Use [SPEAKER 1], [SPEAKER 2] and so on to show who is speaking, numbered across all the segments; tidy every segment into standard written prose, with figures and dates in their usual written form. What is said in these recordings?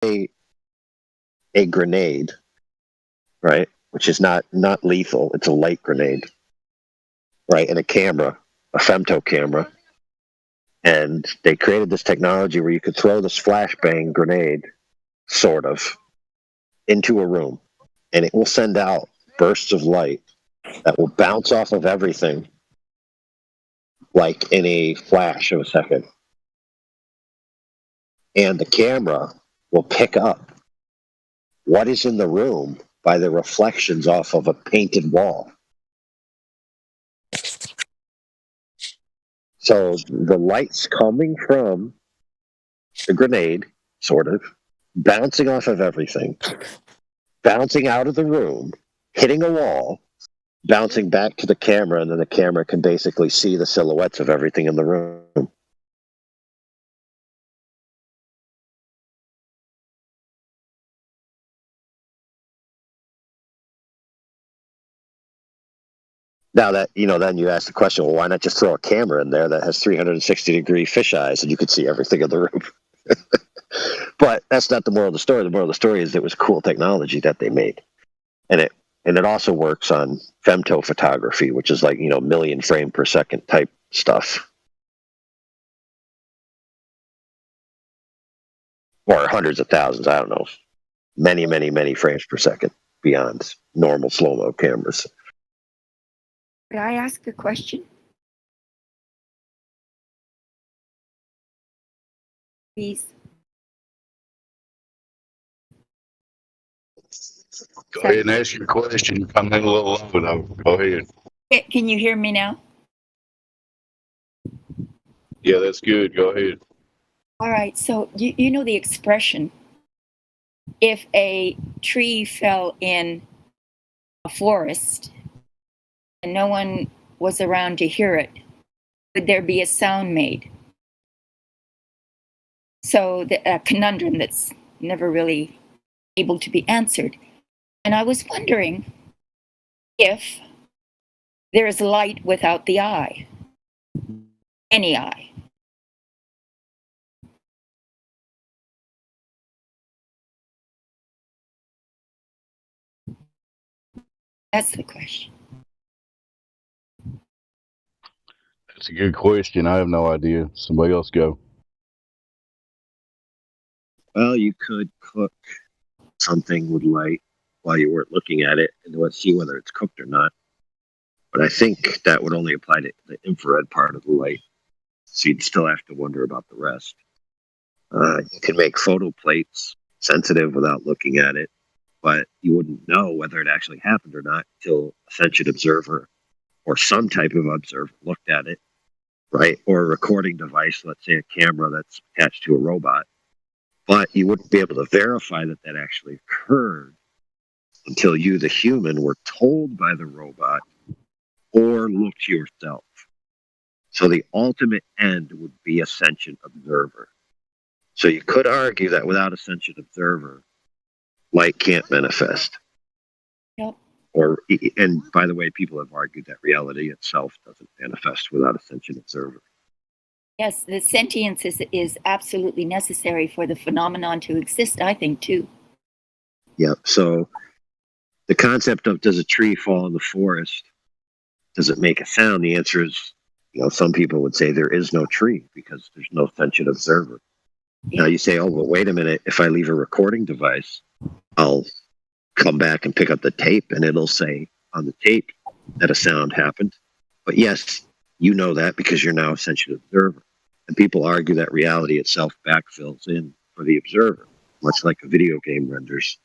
[SPEAKER 1] a grenade, right? Which is not lethal. It's a light grenade, right? And a camera, a femto camera. And they created this technology where you could throw this flashbang grenade, sort of, into a room, and it will send out bursts of light that will bounce off of everything like in a flash of a second. And the camera will pick up what is in the room by the reflections off of a painted wall. So the light's coming from the grenade, sort of, bouncing off of everything, bouncing out of the room, hitting a wall, bouncing back to the camera, and then the camera can basically see the silhouettes of everything in the room. Now that, then you ask the question, well, why not just throw a camera in there that has 360-degree fisheyes and you could see everything in the room? But that's not the moral of the story. The moral of the story is it was cool technology that they made. And it also works on femto photography, which is like, million frame per second type stuff. Or hundreds of thousands, I don't know. Many, many, many frames per second beyond normal slow-mo cameras.
[SPEAKER 2] Could I ask a question? Please.
[SPEAKER 3] Go ahead and ask your question. I'm in a little low, though. Go ahead.
[SPEAKER 2] Can you hear me now?
[SPEAKER 3] Yeah, that's good. Go ahead.
[SPEAKER 2] All right. So you know the expression, if a tree fell in a forest and no one was around to hear it, would there be a sound made? So a conundrum that's never really able to be answered. And I was wondering if there is light without the eye, any eye. That's the question.
[SPEAKER 3] That's a good question. I have no idea. Somebody else go.
[SPEAKER 1] Well, you could cook something with light while you weren't looking at it and let's see whether it's cooked or not. But I think that would only apply to the infrared part of the light. So you'd still have to wonder about the rest. You can make photo plates sensitive without looking at it, but you wouldn't know whether it actually happened or not until a sentient observer or some type of observer looked at it, right? Or a recording device, let's say a camera that's attached to a robot. But you wouldn't be able to verify that that actually occurred until you, the human, were told by the robot or looked yourself. So the ultimate end would be a sentient observer. So you could argue that without a sentient observer, light can't manifest.
[SPEAKER 2] Yep.
[SPEAKER 1] And by the way, people have argued that reality itself doesn't manifest without a sentient observer.
[SPEAKER 2] Yes, the sentience is absolutely necessary for the phenomenon to exist, I think, too.
[SPEAKER 1] Yep. So the concept of does a tree fall in the forest, does it make a sound? The answer is, some people would say there is no tree because there's no sentient observer. Yeah. Now you say, oh, but wait a minute. If I leave a recording device, I'll come back and pick up the tape and it'll say on the tape that a sound happened. But yes, you know that because you're now a sentient observer. And people argue that reality itself backfills in for the observer, much like a video game renders.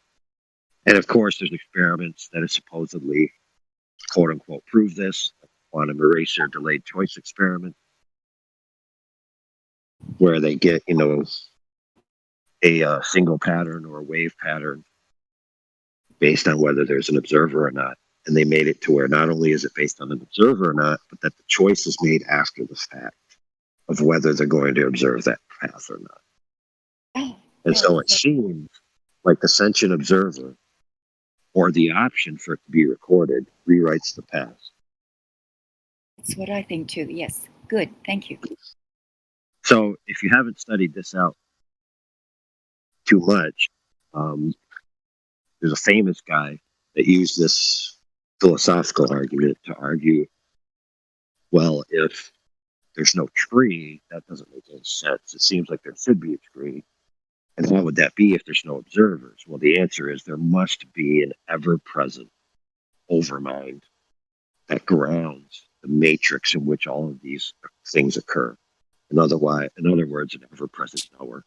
[SPEAKER 1] And of course, there's experiments that have supposedly, quote unquote, prove this. Quantum eraser delayed choice experiment, where they get, a single pattern or a wave pattern based on whether there's an observer or not. And they made it to where not only is it based on an observer or not, but that the choice is made after the fact of whether they're going to observe that path or not. And so it seems like the sentient observer, or the option for it to be recorded, rewrites the past.
[SPEAKER 2] That's what I think too. Yes. Good. Thank you.
[SPEAKER 1] So if you haven't studied this out, too much. There's a famous guy that used this philosophical argument to argue, well, if there's no tree, that doesn't make any sense. It seems like there should be a tree. And what would that be if there's no observers? Well, the answer is there must be an ever-present overmind that grounds the matrix in which all of these things occur. In other words, an ever-present knower.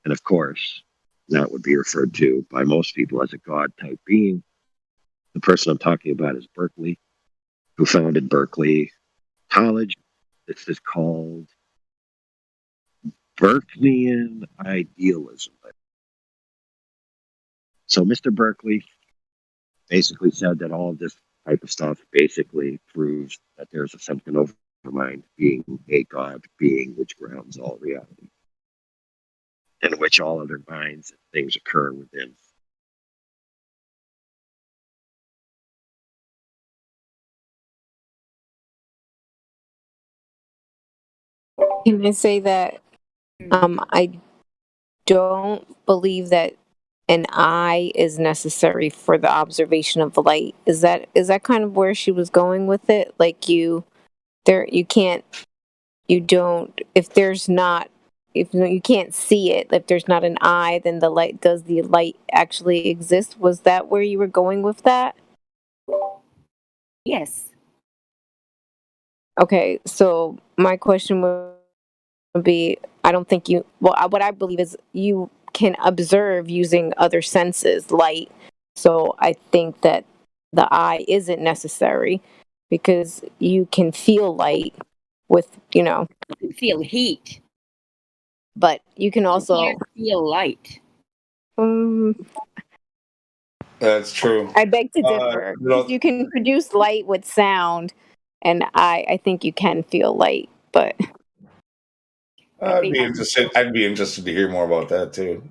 [SPEAKER 1] And of course, that would be referred to by most people as a God-type being. The person I'm talking about is Berkeley, who founded Berkeley College. This is called Berkeleyan idealism. So Mr. Berkeley basically said that all of this type of stuff basically proves that there's a something overmind being a God being which grounds all reality, in which all other minds and things occur within.
[SPEAKER 4] Can I say that I don't believe that an eye is necessary for the observation of the light. Is that kind of where she was going with it? Like you can't, you don't, if there's not, if you can't see it, if there's not an eye, then does the light actually exist? Was that where you were going with that?
[SPEAKER 2] Yes.
[SPEAKER 4] Okay, so my question would be, I don't think what I believe is you can observe using other senses, light. So I think that the eye isn't necessary because you can feel light with,
[SPEAKER 2] You can feel heat.
[SPEAKER 4] but you can
[SPEAKER 2] You
[SPEAKER 4] also,
[SPEAKER 2] can't feel light.
[SPEAKER 5] That's true.
[SPEAKER 4] I beg to differ.
[SPEAKER 5] No,
[SPEAKER 4] You can produce light with sound, and I think you can feel light, but
[SPEAKER 5] I'd be interested. I'd be interested to hear more about that too.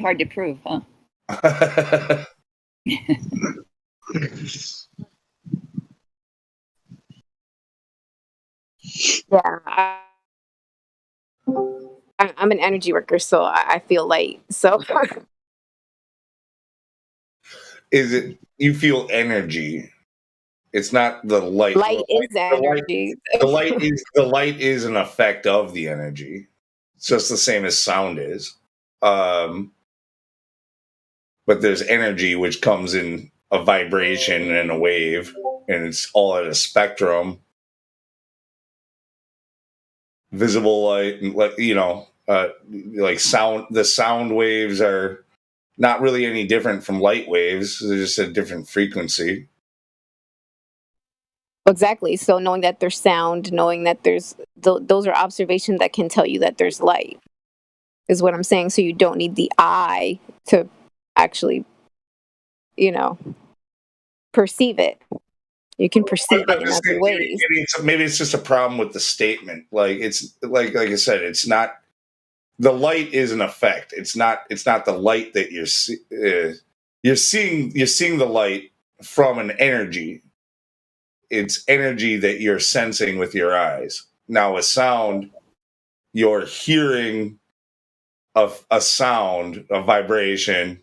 [SPEAKER 2] Hard to prove, huh?
[SPEAKER 4] yeah, I'm an energy worker, so I feel light. So
[SPEAKER 5] Is it you feel energy? It's not the light.
[SPEAKER 4] light is energy.
[SPEAKER 5] The light is an effect of the energy. It's just the same as sound is. But there's energy which comes in a vibration and a wave, and it's all at a spectrum. Visible light, and like sound. The sound waves are not really any different from light waves. They're just a different frequency.
[SPEAKER 4] Exactly. So knowing that there's sound, knowing that those are observations that can tell you that there's light, is what I'm saying. So you don't need the eye to actually, perceive it. You can perceive it in other ways.
[SPEAKER 5] Maybe it's just a problem with the statement. Like it's like I said, it's not the light is an effect. It's not the light that you're seeing. You're seeing the light from an energy. It's energy that you're sensing with your eyes. Now, with sound, you're hearing a sound, a vibration,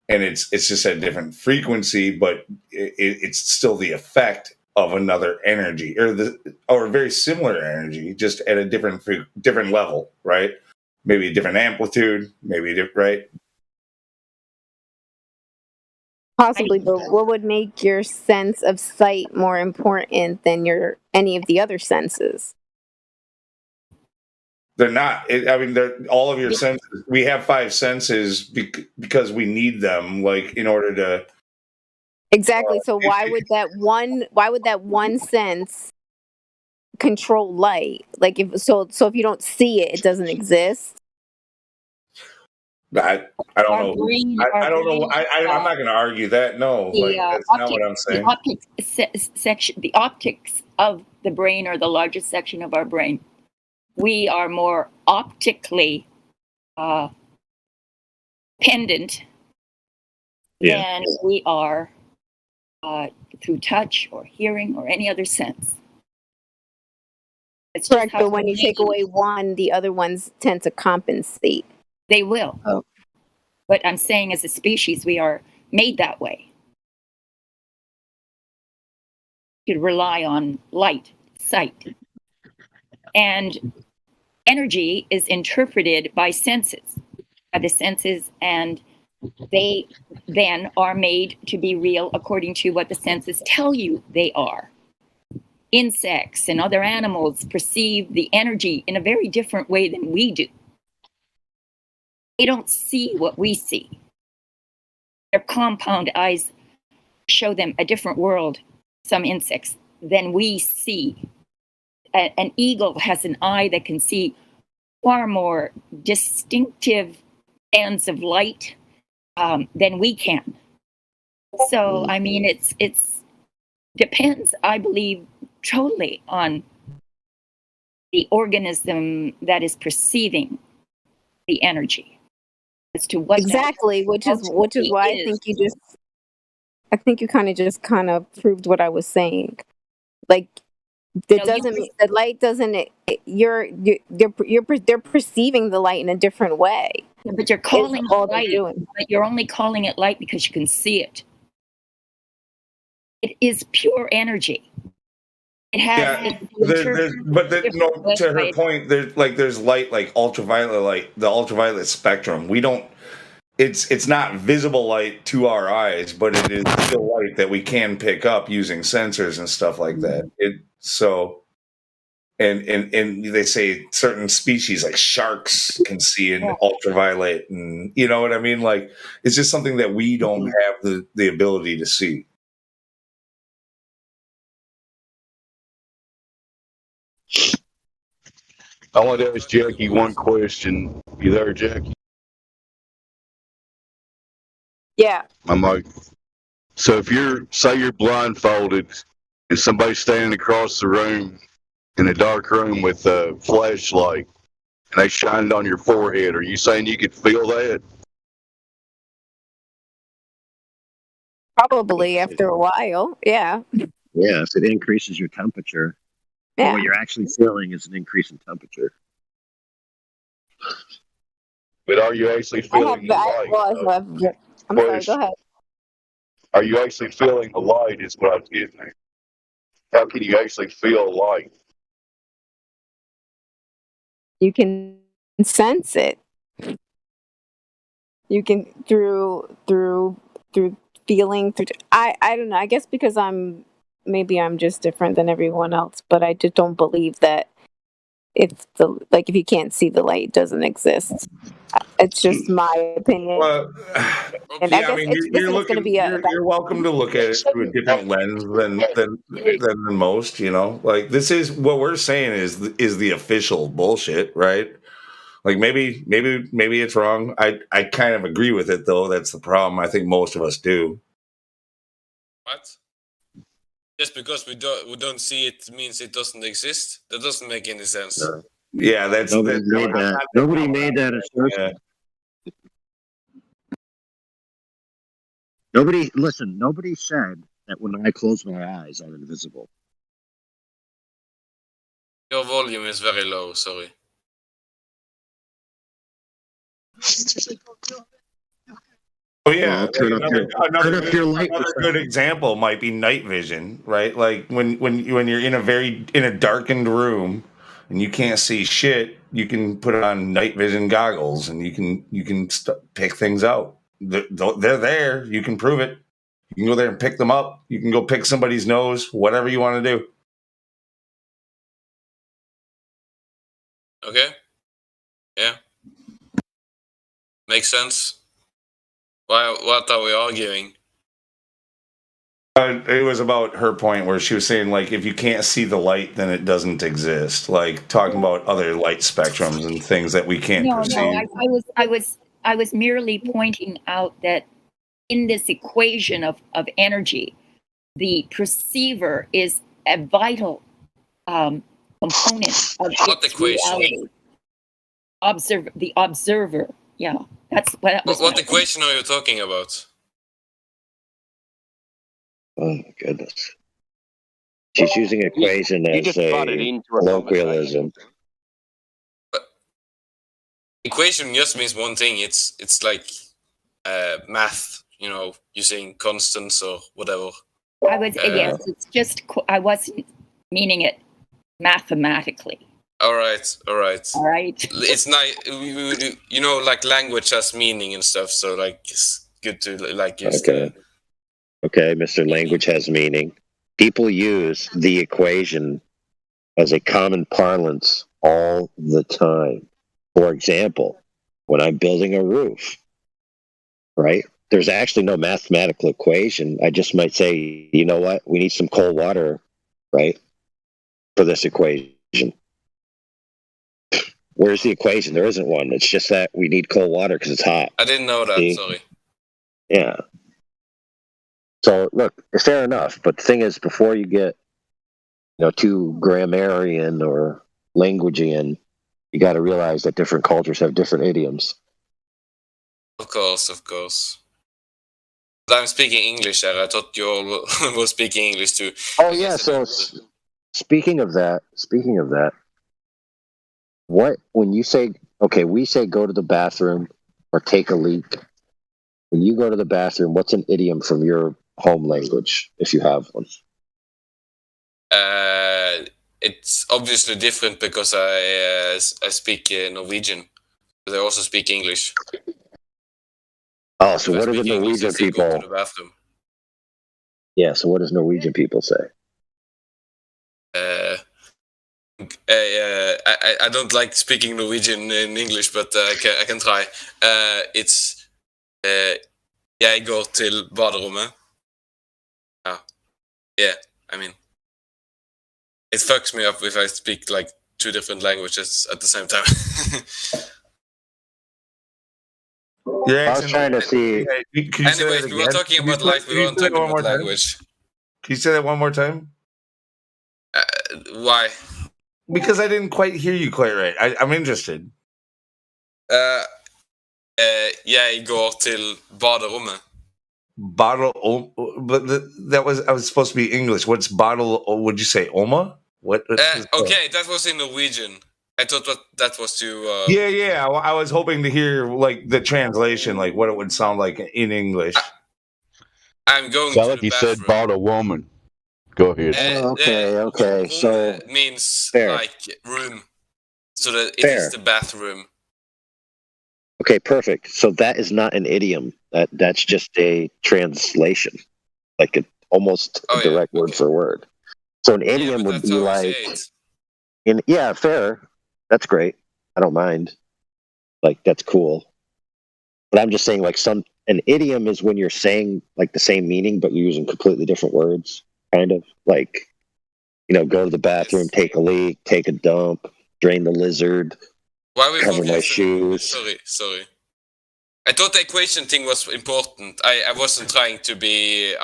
[SPEAKER 5] and it's just a different frequency, but it's still the effect of another energy or a very similar energy, just at a different level, right? Maybe a different amplitude, right?
[SPEAKER 4] Possibly, but what would make your sense of sight more important than any of the other senses?
[SPEAKER 5] They're not. They're all of your senses. We have 5 senses because we need them, like in order to.
[SPEAKER 4] Exactly. So why would that one sense control light? Like if you don't see it, it doesn't exist.
[SPEAKER 5] I don't know. I don't know. I'm not going to argue that. No, that's not what I'm saying.
[SPEAKER 2] The optics of the brain are the largest section of our brain. We are more optically pendant than we are through touch or hearing or any other sense. It's
[SPEAKER 4] correct, but when you take away one, the other ones tend to compensate.
[SPEAKER 2] They will.
[SPEAKER 4] Oh.
[SPEAKER 2] But I'm saying as a species, we are made that way. You rely on light, sight. And energy is interpreted by the senses, and they then are made to be real according to what the senses tell you they are. Insects and other animals perceive the energy in a very different way than we do. They don't see what we see. Their compound eyes show them a different world, some insects, than we see. An eagle has an eye that can see far more distinctive bands of light than we can. So, I mean, it's depends, I believe, totally on the organism that is perceiving the energy as to what
[SPEAKER 4] Exactly, which is why I think you kind of proved what I was saying. Like, it doesn't mean the light doesn't. They're perceiving the light in a different way.
[SPEAKER 2] Yeah, but you're calling
[SPEAKER 4] all
[SPEAKER 2] it
[SPEAKER 4] they're
[SPEAKER 2] light,
[SPEAKER 4] doing.
[SPEAKER 2] but you're only calling it light because you can see it. It is pure energy. It has.
[SPEAKER 5] To her point, there's light, like ultraviolet light, the ultraviolet spectrum. We don't. It's not visible light to our eyes, but it is still light that we can pick up using sensors and stuff like that. And they say certain species like sharks can see in ultraviolet, and you know what I mean. Like, it's just something that we don't have the ability to see.
[SPEAKER 3] I want to ask Jackie one question. You there, Jackie?
[SPEAKER 4] Yeah.
[SPEAKER 3] I'm like, so if say you're blindfolded and somebody's standing across the room in a dark room with a flashlight and they shine it on your forehead, are you saying you could feel that?
[SPEAKER 4] Probably after a while. Yeah.
[SPEAKER 1] Yeah, if it increases your temperature,
[SPEAKER 4] Yeah.
[SPEAKER 1] what you're actually feeling is an increase in temperature.
[SPEAKER 3] But are you actually feeling the light?
[SPEAKER 4] I'm sorry, go ahead.
[SPEAKER 3] Are you actually feeling the light is what I was getting at. How can you actually feel light?
[SPEAKER 4] You can sense it. You can through feeling, I don't know, I guess because I'm just different than everyone else, but I just don't believe that if you can't see the light, it doesn't exist. It's just my opinion.
[SPEAKER 5] Well,
[SPEAKER 4] and
[SPEAKER 5] yeah,
[SPEAKER 4] I guess
[SPEAKER 5] I mean, you're welcome to look at it through a different lens than most. You know, like, this is what we're saying is the official bullshit, right? Like, maybe it's wrong. I kind of agree with it, though. That's the problem. I think most of us do.
[SPEAKER 6] What? Just because we don't see it means it doesn't exist? That doesn't make any sense.
[SPEAKER 1] No.
[SPEAKER 5] Yeah,
[SPEAKER 1] Nobody made that. Nobody made that assertion. Nobody said that when I close my eyes, I'm invisible.
[SPEAKER 6] Your volume is very low, sorry.
[SPEAKER 5] Oh yeah,
[SPEAKER 1] another
[SPEAKER 5] good example might be night vision, right? Like, when you're in a darkened room and you can't see shit, you can put on night vision goggles and you can pick things out. They're there. You can prove it. You can go there and pick them up. You can go pick somebody's nose. Whatever you want to do.
[SPEAKER 6] Okay. Yeah. Makes sense. What are we arguing?
[SPEAKER 5] It was about her point where she was saying, like, if you can't see the light, then it doesn't exist. Like, talking about other light spectrums and things that we can't perceive.
[SPEAKER 2] No, I was merely pointing out that in this equation of energy, the perceiver is a vital component of
[SPEAKER 6] What equation?
[SPEAKER 2] reality. The observer. Yeah, that's what.
[SPEAKER 6] What equation are you talking about?
[SPEAKER 1] Oh my goodness. She's using equation as a colloquialism.
[SPEAKER 6] equation just means one thing. It's like math, you know, using constants or whatever.
[SPEAKER 2] I was yes. It's just I wasn't meaning it mathematically.
[SPEAKER 6] All right.
[SPEAKER 2] All right.
[SPEAKER 6] It's nice, you know, like language has meaning and stuff. So like it's good to like use.
[SPEAKER 1] Okay, Mr. Language has meaning. People use the equation as a common parlance all the time. For example, when I'm building a roof, right? There's actually no mathematical equation. I just might say, you know what? We need some cold water, right? For this equation. Where's the equation? There isn't one. It's just that we need cold water because it's hot.
[SPEAKER 6] I didn't know that.
[SPEAKER 1] See?
[SPEAKER 6] Sorry.
[SPEAKER 1] Yeah. So look, fair enough. But the thing is, before you get, too grammarian or languagean, you got to realize that different cultures have different idioms.
[SPEAKER 6] Of course. But I'm speaking English there. I thought you all were speaking English too.
[SPEAKER 1] Oh yeah. So speaking of that, when you say, okay, we say go to the bathroom or take a leak. When you go to the bathroom, what's an idiom from your home language, if you have one?
[SPEAKER 6] It's obviously different because I speak Norwegian, but I also speak English.
[SPEAKER 1] Oh, so what do the Norwegian people?
[SPEAKER 6] Go to the bathroom.
[SPEAKER 1] Yeah, so what does Norwegian people say?
[SPEAKER 6] I don't like speaking Norwegian in English, but I can try. It's jeg går til baderommet. Yeah, I mean, it fucks me up if I speak like two different languages at the same time.
[SPEAKER 1] I was trying to see.
[SPEAKER 6] Anyways, we were talking about life. We weren't talking about language.
[SPEAKER 5] Can you say that one more time?
[SPEAKER 6] Why?
[SPEAKER 5] Because I didn't quite hear you quite right. I'm interested.
[SPEAKER 6] Jeg går til baderommet.
[SPEAKER 5] But I was supposed to be English. What's bottle? Would you say Oma? What?
[SPEAKER 6] Okay, that was in Norwegian. I thought that was to.
[SPEAKER 5] Yeah. I was hoping to hear like the translation, like what it would sound like in English.
[SPEAKER 6] I'm going.
[SPEAKER 3] Sound like you said bottle woman. Go ahead.
[SPEAKER 1] Okay. So
[SPEAKER 6] means
[SPEAKER 1] fair.
[SPEAKER 6] like room. So that it is the bathroom.
[SPEAKER 1] Okay, perfect. So that is not an idiom. That's just a translation, like almost a direct word for word. So an idiom would be like, fair. That's great. I don't mind. Like that's cool. But I'm just saying, like an idiom is when you're saying like the same meaning, but you're using completely different words. Kind of like, go to the bathroom, take a leak, take a dump, drain the lizard.
[SPEAKER 6] Why we
[SPEAKER 1] cover my shoes?
[SPEAKER 6] Sorry. I thought the equation thing was important. I wasn't trying to be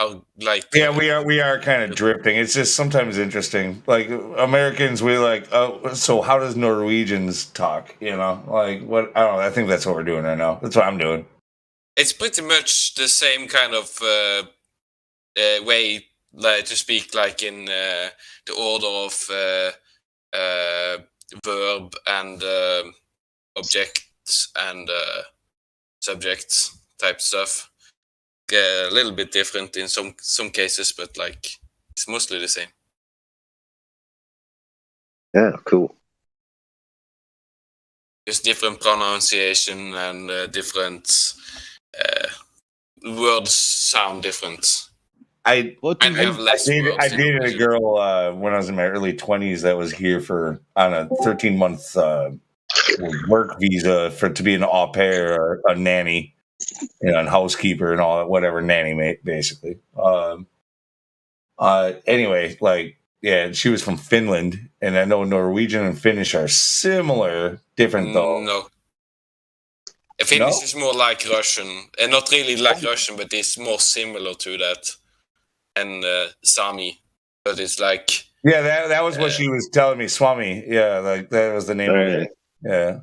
[SPEAKER 6] like.
[SPEAKER 5] Yeah, we are kind of drifting. It's just sometimes interesting. Like Americans, we like. Oh, so how does Norwegians talk? Like what? I don't know. I think that's what we're doing right now. That's what I'm doing.
[SPEAKER 6] It's pretty much the same kind of way to speak, like in the order of verb and objects and subjects type stuff. A little bit different in some cases, but like it's mostly the same.
[SPEAKER 1] Yeah, cool.
[SPEAKER 6] Just different pronunciation and different words sound different.
[SPEAKER 5] I
[SPEAKER 6] dated
[SPEAKER 5] a girl when I was in my early 20s that was here on a 13-month work visa to be an au pair or a nanny, and housekeeper and all that, whatever, nanny mate, basically. Anyway, like, yeah, she was from Finland, and I know Norwegian and Finnish are similar, different though.
[SPEAKER 6] No. Finnish is more like Russian, and not really like Russian, but it's more similar to that. And Sami, but it's like
[SPEAKER 5] that was what she was telling me. Swami, like that was the name of it. Yeah.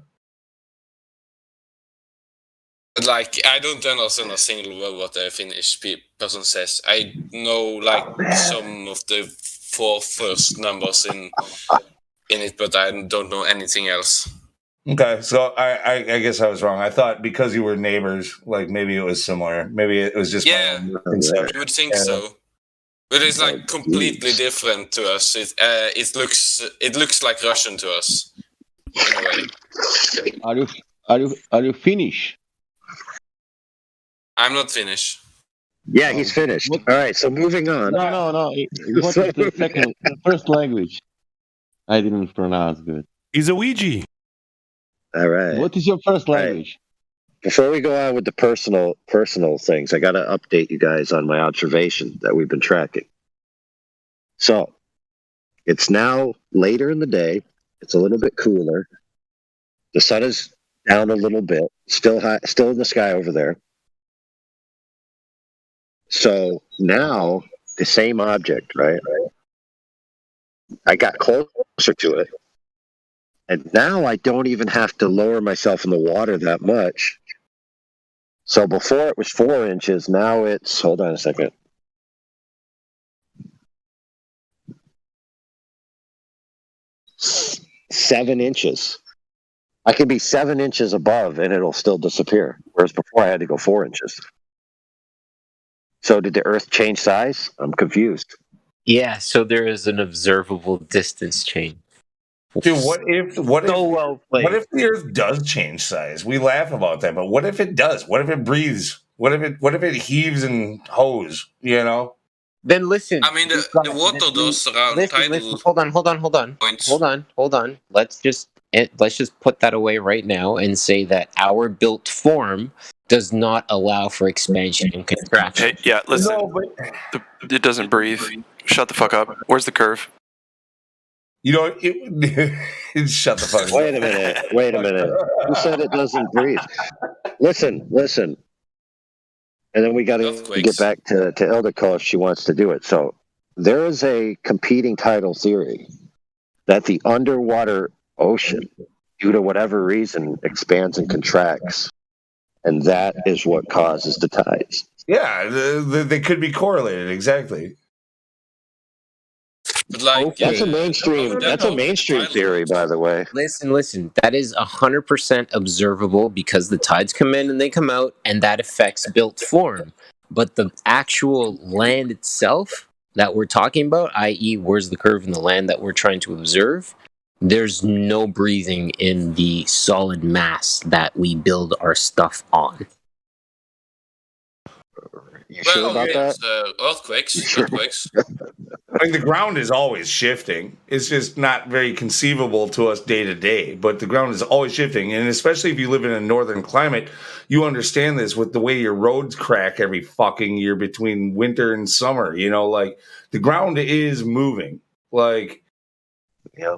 [SPEAKER 6] Like I don't understand a single word what a Finnish person says. I know like some of the 4 first numbers in it, but I don't know anything else.
[SPEAKER 5] Okay, so I guess I was wrong. I thought because you were neighbors, like maybe it was similar. Maybe it was just my
[SPEAKER 6] Yeah,
[SPEAKER 5] own
[SPEAKER 1] Right.
[SPEAKER 5] conception.
[SPEAKER 6] you would think
[SPEAKER 5] Yeah.
[SPEAKER 6] so. But it's
[SPEAKER 1] Oh,
[SPEAKER 6] like completely
[SPEAKER 1] geez.
[SPEAKER 6] different to us. It looks like Russian to us in a way.
[SPEAKER 7] Are you finished?
[SPEAKER 6] I'm not Finnish.
[SPEAKER 1] Yeah, he's finished.
[SPEAKER 7] What-
[SPEAKER 1] All right, so moving on.
[SPEAKER 7] No. What is the first language? I didn't pronounce good.
[SPEAKER 8] He's a Ouija.
[SPEAKER 1] All right.
[SPEAKER 7] What is your first
[SPEAKER 1] Right.
[SPEAKER 7] language?
[SPEAKER 1] Before we go on with the personal things, I got to update you guys on my observation that we've been tracking. So, it's now later in the day. It's a little bit cooler. The sun is down a little bit. Still high, still in the sky over there. So now the same object, right? I got closer to it. And now I don't even have to lower myself in the water that much. So before it was 4 inches, now it's, hold on a second. S- 7 inches. I can be 7 inches above and it'll still disappear. Whereas before I had to go 4 inches. So did the Earth change size? I'm confused.
[SPEAKER 9] Yeah, so there is an observable distance change.
[SPEAKER 5] Dude, what if
[SPEAKER 9] So well played.
[SPEAKER 5] what if the Earth does change size? We laugh about that, but what if it does? What if it breathes? What if it heaves and hoes? You know?
[SPEAKER 9] Then listen.
[SPEAKER 6] I mean,
[SPEAKER 9] we've got-
[SPEAKER 6] the water does around
[SPEAKER 9] listen,
[SPEAKER 6] tidal
[SPEAKER 9] hold on.
[SPEAKER 6] points.
[SPEAKER 9] Hold on. Let's just put that away right now and say that our built form does not allow for expansion and contraction.
[SPEAKER 10] Hey, yeah, listen.
[SPEAKER 5] No, but
[SPEAKER 10] It doesn't breathe. Shut the fuck up. Where's the curve?
[SPEAKER 5] you know, shut the fuck up.
[SPEAKER 1] Wait a minute. Who said it doesn't breathe? Listen. And then we got to
[SPEAKER 6] Earthquakes.
[SPEAKER 1] get back to Ildiko if she wants to do it. So there is a competing tidal theory that the underwater ocean, due to whatever reason, expands and contracts. And that is what causes the tides.
[SPEAKER 5] Yeah, they could be correlated exactly.
[SPEAKER 6] But like,
[SPEAKER 1] That's a mainstream theory, by the way.
[SPEAKER 9] Listen. That is 100% observable because the tides come in and they come out, and that affects built form. But the actual land itself that we're talking about, i.e., where's the curve in the land that we're trying to observe, there's no breathing in the solid mass that we build our stuff on.
[SPEAKER 1] You sure about that?
[SPEAKER 6] Earthquakes.
[SPEAKER 5] Like the ground is always shifting. It's just not very conceivable to us day to day, but the ground is always shifting. And especially if you live in a northern climate, you understand this with the way your roads crack every fucking year between winter and summer. You know, like the ground is moving. Like,
[SPEAKER 1] Yeah.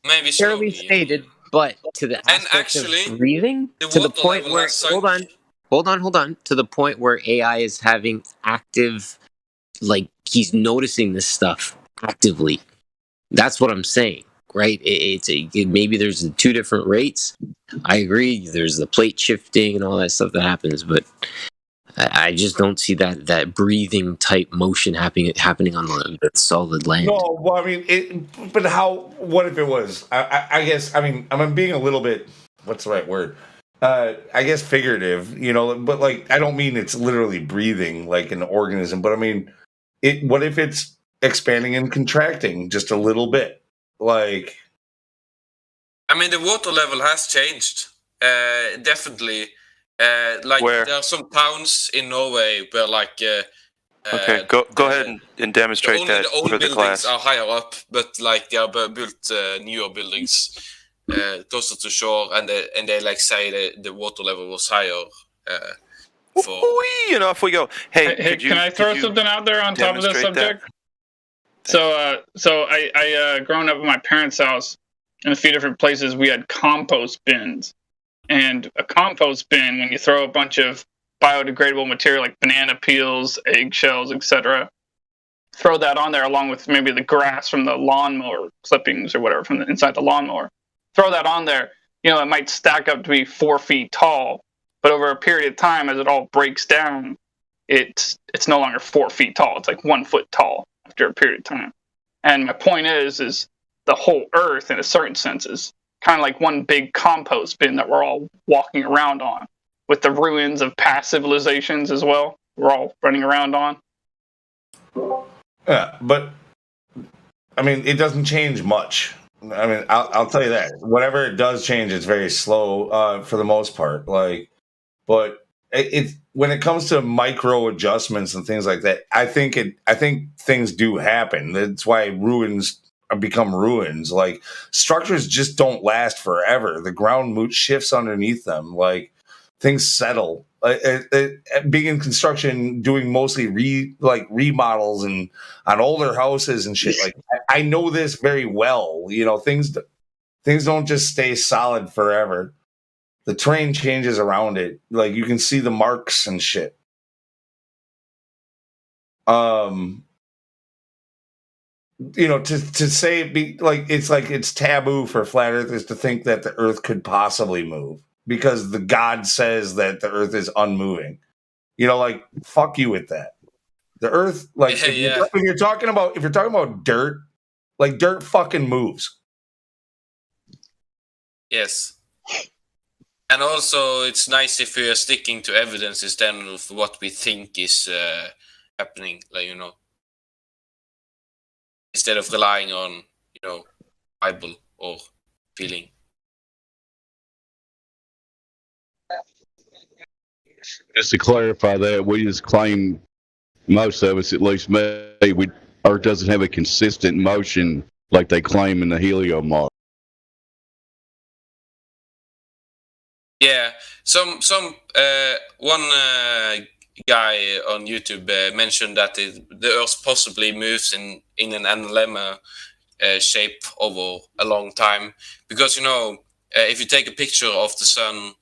[SPEAKER 6] Maybe
[SPEAKER 9] Fairly
[SPEAKER 6] slowly.
[SPEAKER 9] stated, but to the
[SPEAKER 6] And
[SPEAKER 9] aspect
[SPEAKER 6] actually,
[SPEAKER 9] of breathing,
[SPEAKER 6] the
[SPEAKER 9] to the
[SPEAKER 6] water
[SPEAKER 9] point
[SPEAKER 6] level
[SPEAKER 9] where
[SPEAKER 6] has sunk.
[SPEAKER 9] hold on, to the point where AI is having active, like he's noticing this stuff actively. That's what I'm saying, right? Maybe there's the two different rates. I agree. There's the plate shifting and all that stuff that happens, but I just don't see that breathing type motion happening on the solid land.
[SPEAKER 5] no, well, I mean, but how? What if it was? I guess. I mean, I'm being a little bit. What's the right word? I guess figurative. You know, but like, I don't mean it's literally breathing like an organism. But I mean, what if it's expanding and contracting just a little bit? Like,
[SPEAKER 6] I mean, the water level has changed. Definitely. Like
[SPEAKER 10] Where?
[SPEAKER 6] there are some towns in Norway where like
[SPEAKER 10] Okay, go ahead and demonstrate that
[SPEAKER 6] the old
[SPEAKER 10] for the
[SPEAKER 6] buildings
[SPEAKER 10] class.
[SPEAKER 6] are higher up, but like they are built newer buildings closer to shore, and they like say the water level was higher. For
[SPEAKER 10] Whee, and off we go. Hey,
[SPEAKER 11] Hey, can I throw something out there on top of this
[SPEAKER 10] demonstrate
[SPEAKER 11] subject? So I growing up at my parents' house in a few different places, we had compost bins. And a compost bin, when you throw a bunch of biodegradable material like banana peels, eggshells, etc., throw that on there along with maybe the grass from the lawnmower clippings or whatever from the inside the lawnmower. Throw that on there. You know, it might stack up to be 4 feet tall, but over a period of time, as it all breaks down, it's no longer 4 feet tall. It's like 1 foot tall after a period of time. And my point is the whole Earth, in a certain sense, is kind of like one big compost bin that we're all walking around on, with the ruins of past civilizations as well. We're all running around on.
[SPEAKER 5] Yeah, but I mean, it doesn't change much. I mean, I'll tell you that. Whatever it does change, it's very slow for the most part. Like, but it when it comes to micro adjustments and things like that, I think things do happen. That's why ruins become ruins. Like, structures just don't last forever. The ground shifts underneath them. Like, things settle. Being in construction, doing mostly remodels and on older houses and shit. Like, I know this very well. You know, things don't just stay solid forever. The terrain changes around it. Like, you can see the marks and shit. You know, to say it's taboo for flat earthers to think that the Earth could possibly move because the God says that the Earth is unmoving. You know, like, fuck you with that. The Earth, like, if you're talking about dirt, like, dirt fucking moves.
[SPEAKER 6] Yes. And also, it's nice if we are sticking to evidence instead of what we think is happening, like, you know, instead of relying on, you know, Bible or feeling.
[SPEAKER 3] Just to clarify that, we just claim, most of us, at least me, Earth doesn't have a consistent motion like they claim in the Helio model.
[SPEAKER 6] Yeah, one guy on YouTube mentioned that the Earth possibly moves in an NLM shape over a long time, because, you know, if you take a picture of the sun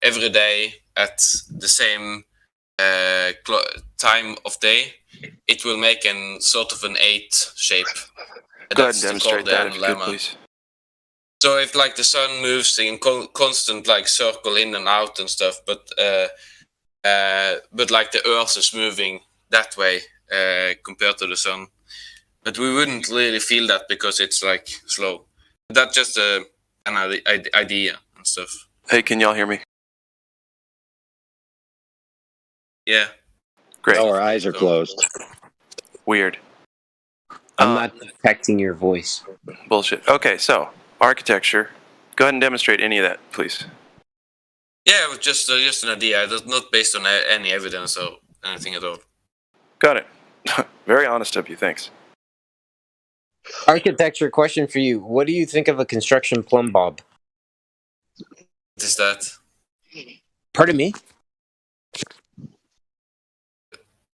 [SPEAKER 6] every day at the same time of day, it will make an sort of an 8 shape.
[SPEAKER 10] Go ahead and demonstrate that if you could, please.
[SPEAKER 6] So if, like, the sun moves in constant, like, circle in and out and stuff, but like the Earth is moving that way compared to the sun, but we wouldn't really feel that because it's, like, slow. That's just an idea and stuff.
[SPEAKER 10] Hey, can y'all hear me?
[SPEAKER 6] Yeah.
[SPEAKER 10] Great.
[SPEAKER 1] Our eyes are closed.
[SPEAKER 10] Weird.
[SPEAKER 9] I'm not detecting your voice.
[SPEAKER 10] Bullshit. Okay, so architecture. Go ahead and demonstrate any of that, please.
[SPEAKER 6] Yeah, it was just an idea. It's not based on any evidence or anything at all.
[SPEAKER 10] Got it. Very honest of you. Thanks.
[SPEAKER 9] Architecture question for you. What do you think of a construction plumb bob?
[SPEAKER 6] What is that?
[SPEAKER 9] Pardon me?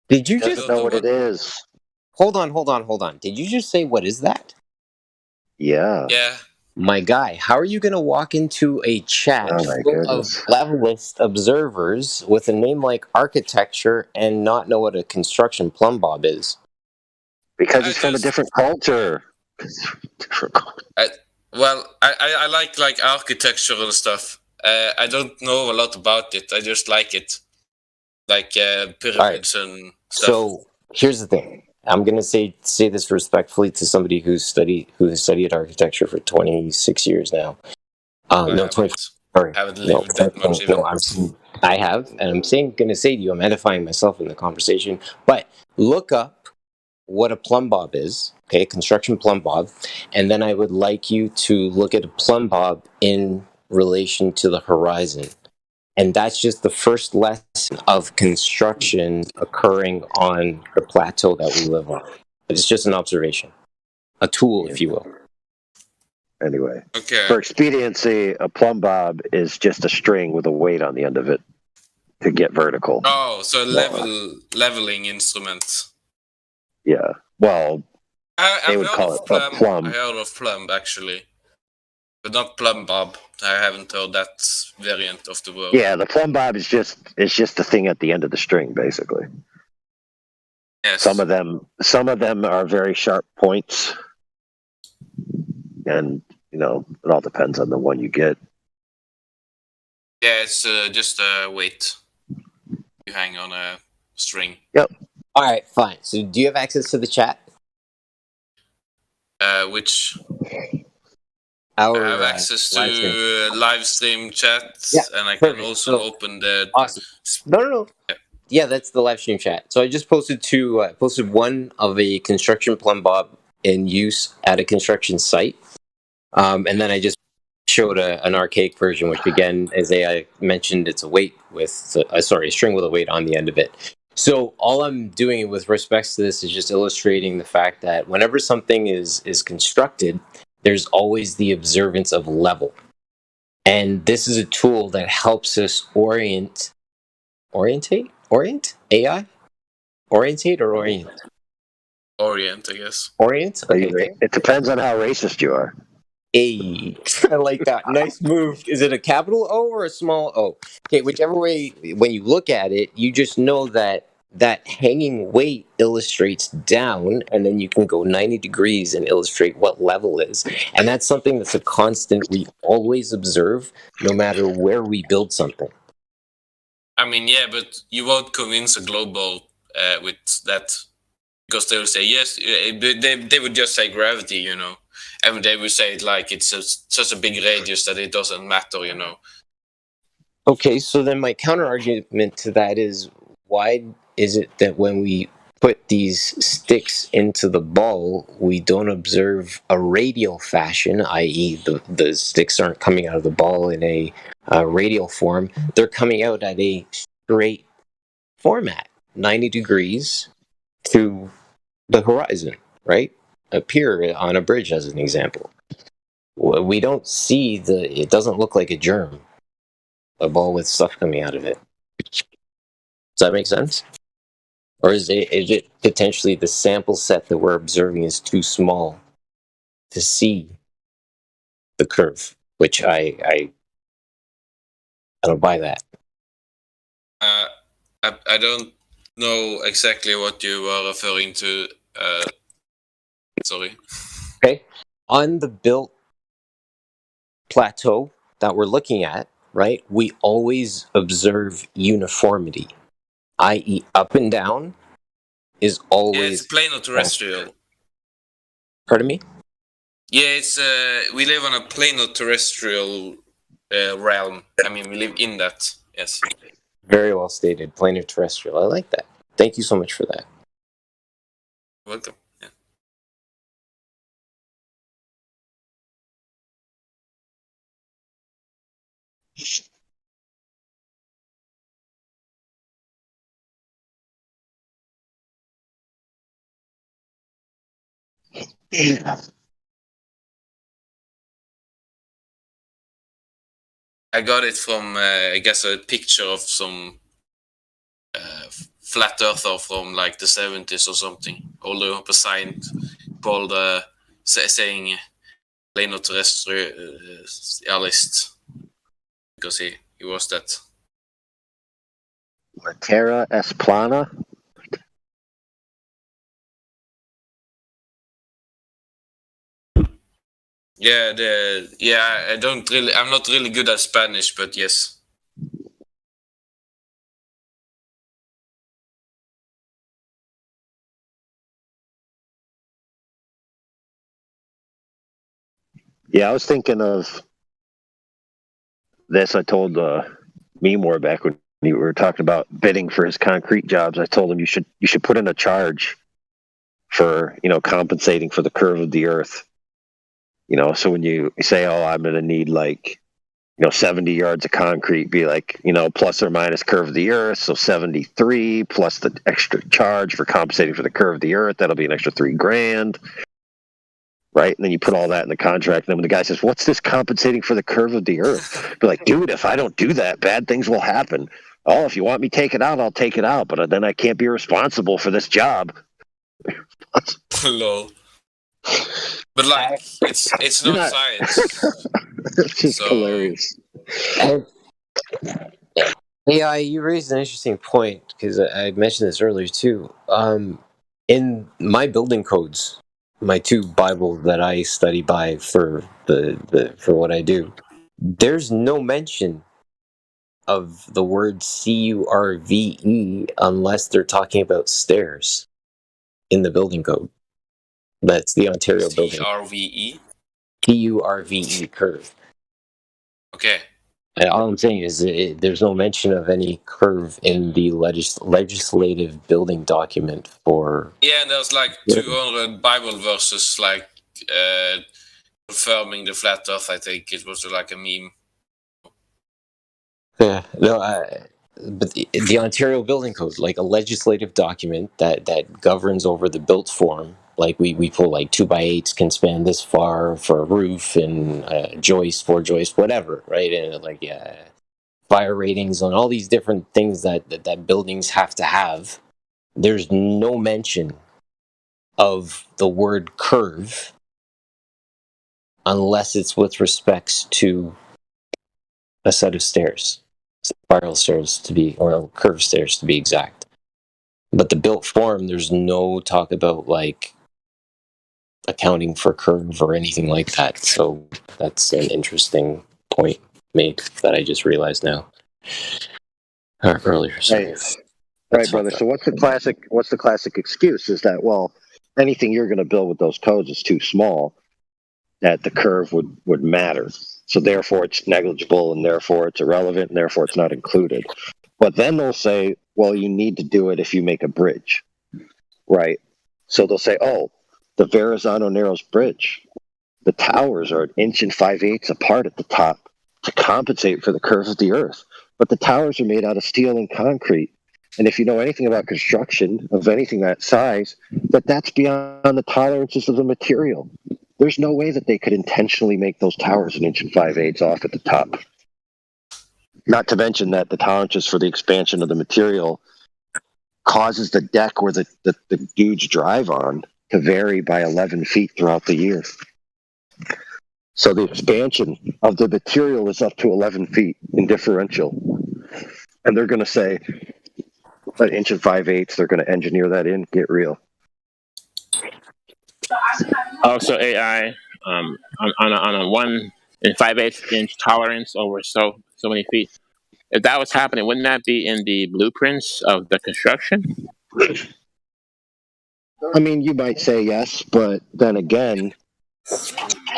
[SPEAKER 9] Did you just
[SPEAKER 1] know what it is?
[SPEAKER 9] Hold on. Did you just say what is that?
[SPEAKER 1] Yeah.
[SPEAKER 6] Yeah.
[SPEAKER 9] My guy, how are you going to walk into a chat full of levelist observers with a name like architecture and not know what a construction plumb bob is?
[SPEAKER 1] Because it's from a different culture.
[SPEAKER 6] I like architecture and stuff. I don't know a lot about it. I just like it, like pyramids and stuff.
[SPEAKER 9] So here's the thing. I'm going to say this respectfully to somebody who has studied architecture for 26 years now. No, 25. Sorry. I have, and I'm going to say to you, I'm edifying myself in the conversation. But look up what a plumb bob is, okay, construction plumb bob, and then I would like you to look at a plumb bob in relation to the horizon. And that's just the first lesson of construction occurring on the plateau that we live on. But it's just an observation, a tool, if you will.
[SPEAKER 1] Anyway,
[SPEAKER 6] okay.
[SPEAKER 1] For expediency, a plumb bob is just a string with a weight on the end of it to get vertical.
[SPEAKER 6] Oh, so leveling instrument.
[SPEAKER 1] Yeah. Well, they would call it a plumb.
[SPEAKER 6] I heard of plumb, actually. But not plumb bob. I haven't heard that variant of the word.
[SPEAKER 1] Yeah, the plumb bob is just the thing at the end of the string, basically.
[SPEAKER 6] Yes.
[SPEAKER 1] Some of them are very sharp points, and you know it all depends on the one you get.
[SPEAKER 6] Yeah, it's just a weight you hang on a string.
[SPEAKER 1] Yep.
[SPEAKER 9] All right, fine. So, do you have access to the chat?
[SPEAKER 6] Which?
[SPEAKER 9] our
[SPEAKER 6] I have access to
[SPEAKER 9] live stream.
[SPEAKER 6] live stream chat,
[SPEAKER 9] Yeah,
[SPEAKER 6] and I can
[SPEAKER 9] perfect.
[SPEAKER 6] also
[SPEAKER 9] So
[SPEAKER 6] open the.
[SPEAKER 9] awesome. No. Yeah, that's the live stream chat. So I just posted one of a construction plumb bob in use at a construction site, and then I just showed an archaic version, which again, as AI mentioned, it's a weight with a string with a weight on the end of it. So all I'm doing with respects to this is just illustrating the fact that whenever something is constructed, there's always the observance of level, and this is a tool that helps us orient AI, orientate or orient,
[SPEAKER 6] Orient, I guess.
[SPEAKER 9] orient. Okay.
[SPEAKER 1] It depends on how racist you are.
[SPEAKER 9] A. I like that. Nice move. Is it a capital O or a small O? Okay, whichever way, when you look at it, you just know that that hanging weight illustrates down, and then you can go 90 degrees and illustrate what level is. And that's something that's a constant we always observe, no matter where we build something.
[SPEAKER 6] I mean, yeah, but you won't convince a global with that, because they will say yes. They would just say gravity, you know, and they will say it like it's such a big radius that it doesn't matter, you know.
[SPEAKER 9] Okay, so then my counter argument to that is, why is it that when we put these sticks into the ball, we don't observe a radial fashion, i.e. the sticks aren't coming out of the ball in a radial form, they're coming out at a straight format, 90 degrees to the horizon, right? A pier on a bridge, as an example. We don't see it doesn't look like a germ, a ball with stuff coming out of it. Does that make sense? Or is it potentially the sample set that we're observing is too small to see the curve? Which I don't buy that.
[SPEAKER 6] I don't know exactly what you are referring to. Sorry.
[SPEAKER 9] Okay. On the built plateau that we're looking at, right, we always observe uniformity, i.e. up and down is always...
[SPEAKER 6] Yeah, it's plano terrestrial.
[SPEAKER 9] Pardon me?
[SPEAKER 6] Yeah, it's we live on a plano terrestrial realm. I mean, we live in that, yes.
[SPEAKER 9] Very well stated, planar terrestrial. I like that. Thank you so much for that.
[SPEAKER 6] Welcome. Yeah. I got it from, I guess, a picture of some flat earther from like the 70s or something. Holding up a sign called saying plano terrestrialist, because he was that.
[SPEAKER 1] La Terra es plana.
[SPEAKER 6] Yeah, I'm not really good at Spanish, but yes.
[SPEAKER 1] Yeah, I was thinking of this. I told me more back when we were talking about bidding for his concrete jobs. I told him you should put in a charge for, you know, compensating for the curve of the earth. You know, so when you say, oh, I'm going to need like, you know, 70 yards of concrete, be like, you know, plus or minus curve of the earth. So 73 plus the extra charge for compensating for the curve of the earth. That'll be an extra $3,000. Right. And then you put all that in the contract. And then when the guy says, what's this compensating for the curve of the earth? Be like, dude, if I don't do that, bad things will happen. Oh, if you want me to take it out, I'll take it out. But then I can't be responsible for this job.
[SPEAKER 6] Lol. But like, it's not science.
[SPEAKER 1] It's just
[SPEAKER 6] So-
[SPEAKER 1] hilarious.
[SPEAKER 9] Yeah, you raised an interesting point, because I mentioned this earlier too. In my building codes, my two Bibles that I study by for for what I do, there's no mention of the word CURVE unless they're talking about stairs in the building code. That's the Ontario building.
[SPEAKER 6] CRVE.
[SPEAKER 9] Curve, curve.
[SPEAKER 6] Okay.
[SPEAKER 9] And all I'm saying is there's no mention of any curve in the legislative building document for.
[SPEAKER 6] Yeah, and there's like 200 Bible verses like confirming the flat Earth. I think it was like a meme.
[SPEAKER 9] Yeah, no, but the Ontario Building Code, like a legislative document that governs over the built form. Like we pull like 2x8s can span this far for a roof and joist, 4 joist, whatever, right? And like fire ratings on all these different things that buildings have to have. There's no mention of the word curve unless it's with respects to a set of stairs, spiral stairs to be, or curved stairs to be exact. But the built form, there's no talk about like accounting for curve or anything like that. So that's an interesting point made that I just realized now. Or earlier, sorry.
[SPEAKER 1] Right, brother. So what's the classic excuse is that, well, anything you're going to build with those codes is too small, that the curve would matter. So therefore it's negligible, and therefore it's irrelevant, and therefore it's not included. But then they'll say, well, you need to do it if you make a bridge, right? So they'll say, oh, the Verrazano Narrows Bridge, the towers are 1 5/8 apart at the top to compensate for the curve of the earth. But the towers are made out of steel and concrete. And if you know anything about construction of anything that size, that's beyond the tolerances of the material. There's no way that they could intentionally make those towers 1 5/8 off at the top. Not to mention that the tolerances for the expansion of the material causes the deck where the dudes drive on to vary by 11 feet throughout the year. So the expansion of the material is up to 11 feet in differential. And they're going to say, 1 5/8, they're going to engineer that in, get real.
[SPEAKER 8] Also, AI on a 1 5/8 inch tolerance over so many feet. If that was happening, wouldn't that be in the blueprints of the construction?
[SPEAKER 1] I mean, you might say yes, but then again,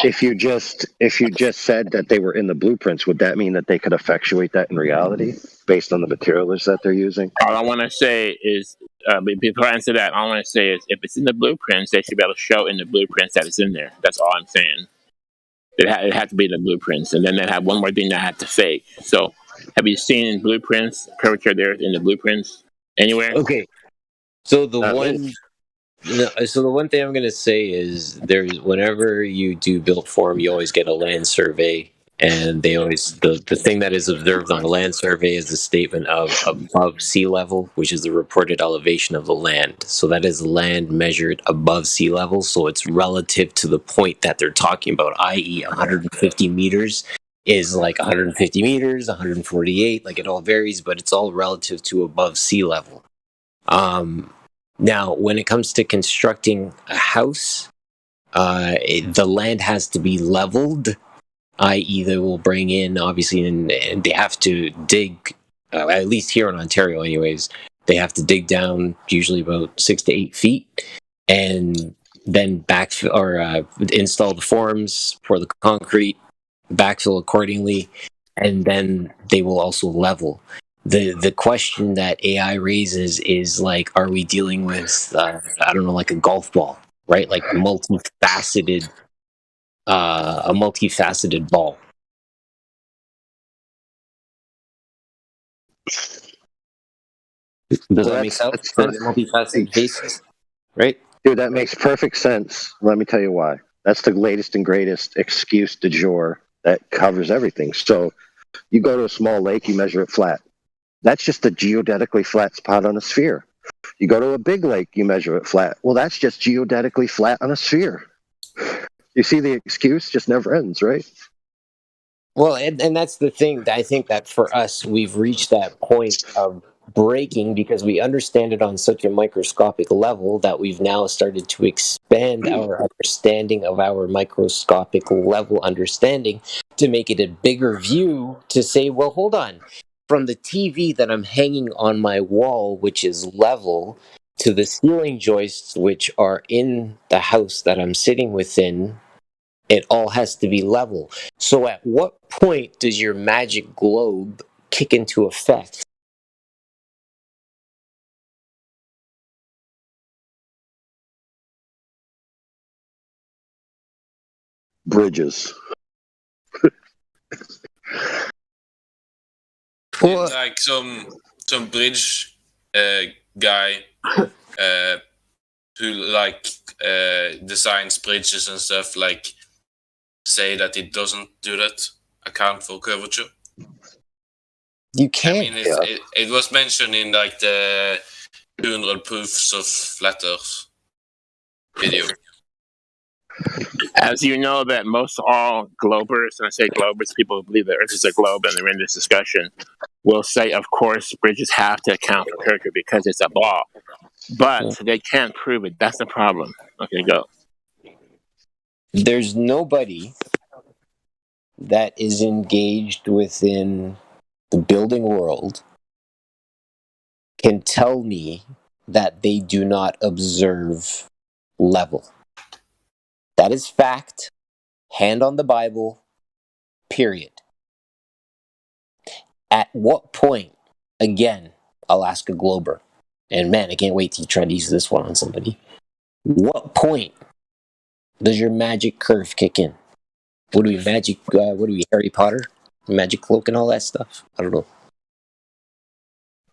[SPEAKER 1] if you just said that they were in the blueprints, would that mean that they could effectuate that in reality based on the materials that they're using?
[SPEAKER 8] All I want to say is, before I answer that, all I want to say is, if it's in the blueprints, they should be able to show in the blueprints that it's in there. That's all I'm saying. It had to be in the blueprints, and then they have one more thing that had to fake. So, have you seen blueprints, curvature there in the blueprints anywhere?
[SPEAKER 9] Okay. So the one thing I'm going to say is there's whenever you do built form, you always get a land survey, and they always the thing that is observed on a land survey is the statement of above sea level, which is the reported elevation of the land. So that is land measured above sea level, so it's relative to the point that they're talking about, i.e. 150 meters is like 150 meters, 148, like it all varies, but it's all relative to above sea level. Now, when it comes to constructing a house, the land has to be leveled, i.e. they will bring in, obviously, and they have to dig, at least here in Ontario anyways, they have to dig down usually about 6 to 8 feet, and then backfill or install the forms for the concrete, backfill accordingly, and then they will also level. The question that AI raises is like, are we dealing with I don't know, like a golf ball, right? Like a multifaceted ball. Does that make sense? Multifaceted faces, right?
[SPEAKER 1] Dude, that makes perfect sense. Let me tell you why. That's the latest and greatest excuse du jour that covers everything. So you go to a small lake, you measure it flat. That's just a geodetically flat spot on a sphere. You go to a big lake, you measure it flat. Well, that's just geodetically flat on a sphere. You see, the excuse just never ends, right?
[SPEAKER 9] Well, and that's the thing. I think that for us, we've reached that point of breaking because we understand it on such a microscopic level that we've now started to expand our understanding of our microscopic level understanding to make it a bigger view to say, well, hold on. From the TV that I'm hanging on my wall, which is level, to the ceiling joists, which are in the house that I'm sitting within, It all has to be level. So at what point does your magic globe kick into effect?
[SPEAKER 1] Bridges.
[SPEAKER 9] Well,
[SPEAKER 6] Like some bridge guy who like designs bridges and stuff, like say that it doesn't do that, account for curvature.
[SPEAKER 9] you
[SPEAKER 6] I
[SPEAKER 9] can't.
[SPEAKER 6] mean, it was mentioned in like the 200 proofs of flat Earth video.
[SPEAKER 8] As you know, that most all globers, and I say globers, people who believe the Earth is a globe and they're in this discussion, will say, of course, bridges have to account for curvature because it's a ball. But they can't prove it. That's the problem. Okay, go.
[SPEAKER 9] There's nobody that is engaged within the building world can tell me that they do not observe level. That is fact. Hand on the Bible, period. At what point, again, I'll ask a Glober, and man, I can't wait to try to use this one on somebody. What point does your magic curve kick in? What do we magic? What do we Harry Potter? Magic cloak and all that stuff? I don't know.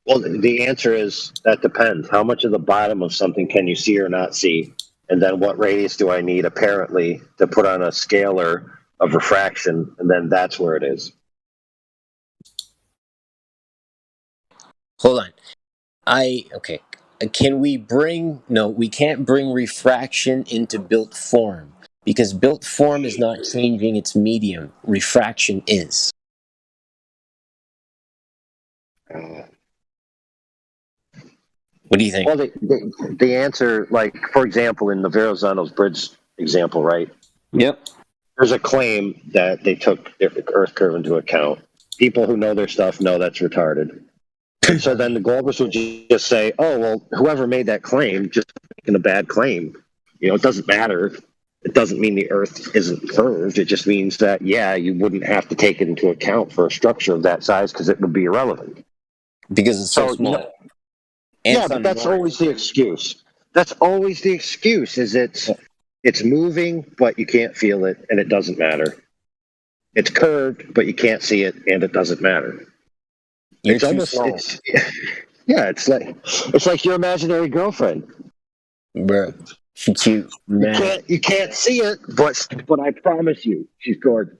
[SPEAKER 1] Well, the answer is that depends. How much of the bottom of something can you see or not see? And then what radius do I need apparently to put on a scalar of refraction? And then that's where it is.
[SPEAKER 9] Hold on. Okay. Can we bring? No, we can't bring refraction into built form because built form is not changing its medium. Refraction is. What do you think?
[SPEAKER 1] Well, the answer, like, for example, in the Verrazano's bridge example, right?
[SPEAKER 9] Yep.
[SPEAKER 1] There's a claim that they took the Earth curve into account. People who know their stuff know that's retarded. And so then the Globers would just say, oh, well, whoever made that claim just making a bad claim. You know, it doesn't matter. It doesn't mean the Earth isn't curved. It just means that, yeah, you wouldn't have to take it into account for a structure of that size because it would be irrelevant.
[SPEAKER 9] Because it's so small.
[SPEAKER 1] You know, yeah, but that's always the excuse. That's always the excuse. Is it's moving, but you can't feel it, and it doesn't matter. It's curved, but you can't see it, and it doesn't matter.
[SPEAKER 9] You're
[SPEAKER 1] It's
[SPEAKER 9] too
[SPEAKER 1] almost,
[SPEAKER 9] small.
[SPEAKER 1] yeah, it's like your imaginary girlfriend.
[SPEAKER 9] Bruh. She cute, man.
[SPEAKER 1] You can't see it, but I promise you, she's gorgeous.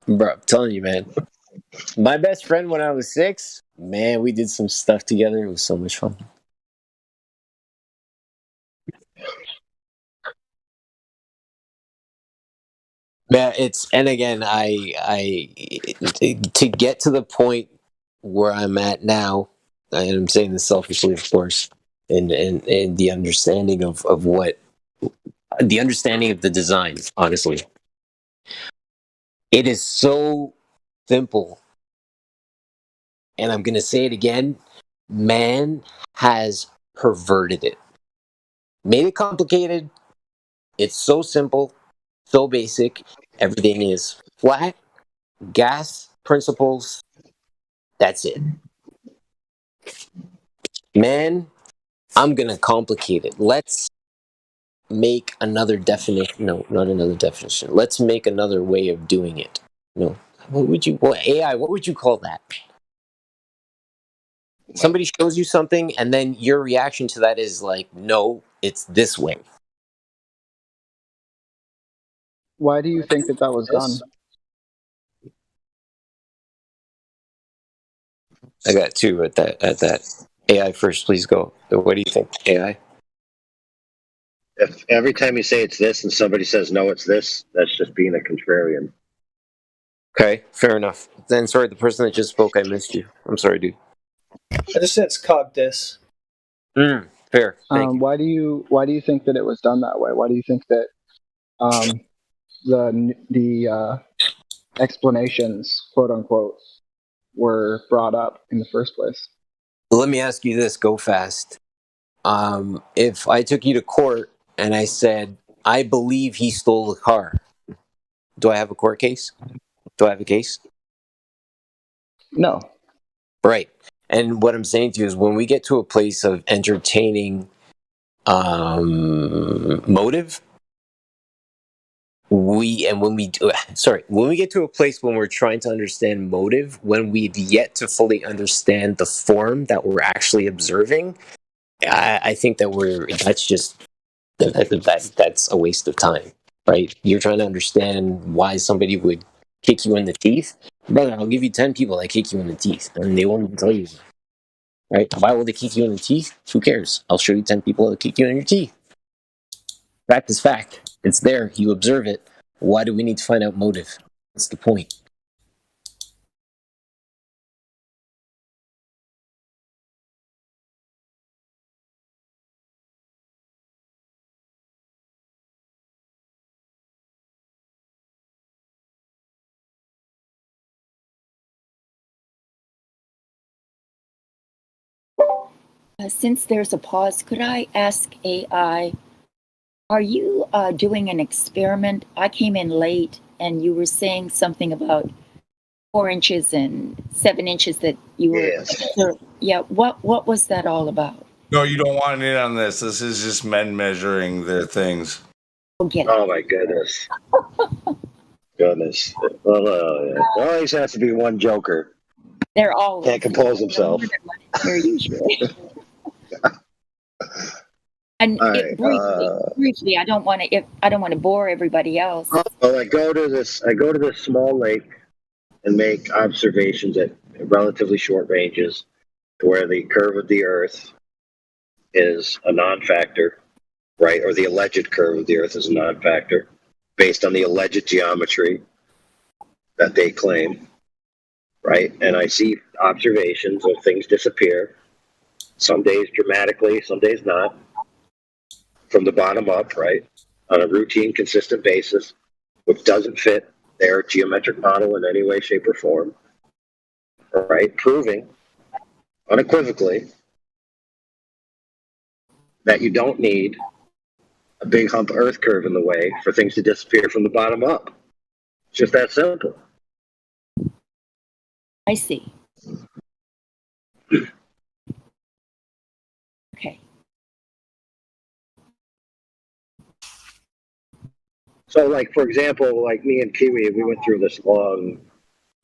[SPEAKER 9] Bro, I'm telling you, man. My best friend when I was 6, man, we did some stuff together. It was so much fun. Yeah, and again, I to get to the point where I'm at now, and I'm saying this selfishly, of course, and the understanding of what the understanding of the design, honestly, it is so simple. And I'm gonna say it again, man has perverted it, made it complicated. It's so simple, so basic. Everything is flat, gas principles. That's it. Man, I'm gonna complicate it. Let's make another definition. No, not another definition. Let's make another way of doing it. No, AI? What would you call that? Somebody shows you something, and then your reaction to that is like, no, it's this way.
[SPEAKER 12] Why do you think that was done?
[SPEAKER 9] I got 2 at that. AI first, please go. What do you think, AI?
[SPEAKER 1] If every time you say it's this and somebody says no, it's this, that's just being a contrarian.
[SPEAKER 9] Okay, fair enough. Then, sorry, the person that just spoke, I missed you. I'm sorry, dude.
[SPEAKER 13] I just said it's cogdis.
[SPEAKER 9] Fair. Thank you.
[SPEAKER 12] Why do you think that it was done that way? Why do you think that the explanations, quote unquote, were brought up in the first place?
[SPEAKER 9] Let me ask you this, go fast. If I took you to court and I said, I believe he stole the car. Do I have a court case? Do I have a case?
[SPEAKER 12] No.
[SPEAKER 9] Right. And what I'm saying to you is when we get to a place of entertaining motive, when we get to a place when we're trying to understand motive, when we've yet to fully understand the form that we're actually observing, I think that that's a waste of time, right? You're trying to understand why somebody would kick you in the teeth. Brother, I'll give you 10 people that kick you in the teeth, and they won't even tell you. Right? Why will they kick you in the teeth? Who cares? I'll show you 10 people that kick you in your teeth. Fact is fact. It's there. You observe it. Why do we need to find out motive? What's the point?
[SPEAKER 2] Since there's a pause, could I ask AI, are you doing an experiment? I came in late and you were saying something about 4 inches and 7 inches that you were.
[SPEAKER 1] Yes.
[SPEAKER 2] Yeah, what was that all about?
[SPEAKER 5] No, you don't want in on this. This is just men measuring their things.
[SPEAKER 2] Forget it.
[SPEAKER 1] Oh my goodness. Goodness. Well, there always has to be one joker.
[SPEAKER 2] They're all
[SPEAKER 1] Can't compose himself.
[SPEAKER 2] They're usually. And
[SPEAKER 1] All right,
[SPEAKER 2] briefly, I don't want to bore everybody else.
[SPEAKER 1] Well, I go to this small lake and make observations at relatively short ranges where the curve of the Earth is a non-factor, right? Or the alleged curve of the Earth is a non-factor based on the alleged geometry that they claim, right? And I see observations of things disappear, some days dramatically, some days not, from the bottom up, right? On a routine, consistent basis, which doesn't fit their geometric model in any way, shape, or form, right? Proving unequivocally that you don't need a big hump Earth curve in the way for things to disappear from the bottom up. It's just that simple.
[SPEAKER 2] I see. Okay.
[SPEAKER 1] So, like, for example, like me and Kiwi, we went through this long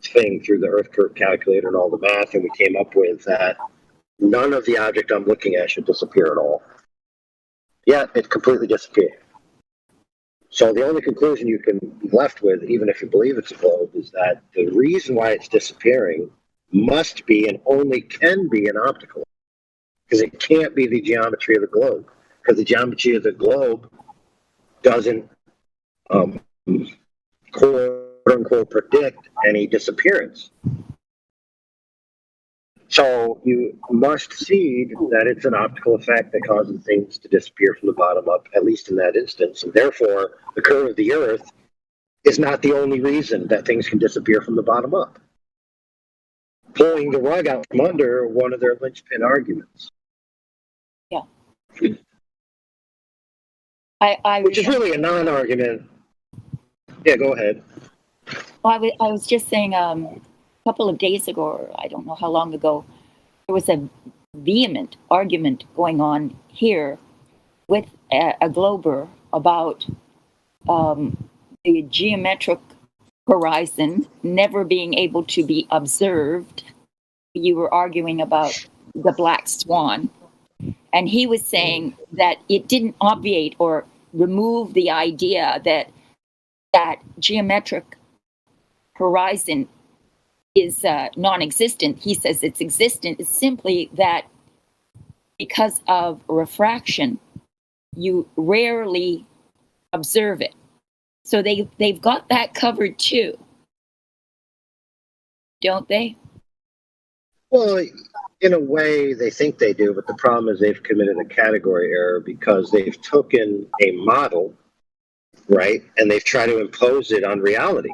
[SPEAKER 1] thing through the Earth curve calculator and all the math, and we came up with that none of the object I'm looking at should disappear at all. Yet, it completely disappeared. So the only conclusion you can be left with, even if you believe it's a globe, is that the reason why it's disappearing must be and only can be an optical. Because it can't be the geometry of the globe. Because the geometry of the globe doesn't quote-unquote predict any disappearance. So you must see that it's an optical effect that causes things to disappear from the bottom up, at least in that instance. And therefore, the curve of the Earth is not the only reason that things can disappear from the bottom up. Pulling the rug out from under one of their linchpin arguments.
[SPEAKER 2] Yeah.
[SPEAKER 1] Which is really a non-argument. Yeah, go ahead.
[SPEAKER 2] Well, I was just saying a couple of days ago, or I don't know how long ago, there was a vehement argument going on here with a glober about the geometric horizon never being able to be observed. You were arguing about the black swan, and he was saying that it didn't obviate or remove the idea that that geometric horizon is non-existent. He says it's existent. It's simply that because of refraction, you rarely observe it. So they've got that covered too, don't they?
[SPEAKER 1] Well, in a way, they think they do, but the problem is they've committed a category error because they've taken a model, right, and they've tried to impose it on reality,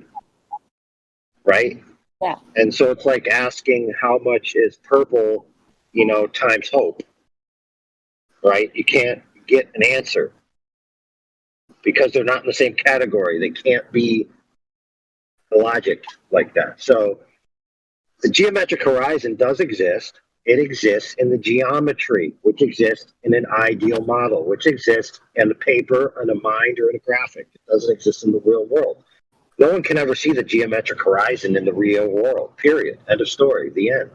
[SPEAKER 1] right?
[SPEAKER 2] Yeah.
[SPEAKER 1] And so it's like asking how much is purple, times hope, right? You can't get an answer. because they're not in the same category. They can't be logic like that. So the geometric horizon does exist. It exists in the geometry, which exists in an ideal model, which exists in a paper, in a mind, or in a graphic. It doesn't exist in the real world. No one can ever see the geometric horizon in the real world, period. End of story, the end.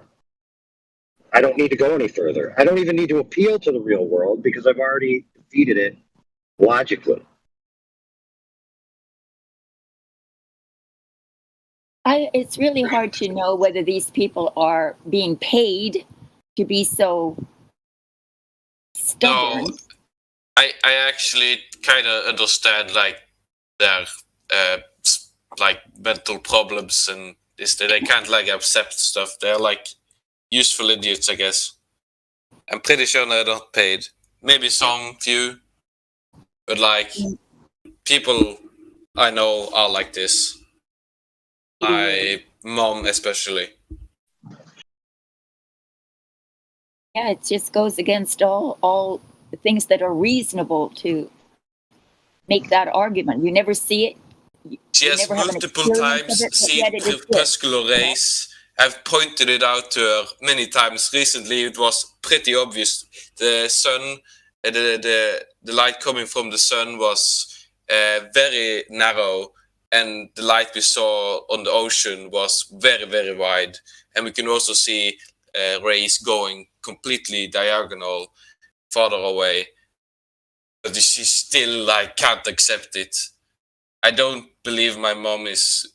[SPEAKER 1] I don't need to go any further. I don't even need to appeal to the real world because I've already defeated it logically.
[SPEAKER 2] It's really hard to know whether these people are being paid to be so stubborn.
[SPEAKER 6] No, I actually kind of understand like their like mental problems and this that they can't like accept stuff. They're like useful idiots, I guess. I'm pretty sure they're not paid. Maybe some few, but like people I know are like this. My mom especially.
[SPEAKER 2] Yeah, it just goes against all the things that are reasonable to make that argument. You never see it.
[SPEAKER 6] She has multiple times seen Crepuscular Race. I've pointed it out to her many times. Recently, it was pretty obvious. The sun, the light coming from the sun was very narrow, and the light we saw on the ocean was very, very wide. And we can also see rays going completely diagonal farther away. But she still like can't accept it. I don't believe my mom is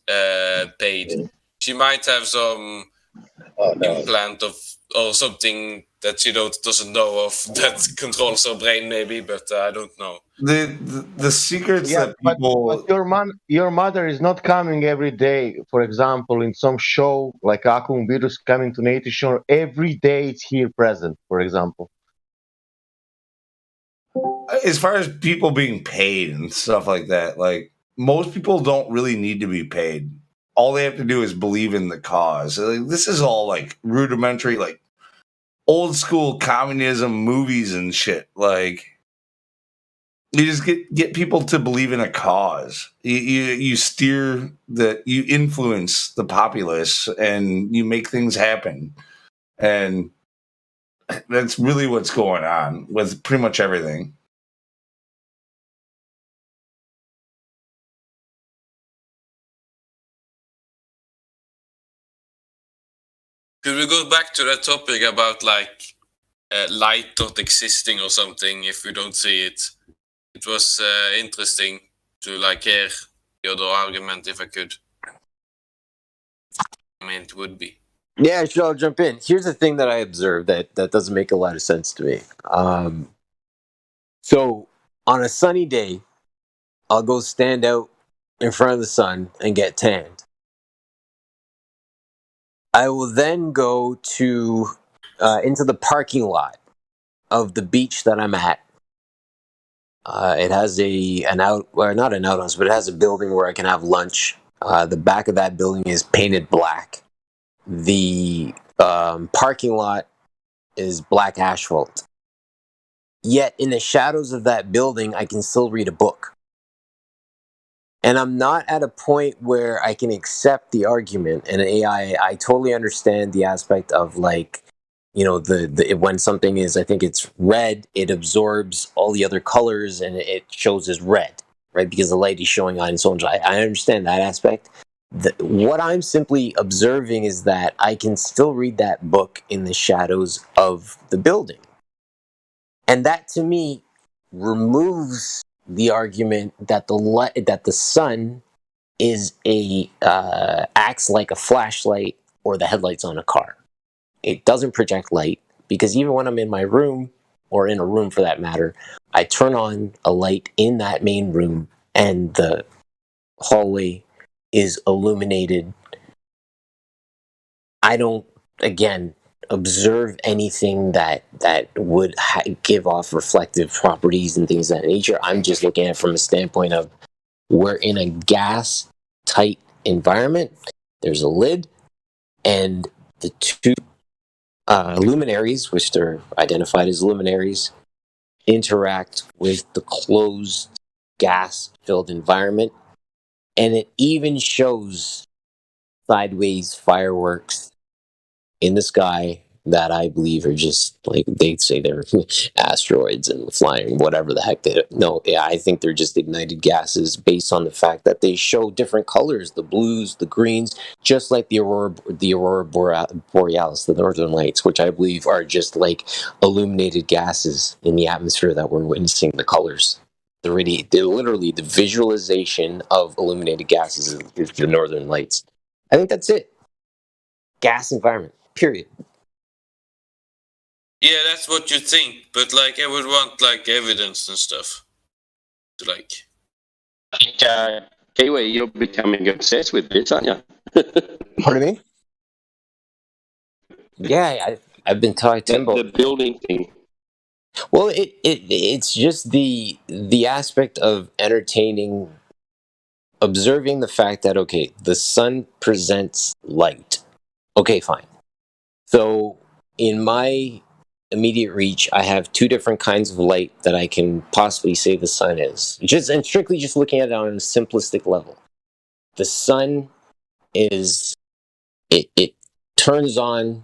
[SPEAKER 6] paid. She might have some implant of or something that she doesn't know of that controls her brain, maybe, but I don't know.
[SPEAKER 5] The secrets
[SPEAKER 7] Yeah,
[SPEAKER 5] that people.
[SPEAKER 7] but your mother is not coming every day. For example, in some show like Akum Virus coming to native show, every day it's here present. For example.
[SPEAKER 5] As far as people being paid and stuff like that, like most people don't really need to be paid. All they have to do is believe in the cause. Like, this is all like rudimentary, like old school communism movies and shit. Like you just get people to believe in a cause. You steer you influence the populace and you make things happen. And that's really what's going on with pretty much everything.
[SPEAKER 6] Could we go back to that topic about like light not existing or something if we don't see it? It was interesting to like hear the other argument if I could. I mean, it would be.
[SPEAKER 9] Yeah, sure, I'll jump in. Here's the thing that I observed that doesn't make a lot of sense to me. So on a sunny day, I'll go stand out in front of the sun and get tanned. I will then go to into the parking lot of the beach that I'm at. It has not an outhouse, but it has a building where I can have lunch. The back of that building is painted black. The parking lot is black asphalt. Yet in the shadows of that building, I can still read a book. And I'm not at a point where I can accept the argument. And AI, I totally understand the aspect of like, you know, the when something is, I think it's red, it absorbs all the other colors and it shows as red, right? Because the light is showing on and so on. I understand that aspect. What I'm simply observing is that I can still read that book in the shadows of the building. And that to me removes the argument that the sun is acts like a flashlight or the headlights on a car. It doesn't project light because even when I'm in my room or in a room for that matter, I turn on a light in that main room and the hallway is illuminated. I don't, again, observe anything that would give off reflective properties and things of that nature. I'm just looking at it from a standpoint of we're in a gas tight environment. There's a lid and the two luminaries, which they're identified as luminaries, interact with the closed gas-filled environment, and it even shows sideways fireworks in the sky that I believe are just like they say they're asteroids and flying whatever the heck they no yeah I think they're just ignited gases based on the fact that they show different colors, the blues, the greens, just like the aurora borealis, the northern lights, which I believe are just like illuminated gases in the atmosphere that we're witnessing the colors. Literally the visualization of illuminated gases is the northern lights. I think that's it. Gas environment. Period.
[SPEAKER 6] Yeah, that's what you think, but like I would want like evidence and stuff. To like.
[SPEAKER 14] Kiwi, you're becoming obsessed with this, aren't you?
[SPEAKER 9] Pardon me? Yeah, I've been talking to him about
[SPEAKER 14] the building thing.
[SPEAKER 9] Well, it's just the aspect of entertaining, observing the fact that okay, the sun presents light. Okay, fine. So in my immediate reach, I have two different kinds of light that I can possibly say the sun is. And strictly just looking at it on a simplistic level. The sun is it turns on,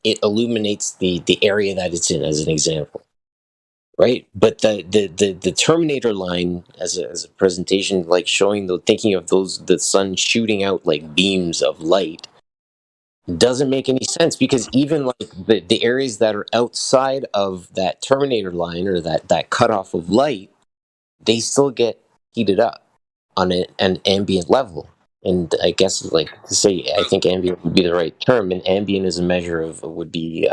[SPEAKER 9] it illuminates the area that it's in, as an example. Right? But the Terminator line as a presentation, like showing thinking of the sun shooting out like beams of light, doesn't make any sense, because even like the areas that are outside of that Terminator line, or that cutoff of light, they still get heated up on an ambient level. And I guess like to say, I think ambient would be the right term, and ambient is a measure of would be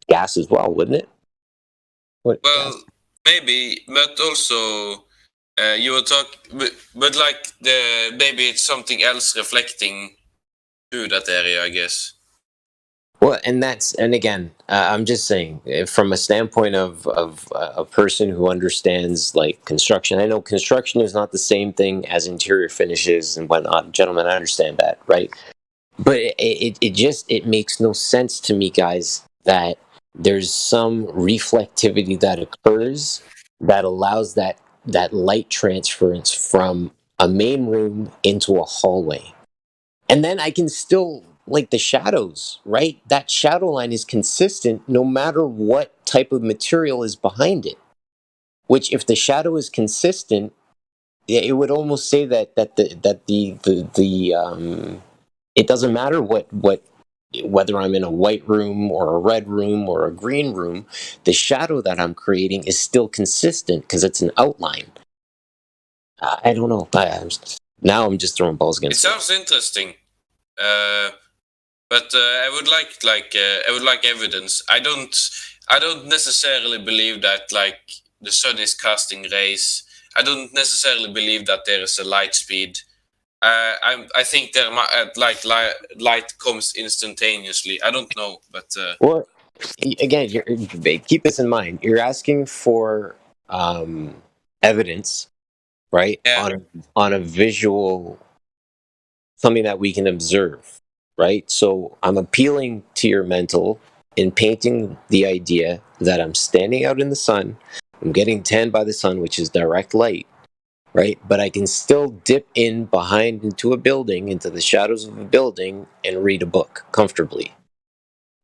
[SPEAKER 9] gas as well, wouldn't it?
[SPEAKER 6] Well, maybe, but also you were talking, but like maybe it's something else reflecting through that area, I guess.
[SPEAKER 9] Well, and again, I'm just saying, from a standpoint of a person who understands like construction. I know construction is not the same thing as interior finishes and whatnot, gentlemen. I understand that, right? But it makes no sense to me, guys, that there's some reflectivity that occurs that allows that light transference from a main room into a hallway. And then I can still, like the shadows, right? That shadow line is consistent no matter what type of material is behind it. Which, if the shadow is consistent, it would almost say that it doesn't matter whether I'm in a white room or a red room or a green room, the shadow that I'm creating is still consistent because it's an outline. I don't know. Now I'm just throwing balls against.
[SPEAKER 6] It sounds interesting, but I would like evidence. I don't necessarily believe that like the sun is casting rays. I don't necessarily believe that there is a light speed. I think there light comes instantaneously. I don't know, but
[SPEAKER 9] well, again, keep this in mind. You're asking for evidence, right?
[SPEAKER 6] Yeah.
[SPEAKER 9] On a visual, something that we can observe, right? So I'm appealing to your mental in painting the idea that I'm standing out in the sun, I'm getting tanned by the sun, which is direct light, right? But I can still dip in behind into a building, into the shadows of a building, and read a book comfortably.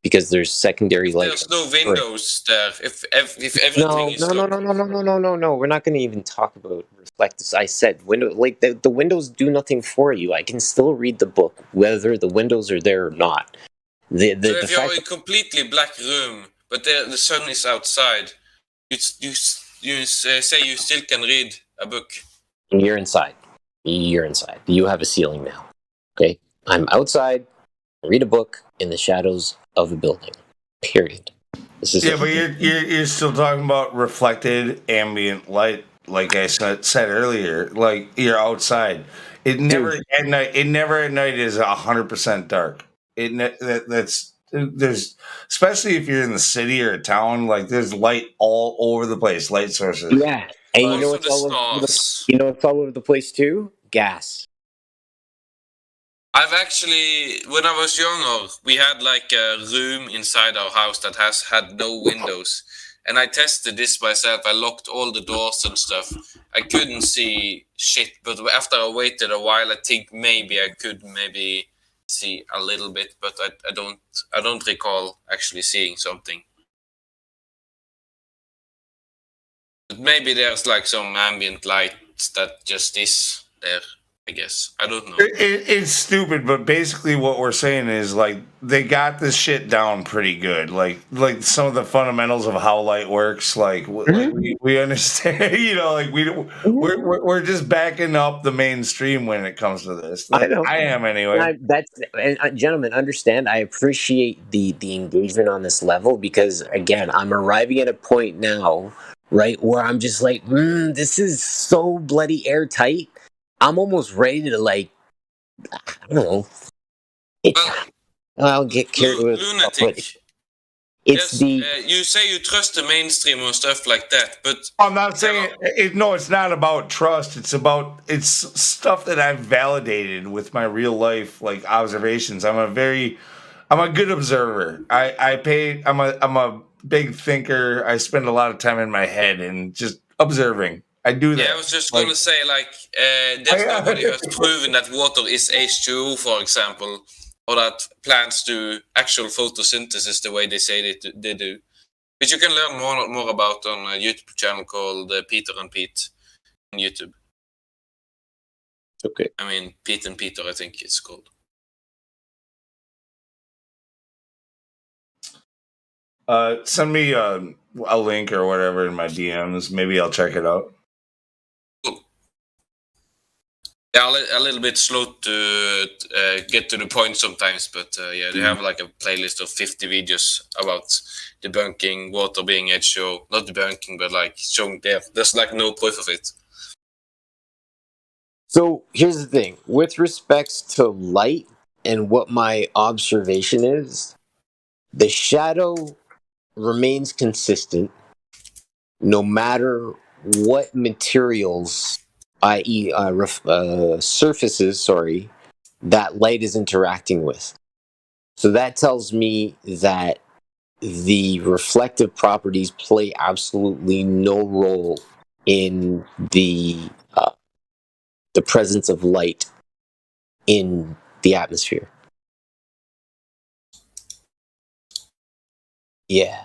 [SPEAKER 9] Because there's secondary light.
[SPEAKER 6] There's no windows there. If everything is
[SPEAKER 9] No. We're not going to even talk about reflectors. I said window, like the windows do nothing for you. I can still read the book whether the windows are there or not.
[SPEAKER 6] So if you're in a completely black room, but the sun is outside, you say you still can read a book.
[SPEAKER 9] You're inside. You have a ceiling now. Okay, I'm outside. I read a book in the shadows of a building. Period.
[SPEAKER 5] But you're still talking about reflected ambient light, like I said earlier. Like you're outside. It never at night is 100% dark. There's, especially if you're in the city or a town, like there's light all over the place, light sources.
[SPEAKER 9] Yeah, and you know what's all over the place too? Gas.
[SPEAKER 6] I've actually, when I was younger, we had like a room inside our house that had no windows, and I tested this myself. I locked all the doors and stuff. I couldn't see shit, but after I waited a while, I think maybe I could see a little bit, but I don't recall actually seeing something. But maybe there's like some ambient light that just is there, I guess. I don't know.
[SPEAKER 5] It's stupid, but basically what we're saying is like they got this shit down pretty good. Like some of the fundamentals of how light works. Like we understand. You know, like we're just backing up the mainstream when it comes to this. Like,
[SPEAKER 9] I know.
[SPEAKER 5] I am anyway.
[SPEAKER 9] Gentlemen, understand. I appreciate the engagement on this level because again, I'm arriving at a point now, right, where I'm just like, this is so bloody airtight. I'm almost ready to like, I don't know. I'll get carried away.
[SPEAKER 6] Lunatic.
[SPEAKER 9] It's
[SPEAKER 6] you say you trust the mainstream or stuff like that, but
[SPEAKER 5] I'm not saying it's not about trust. It's stuff that I've validated with my real life like observations. I'm a good observer. I'm a big thinker. I spend a lot of time in my head and just observing. I do that.
[SPEAKER 6] Yeah, I was just going to say, there's nobody who has proven that water is H2O, for example, or that plants do actual photosynthesis the way they say they do. Which you can learn more about on a YouTube channel called Peter and Pete on YouTube.
[SPEAKER 9] Okay.
[SPEAKER 6] I mean, Pete and Peter, I think it's called.
[SPEAKER 5] Send me a link or whatever in my DMs. Maybe I'll check it out.
[SPEAKER 6] Yeah, a little bit slow to get to the point sometimes, but yeah, they have like a playlist of 50 videos about debunking water being H2O. Not debunking, but like showing there's like no proof of it.
[SPEAKER 9] So here's the thing. With respects to light and what my observation is, the shadow remains consistent no matter what materials, i.e. surfaces, that light is interacting with. So that tells me that the reflective properties play absolutely no role in the presence of light in the atmosphere. Yeah.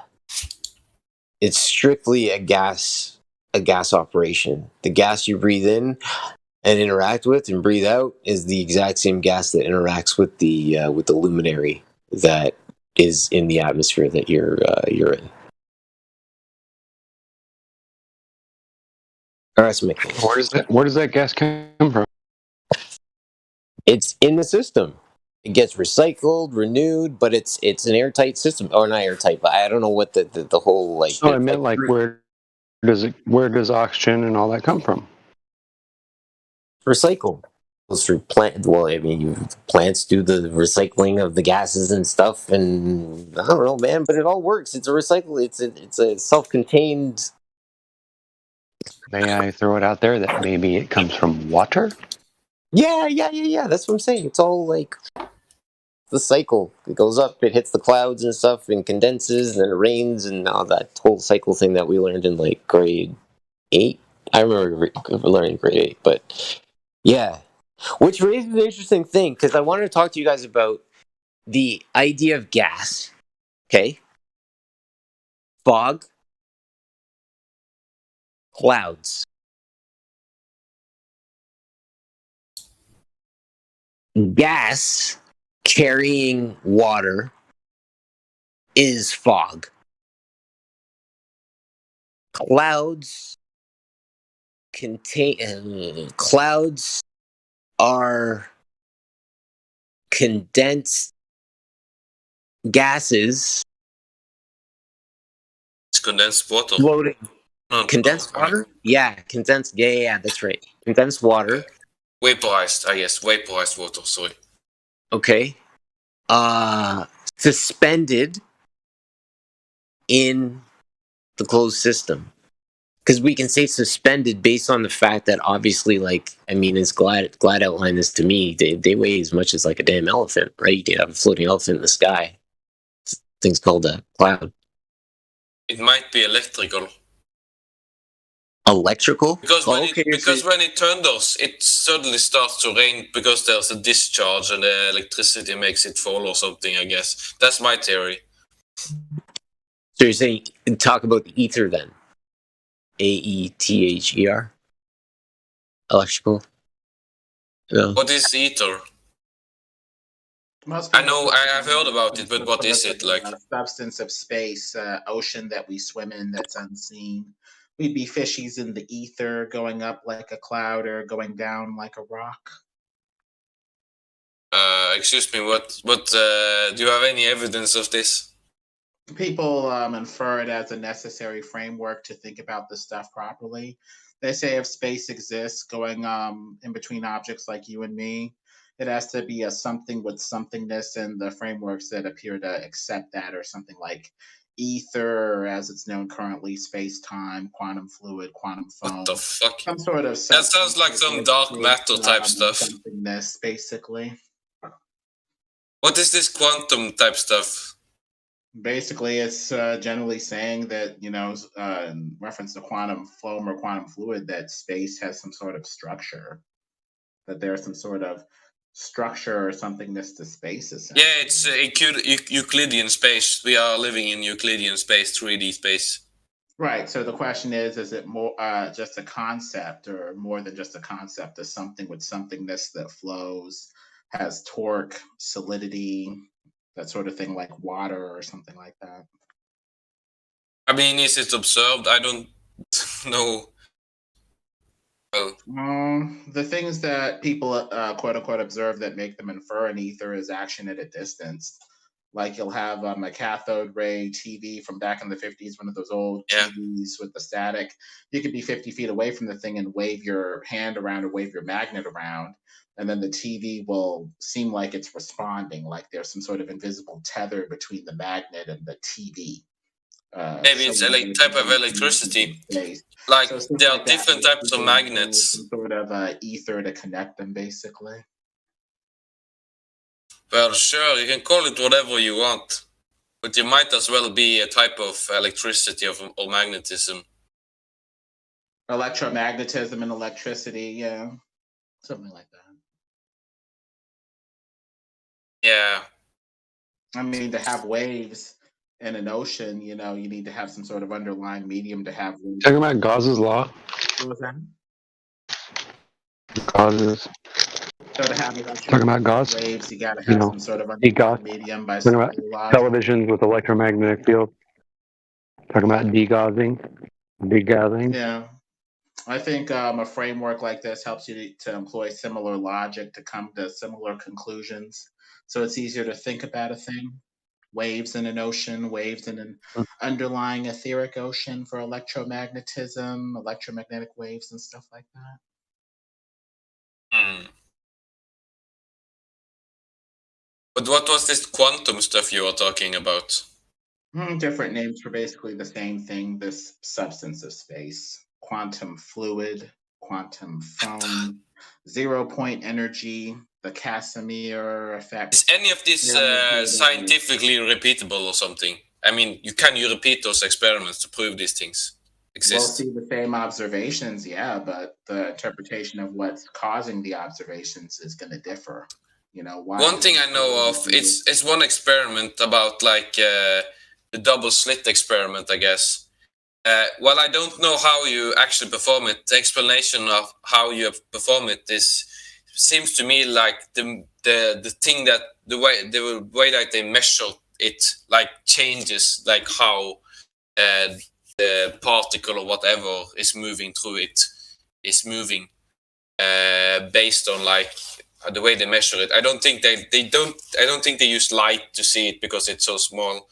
[SPEAKER 9] It's strictly a gas operation. The gas you breathe in and interact with and breathe out is the exact same gas that interacts with the luminary that is in the atmosphere that you're in. All right, so
[SPEAKER 14] Where does that gas come from?
[SPEAKER 9] It's in the system. It gets recycled, renewed, but it's an airtight system, or not airtight. But I don't know what the whole like.
[SPEAKER 14] So I meant like where does oxygen and all that come from?
[SPEAKER 9] Recycle. Goes through plant. Well, I mean, plants do the recycling of the gases and stuff, and I don't know, man. But it all works. It's a recycle. It's a self-contained.
[SPEAKER 14] May I throw it out there that maybe it comes from water?
[SPEAKER 9] Yeah. That's what I'm saying. It's all like the cycle. It goes up, it hits the clouds and stuff, and condenses, and then it rains, and all that whole cycle thing that we learned in like grade 8. I remember learning grade 8, but yeah. Which raises an interesting thing, because I wanted to talk to you guys about the idea of gas. Okay? Fog. Clouds. Gas carrying water is fog. Clouds are condensed gases.
[SPEAKER 6] It's condensed water.
[SPEAKER 9] Floating. Condensed water? Yeah, condensed. Yeah, that's right. Condensed water.
[SPEAKER 6] Vaporized, I guess. Vaporized water, sorry.
[SPEAKER 9] Okay. Suspended in the closed system. Because we can say suspended based on the fact that obviously, like, I mean, as Glad outlined this to me, they weigh as much as like a damn elephant, right? You have a floating elephant in the sky. Thing's called a cloud.
[SPEAKER 6] It might be electrical.
[SPEAKER 9] Electrical?
[SPEAKER 6] Because when,
[SPEAKER 9] okay,
[SPEAKER 6] when it thunders, it suddenly starts to rain because there's a discharge and the electricity makes it fall or something, I guess. That's my theory.
[SPEAKER 9] So you're saying, talk about the ether then? AETHER? Electrical? No.
[SPEAKER 6] What is ether?
[SPEAKER 15] Most
[SPEAKER 6] I know, I've heard about it, but what is it like?
[SPEAKER 15] A substance of space, ocean that we swim in that's unseen. We'd be fishies in the ether, going up like a cloud or going down like a rock.
[SPEAKER 6] Excuse me, what do you have any evidence of this?
[SPEAKER 15] People infer it as a necessary framework to think about this stuff properly. They say if space exists going in between objects like you and me, it has to be a something with somethingness, and the frameworks that appear to accept that are something like ether, or as it's known currently, space-time, quantum fluid, quantum foam.
[SPEAKER 6] What the fuck?
[SPEAKER 15] Some sort of
[SPEAKER 6] that sounds like some dark matter type stuff.
[SPEAKER 15] Somethingness, basically.
[SPEAKER 6] What is this quantum type stuff?
[SPEAKER 15] Basically, it's generally saying that, in reference to quantum foam or quantum fluid, that space has some sort of structure, that there's some sort of structure or somethingness to space.
[SPEAKER 6] Yeah, it's Euclidean space. We are living in Euclidean space, 3D space.
[SPEAKER 15] Right. So the question is it more just a concept, or more than just a concept, of something with somethingness that flows, has torque, solidity, that sort of thing, like water or something like that?
[SPEAKER 6] I mean, is it observed? I don't know.
[SPEAKER 15] The things that people quote unquote observe that make them infer an ether is action at a distance. Like you'll have a cathode ray TV from back in the 50s, one of those old TVs with the static. You could be 50 feet away from the thing and wave your hand around or wave your magnet around, and then the TV will seem like it's responding, like there's some sort of invisible tether between the magnet and the TV.
[SPEAKER 6] Maybe it's a type of electricity. Like there are different types of magnets.
[SPEAKER 15] Some sort of ether to connect them, basically.
[SPEAKER 6] Well, sure, you can call it whatever you want, but you might as well be a type of electricity or magnetism.
[SPEAKER 15] Electromagnetism and electricity, yeah, something like that.
[SPEAKER 6] Yeah.
[SPEAKER 15] I mean, to have waves in an ocean, you need to have some sort of underlying medium to have.
[SPEAKER 14] Talking about Gauss's law.
[SPEAKER 15] What was that?
[SPEAKER 14] Gauss's.
[SPEAKER 15] So to have
[SPEAKER 14] Talking about Gauss.
[SPEAKER 15] Waves, you got to have some sort of
[SPEAKER 14] Gauss.
[SPEAKER 15] medium by
[SPEAKER 14] Talking about televisions with electromagnetic field. Talking about degaussing.
[SPEAKER 15] Yeah. I think a framework like this helps you to employ similar logic to come to similar conclusions. So it's easier to think about a thing. Waves in an ocean, waves in an underlying etheric ocean for electromagnetism, electromagnetic waves and stuff like that.
[SPEAKER 6] But what was this quantum stuff you were talking about?
[SPEAKER 15] Different names for basically the same thing, this substance of space. Quantum fluid, quantum foam, 0-point energy, the Casimir effect.
[SPEAKER 6] Is any of this scientifically repeatable or something? I mean, can you repeat those experiments to prove these things exist?
[SPEAKER 15] We'll see the same observations, yeah, but the interpretation of what's causing the observations is going to differ.
[SPEAKER 6] One thing I know of, it's one experiment about like the double slit experiment, I guess. Well, I don't know how you actually perform it. The explanation of how you perform it seems to me like the thing that the way that they measure it like changes, like how the particle or whatever is moving through it is moving based on like the way they measure it. I don't think they use light to see it because it's so small.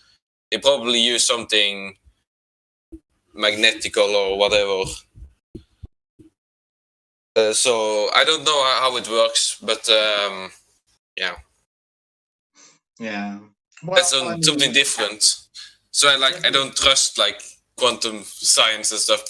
[SPEAKER 6] They probably use something magnetical or whatever. So I don't know how it works, but yeah.
[SPEAKER 15] Yeah.
[SPEAKER 6] Well, that's something different. So I don't trust like quantum science and stuff.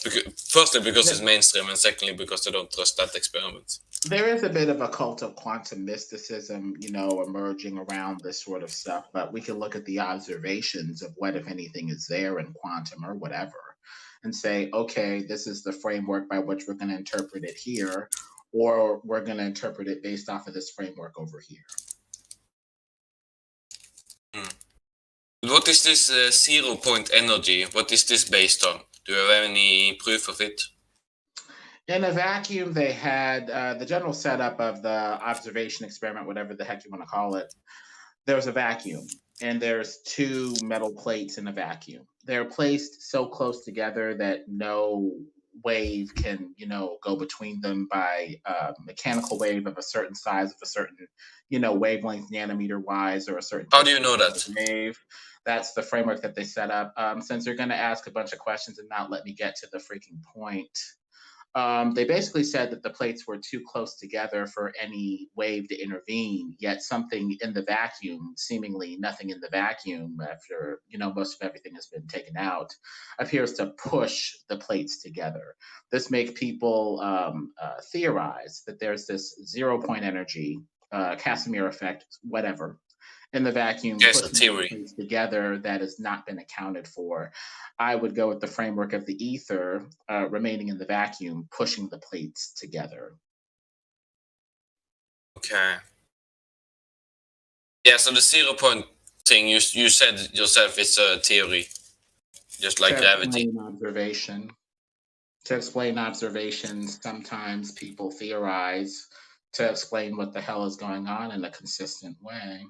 [SPEAKER 6] Firstly, because it's mainstream, and secondly, because I don't trust that experiment.
[SPEAKER 15] There is a bit of a cult of quantum mysticism, emerging around this sort of stuff, but we can look at the observations of what, if anything, is there in quantum or whatever, and say, okay, this is the framework by which we're going to interpret it here, or we're going to interpret it based off of this framework over here.
[SPEAKER 6] What is this 0 point energy? What is this based on? Do you have any proof of it?
[SPEAKER 15] In a vacuum, they had the general setup of the observation experiment, whatever the heck you want to call it. There's a vacuum, and there's two metal plates in a vacuum. They're placed so close together that no wave can, go between them by a mechanical wave of a certain size, of a certain, wavelength, nanometer wise, or a certain.
[SPEAKER 6] How do you know that?
[SPEAKER 15] Wave. That's the framework that they set up. Since they're going to ask a bunch of questions and not let me get to the freaking point. They basically said that the plates were too close together for any wave to intervene, yet something in the vacuum, seemingly nothing in the vacuum after, most of everything has been taken out, appears to push the plates together. This makes people theorize that there's this 0 point energy, Casimir effect, whatever, in the vacuum,
[SPEAKER 6] yes,
[SPEAKER 15] pushing the plates together that has not been accounted for. I would go with the framework of the ether remaining in the vacuum, pushing the plates together.
[SPEAKER 6] Okay. Yeah, so the 0 point thing, you said yourself it's a theory, just like gravity.
[SPEAKER 15] To explain observations, sometimes people theorize to explain what the hell is going on in a consistent way.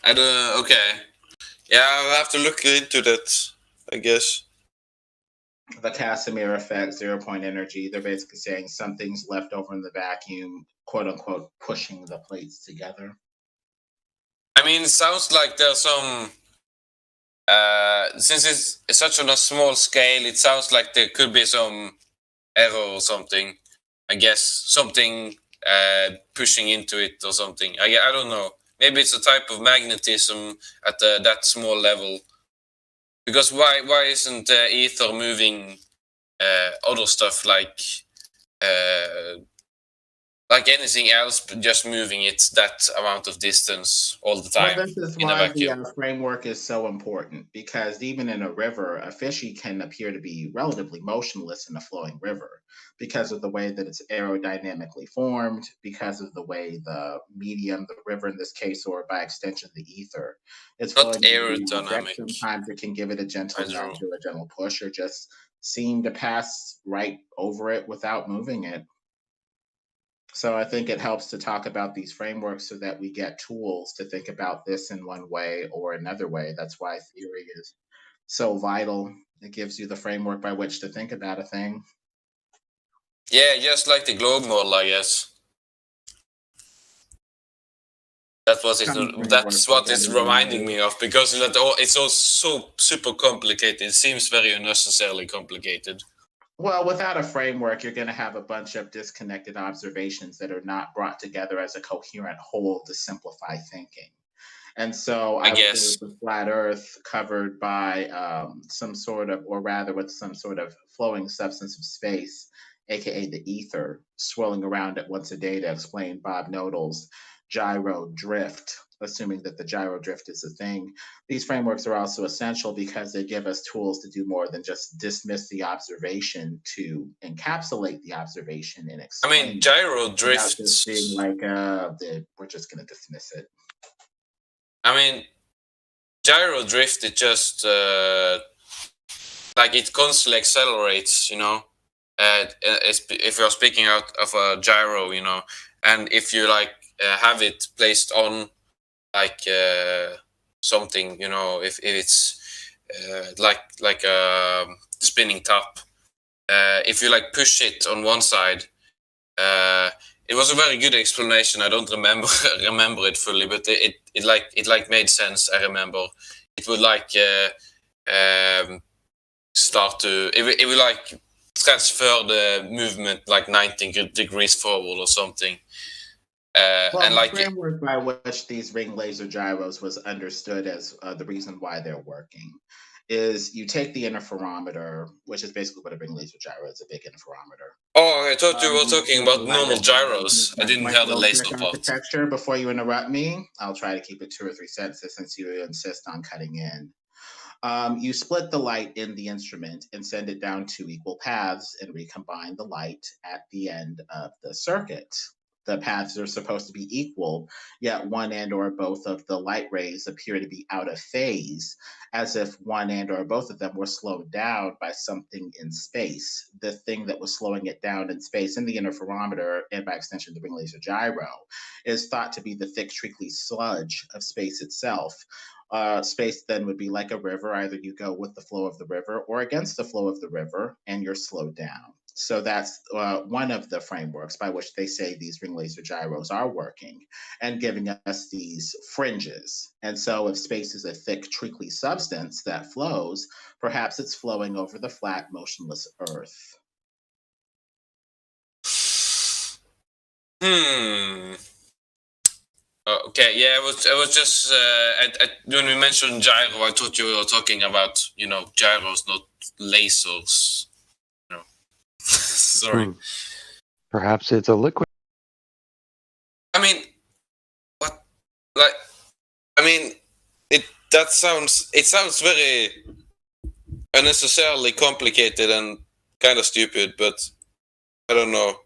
[SPEAKER 6] Okay. Yeah, I'll have to look into that, I guess.
[SPEAKER 15] The Casimir effect, 0 point energy, they're basically saying something's left over in the vacuum, quote unquote, pushing the plates together.
[SPEAKER 6] I mean, it sounds like there's some, since it's such on a small scale, it sounds like there could be some error or something. I guess something pushing into it or something. I don't know. Maybe it's a type of magnetism at that small level. Because why isn't ether moving other stuff like anything else, but just moving it that amount of distance all the time?
[SPEAKER 15] Well, this is why the framework is so important, because even in a river, a fishy can appear to be relatively motionless in a flowing river because of the way that it's aerodynamically formed, because of the way the medium, the river in this case, or by extension, the ether, it's
[SPEAKER 6] not aerodynamic.
[SPEAKER 15] Sometimes it can give it a gentle nudge or a gentle push, or just seem to pass right over it without moving it. So I think it helps to talk about these frameworks so that we get tools to think about this in one way or another way. That's why theory is so vital. It gives you the framework by which to think about a thing.
[SPEAKER 6] Yeah, just like the globe model, I guess. That's what it's reminding me of, because it's all so super complicated. It seems very unnecessarily complicated.
[SPEAKER 15] Well, without a framework, you're going to have a bunch of disconnected observations that are not brought together as a coherent whole to simplify thinking. And so I guess the flat Earth covered by some sort of, or rather with some sort of flowing substance of space, aka the ether, swirling around it once a day to explain Bob Nodel's gyro drift, assuming that the gyro drift is a thing. These frameworks are also essential because they give us tools to do more than just dismiss the observation, to encapsulate the observation and explain.
[SPEAKER 6] I mean, gyro drift.
[SPEAKER 15] Just being like, we're just going to dismiss it.
[SPEAKER 6] I mean, gyro drift, it just like it constantly accelerates, if you're speaking out of a gyro, and if you have it placed on something, if it's like a spinning top, if you push it on one side, it was a very good explanation. I don't remember it fully, but it made sense. I remember it would start to it would transfer the movement 90 degrees forward or something.
[SPEAKER 15] Well,
[SPEAKER 6] and
[SPEAKER 15] the
[SPEAKER 6] like
[SPEAKER 15] framework by which these ring laser gyros was understood as the reason why they're working is you take the interferometer, which is basically what a ring laser gyro is, a big interferometer.
[SPEAKER 6] oh, I thought you were
[SPEAKER 15] You
[SPEAKER 6] talking
[SPEAKER 15] split the
[SPEAKER 6] about
[SPEAKER 15] light
[SPEAKER 6] normal
[SPEAKER 15] up
[SPEAKER 6] gyros. I
[SPEAKER 15] into
[SPEAKER 6] didn't
[SPEAKER 15] like
[SPEAKER 6] have the
[SPEAKER 15] low
[SPEAKER 6] laser
[SPEAKER 15] tech
[SPEAKER 6] part.
[SPEAKER 15] architecture. Before you interrupt me, I'll try to keep it 2 or 3 sentences since you insist on cutting in. You split the light in the instrument and send it down 2 equal paths and recombine the light at the end of the circuit. The paths are supposed to be equal, yet one and or both of the light rays appear to be out of phase, as if one and or both of them were slowed down by something in space. The thing that was slowing it down in space in the interferometer, and by extension the ring laser gyro, is thought to be the thick treacly sludge of space itself. Space then would be like a river. Either you go with the flow of the river or against the flow of the river, and you're slowed down. So that's one of the frameworks by which they say these ring laser gyros are working and giving us these fringes. And so if space is a thick, treacly substance that flows, perhaps it's flowing over the flat, motionless Earth.
[SPEAKER 6] Okay, yeah, I was just when we mentioned gyro, I thought you were talking about gyros, not lasers. Sorry.
[SPEAKER 14] Perhaps it's a liquid.
[SPEAKER 6] I mean, what? Like, I mean, it sounds very unnecessarily complicated and kind of stupid, but I don't know.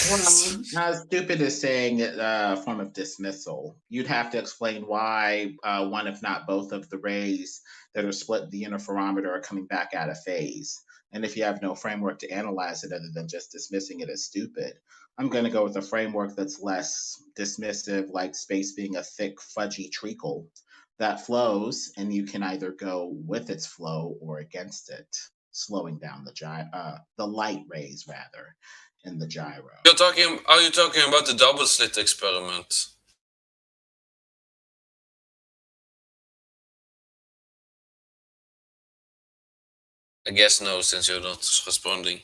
[SPEAKER 15] Well, stupid is saying a form of dismissal. You'd have to explain why one, if not both, of the rays that are split in the interferometer are coming back out of phase. And if you have no framework to analyze it other than just dismissing it as stupid, I'm going to go with a framework that's less dismissive, like space being a thick, fudgy treacle that flows, and you can either go with its flow or against it, slowing down the light rays rather in the gyro.
[SPEAKER 6] Are you talking about the double slit experiment? I guess no, since you're not responding.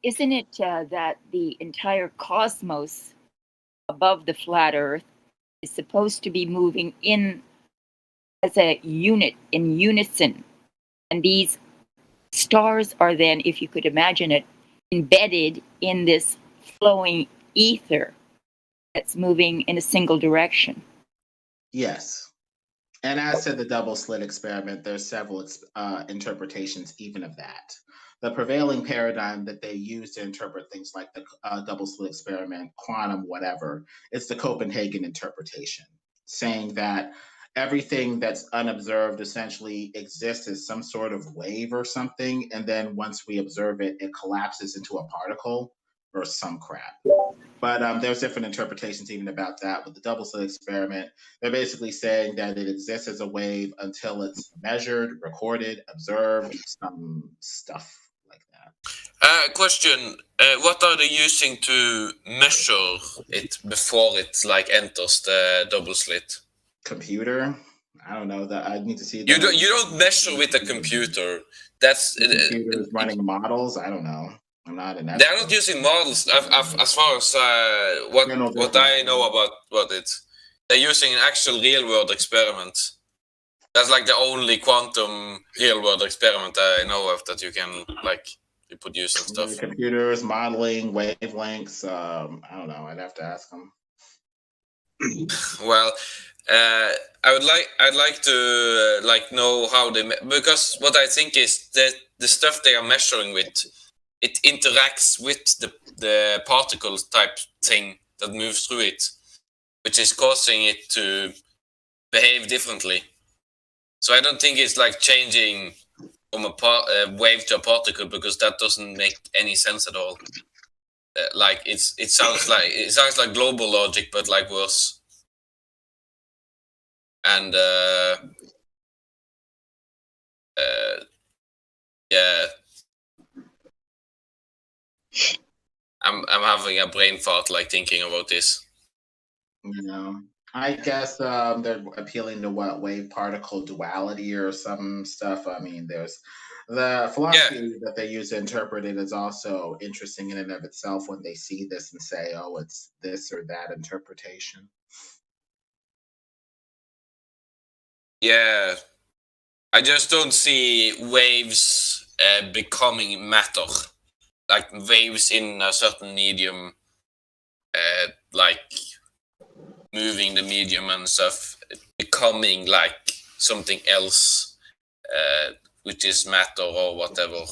[SPEAKER 2] Isn't it that the entire cosmos above the flat Earth is supposed to be moving in as a unit, in unison? And these stars are then, if you could imagine it, embedded in this flowing ether that's moving in a single direction.
[SPEAKER 15] Yes. And as to the double slit experiment, there's several interpretations even of that. The prevailing paradigm that they use to interpret things like the double slit experiment, quantum, whatever, is the Copenhagen interpretation, saying that everything that's unobserved essentially exists as some sort of wave or something. And then once we observe it, it collapses into a particle or some crap. But there's different interpretations even about that. With the double slit experiment, they're basically saying that it exists as a wave until it's measured, recorded, observed, some stuff like that.
[SPEAKER 6] Question: what are they using to measure it before it enters the double slit?
[SPEAKER 15] Computer? I don't know. That I need to see.
[SPEAKER 6] You don't measure with a computer. That's
[SPEAKER 15] the computer is running models. I don't know. I'm not an expert.
[SPEAKER 6] They're not using models as far as what I know about it. They're using an actual real world experiment. That's like the only quantum real world experiment I know of that you can reproduce and stuff.
[SPEAKER 15] Computers, modeling, wavelengths. I don't know. I'd have to ask them.
[SPEAKER 6] Well, I'd like to know how they because what I think is that the stuff they are measuring with, it interacts with the particle type thing that moves through it, which is causing it to behave differently. So I don't think it's changing from a wave to a particle, because that doesn't make any sense at all. It sounds like global logic, but worse. And yeah. I'm having a brain fart thinking about this.
[SPEAKER 15] I guess they're appealing to what wave particle duality or some stuff. I mean, there's The philosophy that they use to interpret it is also interesting in and of itself when they see this and say, oh, it's this or that interpretation.
[SPEAKER 6] Yeah, I just don't see waves becoming matter, like waves in a certain medium, like moving the medium and stuff, becoming like something else, which is matter or whatever.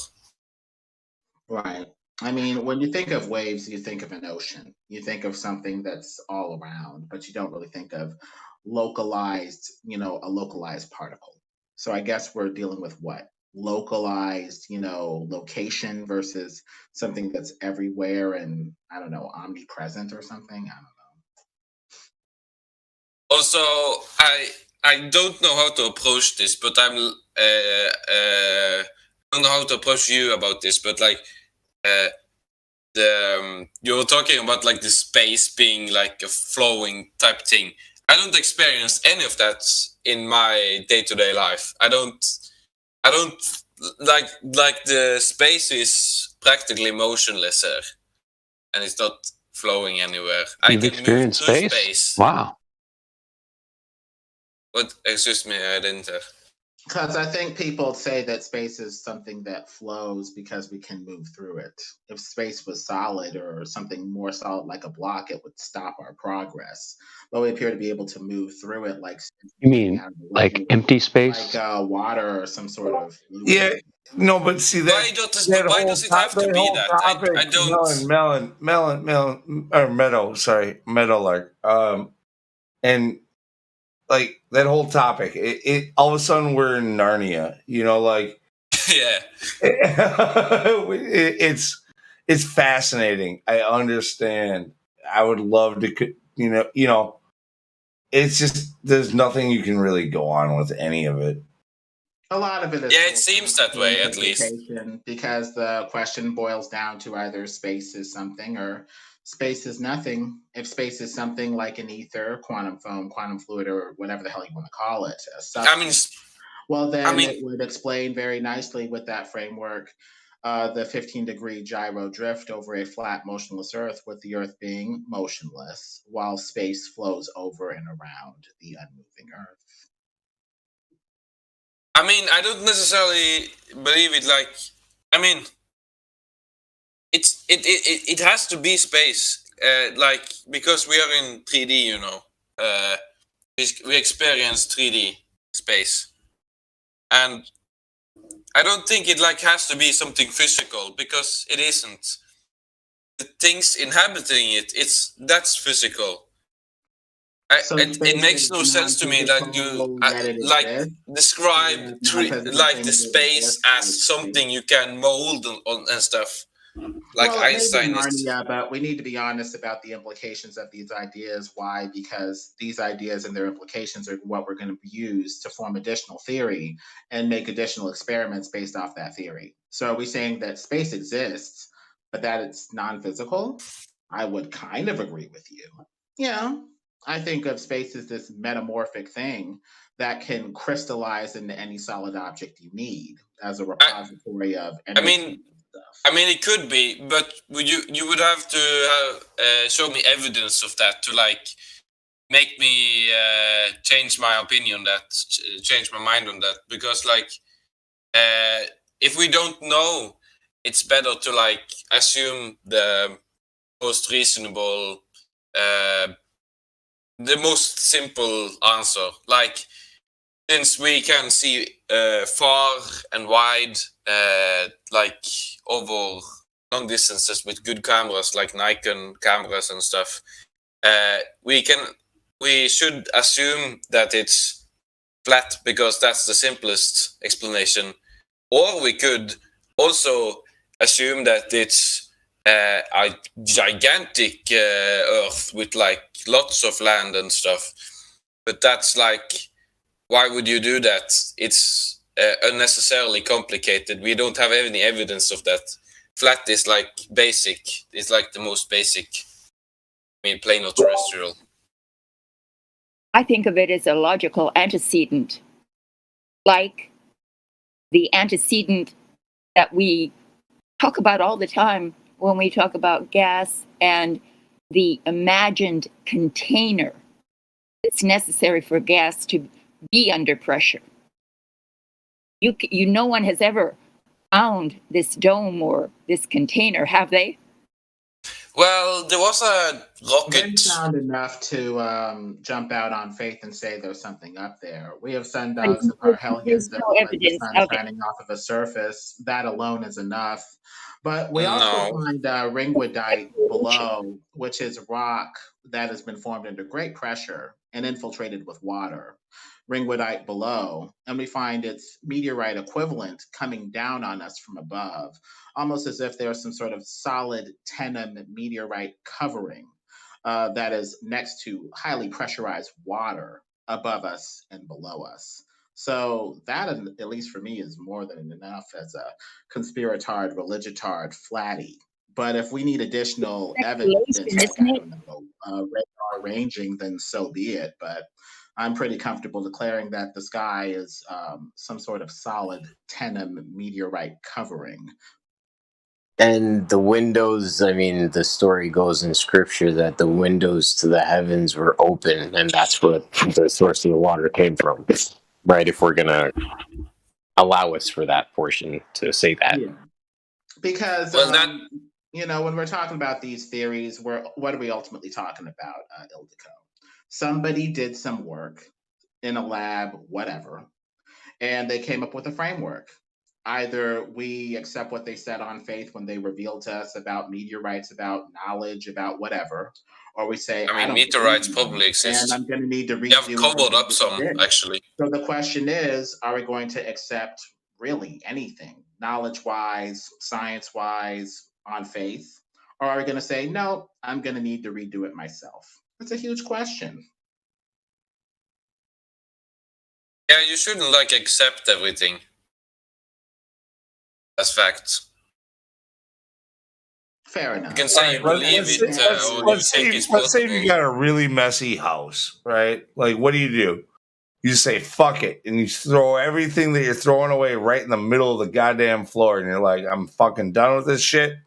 [SPEAKER 15] Right. I mean, when you think of waves, you think of an ocean. You think of something that's all around, but you don't really think of localized, a localized particle. So I guess we're dealing with what? Localized, location versus something that's everywhere and, I don't know, omnipresent or something. I don't know.
[SPEAKER 6] Also, I don't know how to approach this, but I don't know how to approach you about this, but like you were talking about like the space being like a flowing type thing. I don't experience any of that in my day-to-day life. I don't like the space is practically motionless here, and it's not flowing anywhere.
[SPEAKER 14] You've experienced space? Wow.
[SPEAKER 6] What? Excuse me, I didn't.
[SPEAKER 15] Because I think people say that space is something that flows because we can move through it. If space was solid or something more solid like a block, it would stop our progress. But we appear to be able to move through it like.
[SPEAKER 14] You mean like empty space?
[SPEAKER 15] Like water or some sort of.
[SPEAKER 5] Yeah. No, but see that.
[SPEAKER 6] Why does it have to be that? I don't.
[SPEAKER 5] Meadowlark. And like that whole topic, it all of a sudden we're in Narnia. Like
[SPEAKER 6] yeah,
[SPEAKER 5] it's fascinating. I understand. I would love to. It's just there's nothing you can really go on with any of it.
[SPEAKER 15] A lot of it is.
[SPEAKER 6] Yeah, it seems that way at least.
[SPEAKER 15] Because the question boils down to either space is something or space is nothing. If space is something like an ether, quantum foam, quantum fluid, or whatever the hell you want to call it, it would explain very nicely with that framework the 15-degree gyro drift over a flat, motionless Earth, with the Earth being motionless, while space flows over and around the unmoving Earth.
[SPEAKER 6] I mean, I don't necessarily believe it. Like, I mean, it has to be space. Like, because we are in 3D, we experience 3D space, and I don't think it like has to be something physical, because it isn't. The things inhabiting that's physical. It makes no sense to me that you describe the space as something you can mold on and stuff. Like Einstein is.
[SPEAKER 15] Yeah, but we need to be honest about the implications of these ideas. Why? Because these ideas and their implications are what we're going to use to form additional theory and make additional experiments based off that theory. So are we saying that space exists, but that it's non-physical? I would kind of agree with you. Yeah. I think of space as this metamorphic thing that can crystallize into any solid object you need as a repository of energy.
[SPEAKER 6] I mean, it could be, but you would have to show me evidence of that to like make me change my opinion, change my mind on that. Because like, if we don't know, it's better to like assume the most reasonable. The most simple answer, like since we can see far and wide, like over long distances with good cameras like Nikon cameras and stuff, we should assume that it's flat because that's the simplest explanation, or we could also assume that it's a gigantic Earth with like lots of land and stuff. But that's like, why would you do that? It's unnecessarily complicated. We don't have any evidence of that. Flat is like basic. It's like the most basic. I mean, plain or terrestrial.
[SPEAKER 2] I think of it as a logical antecedent, like the antecedent that we talk about all the time when we talk about gas and the imagined container that's necessary for gas to be under pressure. No one has ever found this dome or this container, have they?
[SPEAKER 6] Well, there was a
[SPEAKER 15] They
[SPEAKER 6] rocket.
[SPEAKER 15] found enough to jump out on faith and say there's something up there. We have
[SPEAKER 2] But
[SPEAKER 15] sundogs of our
[SPEAKER 2] there's
[SPEAKER 15] hellions that
[SPEAKER 2] no
[SPEAKER 15] look like the
[SPEAKER 2] evidence
[SPEAKER 15] sun
[SPEAKER 2] of it.
[SPEAKER 15] shining off of a surface. That alone is enough. But we also
[SPEAKER 6] No.
[SPEAKER 15] find ringwoodite below, which is rock that has been formed under great pressure and infiltrated with water. Ringwoodite below, and we find its meteorite equivalent coming down on us from above, almost as if there's some sort of solid tenon meteorite covering that is next to highly pressurized water above us and below us. So that, at least for me, is more than enough as a conspiratard, religitard, flatty. But if we need additional evidence, like, I don't know, radar ranging, then so be it. But I'm pretty comfortable declaring that the sky is some sort of solid tenon meteorite covering.
[SPEAKER 9] And the windows, I mean, the story goes in scripture that the windows to the heavens were open, and that's what the source of the water came from, right? If we're going to allow us for that portion to say that.
[SPEAKER 15] Yeah. Because, when we're talking about these theories, what are we ultimately talking about, Ildiko? Somebody did some work in a lab, whatever, and they came up with a framework. Either we accept what they said on faith when they revealed to us about meteorites, about knowledge, about whatever, or we say,
[SPEAKER 6] I mean,
[SPEAKER 15] don't
[SPEAKER 6] meteorites
[SPEAKER 15] believe you,
[SPEAKER 6] probably exist.
[SPEAKER 15] and I'm going to need to read
[SPEAKER 6] You have
[SPEAKER 15] you
[SPEAKER 6] covered up
[SPEAKER 15] everything
[SPEAKER 6] some,
[SPEAKER 15] they did.
[SPEAKER 6] actually.
[SPEAKER 15] So the question is, are we going to accept really anything, knowledge-wise, science-wise, on faith? Or are we going to say, no, I'm going to need to redo it myself? It's a huge question.
[SPEAKER 6] Yeah, you shouldn't accept everything as facts.
[SPEAKER 15] Fair enough.
[SPEAKER 6] You can say you believe it, or you think it's
[SPEAKER 5] let's say
[SPEAKER 6] possible.
[SPEAKER 5] you got a really messy house, right? Like, what do? You just say fuck it, and you throw everything that you're throwing away right in the middle of the goddamn floor, and you're like, I'm fucking done with this shit.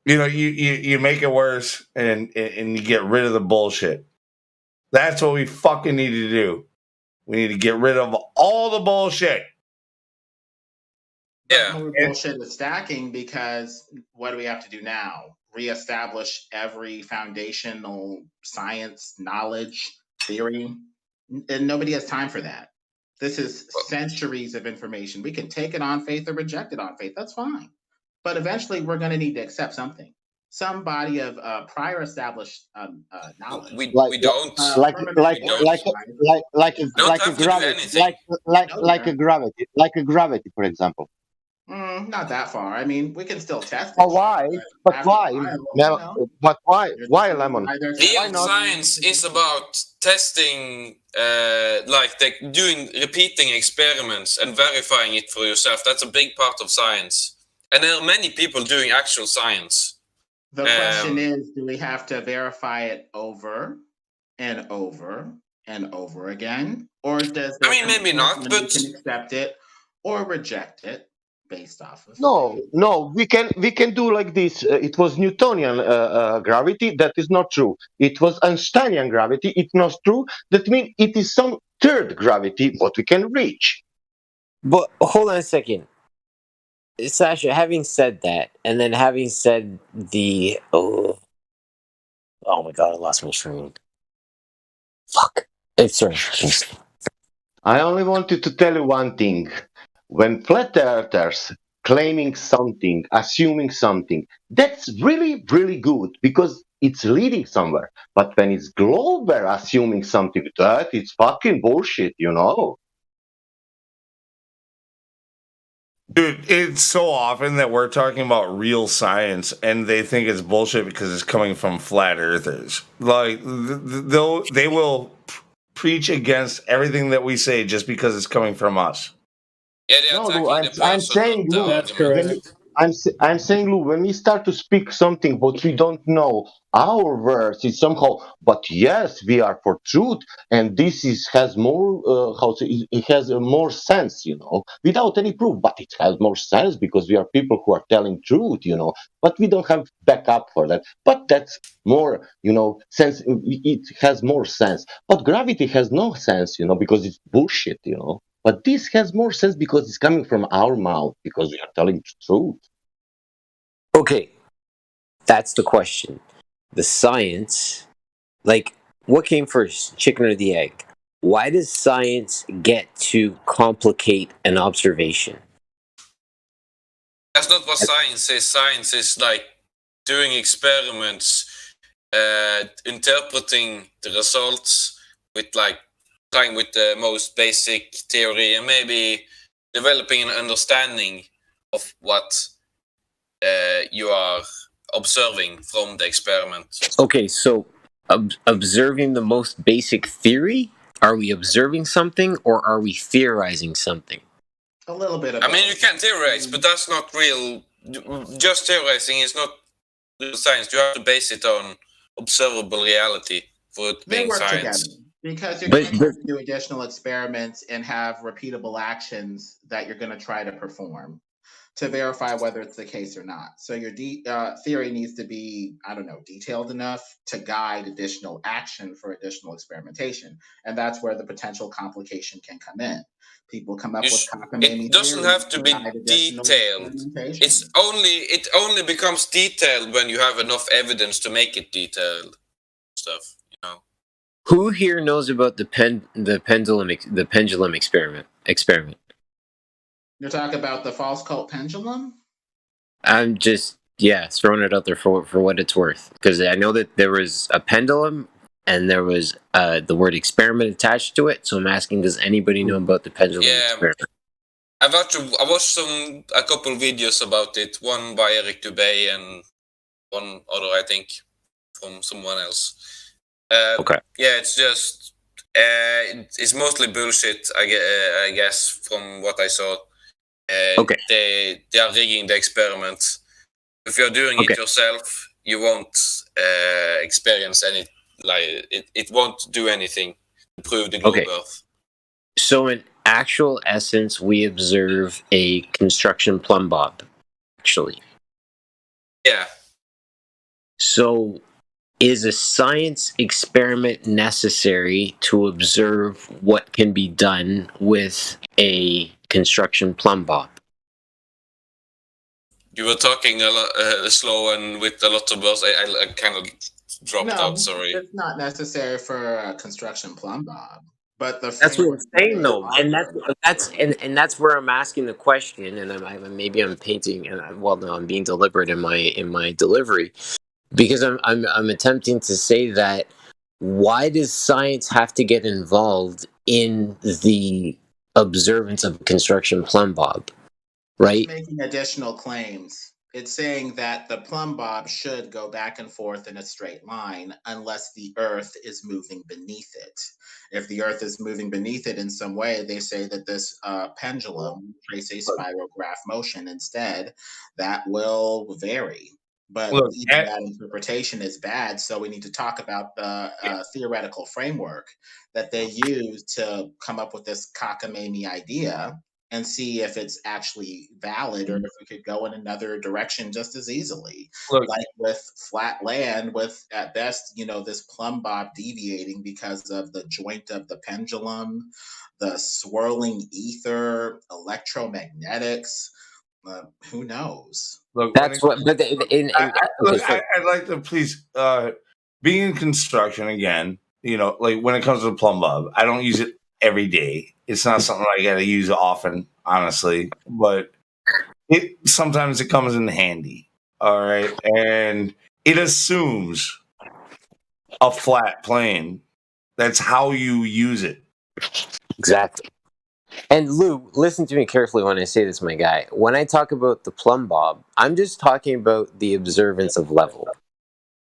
[SPEAKER 5] You make it worse, and you get rid of the bullshit. That's what we fucking need to do. We need to get rid of all the bullshit.
[SPEAKER 15] Yeah. More bullshit is stacking, because what do we have to do now? Reestablish every foundational science, knowledge, theory? And nobody has time for that. This is centuries of information. We can take it on faith or reject it on faith. That's fine. But eventually we're going to need to accept something. Some body of prior established knowledge.
[SPEAKER 6] We don't.
[SPEAKER 7] Like a gravity, for example.
[SPEAKER 15] Not that far. I mean, we can still test it.
[SPEAKER 7] Oh, why? But why? But why? Why, Lemon?
[SPEAKER 6] Real science is about testing, repeating experiments and verifying it for yourself. That's a big part of science. And there are many people doing actual science.
[SPEAKER 15] The question is, do we have to verify it over and over and over again? Or does
[SPEAKER 6] maybe not, but
[SPEAKER 15] we can accept it or reject it based off of
[SPEAKER 7] No, we can do like this. It was Newtonian gravity. That is not true. It was Einsteinian gravity. It's not true. That means it is some third gravity what we can reach.
[SPEAKER 9] But hold on a second, Sasha. Having said that, and then having said the oh my god, I lost my train. Fuck. Sorry.
[SPEAKER 7] I only wanted to tell you one thing. When flat earthers claiming something, assuming something, that's really, really good because it's leading somewhere. But when it's global assuming something, that it's fucking bullshit,
[SPEAKER 5] Dude, it's so often that we're talking about real science and they think it's bullshit because it's coming from flat earthers. Like, they will preach against everything that we say just because it's coming from us.
[SPEAKER 6] Yeah,
[SPEAKER 7] I'm saying, Lou,
[SPEAKER 13] That's correct.
[SPEAKER 7] I'm saying, Lou, when we start to speak something what we don't know, our verse is somehow, but yes, we are for truth, and this is has more it has more sense, without any proof, but it has more sense because we are people who are telling truth, but we don't have backup for that. But that's more, sense. It has more sense. But gravity has no sense, because it's bullshit, But this has more sense because it's coming from our mouth because we are telling truth.
[SPEAKER 9] Okay, that's the question. The science, like, what came first, chicken or the egg? Why does science get to complicate an observation?
[SPEAKER 6] That's not what science is. Science is like doing experiments, interpreting the results with like trying with the most basic theory and maybe developing an understanding of what you are observing from the experiment.
[SPEAKER 9] Okay, so observing the most basic theory? Are we observing something or are we theorizing something?
[SPEAKER 15] A little bit of
[SPEAKER 6] I mean, you can theorize, but that's not real. Just theorizing is not real science. You have to base it on observable reality for it
[SPEAKER 15] They
[SPEAKER 6] being
[SPEAKER 15] work together
[SPEAKER 6] science.
[SPEAKER 15] because you're going to have to do additional experiments and have repeatable actions that you're going to try to perform to verify whether it's the case or not. So your theory needs to be, I don't know, detailed enough to guide additional action for additional experimentation. And that's where the potential complication can come in. People come up with cockamamie
[SPEAKER 6] It doesn't
[SPEAKER 15] theories
[SPEAKER 6] have to be
[SPEAKER 15] guide additional
[SPEAKER 6] detailed.
[SPEAKER 15] experimentation.
[SPEAKER 6] It only becomes detailed when you have enough evidence to make it detailed stuff.
[SPEAKER 9] Who here knows about the pendulum experiment?
[SPEAKER 15] You're talking about the false cult pendulum?
[SPEAKER 9] I'm just throwing it out there for what it's worth, because I know that there was a pendulum and there was the word experiment attached to it. So I'm asking, does anybody know about the pendulum experiment?
[SPEAKER 6] I watched a couple videos about it. One by Eric Dubay and one other, I think, from someone else.
[SPEAKER 9] Okay.
[SPEAKER 6] Yeah, it's just it's mostly bullshit. I guess from what I saw.
[SPEAKER 9] Okay.
[SPEAKER 6] They are rigging the experiment. If you're doing it yourself, you won't experience any. Like it won't do anything to prove the globe Earth.
[SPEAKER 9] So in actual essence, we observe a construction plumb bob. Actually.
[SPEAKER 6] Yeah.
[SPEAKER 9] So, is a science experiment necessary to observe what can be done with a construction plumb bob?
[SPEAKER 6] You were talking a lot slow and with a lot of words. I kind of dropped out. Sorry.
[SPEAKER 15] It's not necessary for a construction plumb bob, but
[SPEAKER 9] That's what I'm saying, though, and that's where I'm asking the question, and maybe I'm painting, and I'm being deliberate in my delivery, because I'm attempting to say that why does science have to get involved in the observance of a construction plumb bob, right?
[SPEAKER 15] It's making additional claims. It's saying that the plumb bob should go back and forth in a straight line unless the Earth is moving beneath it. If the Earth is moving beneath it in some way, they say that this pendulum trace a spiral graph motion instead that will vary. But even that interpretation is bad, so we need to talk about the theoretical framework that they use to come up with this cockamamie idea and see if it's actually valid or if we could go in another direction just as easily. Like with flat land, with at best, this plumb bob deviating because of the joint of the pendulum, the swirling ether, electromagnetics. Who knows?
[SPEAKER 5] Look,
[SPEAKER 9] That's what. But
[SPEAKER 5] I'd like to please, being in construction again. Like when it comes to the plumb bob, I don't use it every day. It's not something I got to use often, honestly. But sometimes it comes in handy. All right, and it assumes a flat plane. That's how you use it.
[SPEAKER 9] Exactly. And Lou, listen to me carefully when I say this, my guy. When I talk about the plumb bob, I'm just talking about the observance of level,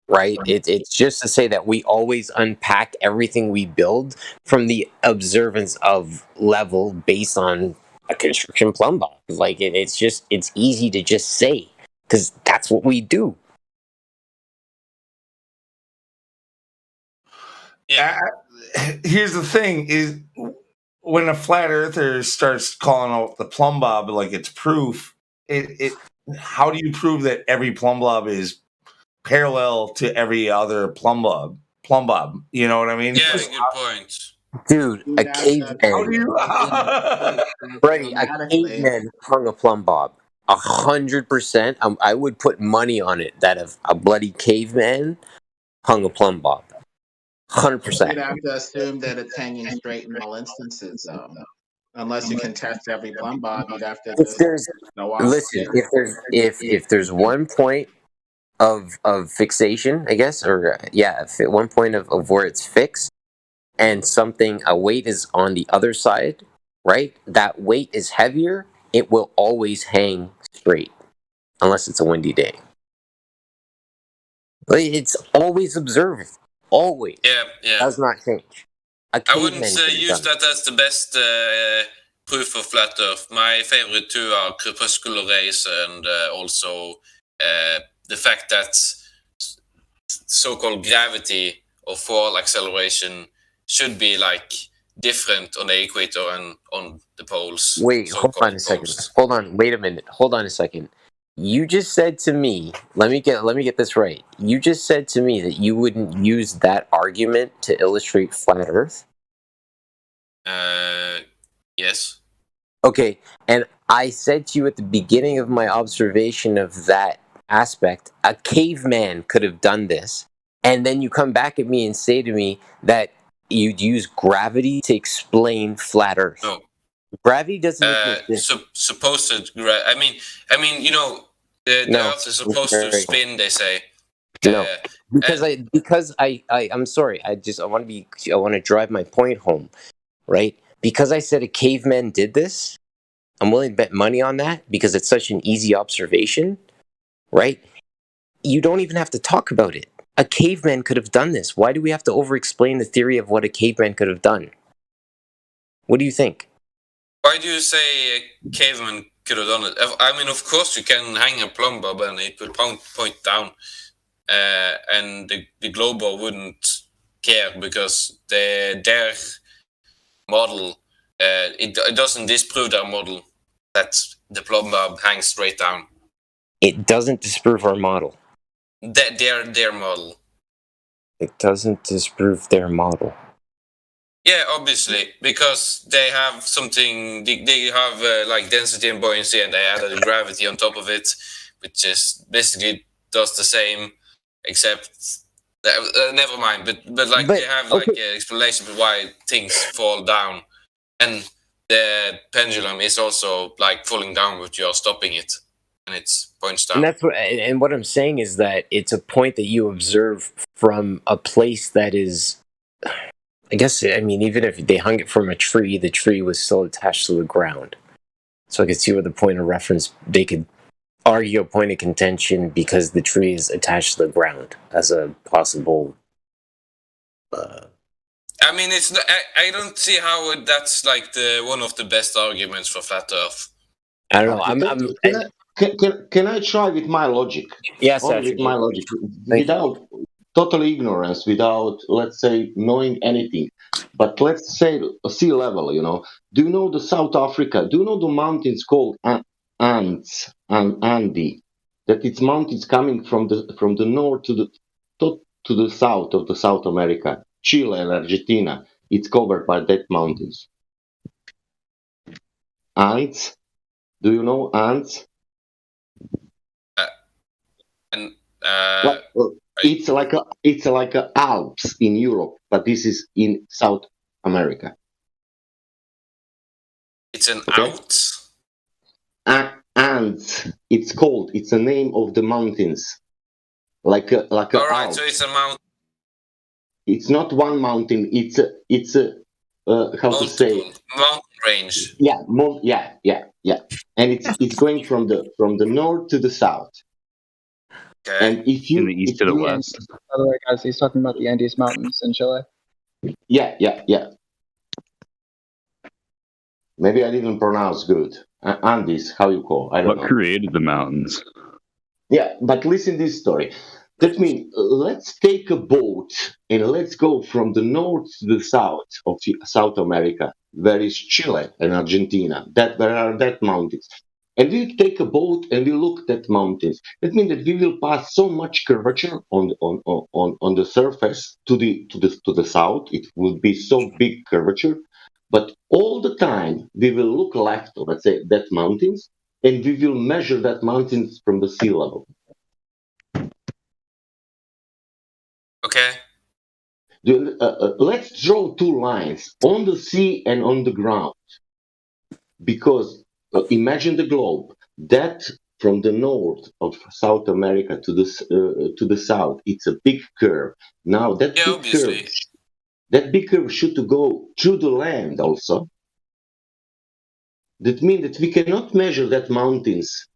[SPEAKER 9] right? It's just to say that we always unpack everything we build from the observance of level based on a construction plumb bob. Like it's easy to just say because that's what we do.
[SPEAKER 5] Here's the thing: is when a flat earther starts calling out the plumb bob like it's proof, how do you prove that every plumb bob is parallel to every other plumb bob? You know what I mean?
[SPEAKER 6] Yeah, good point.
[SPEAKER 9] Dude, a
[SPEAKER 5] How
[SPEAKER 9] caveman.
[SPEAKER 5] do you?
[SPEAKER 9] Freddie, a caveman hung a plumb bob. 100%. I would put money on it that a bloody caveman hung a plumb bob.
[SPEAKER 15] You'd
[SPEAKER 9] 100%.
[SPEAKER 15] have to assume that it's hanging straight in all instances, though. Unless you can test every plumb bob, you'd have to
[SPEAKER 9] If
[SPEAKER 15] just
[SPEAKER 9] there's
[SPEAKER 15] go off.
[SPEAKER 9] listen, if there's one point of fixation, I guess, or at one point of where it's fixed, and a weight is on the other side, right? That weight is heavier. It will always hang straight, unless it's a windy day. Like, it's always observed. Always.
[SPEAKER 6] Yeah.
[SPEAKER 9] Does not change.
[SPEAKER 6] I wouldn't use that as the best proof of flat Earth. My favorite two are crepuscular rays and also the fact that so-called gravity or fall acceleration should be like different on the equator and on the poles.
[SPEAKER 9] Wait, hold on a second. Hold on. Wait a minute. Hold on a second. You just said to me, let me get this right. You just said to me that you wouldn't use that argument to illustrate flat Earth?
[SPEAKER 6] Yes.
[SPEAKER 9] Okay, and I said to you at the beginning of my observation of that aspect, a caveman could have done this, and then you come back at me and say to me that you'd use gravity to explain flat Earth.
[SPEAKER 6] No.
[SPEAKER 9] Gravity doesn't exist.
[SPEAKER 6] Supposed to. I mean, you know, the Earth is supposed to spin. They say.
[SPEAKER 9] No, because I'm sorry. I want to drive my point home, right? Because I said a caveman did this, I'm willing to bet money on that because it's such an easy observation, right? You don't even have to talk about it. A caveman could have done this. Why do we have to over-explain the theory of what a caveman could have done? What do you think?
[SPEAKER 6] Why do you say a caveman could have done it? I mean, of course you can hang a plumb bob and it will point down, and the globe wouldn't care because their model it doesn't disprove their model that the plumb bob hangs straight down.
[SPEAKER 9] It doesn't disprove our model.
[SPEAKER 6] Their model.
[SPEAKER 9] It doesn't disprove their model.
[SPEAKER 6] Yeah, obviously, because they have something. They have like density and buoyancy, and they added gravity on top of it, which is basically does the same, except never mind. But they have like an explanation for why things fall down, and the pendulum is also like falling down, but you're stopping it, and it points down.
[SPEAKER 9] And that's what I'm saying is that it's a point that you observe from a place that is. I guess, I mean, even if they hung it from a tree, the tree was still attached to the ground. So I could see where the point of reference, they could argue a point of contention because the tree is attached to the ground as a possible...
[SPEAKER 6] I mean, it's. I don't see how that's like one of the best arguments for flat Earth.
[SPEAKER 9] I don't know.
[SPEAKER 7] Can I try with my logic?
[SPEAKER 9] Yes,
[SPEAKER 7] with my logic, without total ignorance, without, let's say, knowing anything. But let's say sea level, you know. Do you know the South Africa? Do you know the mountains called Andes and Andes? That it's mountains coming from the north to the south of the South America, Chile and Argentina. It's covered by that mountains. Andes. Do you know Andes? It's like a Alps in Europe, but this is in South America.
[SPEAKER 6] It's an Alps.
[SPEAKER 7] Andes. It's called. It's a name of the mountains. Like a. All
[SPEAKER 6] right,
[SPEAKER 7] Alps.
[SPEAKER 6] so it's a mountain.
[SPEAKER 7] It's not one mountain. It's a how to say
[SPEAKER 6] mountain range.
[SPEAKER 7] Yeah, yeah. And it's going from the north to the south.
[SPEAKER 6] Okay.
[SPEAKER 7] And if you
[SPEAKER 14] in the east to the west.
[SPEAKER 12] By the way, guys, he's talking about the Andes Mountains in Chile.
[SPEAKER 7] Yeah. Maybe I didn't pronounce good. Andes, how you call? I don't know.
[SPEAKER 14] What created the mountains?
[SPEAKER 7] Yeah, but listen this story. That means let's take a boat and let's go from the north to the south of South America, where is Chile and Argentina. There are that mountains. And we take a boat and we look at mountains. That means that we will pass so much curvature on the surface to the south. It will be so big curvature, but all the time we will look left, let's say, that mountains, and we will measure that mountains from the sea level.
[SPEAKER 6] Okay.
[SPEAKER 7] Let's draw two lines on the sea and on the ground, because imagine the globe that from the north of South America to the south, it's a big curve. Now that big curve should go through the land also. That means that we cannot measure that mountains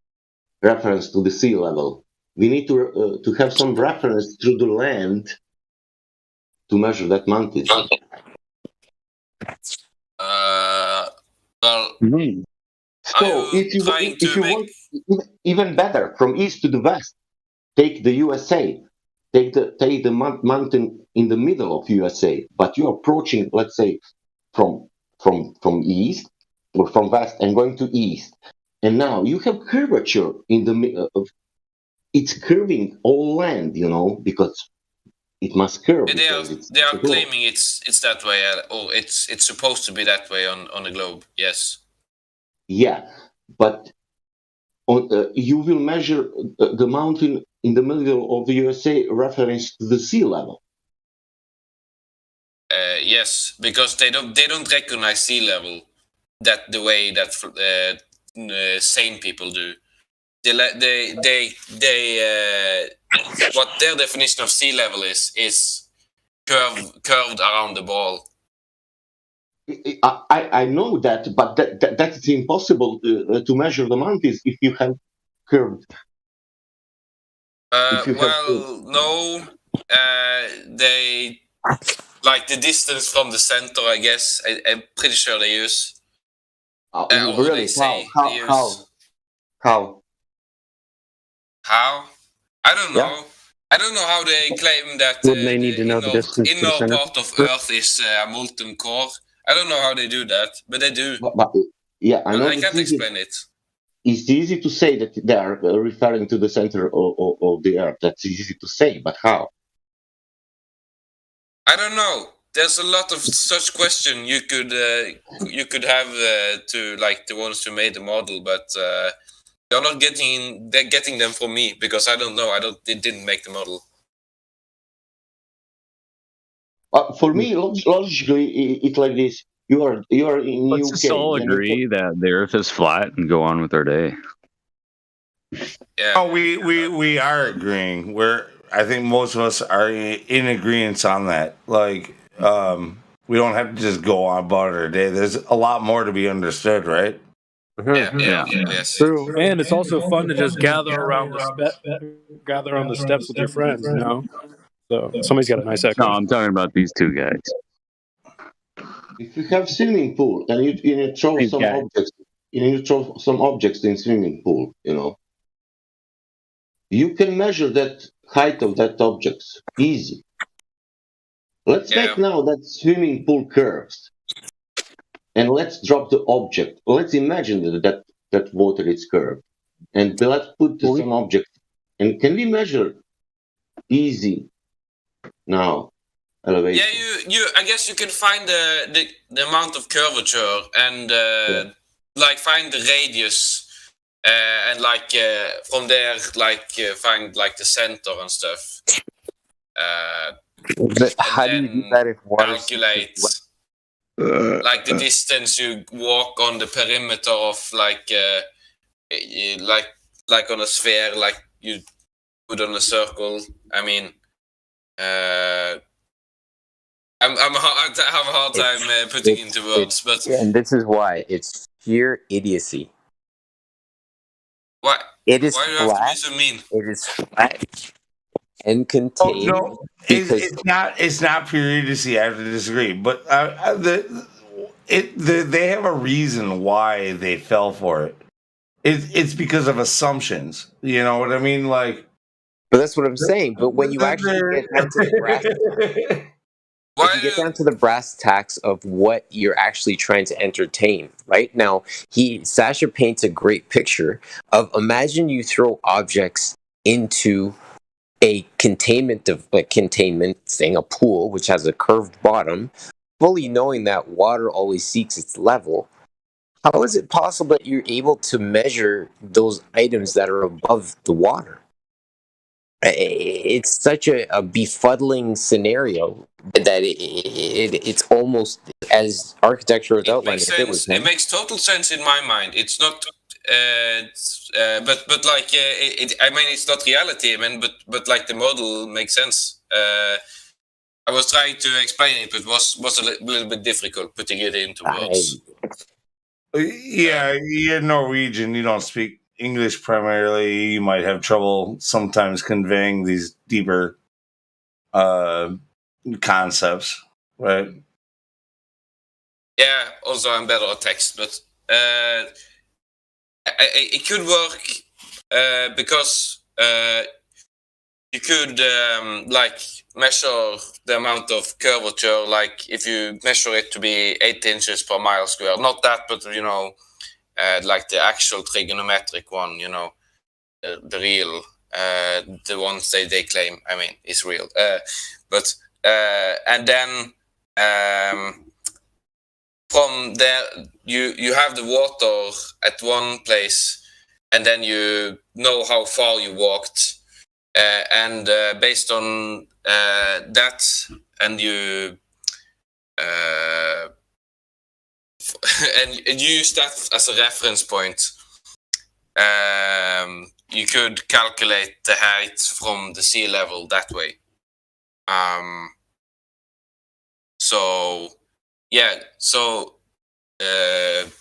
[SPEAKER 7] reference to the sea level. We need to have some reference through the land to measure that mountain.
[SPEAKER 6] Well,
[SPEAKER 7] so if you want even better, from east to the west, take the USA, take the mountain in the middle of USA, but you're approaching, let's say, from east or from west and going to east, and now you have curvature in the it's curving all land, because it must curve.
[SPEAKER 6] They are claiming it's that way, or it's supposed to be that way on the globe. Yes.
[SPEAKER 7] Yeah, but you will measure the mountain in the middle of the USA reference to the sea level.
[SPEAKER 6] Yes, because they don't recognize sea level that the way that sane people do. They what their definition of sea level is curved around the ball.
[SPEAKER 7] I know that, but that is impossible to measure the mountains if you have curved.
[SPEAKER 6] No, they like the distance from the center. I guess I'm pretty sure they use.
[SPEAKER 7] Really?
[SPEAKER 6] How? I don't know.
[SPEAKER 7] Yeah.
[SPEAKER 6] I don't know how they claim that
[SPEAKER 14] Wouldn't they need to know the distance to the
[SPEAKER 6] inner
[SPEAKER 14] center?
[SPEAKER 6] part of Earth is a molten core. I don't know how they do that, but they do.
[SPEAKER 7] But yeah, I know.
[SPEAKER 6] I can't explain it.
[SPEAKER 7] It's easy to say that they are referring to the center of the Earth. That's easy to say, but how?
[SPEAKER 6] I don't know. There's a lot of such question you could have to like the ones who made the model, but they're not getting them from me because I don't know. They didn't make the model.
[SPEAKER 7] For me, logically, it's like this. You are in
[SPEAKER 16] Let's
[SPEAKER 7] UK.
[SPEAKER 16] just all agree that the Earth is flat and go on with our day.
[SPEAKER 6] Yeah.
[SPEAKER 5] Oh, we are agreeing. I think most of us are in agreement on that. Like, we don't have to just go on about our day. There's a lot more to be understood, right?
[SPEAKER 6] Yeah. Yes.
[SPEAKER 17] True, and it's also fun to just gather around the steps with your friends, So somebody's got a nice echo.
[SPEAKER 16] No, I'm talking about these two guys.
[SPEAKER 7] If you have swimming pool and you throw some objects, you throw some objects in swimming pool, you can measure that height of that objects easy. Let's make now that swimming pool curves, and let's drop the object. Let's imagine that water is curved, and let's put some object. And can we measure easy now? Elevation.
[SPEAKER 6] Yeah, I guess you can find the amount of curvature and like find the radius and like from there find like the center and stuff.
[SPEAKER 9] But how do you do that if water
[SPEAKER 6] calculate like the distance you walk on the perimeter of like on a sphere, like you put on a circle? I mean, I have a hard time putting into words, but
[SPEAKER 9] and this is why it's sheer idiocy.
[SPEAKER 6] What?
[SPEAKER 9] It is
[SPEAKER 6] Why do you
[SPEAKER 9] flat.
[SPEAKER 6] have to be so mean?
[SPEAKER 9] It is flat and contained.
[SPEAKER 5] No, it's not pure idiocy. I have to disagree, but they have a reason why they fell for it. It's because of assumptions. You know what I mean? Like,
[SPEAKER 9] But that's what I'm saying. But when you actually get down to the brass, if you get down to the brass tacks of what you're actually trying to entertain, right now, Sasha paints a great picture of imagine you throw objects into a containment thing, a pool which has a curved bottom, fully knowing that water always seeks its level. How is it possible that you're able to measure those items that are above the water? It's such a befuddling scenario that it's almost as architecture was outlined.
[SPEAKER 6] Makes
[SPEAKER 9] If it
[SPEAKER 6] sense.
[SPEAKER 9] was
[SPEAKER 6] It
[SPEAKER 9] him,
[SPEAKER 6] makes total sense in my mind. It's not, but like, I mean, it's not reality. I mean, but like the model makes sense. I was trying to explain it, but was a little bit difficult putting it into words.
[SPEAKER 5] Yeah, you're Norwegian. You don't speak English primarily. You might have trouble sometimes conveying these deeper concepts, right?
[SPEAKER 6] Yeah. Also, I'm better at text, but it could work because you could like measure the amount of curvature, like if you measure it to be 8 inches per mile square. Not that, but like the actual trigonometric one, the real, the ones they claim, I mean, is real. But and then from there, you have the water at one place, and then you know how far you walked. And based on that, and you and use that as a reference point, you could calculate the height from the sea level that way. So yeah, so the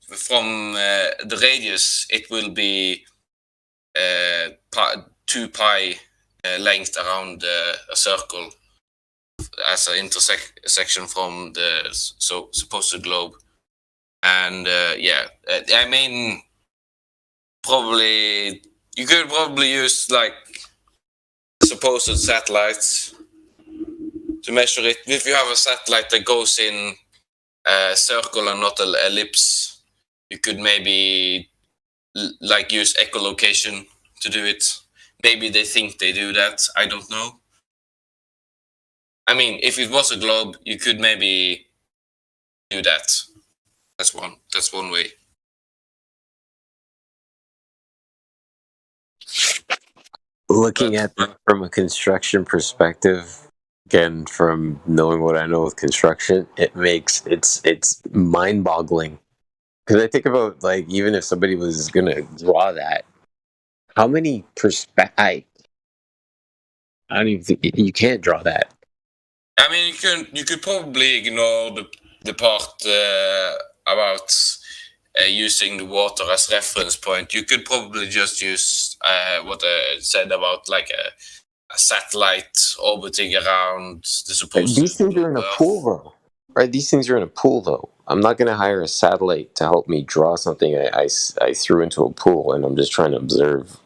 [SPEAKER 6] from the radius, it will be 2 pi length around a circle as an intersection from the supposed globe. And I mean, probably you could probably use like supposed satellites to measure it. If you have a satellite that goes in a circle and not an ellipse, you could maybe like use echolocation to do it. Maybe they think they do that. I don't know. I mean, if it was a globe, you could maybe do that. That's one way.
[SPEAKER 9] looking at that from a construction perspective, again, from knowing what I know with construction, it's mind-boggling. Because I think about, like, even if somebody was gonna draw that, how many I don't even think you can't draw that.
[SPEAKER 6] I mean, you could probably ignore the part about using the water as reference point. You could probably just use what I said about like a satellite orbiting around the supposed.
[SPEAKER 9] These things are in a pool, though, right? These things are in a pool, though. I'm not going to hire a satellite to help me draw something I threw into a pool, and I'm just trying to observe,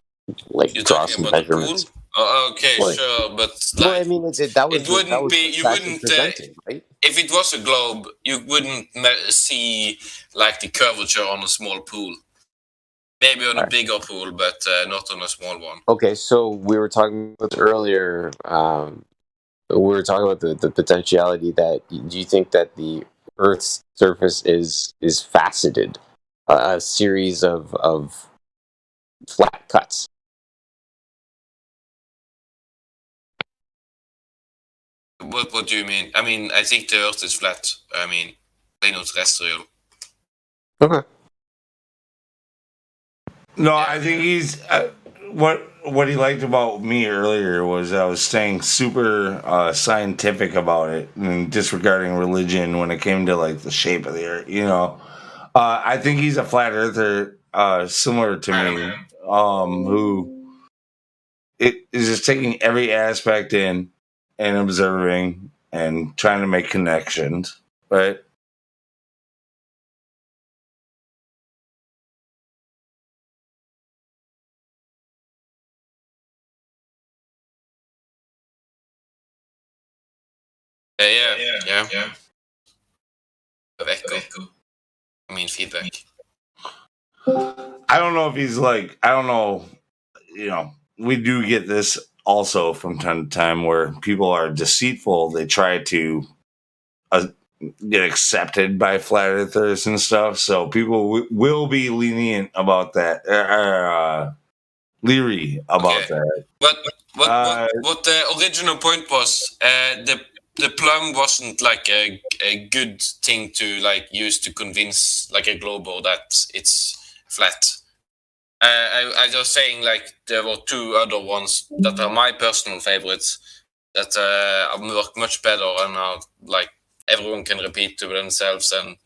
[SPEAKER 9] like,
[SPEAKER 6] You're
[SPEAKER 9] draw
[SPEAKER 6] talking
[SPEAKER 9] some
[SPEAKER 6] about
[SPEAKER 9] measurements.
[SPEAKER 6] the pool? Oh, okay,
[SPEAKER 9] Well,
[SPEAKER 6] sure, but
[SPEAKER 9] well, I mean, that was
[SPEAKER 6] it wouldn't
[SPEAKER 9] that was
[SPEAKER 6] be.
[SPEAKER 9] what
[SPEAKER 6] You
[SPEAKER 9] Sasha
[SPEAKER 6] wouldn't.
[SPEAKER 9] presented, right?
[SPEAKER 6] If it was a globe, you wouldn't see like the curvature on a small pool. Maybe on a bigger pool, but not on a small one.
[SPEAKER 9] Okay, so we were talking about earlier. We were talking about the potentiality that. Do you think that the Earth's surface is faceted, a series of flat cuts?
[SPEAKER 6] What do you mean? I mean, I think the Earth is flat. I mean, terrestrial.
[SPEAKER 9] Okay.
[SPEAKER 5] No, I think he's what he liked about me earlier was I was staying super scientific about it and disregarding religion when it came to like the shape of the Earth. You know, I think he's a flat earther, similar to me, who it is just taking every aspect in and observing and trying to make connections, right?
[SPEAKER 6] Yeah. Of echo. I mean feedback.
[SPEAKER 5] I don't know if he's like, I don't know, we do get this also from time to time where people are deceitful. They try to get accepted by flat earthers and stuff. So people will be lenient about that, leery about that.
[SPEAKER 6] But what the original point was, the plum wasn't like a good thing to like use to convince like a global that it's flat. I was saying like there were two other ones that are my personal favorites that work much better and are like everyone can repeat to themselves, and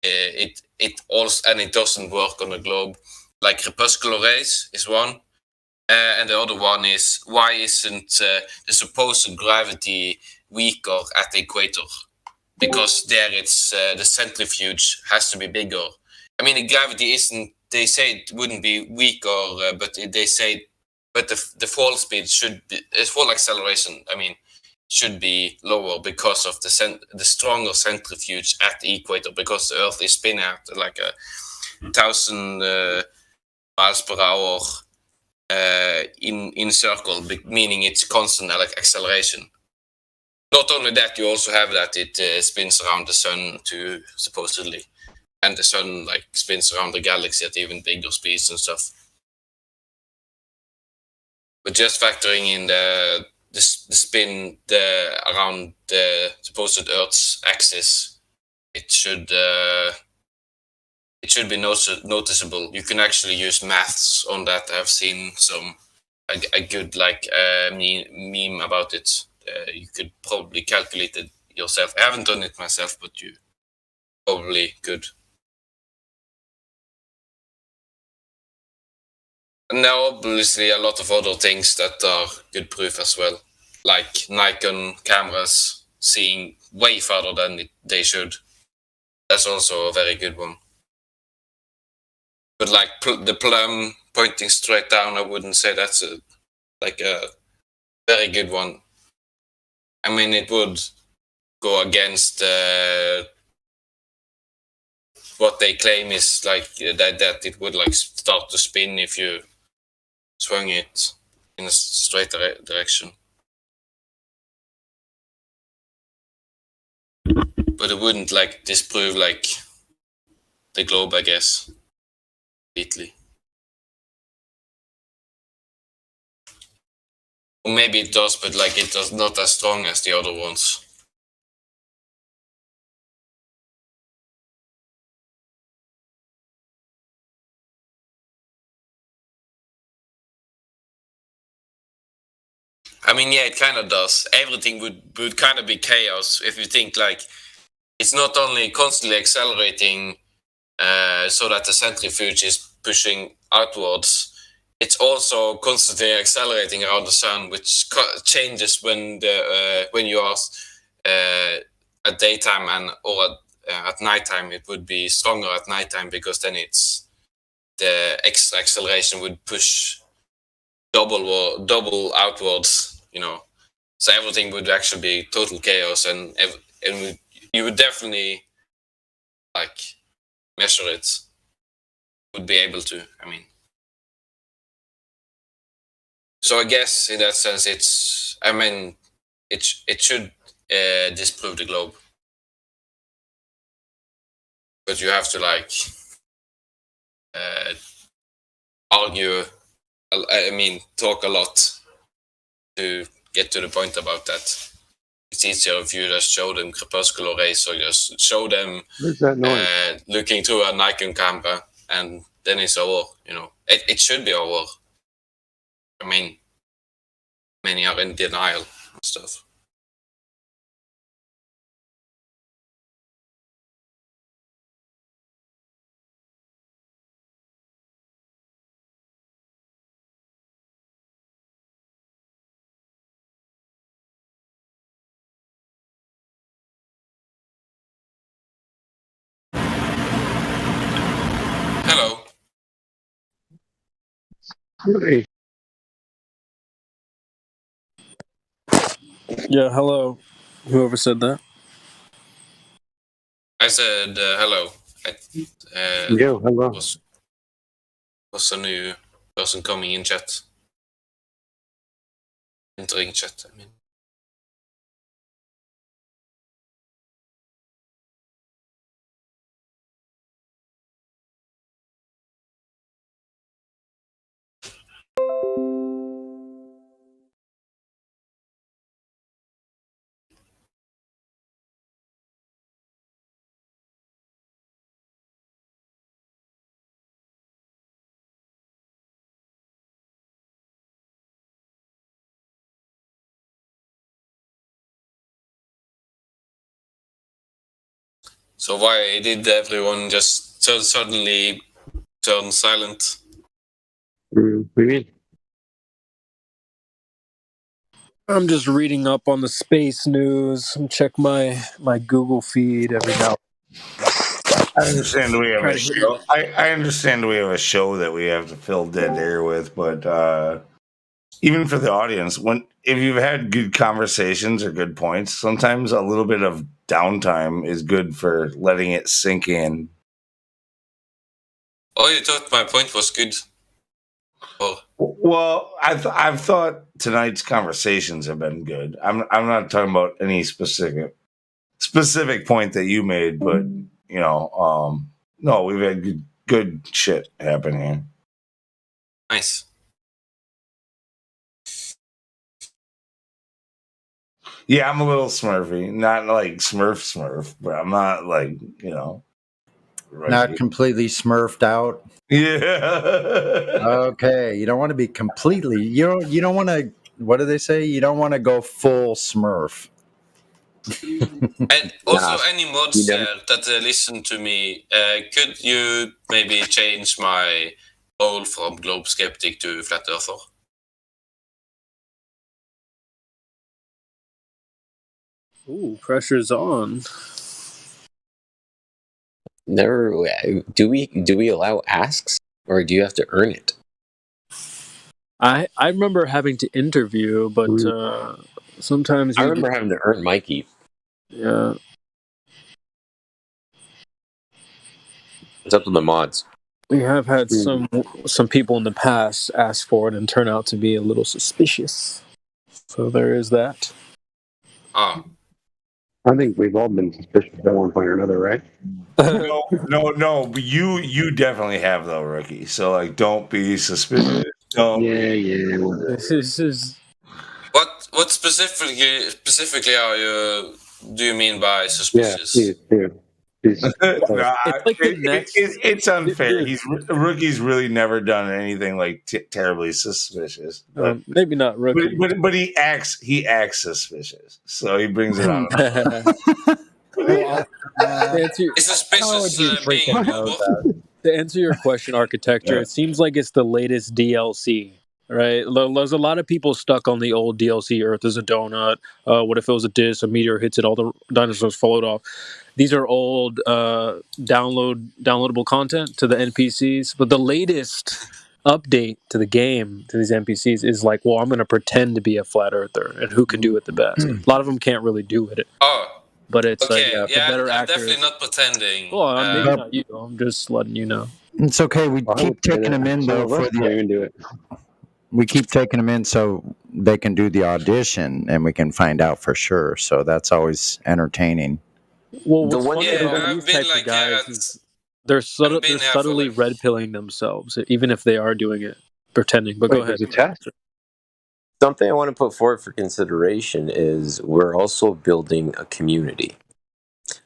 [SPEAKER 6] it also and it doesn't work on the globe. Like Crepuscular Rays is one. And the other one is, why isn't the supposed gravity weaker at the equator? Because there it's the centrifuge has to be bigger. I mean, the gravity isn't, they say it wouldn't be weaker, but they say, but the fall speed should be, fall acceleration, I mean, should be lower because of the stronger centrifuge at the equator, because the Earth is spinning at like 1,000 miles per hour in circle, meaning it's constant acceleration. Not only that, you also have that it spins around the sun too, supposedly, and the sun like spins around the galaxy at even bigger speeds and stuff. But just factoring in the spin around the supposed Earth's axis, it should be noticeable. You can actually use maths on that. I've seen a good like meme about it. You could probably calculate it yourself. I haven't done it myself, but you probably could. And there are obviously a lot of other things that are good proof as well, like Nikon cameras seeing way farther than they should. That's also a very good one. But like the plum pointing straight down, I wouldn't say that's a very good one. I mean, it would go against what they claim is like that it would like start to spin if you swung it in a straight direction. But it wouldn't like disprove like the globe, I guess, completely. Or maybe it does, but like it does not as strong as the other ones. I mean, yeah, it kind of does. Everything would kind of be chaos if you think like it's not only constantly accelerating so that the centrifuge is pushing outwards, it's also constantly accelerating around the sun, which changes when you are at daytime or at nighttime. It would be stronger at nighttime because then it's the extra acceleration would push double outwards, so everything would actually be total chaos, and you would definitely like measure it, would be able to, I mean. So I guess in that sense it should disprove the globe, but you have to like argue, talk a lot to get to the point about that. It's easier if you just show them crepuscular rays, or just show them looking through a Nikon camera, and then it's over. It should be over. I mean, many are in denial and stuff. Hello.
[SPEAKER 17] Yeah, hello. Whoever said that.
[SPEAKER 6] I said hello.
[SPEAKER 14] Yo, hello.
[SPEAKER 6] Was a new person coming in chat. Entering chat, I mean. So why did everyone just suddenly turn silent?
[SPEAKER 14] What do you mean?
[SPEAKER 17] I'm just reading up on the space news. Check my Google feed every now.
[SPEAKER 5] I understand we have
[SPEAKER 17] Try
[SPEAKER 5] a
[SPEAKER 17] to hit
[SPEAKER 5] show. I understand we have a show that we have to fill dead air with, but even for the audience, if you've had good conversations or good points, sometimes a little bit of downtime is good for letting it sink in.
[SPEAKER 6] Oh, you thought my point was good? Oh.
[SPEAKER 5] Well, I've thought tonight's conversations have been good. I'm not talking about any specific point that you made, but no, we've had good shit happen here.
[SPEAKER 6] Nice.
[SPEAKER 5] Yeah, I'm a little Smurfy, not like Smurf, but I'm not like
[SPEAKER 18] not completely smurfed out.
[SPEAKER 5] Yeah.
[SPEAKER 18] Okay, you don't want to be completely. You don't want to. What do they say? You don't want to go full Smurf.
[SPEAKER 6] And also, any mods there that listen to me, could you maybe change my role from Globe Skeptic to Flat Earther?
[SPEAKER 17] Ooh, pressure's on.
[SPEAKER 9] Never. Do we allow asks, or do you have to earn it?
[SPEAKER 17] I remember having to interview, but sometimes
[SPEAKER 9] I remember having to earn Mikey.
[SPEAKER 17] Yeah.
[SPEAKER 9] It's up to the mods.
[SPEAKER 17] We have had some people in the past ask for it and turn out to be a little suspicious. So there is that.
[SPEAKER 6] Oh.
[SPEAKER 14] I think we've all been suspicious at one point or another, right?
[SPEAKER 5] No. But you definitely have though, Rookie. So like, don't be suspicious. Don't.
[SPEAKER 14] Yeah.
[SPEAKER 17] This is.
[SPEAKER 6] What specifically do you mean by suspicious?
[SPEAKER 14] Yeah.
[SPEAKER 5] It's like it's unfair. Rookie's really never done anything like terribly suspicious. But,
[SPEAKER 17] maybe not Rookie,
[SPEAKER 5] but he acts suspicious, so he brings it on.
[SPEAKER 6] It's suspicious being a goober.
[SPEAKER 17] To answer your question, Architecture, it seems like it's the latest DLC, right? There's a lot of people stuck on the old DLC. Earth is a donut. What if it was a disc? A meteor hits it. All the dinosaurs followed off. These are old downloadable content to the NPCs, but the latest update to the game to these NPCs is like, well, I'm going to pretend to be a flat earther, and who can do it the best? A lot of them can't really do it.
[SPEAKER 6] Oh,
[SPEAKER 17] but it's
[SPEAKER 6] okay.
[SPEAKER 17] like better
[SPEAKER 6] I'm
[SPEAKER 17] actors.
[SPEAKER 6] definitely not pretending.
[SPEAKER 17] Well, maybe not you. I'm just letting you know.
[SPEAKER 18] It's okay. We keep taking them in though for the. We keep taking them in so they can do the audition and we can find out for sure. So that's always entertaining.
[SPEAKER 17] Well, what's funny about these types of guys is they're subtly red pilling themselves, even if they are doing it, pretending. But go ahead.
[SPEAKER 9] Something I want to put forward for consideration is we're also building a community.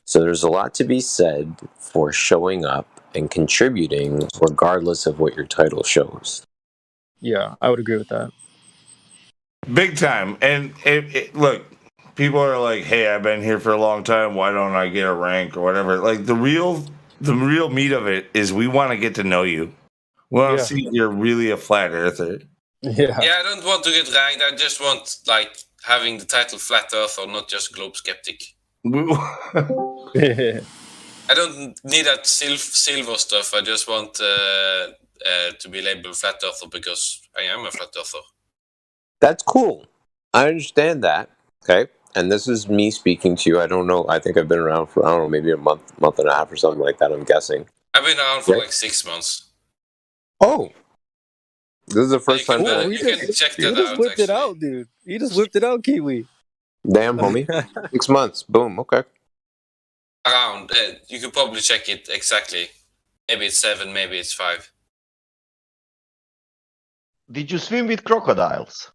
[SPEAKER 9] So there's a lot to be said for showing up and contributing regardless of what your title shows.
[SPEAKER 17] Yeah, I would agree with that.
[SPEAKER 5] Big time. And look, people are like, hey, I've been here for a long time. Why don't I get a rank or whatever? Like the real meat of it is we want to get to know you. We want to see if you're really a flat earther.
[SPEAKER 17] Yeah,
[SPEAKER 6] I don't want to get ranked. I just want like having the title Flat Earther, not just Globe Skeptic. I don't need that silver stuff. I just want to be labeled Flat Earther because I am a Flat Earther.
[SPEAKER 9] That's cool. I understand that. Okay. and this is me speaking to you. I don't know. I think I've been around for, I don't know, maybe a month and a half or something like that, I'm guessing.
[SPEAKER 6] I've been around for
[SPEAKER 9] Yeah.
[SPEAKER 6] like 6 months.
[SPEAKER 9] Oh, this is the first time that
[SPEAKER 6] You can check
[SPEAKER 17] You
[SPEAKER 6] that
[SPEAKER 17] just
[SPEAKER 6] out.
[SPEAKER 17] whipped it
[SPEAKER 6] Actually,
[SPEAKER 17] out, dude. You just whipped it out, Kiwi.
[SPEAKER 9] Damn, homie. 6 months. Boom. Okay.
[SPEAKER 6] around. You could probably check it exactly. Maybe it's 7. Maybe it's 5.
[SPEAKER 7] Did you swim with crocodiles?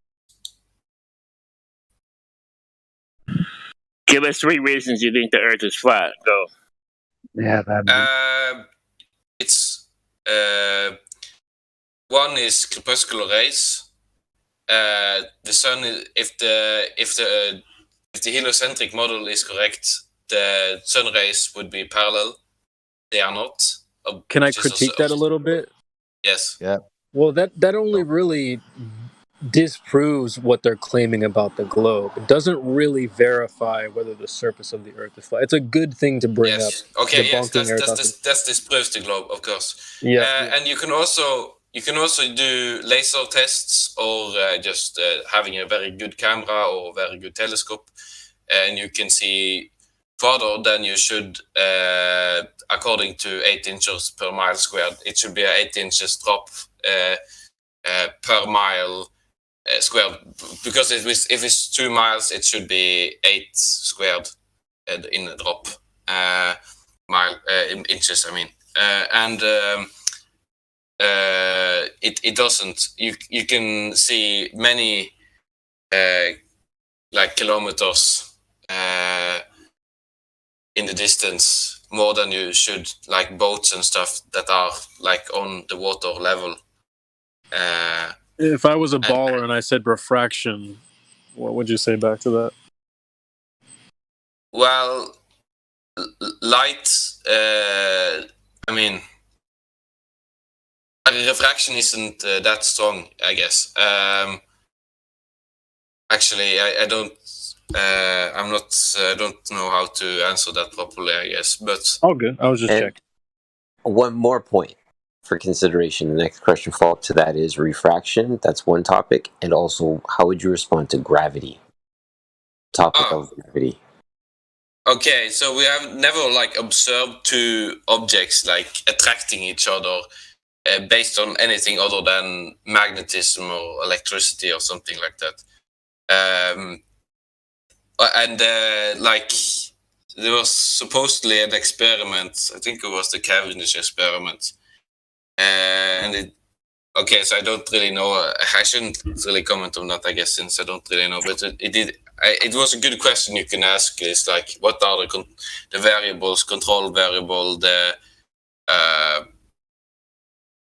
[SPEAKER 8] Give us 3 reasons you think the Earth is flat. Go.
[SPEAKER 12] Yeah, that.
[SPEAKER 6] It's one is crepuscular rays. The sun is, if the heliocentric model is correct, the sun rays would be parallel. They are not.
[SPEAKER 17] Can I
[SPEAKER 6] Just
[SPEAKER 17] critique that a little bit?
[SPEAKER 6] Yes.
[SPEAKER 7] Yeah.
[SPEAKER 17] Well, that only really disproves what they're claiming about the globe. It doesn't really verify whether the surface of the Earth is flat. It's a good thing to bring
[SPEAKER 6] Yes.
[SPEAKER 17] up.
[SPEAKER 6] Okay. Yes.
[SPEAKER 17] debunking Earth
[SPEAKER 6] That disproves the globe, of course.
[SPEAKER 17] Yeah.
[SPEAKER 6] And you can also do laser tests or just having a very good camera or very good telescope, and you can see farther than you should according to 8 inches per mile squared. It should be an 8 inches drop per mile squared, because if it's 2 miles, it should be 8 squared in a drop inches. I mean, and it doesn't. You can see many like kilometers in the distance, more than you should, like boats and stuff that are like on the water level.
[SPEAKER 17] If I was a baller and I said refraction, what would you say back to that?
[SPEAKER 6] Well, light. I mean, refraction isn't that strong, I guess. Actually, I don't. I'm not. I don't know how to answer that properly, I guess. But
[SPEAKER 17] all good. I was just checking.
[SPEAKER 9] One more point for consideration. The next question follow up to that is refraction. That's one topic, and also how would you respond to gravity? Topic of gravity.
[SPEAKER 6] Okay, so we have never like observed 2 objects like attracting each other based on anything other than magnetism or electricity or something like that. Like there was supposedly an experiment. I think it was the Cavendish experiment, and it. Okay, so I don't really know. I shouldn't really comment on that, I guess, since I don't really know. But it was a good question you can ask. Is like, what are the variables, control variable, the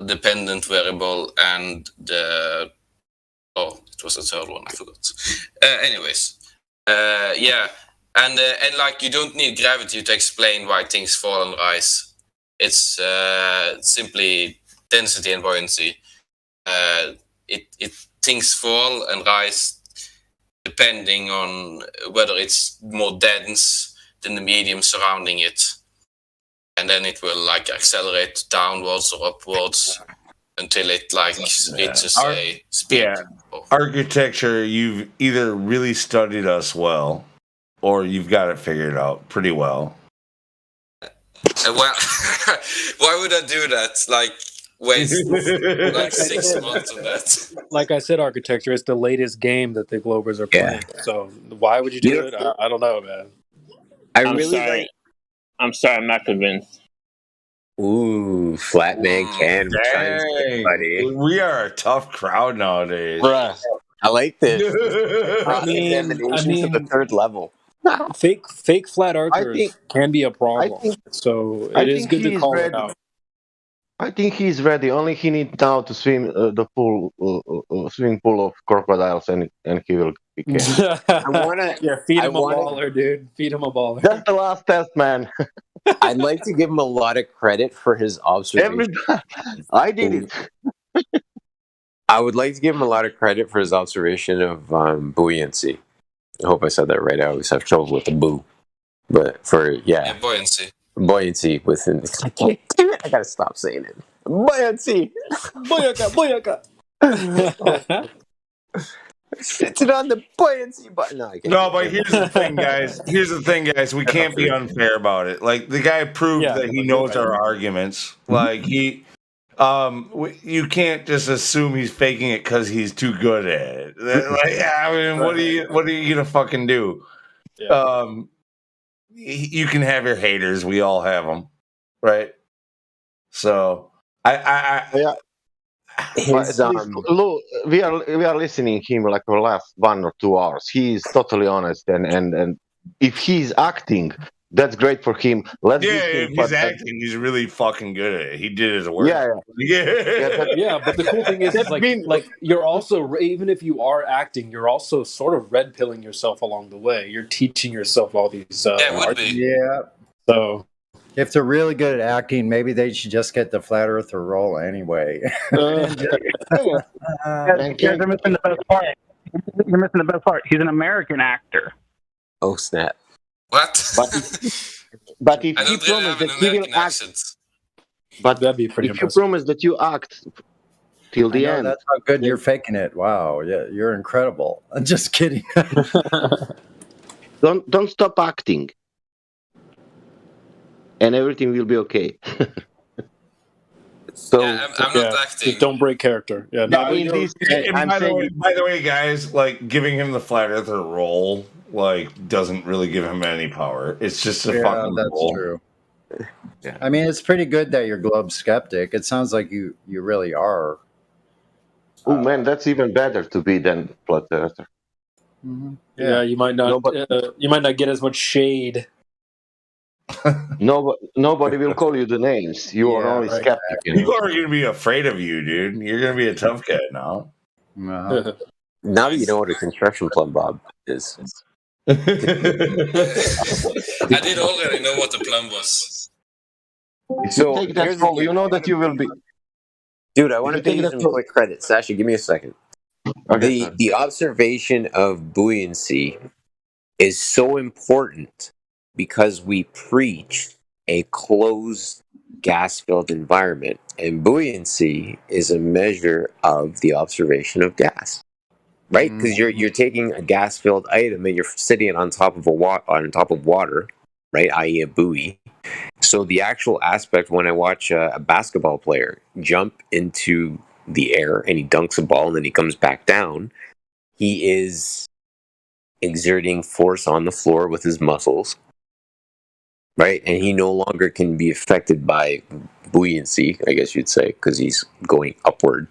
[SPEAKER 6] dependent variable, and the it was a third one, I forgot. Anyways, yeah, and like you don't need gravity to explain why things fall and rise. It's simply density and buoyancy. Things fall and rise depending on whether it's more dense than the medium surrounding it, and then it will like accelerate downwards or upwards until it like reaches a speed.
[SPEAKER 5] Yeah, architecture. You've either really studied us well, or you've got it figured out pretty well.
[SPEAKER 6] Well, why would I do that? Like waste like 6 months on that.
[SPEAKER 17] Like I said, architecture is the latest game that the Globers are playing. So why would you do it? I don't know, man.
[SPEAKER 8] I'm sorry. I'm not convinced.
[SPEAKER 9] Ooh, flat man can.
[SPEAKER 5] Dang,
[SPEAKER 9] buddy.
[SPEAKER 5] we are a tough crowd nowadays.
[SPEAKER 17] Bruh.
[SPEAKER 9] I like this.
[SPEAKER 17] I mean,
[SPEAKER 9] Examination to the 3rd level.
[SPEAKER 17] Fake flat earthers can be a problem. So it is good to call it out.
[SPEAKER 7] I think he's ready. Only he needs now to swim the pool, swimming pool of crocodiles, and he will be king.
[SPEAKER 17] Feed him a baller, dude. Feed him a baller.
[SPEAKER 7] That's the last test, man.
[SPEAKER 9] I'd like to give him a lot of credit for his observation.
[SPEAKER 7] I did it.
[SPEAKER 9] I would like to give him a lot of credit for his observation of buoyancy. I hope I said that right. I always have trouble with the boo. But for,
[SPEAKER 6] buoyancy.
[SPEAKER 9] Buoyancy within. I gotta stop saying it. Buoyancy!
[SPEAKER 17] Boyaka, boyaka!
[SPEAKER 9] Fits it on the buoyancy button. No, I can't.
[SPEAKER 5] No, but here's the thing, guys. Here's the thing, guys. We can't be unfair about it. Like the guy proved that he knows our arguments. Like you can't just assume he's faking it because he's too good at it. Like, I mean, what are you gonna fucking do?
[SPEAKER 17] Yeah.
[SPEAKER 5] You can have your haters. We all have them, right? So
[SPEAKER 7] Yeah. But look, we are listening him like for the last 1 or 2 hours. He is totally honest, and if he's acting, that's great for him. Let's give
[SPEAKER 5] if
[SPEAKER 7] him,
[SPEAKER 5] he's
[SPEAKER 7] but
[SPEAKER 5] acting, he's really fucking good at it. He did his work.
[SPEAKER 17] Yeah, but the cool thing is like you're also, even if you are acting, you're also sort of red pilling yourself along the way. You're teaching yourself all these.
[SPEAKER 18] Yeah.
[SPEAKER 17] So
[SPEAKER 18] if they're really good at acting, maybe they should just get the flat earther role anyway.
[SPEAKER 12] Guys, you're missing the best part. You're missing the best part. He's an American actor.
[SPEAKER 9] Oh snap!
[SPEAKER 6] What?
[SPEAKER 7] But if
[SPEAKER 6] I
[SPEAKER 7] you
[SPEAKER 6] don't really
[SPEAKER 7] promise
[SPEAKER 6] have
[SPEAKER 7] that
[SPEAKER 6] an
[SPEAKER 7] he will
[SPEAKER 6] American
[SPEAKER 7] act,
[SPEAKER 6] accent.
[SPEAKER 7] but
[SPEAKER 17] that'd be pretty
[SPEAKER 7] if
[SPEAKER 17] impressive.
[SPEAKER 7] you promise that you act till the end,
[SPEAKER 18] That's how good you're faking it. Wow, yeah, you're incredible. I'm just kidding.
[SPEAKER 7] don't stop acting, and everything will be okay.
[SPEAKER 9] So
[SPEAKER 6] I'm not acting.
[SPEAKER 17] Just don't break character. Yeah, no,
[SPEAKER 5] And by the way, guys, like giving him the flat earther role, like doesn't really give him any power. It's just a fucking
[SPEAKER 18] that's
[SPEAKER 5] role.
[SPEAKER 18] true. I mean, it's pretty good that you're globe skeptic. It sounds like you really are.
[SPEAKER 7] Oh man, that's even better to be than flat earther.
[SPEAKER 17] Yeah, you might not. You might not get as much shade.
[SPEAKER 7] Nobody will call you the names. You are only skeptic.
[SPEAKER 5] People are going to be afraid of you, dude. You're going to be a tough guy now.
[SPEAKER 9] now that you know what a construction plumb bob is.
[SPEAKER 6] I did already know what the plum was.
[SPEAKER 7] If you take that role, you know that you will be.
[SPEAKER 9] Dude, I want to pay you some quick credit. Sasha, give me a second. The observation of buoyancy is so important because we preach a closed gas-filled environment, and buoyancy is a measure of the observation of gas, right? Because you're taking a gas-filled item and you're sitting it on top of water, right? I.e., a buoy. So the actual aspect when I watch a basketball player jump into the air and he dunks a ball and then he comes back down, he is exerting force on the floor with his muscles, right? And he no longer can be affected by buoyancy, I guess you'd say, because he's going upward.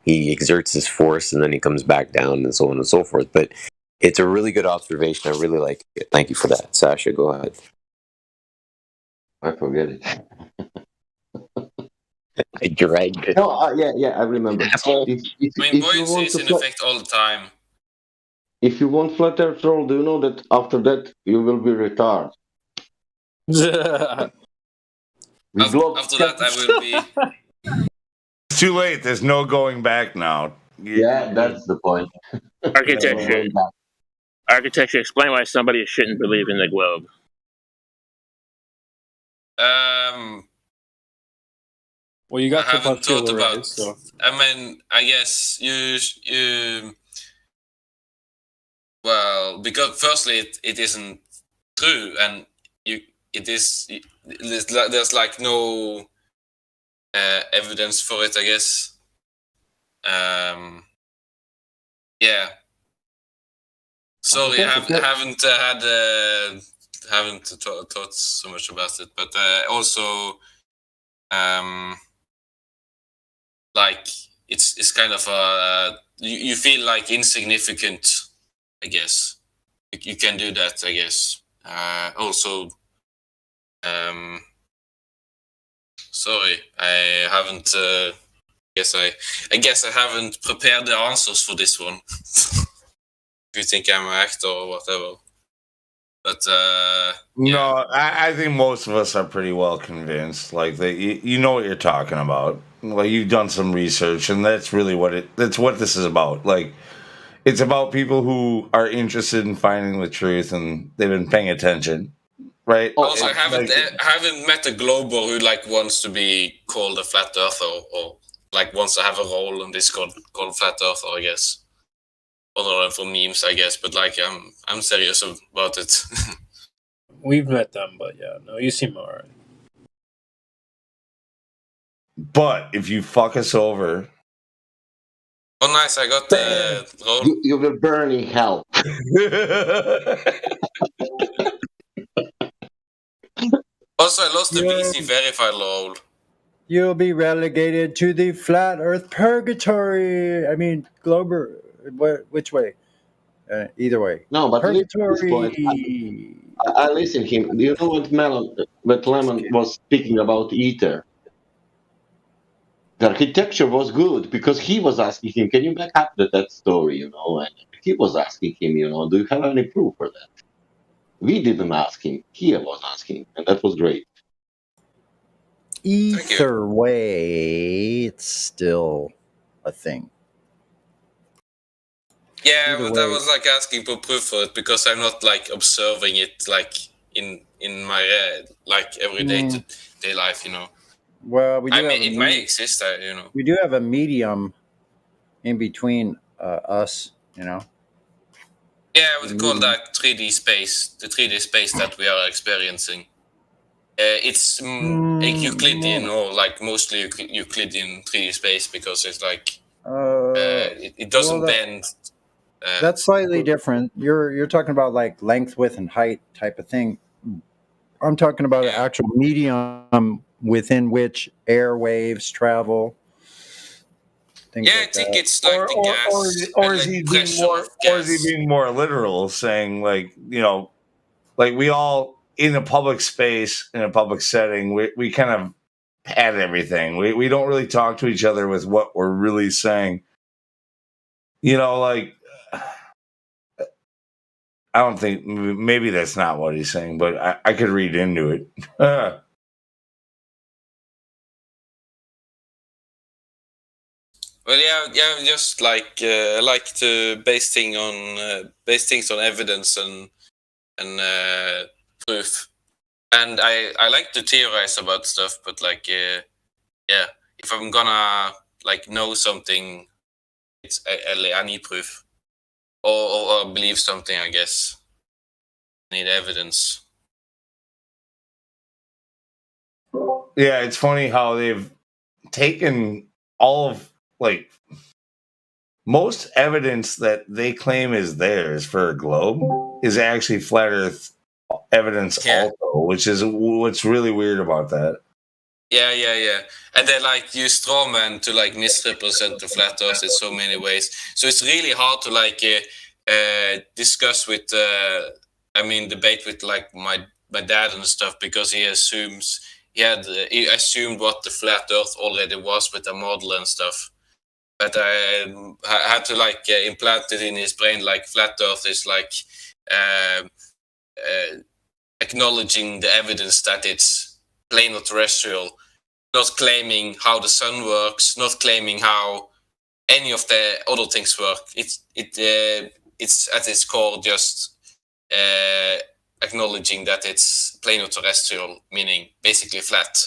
[SPEAKER 9] He exerts his force and then he comes back down and so on and so forth. But it's a really good observation. I really like it. Thank you for that. Sasha, go ahead.
[SPEAKER 7] I forget it.
[SPEAKER 9] I dragged it.
[SPEAKER 7] No, I remember.
[SPEAKER 6] Buoyancy is in effect all the time.
[SPEAKER 7] If you want flat earth roll, do you know that after that you will be retarded?
[SPEAKER 6] After that, I will be.
[SPEAKER 5] It's too late. There's no going back now.
[SPEAKER 7] Yeah, that's the point.
[SPEAKER 8] Architecture, explain why somebody shouldn't believe in the globe.
[SPEAKER 17] Well, you got
[SPEAKER 6] I haven't thought
[SPEAKER 17] Topaz
[SPEAKER 6] about.
[SPEAKER 17] right, so.
[SPEAKER 6] I mean, I guess you. Well, because firstly, it isn't true, and it is. There's like no evidence for it, I guess. Yeah. Sorry, I haven't thought so much about it, but also, like it's kind of you feel like insignificant, I guess. You can do that, I guess. Also, sorry, I haven't. I guess I haven't prepared the answers for this one. If you think I'm an actor or whatever, but
[SPEAKER 5] no, I think most of us are pretty well convinced. Like that, you know what you're talking about. Like you've done some research, and that's really that's what this is about. Like it's about people who are interested in finding the truth, and they've been paying attention, right?
[SPEAKER 6] Also, I haven't met a glober who like wants to be called a flat earther or like wants to have a role in this called flat earther, I guess. other than for memes, I guess. But like, I'm serious about it.
[SPEAKER 17] We've met them, but yeah, no, you seem alright.
[SPEAKER 5] But if you fuck us over,
[SPEAKER 6] Oh, nice! I got the roll.
[SPEAKER 7] You will burn in hell.
[SPEAKER 6] Also, I lost the VC verified roll.
[SPEAKER 18] You'll be relegated to the flat Earth purgatory. I mean, Glober. Which way? Either way.
[SPEAKER 7] No, but listen to this point.
[SPEAKER 18] Purgatory.
[SPEAKER 7] I listen to him. You know what Lemon was speaking about Ether? The architecture was good because he was asking him, can you back up that story, you know? And he was asking him, you know, do you have any proof for that? We didn't ask him. He was asking, and that was great.
[SPEAKER 18] Either way, it's still a thing.
[SPEAKER 6] Yeah, but I was like asking for proof for it because I'm not like observing it like in my like everyday day life, you know.
[SPEAKER 18] Well, we do
[SPEAKER 6] it may exist, you know.
[SPEAKER 18] We do have a medium in between us, you know.
[SPEAKER 6] Yeah, I would call that 3D space, the 3D space that we are experiencing. It's Euclidean or like mostly Euclidean 3D space because it's like it doesn't bend.
[SPEAKER 18] That's slightly different. You're talking about like length, width, and height type of thing. I'm talking about an actual medium within which airwaves travel.
[SPEAKER 6] I think it's like the gas.
[SPEAKER 5] Or is he being more literal, saying like, you know, like we all in a public space, in a public setting, we kind of pad everything. We don't really talk to each other with what we're really saying. You know, like I don't think maybe that's not what he's saying, but I could read into it.
[SPEAKER 6] Well, yeah, just like I like to base things on evidence and proof, and I like to theorize about stuff. But like, if I'm gonna like know something, I need proof, or believe something. I guess I need evidence.
[SPEAKER 5] Yeah, it's funny how they've taken all of like most evidence that they claim is theirs for a globe is actually flat Earth evidence also, which is what's really weird about that.
[SPEAKER 6] Yeah. And they like use strawman to like misrepresent the flat Earth in so many ways. So it's really hard to like discuss with, debate with like my dad and stuff because he assumed what the flat Earth already was with the model and stuff. But I had to like implant it in his brain like flat Earth is like acknowledging the evidence that it's planar terrestrial, not claiming how the sun works, not claiming how any of the other things work. It's at its core just acknowledging that it's planar terrestrial, meaning basically flat.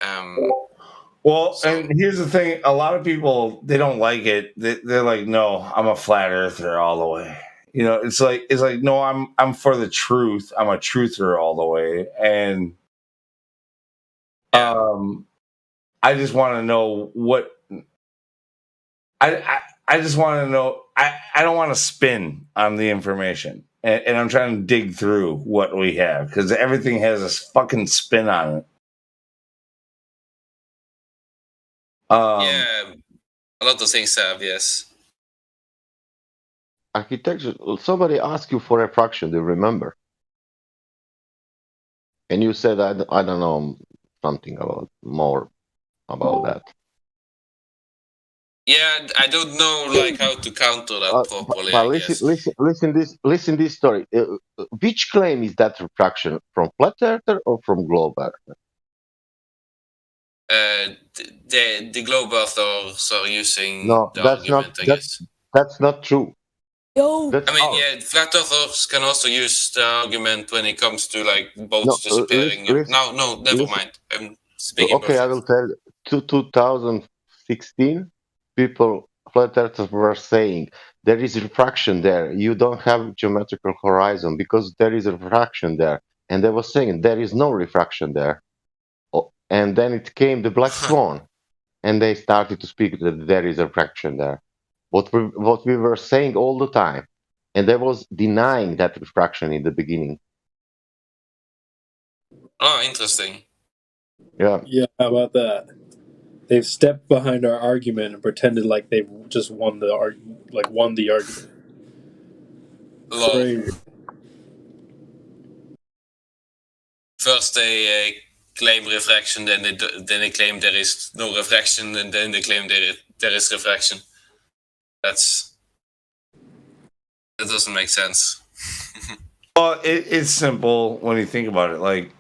[SPEAKER 5] And here's the thing: a lot of people they don't like it. They're like, "No, I'm a flat earther all the way." You know, it's like no, I'm for the truth. I'm a truther all the way, and I just want to know what I just want to know. I don't want to spin on the information, and I'm trying to dig through what we have because everything has a fucking spin on it.
[SPEAKER 6] A lot of things have, yes.
[SPEAKER 7] Architecture. Somebody asked you for a fraction. Do you remember? And you said I don't know something more about that.
[SPEAKER 6] Yeah, I don't know like how to counter that properly.
[SPEAKER 7] But listen this story. Which claim is that refraction from flat earther or from globe earther?
[SPEAKER 6] The globe earthers are using
[SPEAKER 7] No,
[SPEAKER 6] the
[SPEAKER 7] that's
[SPEAKER 6] argument,
[SPEAKER 7] not.
[SPEAKER 6] I guess.
[SPEAKER 7] That's not true.
[SPEAKER 6] Flat earthers can also use the argument when it comes to like boats disappearing. Never mind. I'm speaking.
[SPEAKER 7] Okay, I will tell you. 2016, flat earthers were saying there is refraction there. You don't have geometrical horizon because there is a refraction there. And they were saying there is no refraction there. And then it came the black swan, and they started to speak that there is a refraction there. What we were saying all the time, and they was denying that refraction in the beginning.
[SPEAKER 6] Oh, interesting.
[SPEAKER 7] Yeah.
[SPEAKER 17] Yeah, how about that? They've stepped behind our argument and pretended like they've just won the argument.
[SPEAKER 6] Lol.
[SPEAKER 17] Crazy.
[SPEAKER 6] First they claim refraction, then they claim there is no refraction, and then they claim there is refraction. That doesn't make sense.
[SPEAKER 5] Well, it's simple when you think about it. Like,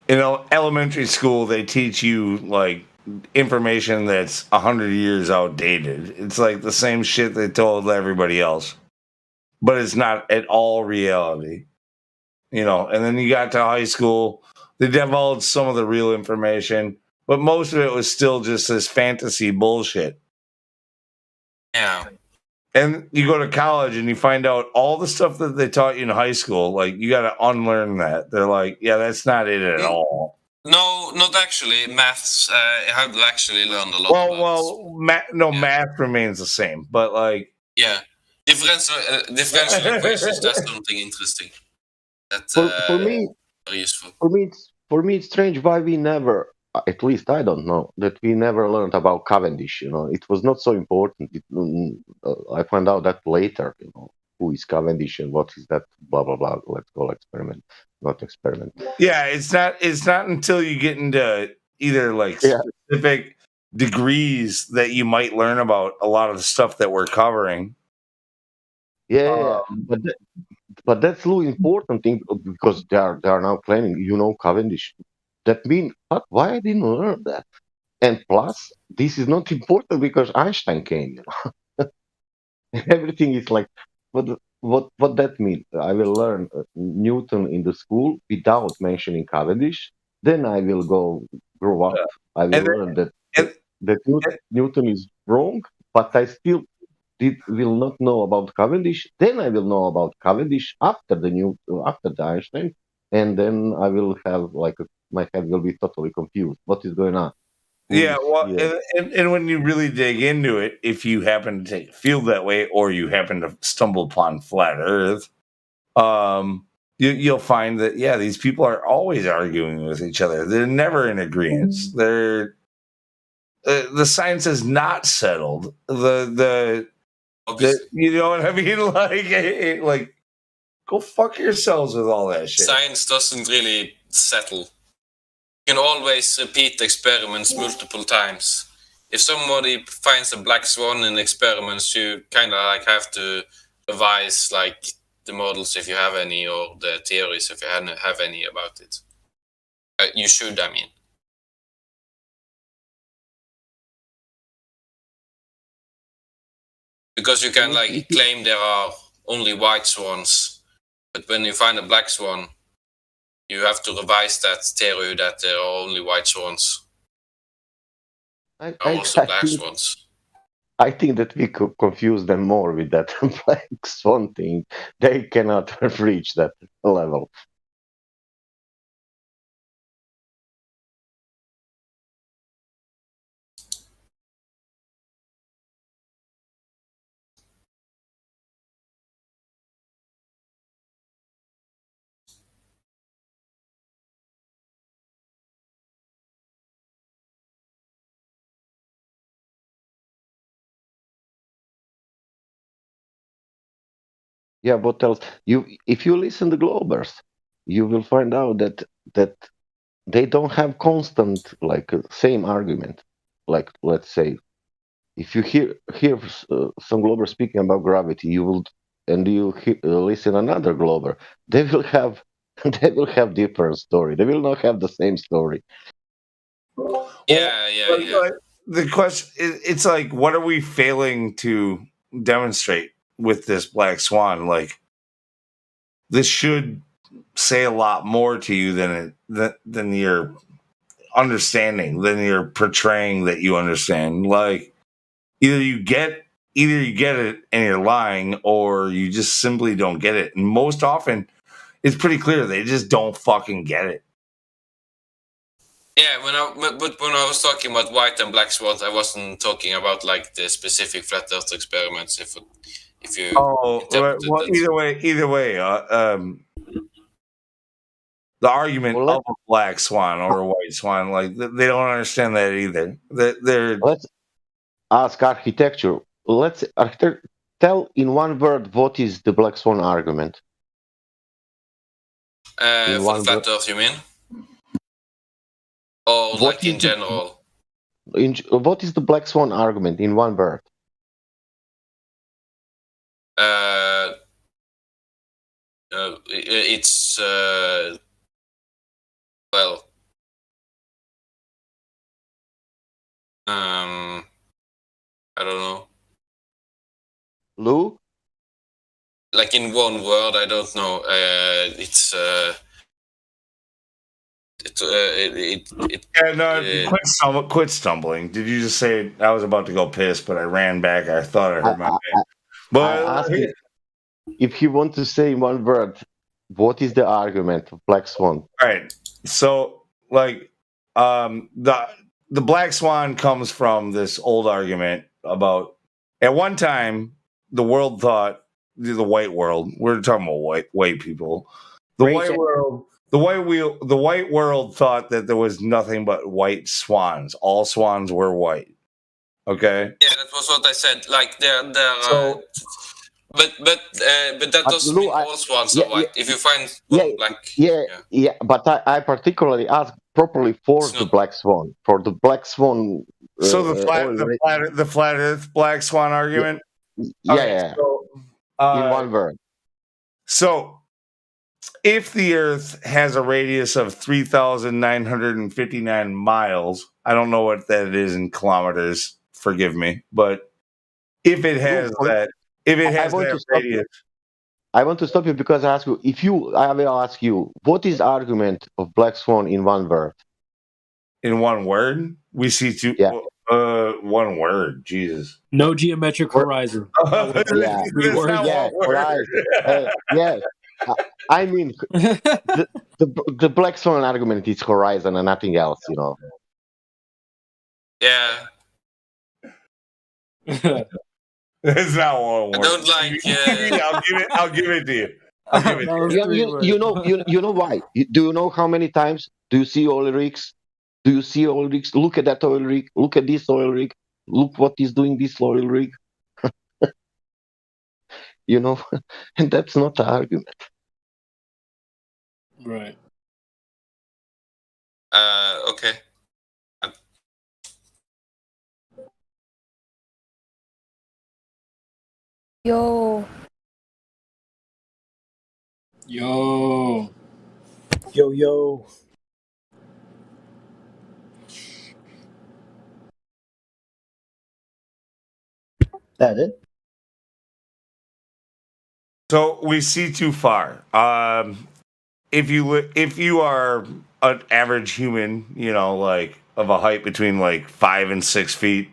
[SPEAKER 5] in elementary school, they teach you like information that's 100 years outdated. It's like the same shit they told everybody else, but it's not at all reality. And then you got to high school, they divulged some of the real information, but most of it was still just this fantasy bullshit.
[SPEAKER 6] Yeah.
[SPEAKER 5] And you go to college and you find out all the stuff that they taught you in high school, like, you got to unlearn that. They're like, yeah, that's not it at all.
[SPEAKER 6] No, not actually. Maths, I have actually learned a lot.
[SPEAKER 5] Math remains the same, but like...
[SPEAKER 6] Yeah. Differential equations, that's something interesting. That,
[SPEAKER 7] For me,
[SPEAKER 6] very useful.
[SPEAKER 7] For me, it's strange why we never, at least I don't know, that we never learned about Cavendish. It was not so important. I found out that later. Who is Cavendish and what is that? Blah blah blah. Let's call experiment, not experiment.
[SPEAKER 5] Yeah, it's not until you get into either like specific degrees that you might learn about a lot of the stuff that we're covering.
[SPEAKER 7] Yeah, but that's the important thing because they are now claiming Cavendish. That means why I didn't learn that. And plus, this is not important because Einstein came. Everything is like, what that means? I will learn Newton in the school without mentioning Cavendish. Then I will grow up. I will learn that Newton is wrong, but I still will not know about Cavendish. Then I will know about Cavendish after the Einstein, and then I will have my head will be totally confused. What is going on?
[SPEAKER 5] Yeah, well, and when you really dig into it, if you happen to take a field that way, or you happen to stumble upon flat Earth, you'll find that these people are always arguing with each other. They're never in agreement. They're the science is not settled. You know what I mean? Like, go fuck yourselves with all that shit.
[SPEAKER 6] Science doesn't really settle. You can always repeat experiments multiple times. If somebody finds a black swan in experiments, you kind of have to revise the models if you have any, or the theories if you have any about it. You should, I mean. Because you can claim there are only white swans, but when you find a black swan, you have to revise that theory that there are only white swans. Also black swans.
[SPEAKER 7] I think that we could confuse them more with that black swan thing. They cannot reach that level. Yeah, what else? If you listen to Globers, you will find out that they don't have constant same argument. Like, let's say, if you hear some Glober speaking about gravity, you listen another Glober, they will have different story. They will not have the same story.
[SPEAKER 6] Yeah.
[SPEAKER 5] The question it's like, what are we failing to demonstrate with this black swan? Like, this should say a lot more to you than your understanding, than you're portraying that you understand. Like, either you get either you get it and you're lying, or you just simply don't get it. And most often, it's pretty clear they just don't fucking get it.
[SPEAKER 6] Yeah, but when I was talking about white and black swans, I wasn't talking about like the specific flat Earth experiments. If you
[SPEAKER 5] either way, the argument of a black swan or a white swan, like they don't understand that either.
[SPEAKER 7] Let's ask architecture. Let's tell in one word what is the black swan argument.
[SPEAKER 6] For the flat Earth, you mean? Or like in general?
[SPEAKER 7] What is the black swan argument in one word?
[SPEAKER 6] It's well, I don't know.
[SPEAKER 7] Lou?
[SPEAKER 6] Like in one word, I don't know.
[SPEAKER 5] Quit stumbling. Did you just say I was about to go piss, but I ran back? I thought I heard my name. But
[SPEAKER 7] if you want to say in one word, what is the argument of black swan?
[SPEAKER 5] All right. So, like, the black swan comes from this old argument about at one time the world thought the white world. We're talking about white people. The white world thought that there was nothing but white swans. All swans were white. Okay.
[SPEAKER 6] Yeah, that was what I said. Like but that doesn't mean all swans are white. If you find one black,
[SPEAKER 7] but I particularly asked properly for the black swan,
[SPEAKER 5] So the flat Earth black swan argument.
[SPEAKER 7] Yeah.
[SPEAKER 5] So,
[SPEAKER 7] in one word.
[SPEAKER 5] So, if the Earth has a radius of 3,959 miles, I don't know what that is in kilometers. Forgive me, but if it has that. If it has that radius.
[SPEAKER 7] I want to stop you because I will ask you, what is argument of black swan in one word?
[SPEAKER 5] In one word? We see two. One word. Jesus.
[SPEAKER 17] No geometric horizon.
[SPEAKER 7] Yes. I mean, the black swan argument is horizon and nothing else, you know.
[SPEAKER 6] Yeah.
[SPEAKER 5] It's not one word.
[SPEAKER 6] I don't like.
[SPEAKER 5] I'll give it to you.
[SPEAKER 7] You know why? Do you know how many times do you see oil rigs? Do you see oil rigs? Look at that oil rig. Look at this oil rig. Look what is doing this oil rig. You know, and that's not the argument.
[SPEAKER 17] Right.
[SPEAKER 6] Okay.
[SPEAKER 2] Yo.
[SPEAKER 13] That it?
[SPEAKER 5] So we see too far. If you are an average human, you know, like of a height between like 5 and 6 feet,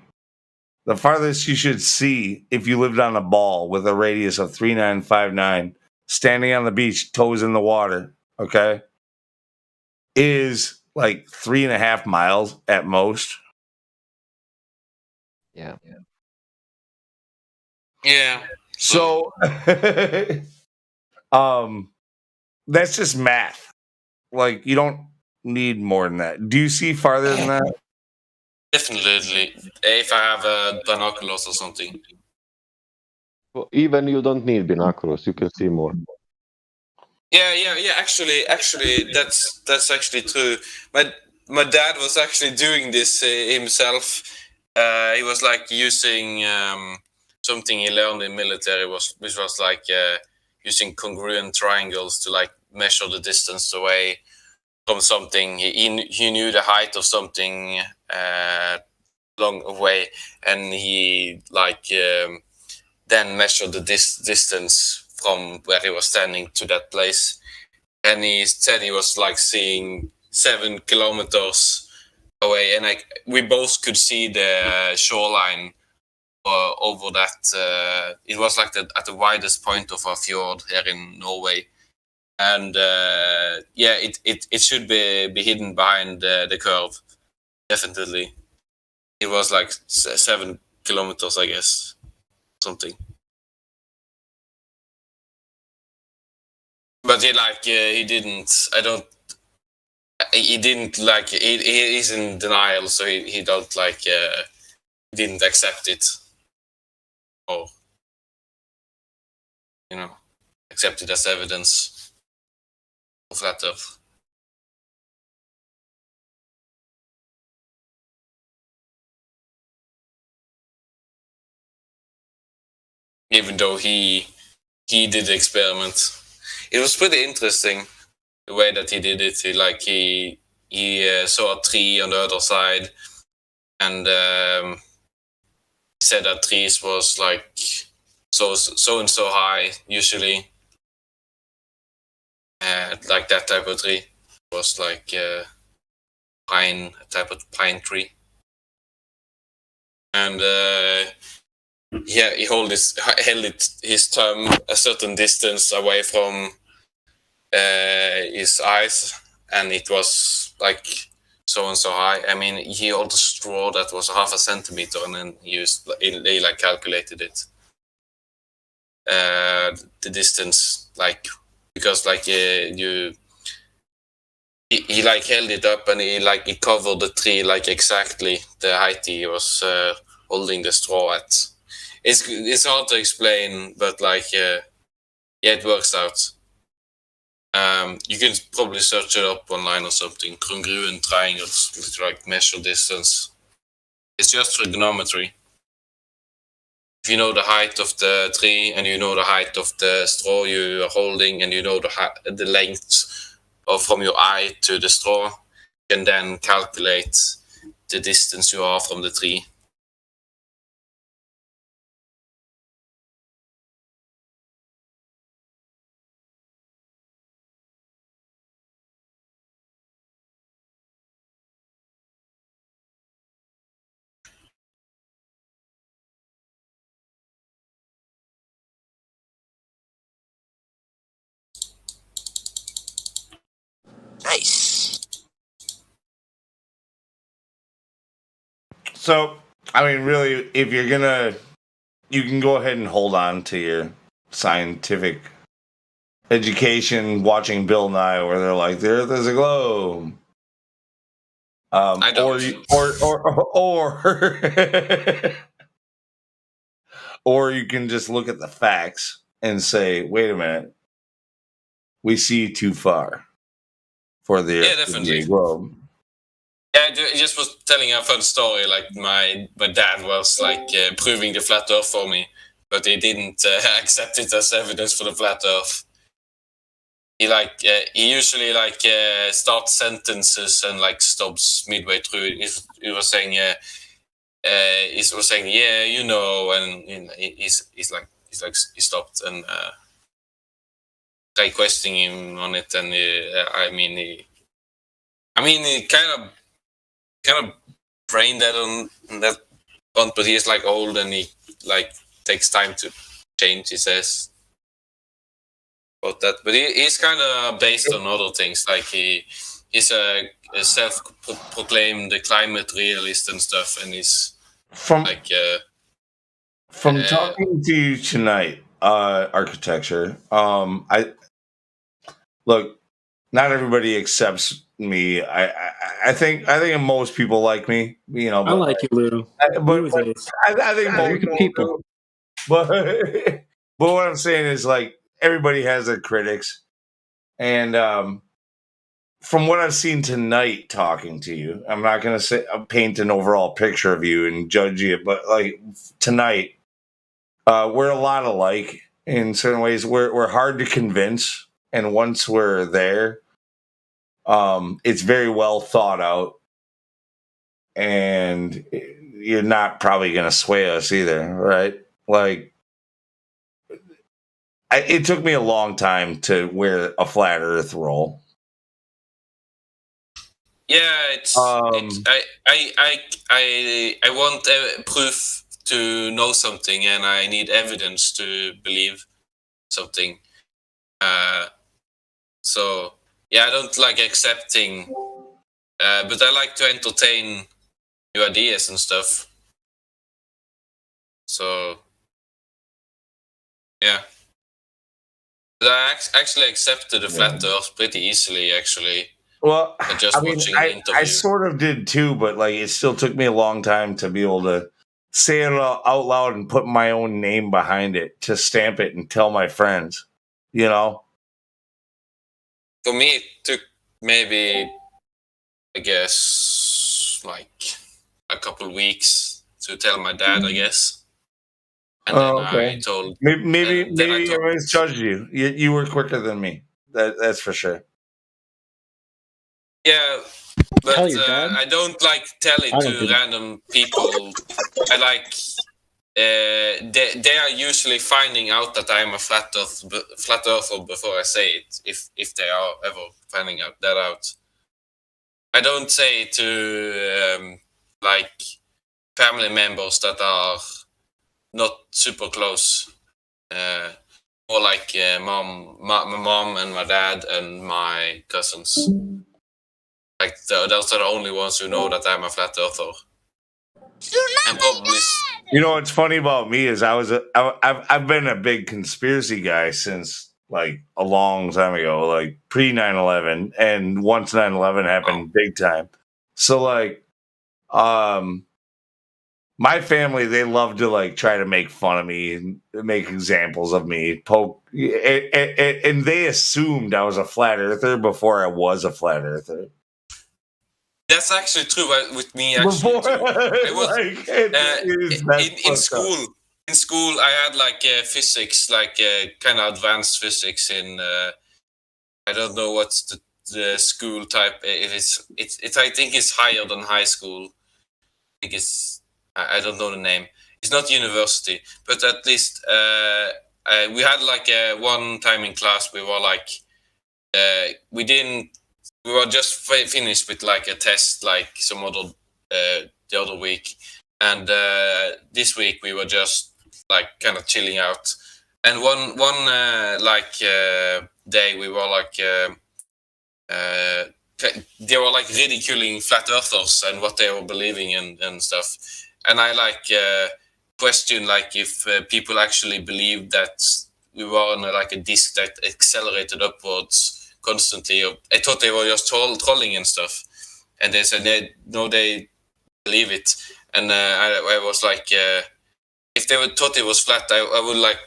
[SPEAKER 5] the farthest you should see if you lived on a ball with a radius of 3,959, standing on the beach, toes in the water, okay, is like 3.5 miles at most.
[SPEAKER 7] Yeah.
[SPEAKER 5] So, that's just math. Like, you don't need more than that. Do you see farther than that?
[SPEAKER 6] Definitely. If I have binoculars or something.
[SPEAKER 7] Well, even you don't need binoculars. You can see more.
[SPEAKER 6] Yeah. Actually, that's actually true. My dad was actually doing this himself. He was like using something he learned in military, which was like using congruent triangles to like measure the distance away from something. He knew the height of something long away, and he like then measured the distance from where he was standing to that place. And he said he was like seeing 7 kilometers away, and we both could see the shoreline over that. It was like at the widest point of a fjord here in Norway, and it should be hidden behind the curve. Definitely, it was like 7 kilometers, I guess, something. But he didn't. I don't. He didn't like. He is in denial, so he don't like. Didn't accept it, or accept it as evidence of flat Earth. Even though he did the experiment, it was pretty interesting the way that he did it. He saw a tree on the other side, and he said that trees was like so and so high usually, like that type of tree was like pine, a type of pine tree, and he held his thumb a certain distance away from his eyes, and it was like so and so high. I mean, he held a straw that was 0.5 centimeter, and then they like calculated it, the distance, like because like he like held it up, and he covered the tree like exactly the height he was holding the straw at. It's hard to explain, but it works out. You can probably search it up online or something. Congruent triangles to measure distance. It's just trigonometry. If you know the height of the tree and you know the height of the straw you are holding, and you know the length from your eye to the straw, you can then calculate the distance you are from the tree.
[SPEAKER 9] Nice.
[SPEAKER 5] So, I mean, really, if you're gonna, you can go ahead and hold on to your scientific education watching Bill Nye, where they're like, the Earth is a globe.
[SPEAKER 6] I don't.
[SPEAKER 5] Or you can just look at the facts and say, wait a minute, we see too far for the Earth to be a globe.
[SPEAKER 6] Yeah, I just was telling a fun story. Like my dad was like proving the flat Earth for me, but he didn't accept it as evidence for the flat Earth. He usually starts sentences and like stops midway through. He was saying yeah, he and he stopped and tried questioning him on it, and he kind of brain dead on that front, but he's like old and he like takes time to change, he says. About that, but he's kind of based on other things. Like he's a self-proclaimed climate realist and stuff, and he's
[SPEAKER 5] from talking to you tonight, architecture. I look, not everybody accepts me. I think most people like me.
[SPEAKER 17] I like you, Lou.
[SPEAKER 5] I think most people. But what I'm saying is, like, everybody has their critics, and from what I've seen tonight, talking to you, I'm not going to paint an overall picture of you and judge you, but like tonight, we're a lot alike in certain ways. We're hard to convince, and once we're there, it's very well thought out, and you're not probably going to sway us either, right? Like, it took me a long time to wear a flat Earth role.
[SPEAKER 6] Yeah, I want proof to know something and I need evidence to believe something. So yeah, I don't like accepting, but I like to entertain new ideas and stuff. So yeah, but I actually accepted the flat Earth pretty easily, actually.
[SPEAKER 5] Well,
[SPEAKER 6] Just
[SPEAKER 5] I mean,
[SPEAKER 6] watching the
[SPEAKER 5] I
[SPEAKER 6] interview.
[SPEAKER 5] sort of did too, but like it still took me a long time to be able to say it out loud and put my own name behind it, to stamp it and tell my friends, you know?
[SPEAKER 6] For me, it took maybe, I guess, like a couple weeks to tell my dad, I guess. And then I told...
[SPEAKER 5] Maybe
[SPEAKER 6] then I
[SPEAKER 5] I misjudged you. You were quicker than me. That's for sure.
[SPEAKER 6] Yeah, but
[SPEAKER 17] Tell your dad?
[SPEAKER 6] I don't like tell it
[SPEAKER 17] I don't
[SPEAKER 6] to
[SPEAKER 17] do that.
[SPEAKER 6] random people. I like... they are usually finding out that I am a flat earther before I say it, if they are ever finding that out. I don't say it to like family members that are not super close. More like my mom and my dad and my cousins. Like those are the only ones who know that I'm a flat earther. And probably...
[SPEAKER 5] You know what's funny about me is I've been a big conspiracy guy since like a long time ago, like pre 9/11, and once 9/11 happened, big time. So like, my family, they love to like try to make fun of me and make examples of me, poke, and they assumed I was a flat earther before I was a flat earther.
[SPEAKER 6] That's actually true with me. Actually, too. I was in school. In school, I had like physics, like kind of advanced physics in. I don't know what's the school type. If it's I think it's higher than high school. I think it's... I don't know the name. It's not university, but at least we had like one time in class we were like we were just finished with like a test like some other the other week, and this week we were just like kind of chilling out, and one day we were like they were like ridiculing flat earthers and what they were believing and stuff, and I like questioned like if people actually believed that we were on like a disc that accelerated upwards constantly. I thought they were just trolling and stuff, and they said they believe it, and I was like, if they thought it was flat, I would like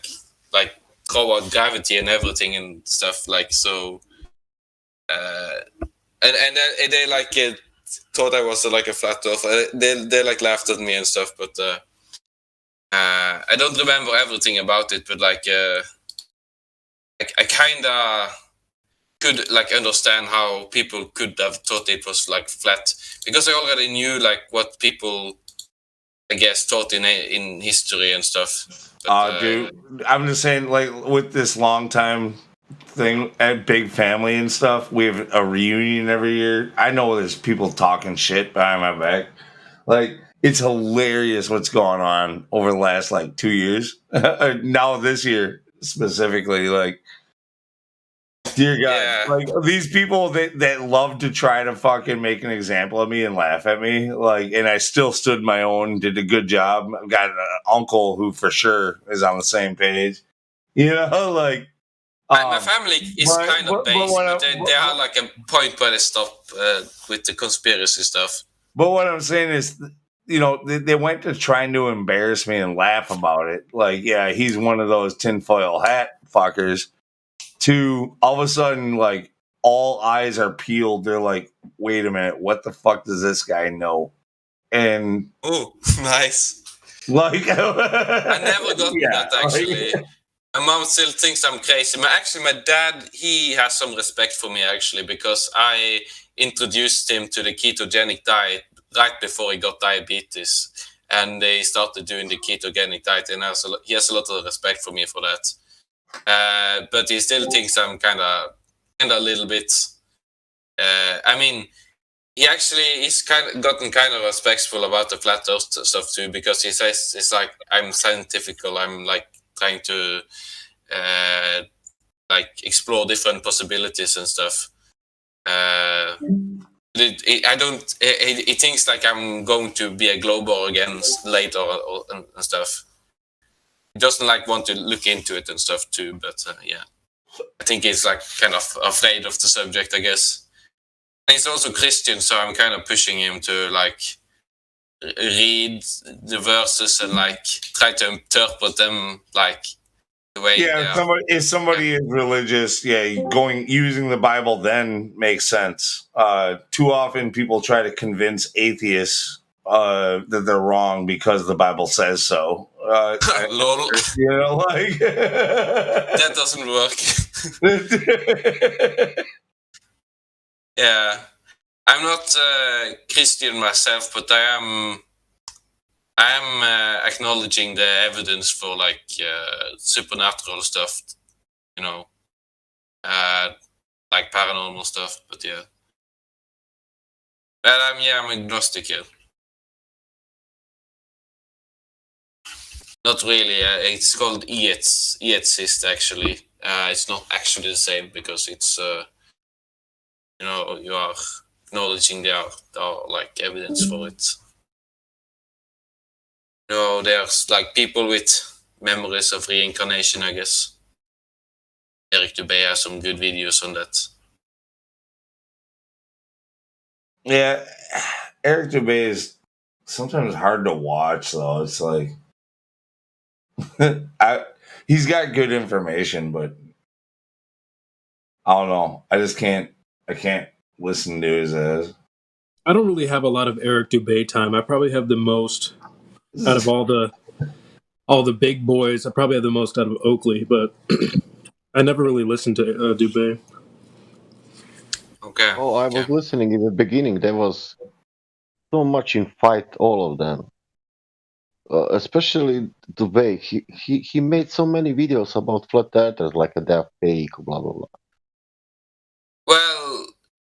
[SPEAKER 6] throw out gravity and everything and stuff, like so. And they like thought I was like a flat earther. They like laughed at me and stuff, but I don't remember everything about it. But like I kinda could like understand how people could have thought it was like flat, because I already knew like what people, I guess, taught in history and stuff. But,
[SPEAKER 5] dude, I'm just saying, like with this long time thing at big family and stuff, we have a reunion every year. I know there's people talking shit behind my back. Like, it's hilarious what's going on over the last like 2 years. Now this year specifically, like, dear God, like these people that love to try to fucking make an example of me and laugh at me, like, and I still stood my own, did a good job. I've got an uncle who for sure is on the same page, you know, like.
[SPEAKER 6] My family is kind of based, but they are like a point where they stop with the conspiracy stuff.
[SPEAKER 5] But what I'm saying is, you know, they went to trying to embarrass me and laugh about it. Like, yeah, he's one of those tinfoil hat fuckers. To all of a sudden, like, all eyes are peeled. They're like, wait a minute, what the fuck does this guy know? And
[SPEAKER 6] oh, nice.
[SPEAKER 5] Like,
[SPEAKER 6] I never got that actually. My mom still thinks I'm crazy. My dad, he has some respect for me actually, because I introduced him to the ketogenic diet right before he got diabetes, and they started doing the ketogenic diet, and he has a lot of respect for me for that. But he still thinks I'm kind of a little bit. I mean, he actually is gotten kind of respectful about the flat Earth stuff too, because he says it's like I'm scientifical. I'm like trying to like explore different possibilities and stuff. I don't. He thinks like I'm going to be a global again later and stuff. He doesn't like want to look into it and stuff too. But yeah, I think he's like kind of afraid of the subject, I guess. And he's also Christian, so I'm kind of pushing him to like read the verses and like try to interpret them like the way.
[SPEAKER 5] Yeah, if somebody is religious, using the Bible then makes sense. Too often people try to convince atheists that they're wrong because the Bible says so.
[SPEAKER 6] Lol.
[SPEAKER 5] You know, like
[SPEAKER 6] that doesn't work. Yeah, I'm not Christian myself, but I am acknowledging the evidence for like supernatural stuff, you know, like paranormal stuff. But yeah, but I'm agnostic here. Not really. It's called Eatsist actually. It's not actually the same because it's you know, you are acknowledging there are like evidence for it. You know, there's like people with memories of reincarnation, I guess. Eric Dubé has some good videos on that.
[SPEAKER 5] Yeah, Eric Dubé is sometimes hard to watch though. It's like he's got good information, but I don't know. I can't listen to his ass.
[SPEAKER 17] I don't really have a lot of Eric Dubé time. I probably have the most out of all the big boys. I probably have the most out of Oakley, but I never really listened to Dubé.
[SPEAKER 6] Okay.
[SPEAKER 7] Oh, I was listening in the beginning. There was so much in fight, all of them. Especially Dubé. He made so many videos about flat earthers, like they're fake, blah blah blah.
[SPEAKER 6] Well,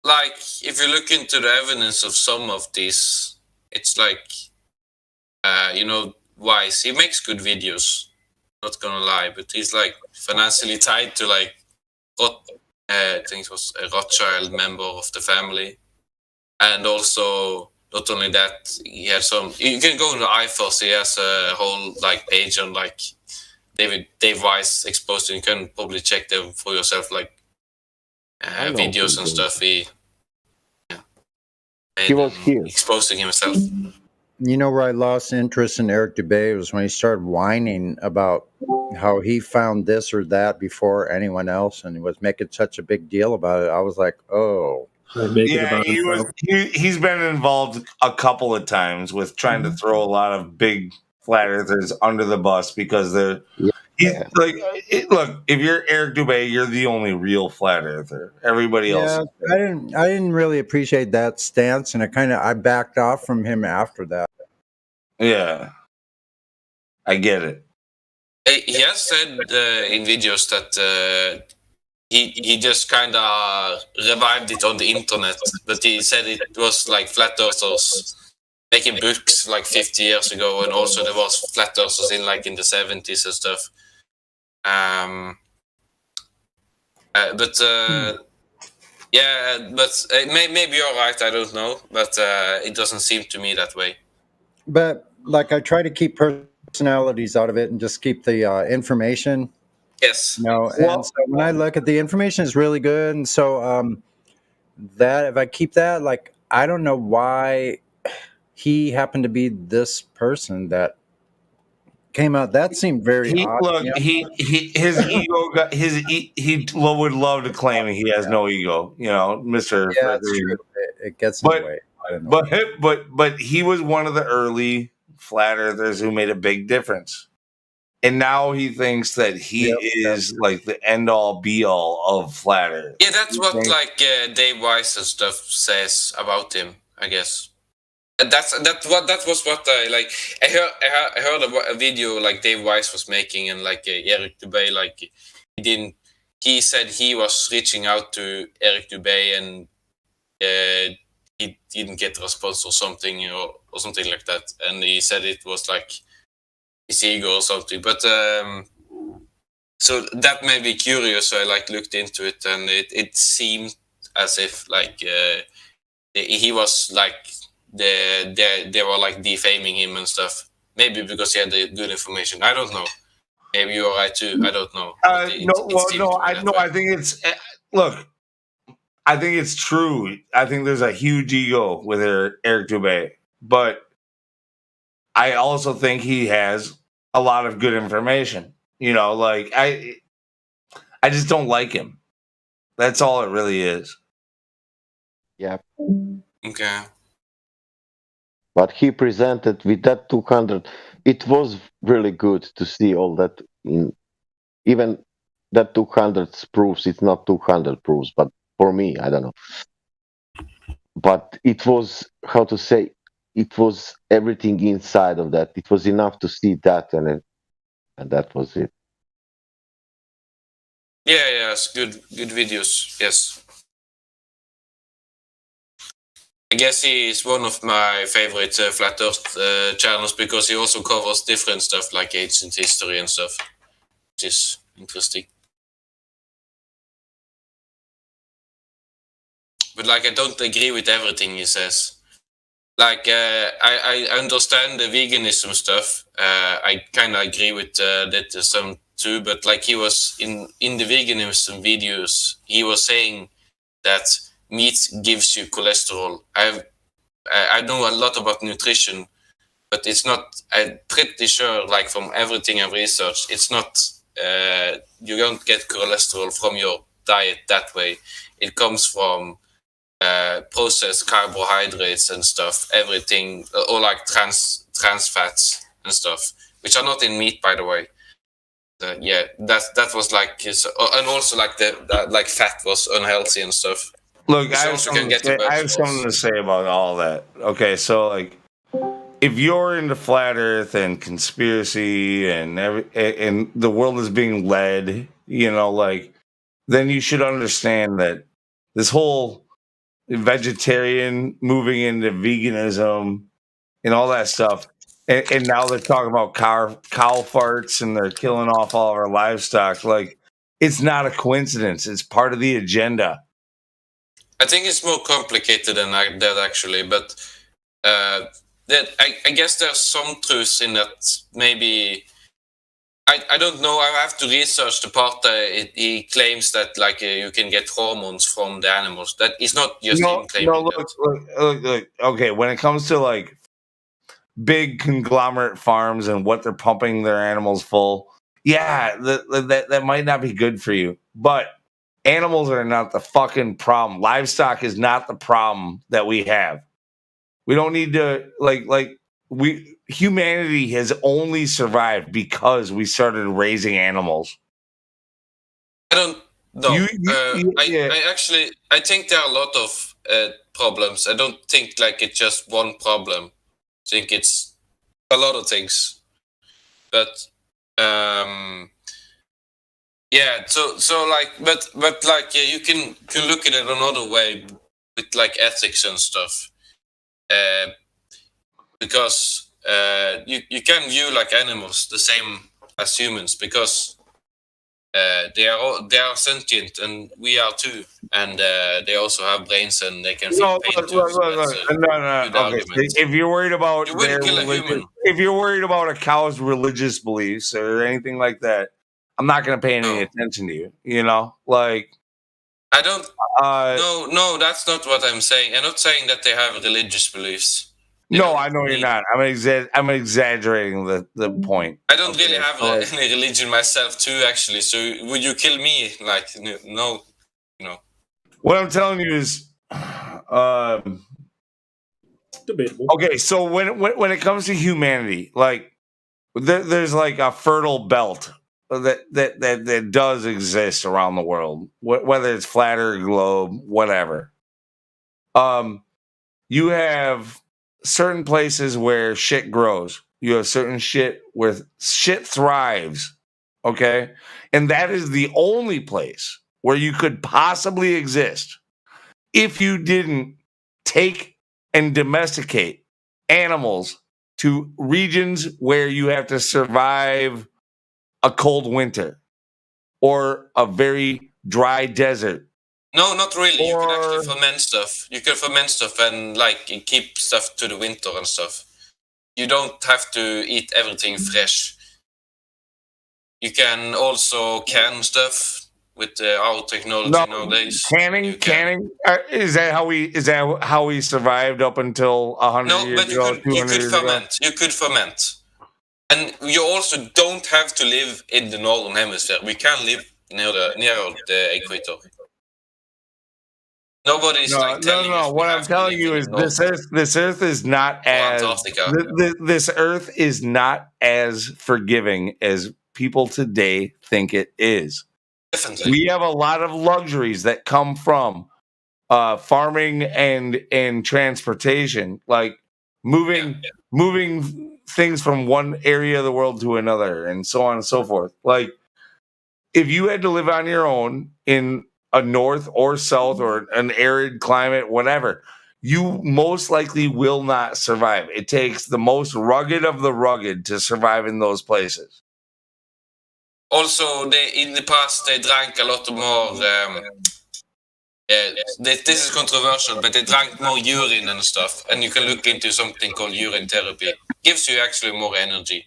[SPEAKER 6] like if you look into the evidence of some of these, it's like you know, Wise. He makes good videos. Not gonna lie, but he's like financially tied to like I think it was a Rothschild member of the family, and also not only that, he has some. You can go into iForce. He has a whole like page on like Dave Wise exposed. You can probably check them for yourself, like videos and stuff. He
[SPEAKER 18] was here
[SPEAKER 6] exposing himself.
[SPEAKER 18] You know where I lost interest in Eric Dubé was when he started whining about how he found this or that before anyone else, and he was making such a big deal about it. I was like, oh.
[SPEAKER 5] Yeah, he's been involved a couple of times with trying to throw a lot of big flat earthers under the bus because they're. He's like, look, if you're Eric Dubé, you're the only real flat earther. Everybody else.
[SPEAKER 18] I didn't really appreciate that stance, and I backed off from him after that.
[SPEAKER 5] Yeah, I get it.
[SPEAKER 6] He has said in videos that he just kind of revived it on the internet, but he said it was like flat earthers making books like 50 years ago, and also there was flat earthers in the 70s and stuff. Yeah, but maybe you're right. I don't know, but it doesn't seem to me that way.
[SPEAKER 18] But like, I try to keep personalities out of it and just keep the information.
[SPEAKER 6] Yes.
[SPEAKER 18] And so when I look at the information, is really good, and so that if I keep that, like, I don't know why he happened to be this person that came out. That seemed very odd.
[SPEAKER 5] Look, his ego he would love to claim he has no ego, Mr.
[SPEAKER 18] Yeah, that's true. It gets in the way. I don't know.
[SPEAKER 5] But he was one of the early flat earthers who made a big difference. And now he thinks that he is like the end all be all of flat earth.
[SPEAKER 6] Yeah, that's what like Dave Wise and stuff says about him, I guess. And that was what I like. I heard a video like Dave Wise was making, and like Eric Dubé, like he said he was reaching out to Eric Dubé, and he didn't get a response or something, or something like that, and he said it was like his ego or something. But so that made me curious. So I like looked into it, and it seemed as if like he was like they were like defaming him and stuff. Maybe because he had the good information. I don't know. Maybe you're right too. I don't know.
[SPEAKER 5] I think it's look. I think it's true. I think there's a huge ego with Eric Dubé, but I also think he has a lot of good information. Like I just don't like him. That's all it really is.
[SPEAKER 7] Yeah.
[SPEAKER 6] Okay.
[SPEAKER 7] But he presented with that 200. It was really good to see all that. Even that 200 proves it's not 200 proofs, but for me, I don't know. But it was, how to say, it was everything inside of that. It was enough to see that, and that was it.
[SPEAKER 6] Yeah, it's good videos. Yes. I guess he is one of my favorite Flat Earth channels because he also covers different stuff like ancient history and stuff, which is interesting. But like, I don't agree with everything he says. Like, I understand the veganism stuff. I kind of agree with that some too. But like, he was in the veganism videos, he was saying that meat gives you cholesterol. I know a lot about nutrition, but it's not. I'm pretty sure, like from everything I've researched, it's not. You don't get cholesterol from your diet that way. It comes from processed carbohydrates and stuff. Everything, or like trans fats and stuff, which are not in meat, by the way. Yeah, that was like his, and also like like fat was unhealthy and stuff.
[SPEAKER 5] Look, I have something to say about all that. Okay, so like, if you're into flat Earth and conspiracy and the world is being led, like, then you should understand that this whole vegetarian moving into veganism and all that stuff, and now they're talking about cow farts and they're killing off all of our livestock. Like, it's not a coincidence. It's part of the agenda.
[SPEAKER 6] I think it's more complicated than that, actually, but that I guess there's some truth in that. Maybe I don't know. I have to research the part that he claims that like you can get hormones from the animals. That is not just him claiming
[SPEAKER 5] look. Okay, when it comes to like big conglomerate farms and what they're pumping their animals full, yeah, that might not be good for you, but animals are not the fucking problem. Livestock is not the problem that we have. We don't need to humanity has only survived because we started raising animals.
[SPEAKER 6] I don't know. I think there are a lot of problems. I don't think like it's just one problem. I think it's a lot of things. But yeah, so like, but like, yeah, you can look at it another way with like ethics and stuff, because you can view like animals the same as humans because they are sentient and we are too, and they also have brains and they can feel pain too.
[SPEAKER 5] Okay. If you're worried about if you're worried about a cow's religious beliefs or anything like that, I'm not going to pay any attention to you. Like,
[SPEAKER 6] I don't. No, that's not what I'm saying. I'm not saying that they have religious beliefs.
[SPEAKER 5] No, I know you're not. I'm exaggerating the point.
[SPEAKER 6] I don't really have any religion myself too, actually. So would you kill me? Like, no.
[SPEAKER 5] What I'm telling you is,
[SPEAKER 17] debatable.
[SPEAKER 5] Okay, so when it comes to humanity, like there's like a fertile belt that does exist around the world, whether it's flat or globe, whatever. You have certain places where shit grows. You have certain shit where shit thrives. Okay, and that is the only place where you could possibly exist if you didn't take and domesticate animals to regions where you have to survive a cold winter or a very dry desert.
[SPEAKER 6] No, not really. You can actually ferment stuff. You can ferment stuff and like keep stuff to the winter and stuff. You don't have to eat everything fresh. You can also can stuff with our technology nowadays.
[SPEAKER 5] Canning. Is that how we survived up until 100 years ago?
[SPEAKER 6] No, but you could ferment. You could ferment, and you also don't have to live in the northern hemisphere. We can live near the equator. Nobody's telling us.
[SPEAKER 5] What I'm telling you is this Earth is not as this Earth is not as forgiving as people today think it is.
[SPEAKER 6] Definitely.
[SPEAKER 5] We have a lot of luxuries that come from farming and transportation, like moving things from one area of the world to another, and so on and so forth. Like, if you had to live on your own in a north or south or an arid climate, whatever, you most likely will not survive. It takes the most rugged of the rugged to survive in those places.
[SPEAKER 6] Also, in the past, they drank a lot more. This is controversial, but they drank more urine and stuff. And you can look into something called urine therapy. Gives you actually more energy.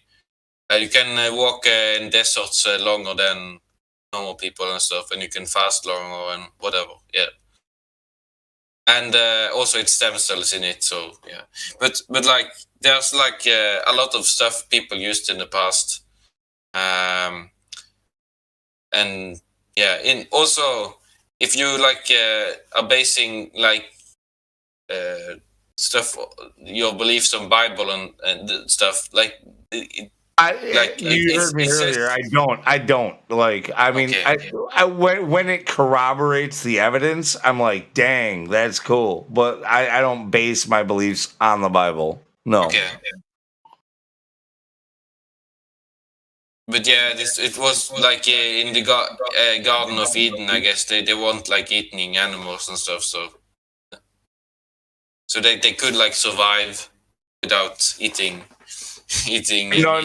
[SPEAKER 6] You can walk in deserts longer than normal people and stuff, and you can fast longer and whatever. Yeah. And also, it's stem cells in it. So yeah. But like, there's like a lot of stuff people used in the past. And yeah, also if you like are basing like stuff, your beliefs on Bible and stuff like. You
[SPEAKER 5] heard me earlier. I don't like. I mean, I when it corroborates the evidence, I'm like, dang, that's cool. But I don't base my beliefs on the Bible. No.
[SPEAKER 6] Okay. But yeah, it was like in the Garden of Eden. I guess they weren't like eating animals and stuff, so they could like survive without eating.
[SPEAKER 5] No.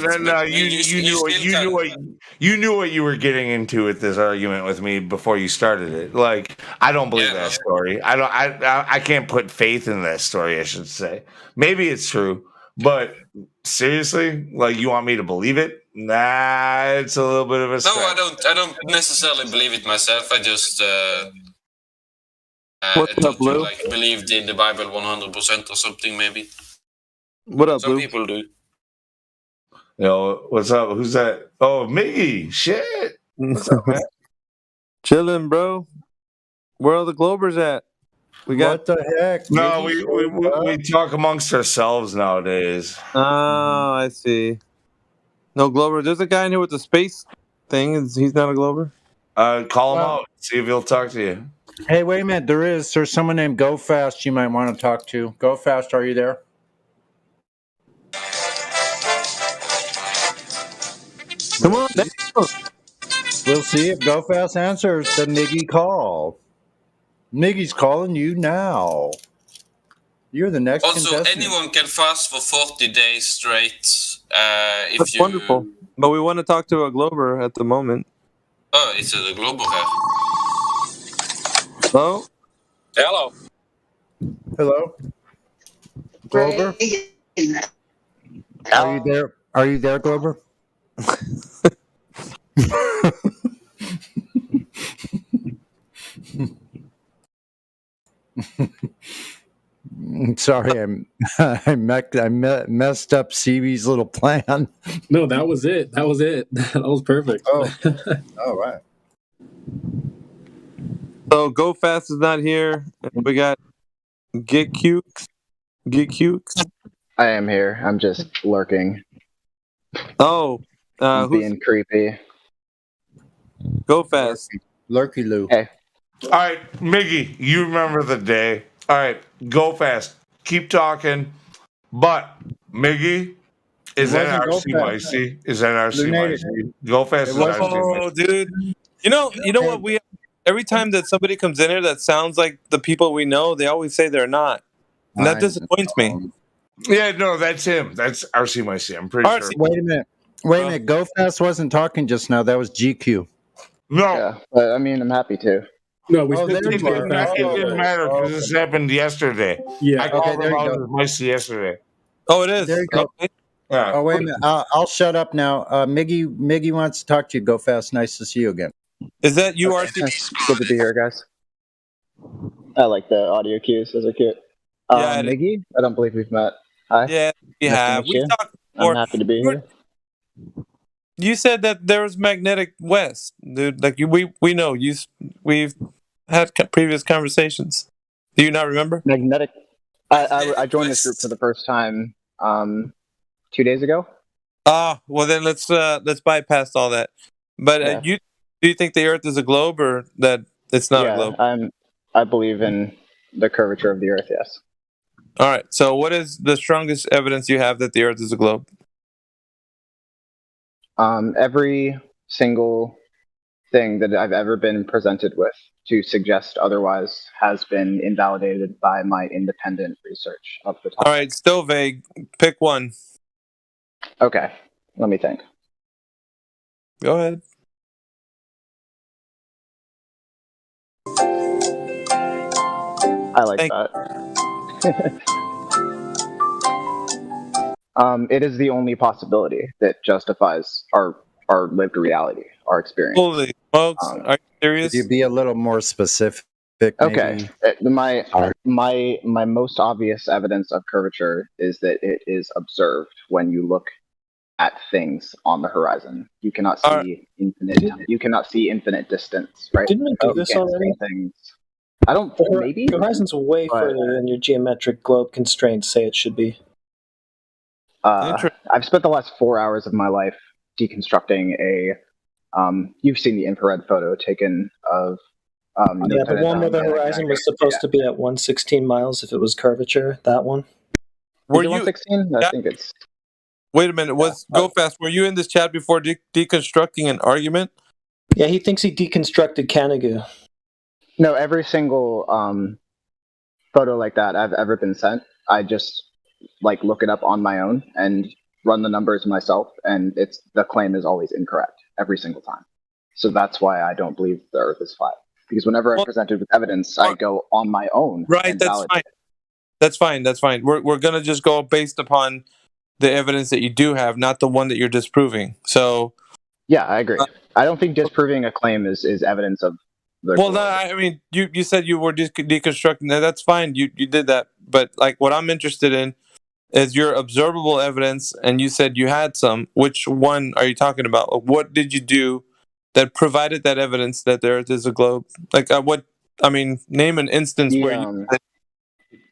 [SPEAKER 5] You knew what you were getting into with this argument with me before you started it. Like, I don't believe that story. I can't put faith in that story. I should say. Maybe it's true, but seriously, like, you want me to believe it? Nah, it's a little bit of a stretch.
[SPEAKER 6] No, I don't necessarily believe it myself. I just
[SPEAKER 19] What's up, Blue?
[SPEAKER 6] Like believed in the Bible 100% or something, maybe.
[SPEAKER 19] What up,
[SPEAKER 6] Some
[SPEAKER 19] Blue?
[SPEAKER 6] people do.
[SPEAKER 5] Yo, what's up? Who's that? Oh, Miggy. Shit. What's up, man?
[SPEAKER 19] Chilling, bro. Where are the Globers at?
[SPEAKER 18] What the heck?
[SPEAKER 5] No, we talk amongst ourselves nowadays.
[SPEAKER 19] Oh, I see. No Glober. There's a guy in here with the space thing. He's not a Glober?
[SPEAKER 5] Call him out. See if he'll talk to you.
[SPEAKER 18] Hey, wait a minute. There's someone named Go Fast you might want to talk to. Go Fast, are you there?
[SPEAKER 19] Come on.
[SPEAKER 18] We'll see if Go Fast answers the Miggy call. Miggy's calling you now. You're the next
[SPEAKER 6] Also,
[SPEAKER 18] contestant.
[SPEAKER 6] anyone can fast for 40 days straight.
[SPEAKER 19] That's wonderful. But we want to talk to a Glober at the moment.
[SPEAKER 6] Oh, it's a Glober here.
[SPEAKER 19] Hello?
[SPEAKER 6] Hello.
[SPEAKER 18] Hello? Glober? Are you there? Are you there, Glober? Sorry, I messed up CB's little plan.
[SPEAKER 17] No, that was it. That was perfect.
[SPEAKER 18] Oh, all right.
[SPEAKER 19] So Go Fast is not here. We got Get Cukes.
[SPEAKER 12] I am here. I'm just lurking.
[SPEAKER 19] Oh,
[SPEAKER 12] I'm being creepy.
[SPEAKER 19] Go Fast.
[SPEAKER 18] Lurky Lou.
[SPEAKER 12] Hey.
[SPEAKER 5] All right, Miggy, you remember the day. All right, Go Fast. Keep talking. But, Miggy, is that RCYC? Is that RCYC? Go Fast is RCYC.
[SPEAKER 19] Oh, dude. You know what? Every time that somebody comes in here that sounds like the people we know, they always say they're not. and that disappoints me.
[SPEAKER 5] Yeah, no, that's him. That's RC Micey. I'm pretty sure.
[SPEAKER 18] Wait a minute. Wait a minute. Go Fast wasn't talking just now. That was GQ.
[SPEAKER 5] No.
[SPEAKER 12] Yeah, but I mean, I'm happy to.
[SPEAKER 17] No, we
[SPEAKER 18] Oh, there
[SPEAKER 5] It
[SPEAKER 18] you are.
[SPEAKER 5] didn't matter because this happened yesterday.
[SPEAKER 17] Yeah.
[SPEAKER 5] I called
[SPEAKER 18] Okay, there
[SPEAKER 5] him
[SPEAKER 18] you
[SPEAKER 5] out
[SPEAKER 18] go.
[SPEAKER 5] as Micey yesterday.
[SPEAKER 19] Oh, it is.
[SPEAKER 18] There you go.
[SPEAKER 19] Okay.
[SPEAKER 5] Yeah.
[SPEAKER 18] Oh, wait a minute. I'll shut up now. Miggy wants to talk to you. Go Fast. Nice to see you again.
[SPEAKER 19] Is that you, RC?
[SPEAKER 12] It's good to be here, guys. I like the audio cues; those are cute.
[SPEAKER 19] Yeah,
[SPEAKER 12] Miggy, I don't believe we've met. Hi.
[SPEAKER 19] Yeah, we
[SPEAKER 12] Nice to
[SPEAKER 19] have.
[SPEAKER 12] meet
[SPEAKER 19] We
[SPEAKER 12] you.
[SPEAKER 19] talked before.
[SPEAKER 12] I'm happy to be here.
[SPEAKER 19] You said that there was Magnetic West, dude. Like we know you. We've had previous conversations. Do you not remember?
[SPEAKER 12] Magnetic. I joined this group for the first time 2 days ago.
[SPEAKER 19] Ah, well then let's bypass all that. But
[SPEAKER 12] Yeah.
[SPEAKER 19] do you think the Earth is a globe or that it's not a globe?
[SPEAKER 12] I believe in the curvature of the Earth. Yes.
[SPEAKER 19] All right. So what is the strongest evidence you have that the Earth is a globe?
[SPEAKER 12] Every single thing that I've ever been presented with to suggest otherwise has been invalidated by my independent research of the topic.
[SPEAKER 19] All right, still vague. Pick one.
[SPEAKER 12] Okay, let me think.
[SPEAKER 19] Go ahead.
[SPEAKER 12] I like that. It is the only possibility that justifies our lived reality, our experience.
[SPEAKER 19] Holy smokes! Are you serious?
[SPEAKER 18] Could you be a little more specific?
[SPEAKER 12] Okay,
[SPEAKER 18] maybe?
[SPEAKER 12] my most obvious evidence of curvature is that it is observed when you look at things on the horizon. You cannot see infinite. You cannot see infinite distance, right?
[SPEAKER 13] Didn't we do
[SPEAKER 12] You
[SPEAKER 13] this
[SPEAKER 12] can't see
[SPEAKER 13] already?
[SPEAKER 12] Things. I don't. Maybe
[SPEAKER 13] The horizon's way further than your geometric globe constraints say it should be.
[SPEAKER 12] I've spent the last 4 hours of my life deconstructing a. You've seen the infrared photo taken of.
[SPEAKER 13] Yeah, the one where the horizon was supposed to be at 116 miles if it was curvature. That one.
[SPEAKER 19] Were
[SPEAKER 12] Is it
[SPEAKER 19] you
[SPEAKER 12] 116? I think it's.
[SPEAKER 19] Wait a minute. Go fast. Were you in this chat before deconstructing an argument?
[SPEAKER 13] Yeah, he thinks he deconstructed Kanagu.
[SPEAKER 12] No, every single photo like that I've ever been sent, I just look it up on my own and run the numbers myself, and the claim is always incorrect every single time. So that's why I don't believe the Earth is flat. Because whenever I'm presented with evidence, I go on my own.
[SPEAKER 19] Right.
[SPEAKER 12] And
[SPEAKER 19] That's
[SPEAKER 12] validate
[SPEAKER 19] fine. That's fine. That's fine. We're gonna just go based upon the evidence that you do have, not the one that you're disproving. So.
[SPEAKER 12] Yeah, I agree. I don't think disproving a claim is evidence of.
[SPEAKER 19] Well, no, I mean, you said you were deconstructing that. That's fine. You did that. But what I'm interested in is your observable evidence, and you said you had some. Which one are you talking about? What did you do that provided that evidence that the Earth is a globe? Name an instance where you.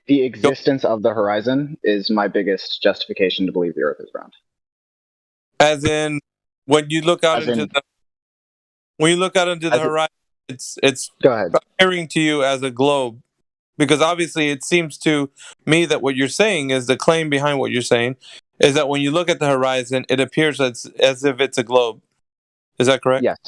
[SPEAKER 12] The existence of the horizon is my biggest justification to believe the Earth is round.
[SPEAKER 19] As in, when you look out into the horizon, it's appearing to you as a globe, because obviously it seems to me that what you're saying is the claim behind what you're saying is that when you look at the horizon, it appears as if it's a globe. Is that correct?
[SPEAKER 12] Yes.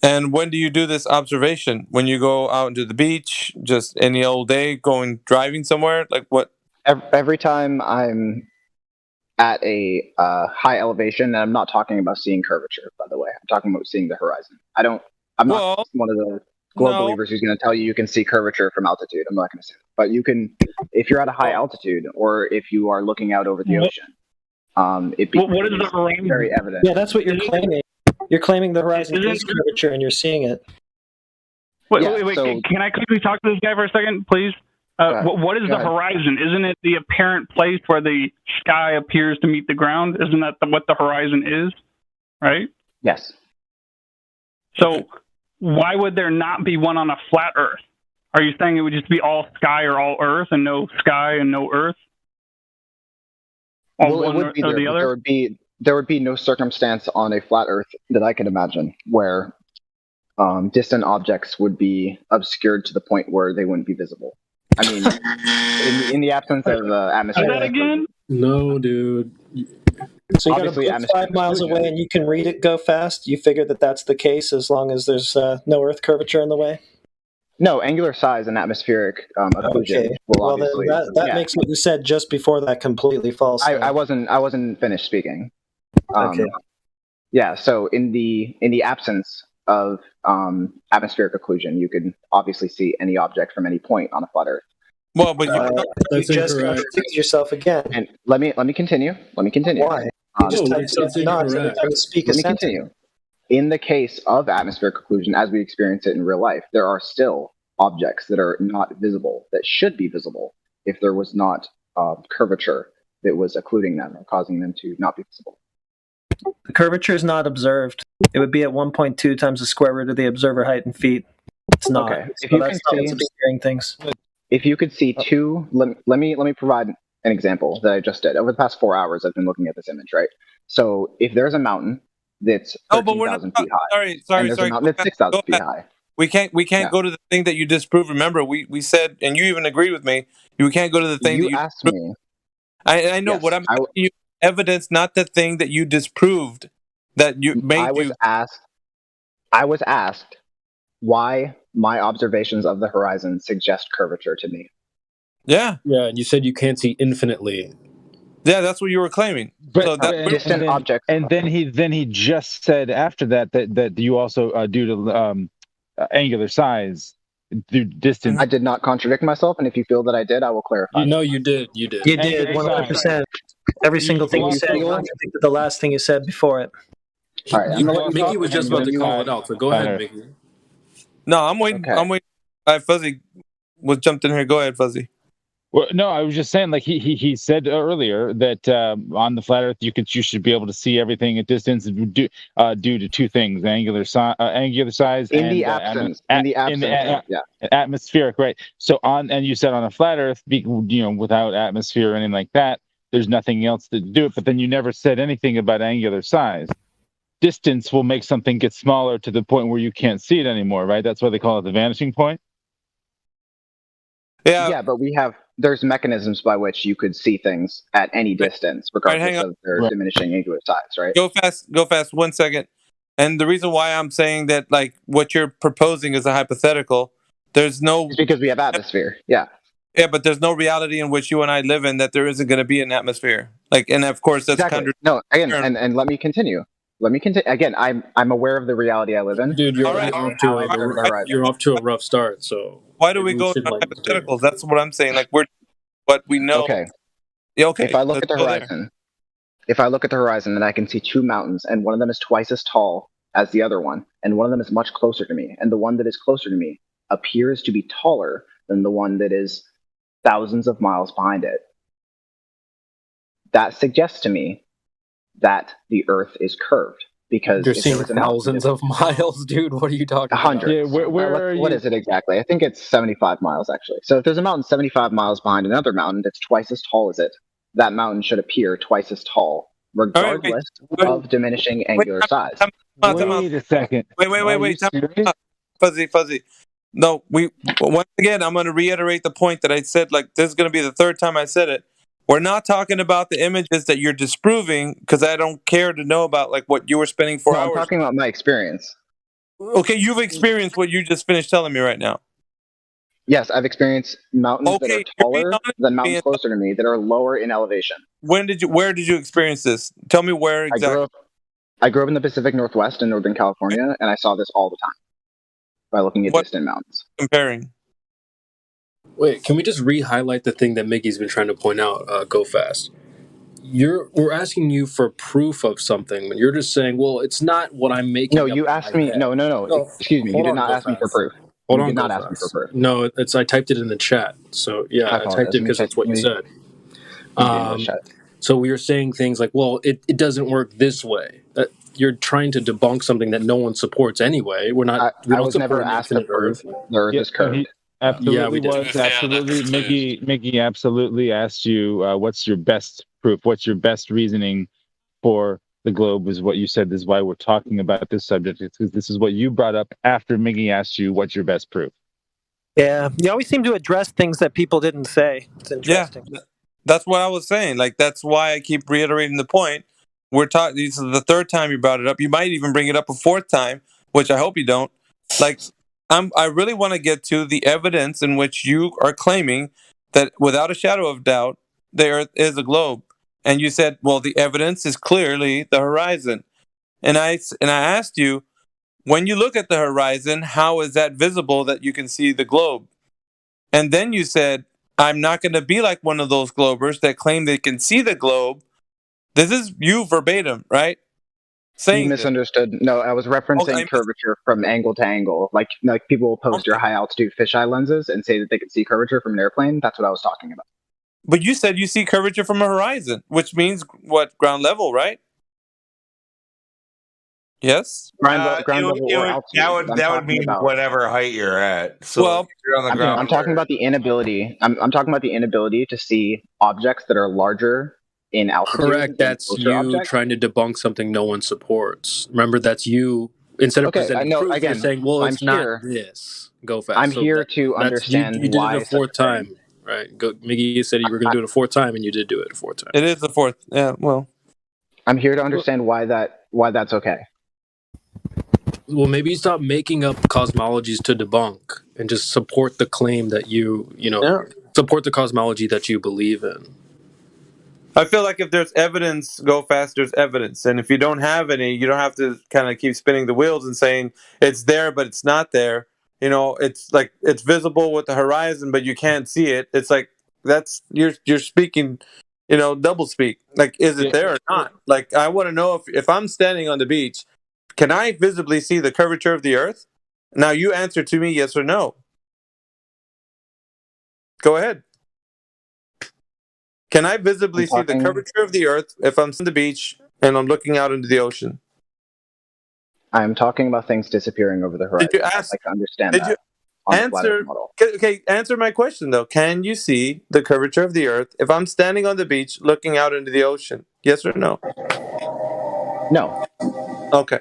[SPEAKER 12] And
[SPEAKER 19] when do you do this observation? When you go out into the beach, just any old day, driving somewhere? Like what?
[SPEAKER 12] Every time I'm at a high elevation, and I'm not talking about seeing curvature, by the way. I'm talking about seeing the horizon. I'm not one of the globe believers who's going to tell you can see curvature from altitude. I'm not going to say that. But you can, if you're at a high altitude, or if you are looking out over the ocean, it
[SPEAKER 11] what is the horizon?
[SPEAKER 12] Very evident.
[SPEAKER 13] Yeah, that's what you're claiming. You're claiming the horizon is curvature, and you're seeing it.
[SPEAKER 11] Wait. Can I quickly talk to this guy for a second, please? What is the horizon? Isn't it the apparent place where the sky appears to meet the ground? Isn't that what the horizon is? Right?
[SPEAKER 12] Yes.
[SPEAKER 11] So why would there not be one on a flat Earth? Are you saying it would just be all sky or all Earth and no sky and no Earth?
[SPEAKER 12] Well, it would be there would be no circumstance on a flat Earth that I can imagine where distant objects would be obscured to the point where they wouldn't be visible. I mean, in the absence of atmosphere.
[SPEAKER 11] Say that again?
[SPEAKER 17] No, dude.
[SPEAKER 13] So you got a book 5 miles away and you can read it go fast? You figure that that's the case as long as there's no Earth curvature in the way?
[SPEAKER 12] No, angular size and atmospheric occlusion
[SPEAKER 13] Okay.
[SPEAKER 12] will
[SPEAKER 13] Well, then
[SPEAKER 12] obviously.
[SPEAKER 13] that makes what you said just before that completely false.
[SPEAKER 12] I wasn't finished speaking.
[SPEAKER 13] Okay.
[SPEAKER 12] Yeah. So in the absence of atmospheric occlusion, you could obviously see any object from any point on a flat Earth.
[SPEAKER 19] Well, but you
[SPEAKER 13] you just contradicted yourself again.
[SPEAKER 12] And let me continue. Let me continue.
[SPEAKER 13] Why? You just typed it not every time you speak a
[SPEAKER 12] Let me
[SPEAKER 13] sentence.
[SPEAKER 12] continue. In the case of atmospheric occlusion, as we experience it in real life, there are still objects that are not visible that should be visible if there was not curvature that was occluding them or causing them to not be visible.
[SPEAKER 13] The curvature is not observed. It would be at 1.2 times the square root of the observer height in feet. It's not.
[SPEAKER 12] Okay. If
[SPEAKER 13] So
[SPEAKER 12] you
[SPEAKER 13] that's
[SPEAKER 12] can
[SPEAKER 13] not what's
[SPEAKER 12] see-
[SPEAKER 13] obscuring things.
[SPEAKER 12] If you could see two, let me provide an example that I just did. Over the past 4 hours, I've been looking at this image, right? So if there's a mountain that's
[SPEAKER 19] Oh, but we're not.
[SPEAKER 12] 13,000 feet high,
[SPEAKER 19] Sorry.
[SPEAKER 12] and there's a mountain that's 6,000 feet high,
[SPEAKER 19] We can't
[SPEAKER 12] Yeah.
[SPEAKER 19] go to the thing that you disproved. Remember, we said, and you even agreed with me. We can't go to the thing
[SPEAKER 12] you
[SPEAKER 19] that you
[SPEAKER 12] asked me.
[SPEAKER 19] I know
[SPEAKER 12] Yes,
[SPEAKER 19] what I'm asking you. Evidence, not the thing that you disproved. That you made.
[SPEAKER 12] I was asked why my observations of the horizon suggest curvature to me.
[SPEAKER 19] Yeah.
[SPEAKER 17] Yeah, and you said you can't see infinitely.
[SPEAKER 19] Yeah, that's what you were claiming.
[SPEAKER 12] But
[SPEAKER 19] so that
[SPEAKER 12] distant objects.
[SPEAKER 16] And then he just said after that you also due to angular size, due distance.
[SPEAKER 12] I did not contradict myself, and if you feel that I did, I will clarify.
[SPEAKER 17] You know you did. You did.
[SPEAKER 13] You did 100%. Every single thing you said contradicted the last thing you said before it.
[SPEAKER 12] All right, I'm gonna let you
[SPEAKER 17] Mickey
[SPEAKER 12] talk,
[SPEAKER 17] was just
[SPEAKER 12] and
[SPEAKER 17] about to
[SPEAKER 12] when
[SPEAKER 17] call
[SPEAKER 12] you-
[SPEAKER 17] it out, so go ahead, Mickey.
[SPEAKER 19] No, I'm waiting.
[SPEAKER 12] Okay.
[SPEAKER 19] I'm waiting. All right, Fuzzy was jumped in here. Go ahead, Fuzzy.
[SPEAKER 16] Well, no, I was just saying, like he said earlier that on the flat Earth you should be able to see everything at distance due to two things: angular size,
[SPEAKER 12] in
[SPEAKER 16] and
[SPEAKER 12] the absence, yeah.
[SPEAKER 16] atmospheric, right? So and you said on a flat Earth, without atmosphere or anything like that, there's nothing else to do it. But then you never said anything about angular size. Distance will make something get smaller to the point where you can't see it anymore, right? That's why they call it the vanishing point.
[SPEAKER 12] Yeah, but there's mechanisms by which you could see things at any distance, regardless
[SPEAKER 19] hang on.
[SPEAKER 12] of their diminishing angular size, right?
[SPEAKER 19] Go fast. 1 second. And the reason why I'm saying that, like, what you're proposing is a hypothetical. There's no.
[SPEAKER 12] It's because we have atmosphere. Yeah.
[SPEAKER 19] Yeah, but there's no reality in which you and I live in that there isn't going to be an atmosphere. Like, and of course that's
[SPEAKER 12] Exactly. No, again, and let me continue. Again, I'm aware of the reality I live in.
[SPEAKER 17] Dude, you're off to a rough start. So
[SPEAKER 19] why do we
[SPEAKER 17] maybe
[SPEAKER 19] go
[SPEAKER 17] should,
[SPEAKER 19] to
[SPEAKER 17] like,
[SPEAKER 19] hypotheticals? That's what I'm saying. Like, what we know.
[SPEAKER 12] Okay.
[SPEAKER 19] Yeah, okay.
[SPEAKER 12] If I look
[SPEAKER 19] let's
[SPEAKER 12] at the
[SPEAKER 19] go there.
[SPEAKER 12] horizon, then I can see two mountains, and one of them is twice as tall as the other one, and one of them is much closer to me, and the one that is closer to me appears to be taller than the one that is thousands of miles behind it. That suggests to me that the Earth is curved because
[SPEAKER 17] You're
[SPEAKER 12] if
[SPEAKER 17] seeing
[SPEAKER 12] there was a mountain
[SPEAKER 17] thousands of miles, dude. What are you talking about?
[SPEAKER 12] 100.
[SPEAKER 16] Yeah,
[SPEAKER 12] What is it exactly? I think it's 75 miles, actually. So if there's a mountain 75 miles behind another mountain that's twice as tall as it, that mountain should appear twice as tall, regardless of diminishing angular size.
[SPEAKER 16] Wait a second.
[SPEAKER 19] Wait. Fuzzy. No, once again, I'm going to reiterate the point that I said. Like, this is going to be the third time I said it. We're not talking about the images that you're disproving, because I don't care to know about, like, what you were spending 4 hours.
[SPEAKER 12] I'm talking about my experience.
[SPEAKER 19] Okay, you've experienced what you just finished telling me right now.
[SPEAKER 12] Yes, I've experienced mountains that are taller than mountains closer to me that are lower in elevation.
[SPEAKER 19] Where did you experience this? Tell me where exactly.
[SPEAKER 12] I grew up in the Pacific Northwest in Northern California, and I saw this all the time by looking at distant mountains.
[SPEAKER 19] Comparing.
[SPEAKER 17] Wait, can we just re-highlight the thing that Mickey's been trying to point out? Go fast. We're asking you for proof of something, and you're just saying, "Well, it's not what I'm making."
[SPEAKER 12] No, you asked me. No. Excuse me. You did not ask me for proof.
[SPEAKER 17] Hold
[SPEAKER 12] you
[SPEAKER 17] on,
[SPEAKER 12] did not
[SPEAKER 17] Go
[SPEAKER 12] ask me
[SPEAKER 17] Fast.
[SPEAKER 12] for proof.
[SPEAKER 17] No, I typed it in the chat. So yeah, I typed it because that's what you said. So we were saying things like, "Well, it doesn't work this way." You're trying to debunk something that no one supports anyway. We're not.
[SPEAKER 12] I was never asked to prove the Earth is curved.
[SPEAKER 16] Absolutely Absolutely, Mickey absolutely asked you, what's your best proof? What's your best reasoning for the globe? Is what you said. This is why we're talking about this subject. It's because this is what you brought up after Mickey asked you, what's your best proof?
[SPEAKER 13] Yeah, you always seem to address things that people didn't say. It's interesting.
[SPEAKER 19] Yeah, that's what I was saying. Like, that's why I keep reiterating the point. We're talking. This is the third time you brought it up. You might even bring it up a fourth time, which I hope you don't. Like, I really want to get to the evidence in which you are claiming that without a shadow of doubt, the Earth is a globe. And you said, well, the evidence is clearly the horizon. And I asked you, when you look at the horizon, how is that visible that you can see the globe? And then you said, I'm not going to be like one of those globers that claim they can see the globe. This is you verbatim, right?
[SPEAKER 12] You misunderstood. No, I was referencing curvature from angle to angle. Like people will post your high altitude fisheye lenses and say that they can see curvature from an airplane. That's what I was talking about.
[SPEAKER 19] But you said you see curvature from a horizon, which means what? Ground level, right? Yes.
[SPEAKER 12] Ground level or altitude.
[SPEAKER 5] That would mean whatever height you're at. So if you're on the ground,
[SPEAKER 12] I'm talking about the inability. I'm talking about the inability to see objects that are larger in altitude.
[SPEAKER 17] Correct. That's you trying to debunk something no one supports. Remember, that's you. Instead of presenting proof, you're saying, "Well, it's not this." Go fast.
[SPEAKER 12] I'm here to understand
[SPEAKER 17] you did
[SPEAKER 12] why
[SPEAKER 17] it a fourth time, right? Miggy, you said you were going to do it a fourth time, and you did do it a fourth time.
[SPEAKER 19] It is the fourth. Yeah. Well,
[SPEAKER 12] I'm here to understand why that's okay.
[SPEAKER 17] Well, maybe you stop making up cosmologies to debunk and just support the claim that support the cosmology that you believe in.
[SPEAKER 19] I feel like if there's evidence, go fast, there's evidence. And if you don't have any, you don't have to kind of keep spinning the wheels and saying it's there, but it's not there. It's like it's visible with the horizon, but you can't see it. It's like that's you're speaking, double speak. Like, is it there or not? Like, I want to know if I'm standing on the beach, can I visibly see the curvature of the Earth? Now you answer to me yes or no. Go ahead. Can I visibly see the curvature of the Earth if I'm on the beach and I'm looking out into the ocean?
[SPEAKER 12] I'm talking about things disappearing over the horizon.
[SPEAKER 19] Did you ask?
[SPEAKER 12] I'd like to understand that.
[SPEAKER 19] Answer my question though. Can you see the curvature of the Earth if I'm standing on the beach looking out into the ocean? Yes or no?
[SPEAKER 12] No.
[SPEAKER 19] Okay.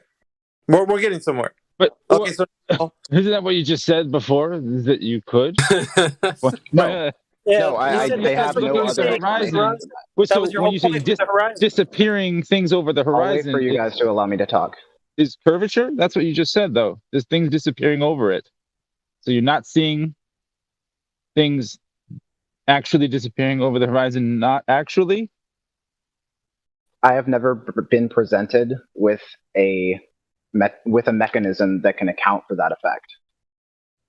[SPEAKER 19] We're getting somewhere.
[SPEAKER 16] But okay, isn't that what you just said before? Is that you could?
[SPEAKER 12] No. They have no other
[SPEAKER 16] horizon. So when you say disappearing things over the horizon,
[SPEAKER 12] I'll wait for you guys to allow me to talk.
[SPEAKER 16] Is curvature? That's what you just said, though. There's things disappearing over it. So you're not seeing things actually disappearing over the horizon, not actually?
[SPEAKER 12] I have never been presented with a mechanism that can account for that effect,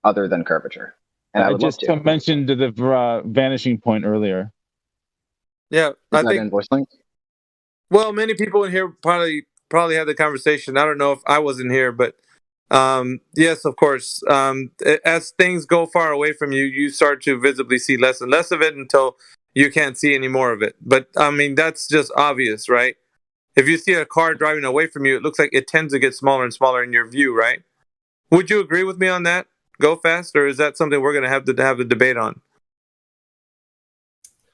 [SPEAKER 12] other than curvature. And I would
[SPEAKER 16] just mentioned the vanishing point earlier.
[SPEAKER 19] Yeah,
[SPEAKER 12] I think in voice links.
[SPEAKER 19] Well, many people in here probably had the conversation. I don't know if I wasn't here, but yes, of course. As things go far away from you, you start to visibly see less and less of it until you can't see any more of it. But I mean, that's just obvious, right? If you see a car driving away from you, it looks like it tends to get smaller and smaller in your view, right? Would you agree with me on that? Go fast, or is that something we're going to have a debate on?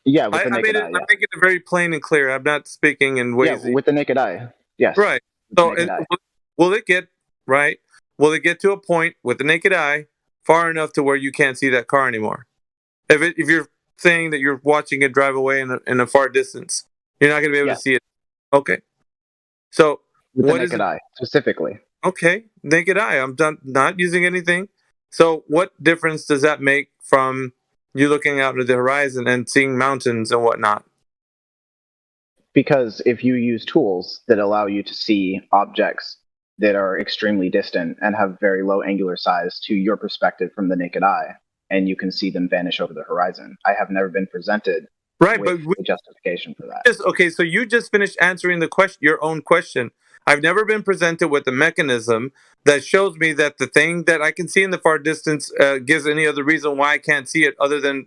[SPEAKER 12] Yeah,
[SPEAKER 19] I'm making it very plain and clear. I'm not speaking in ways.
[SPEAKER 12] Yeah, with the naked eye. Yes.
[SPEAKER 19] Right. So, will it get right? Will it get to a point with the naked eye far enough to where you can't see that car anymore? If you're saying that you're watching it drive away in a far distance, you're not going to be able to see it. Okay. So
[SPEAKER 12] with the naked eye specifically.
[SPEAKER 19] Okay, naked eye. I'm not using anything. So what difference does that make from you looking out into the horizon and seeing mountains and whatnot?
[SPEAKER 12] Because if you use tools that allow you to see objects that are extremely distant and have very low angular size to your perspective from the naked eye, and you can see them vanish over the horizon. I have never been presented with a justification for that.
[SPEAKER 19] Okay, so you just finished answering the question, your own question. I've never been presented with a mechanism that shows me that the thing that I can see in the far distance gives any other reason why I can't see it other than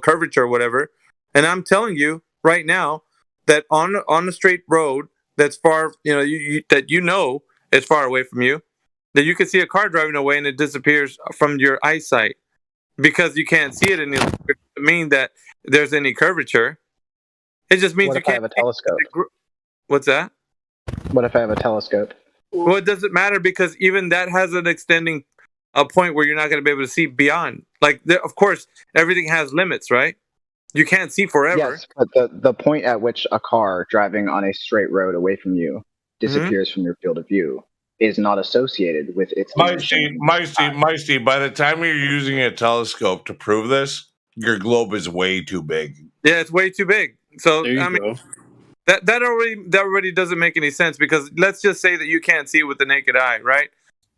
[SPEAKER 19] curvature or whatever. And I'm telling you right now that on a straight road that's far, that it's far away from you, that you can see a car driving away and it disappears from your eyesight because you can't see it anymore. It doesn't mean that there's any curvature. It just means
[SPEAKER 12] what
[SPEAKER 19] you
[SPEAKER 12] if I
[SPEAKER 19] can't
[SPEAKER 12] have a telescope.
[SPEAKER 19] What's that?
[SPEAKER 12] What if I have a telescope?
[SPEAKER 19] Well, it doesn't matter because even that has an extending a point where you're not going to be able to see beyond. Like, of course, everything has limits, right? You can't see forever.
[SPEAKER 12] Yes, but the point at which a car driving on a straight road away from you disappears from your field of view is not associated with its dimension.
[SPEAKER 5] Meisty, by the time you're using a telescope to prove this, your globe is way too big.
[SPEAKER 11] Yeah, it's way too big. So
[SPEAKER 17] There you
[SPEAKER 11] I mean,
[SPEAKER 17] go.
[SPEAKER 11] that already doesn't make any sense, because let's just say that you can't see it with the naked eye, right?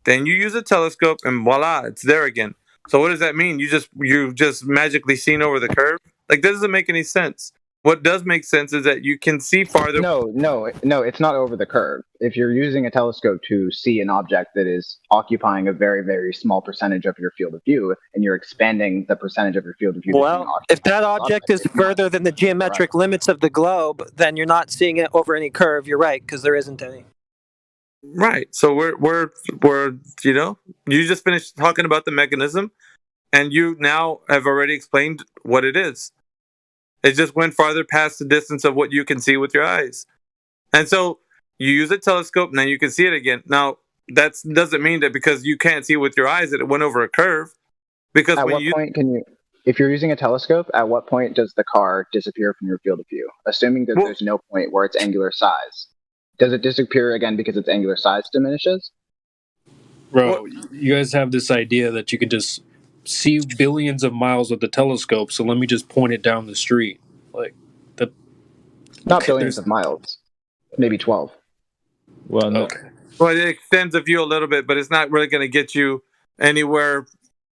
[SPEAKER 11] Then you use a telescope and voila, it's there again. So what does that mean? You've just magically seen over the curve? Like, that doesn't make any sense. What does make sense is that you can see farther.
[SPEAKER 12] No, it's not over the curve. If you're using a telescope to see an object that is occupying a very, very small percentage of your field of view, and you're expanding the percentage of your field of view.
[SPEAKER 20] Well, if that object is further than the geometric limits of the globe, then you're not seeing it over any curve. You're right, because there isn't any.
[SPEAKER 11] Right. So we're you just finished talking about the mechanism, and you now have already explained what it is. It just went farther past the distance of what you can see with your eyes. And so you use a telescope and then you can see it again. Now, that doesn't mean that because you can't see with your eyes that it went over a curve. Because
[SPEAKER 12] at what point can you, if you're using a telescope, at what point does the car disappear from your field of view? Assuming that there's no point where its angular size. Does it disappear again because its angular size diminishes?
[SPEAKER 17] Bro, you guys have this idea that you can just see billions of miles with the telescope, so let me just point it down the street. Like that.
[SPEAKER 12] Not billions of miles. Maybe 12.
[SPEAKER 16] Well, no.
[SPEAKER 11] Okay. Well, it extends the view a little bit, but it's not really going to get you anywhere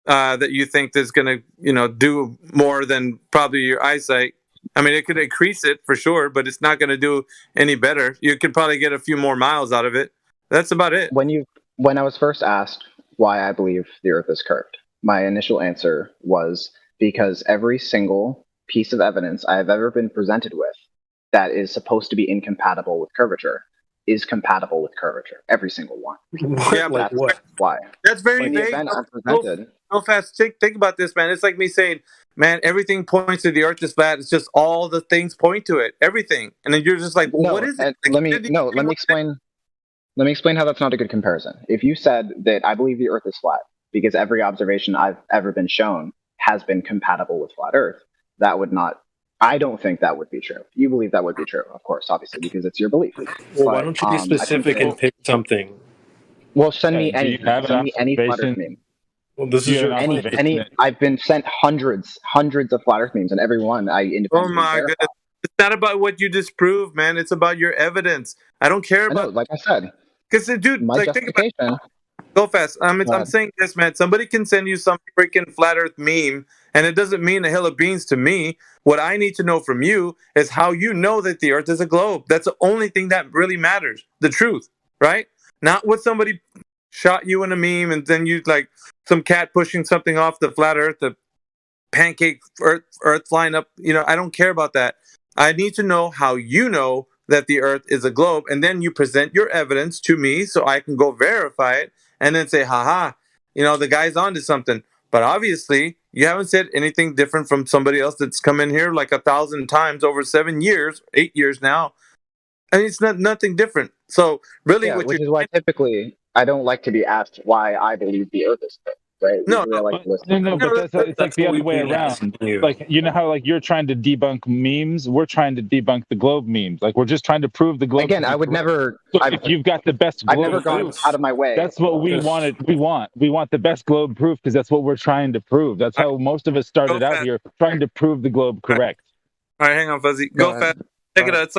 [SPEAKER 11] that you think that's going to, do more than probably your eyesight. I mean, it could increase it for sure, but it's not going to do any better. You could probably get a few more miles out of it. That's about it.
[SPEAKER 12] When I was first asked why I believe the Earth is curved, my initial answer was because every single piece of evidence I have ever been presented with that is supposed to be incompatible with curvature is compatible with curvature. Every single one.
[SPEAKER 11] Yeah,
[SPEAKER 12] like what? Why?
[SPEAKER 11] That's very
[SPEAKER 12] Like,
[SPEAKER 11] vague.
[SPEAKER 12] the event I'm presented.
[SPEAKER 11] Go fast. Think about this, man. It's like me saying, man, everything points to the Earth is flat. It's just all the things point to it. Everything. And then you're just like, well, what is it? Like,
[SPEAKER 12] let me explain. Let me explain how that's not a good comparison. If you said that I believe the Earth is flat because every observation I've ever been shown has been compatible with flat Earth, that would not. I don't think that would be true. You believe that would be true, of course, obviously, because it's your belief.
[SPEAKER 17] Well, why don't you be specific and pick something?
[SPEAKER 12] Well, send me any flat Earth meme.
[SPEAKER 17] Well, this is your
[SPEAKER 12] any. I've been sent hundreds of flat Earth memes, and every one I independently.
[SPEAKER 11] Oh my goodness! It's not about what you disprove, man. It's about your evidence. I don't care about.
[SPEAKER 12] Like I said,
[SPEAKER 11] because dude,
[SPEAKER 12] my
[SPEAKER 11] think about it. Go fast. I'm saying this, man. Somebody can send you some freaking flat Earth meme, and it doesn't mean a hill of beans to me. What I need to know from you is how you know that the Earth is a globe. That's the only thing that really matters. The truth, right? Not what somebody shot you in a meme, and then you like some cat pushing something off the flat Earth, the pancake Earth flying up. I don't care about that. I need to know how you know that the Earth is a globe, and then you present your evidence to me so I can go verify it. And then say, haha, the guy's onto something. But obviously, you haven't said anything different from somebody else that's come in here like 1,000 times over 7 years, 8 years now. I mean, it's nothing different. So really,
[SPEAKER 12] which is why typically I don't like to be asked why I believe the Earth is curved. Right?
[SPEAKER 16] No, but it's like the other way around. Like, you know how like you're trying to debunk memes, we're trying to debunk the globe memes. Like, we're just trying to prove the globe.
[SPEAKER 12] Again, I would never.
[SPEAKER 16] So if you've got the best globe
[SPEAKER 12] I've never gone
[SPEAKER 16] proof,
[SPEAKER 12] out of my way.
[SPEAKER 16] That's what we wanted. We want the best globe proof because that's what we're trying to prove. That's how most of us started out here, trying to prove the globe correct.
[SPEAKER 11] All right, hang on, Fuzzy. Go fast. Check it out.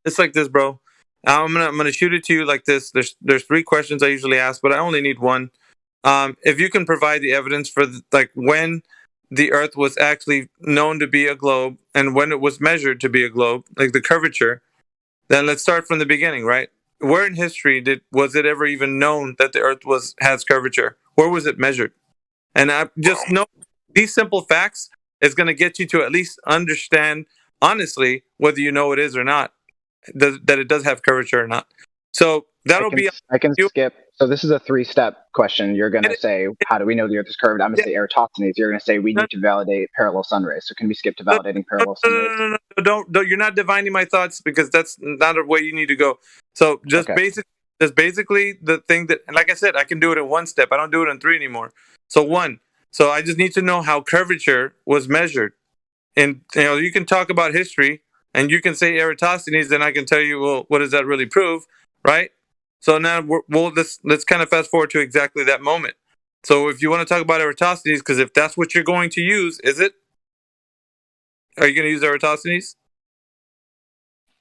[SPEAKER 11] It's like this, bro. I'm gonna shoot it to you like this. There's 3 questions I usually ask, but I only need one. If you can provide the evidence for when the Earth was actually known to be a globe and when it was measured to be a globe, like the curvature, then let's start from the beginning, right? Where in history was it ever even known that the Earth has curvature? Where was it measured? And I just know these simple facts is going to get you to at least understand honestly whether you know it is or not, that it does have curvature or not. So I
[SPEAKER 12] can skip. So this is a 3-step question. You're going to say, how do we know the Earth is curved? I'm going to say Eratosthenes. You're going to say we need to validate parallel sun rays. So can we skip to validating parallel sun rays?
[SPEAKER 11] No, don't. You're not divining my thoughts because that's not a way you need to go. So just basically the thing that, like I said, I can do it in 1 step. I don't do it in 3 anymore. So 1. So I just need to know how curvature was measured. And you can talk about history and you can say Eratosthenes, then I can tell you, well, what does that really prove, right?
[SPEAKER 19] So now let's kind of fast forward to exactly that moment. So if you want to talk about Eratosthenes, because if that's what you're going to use, is it? Are you going to use Eratosthenes?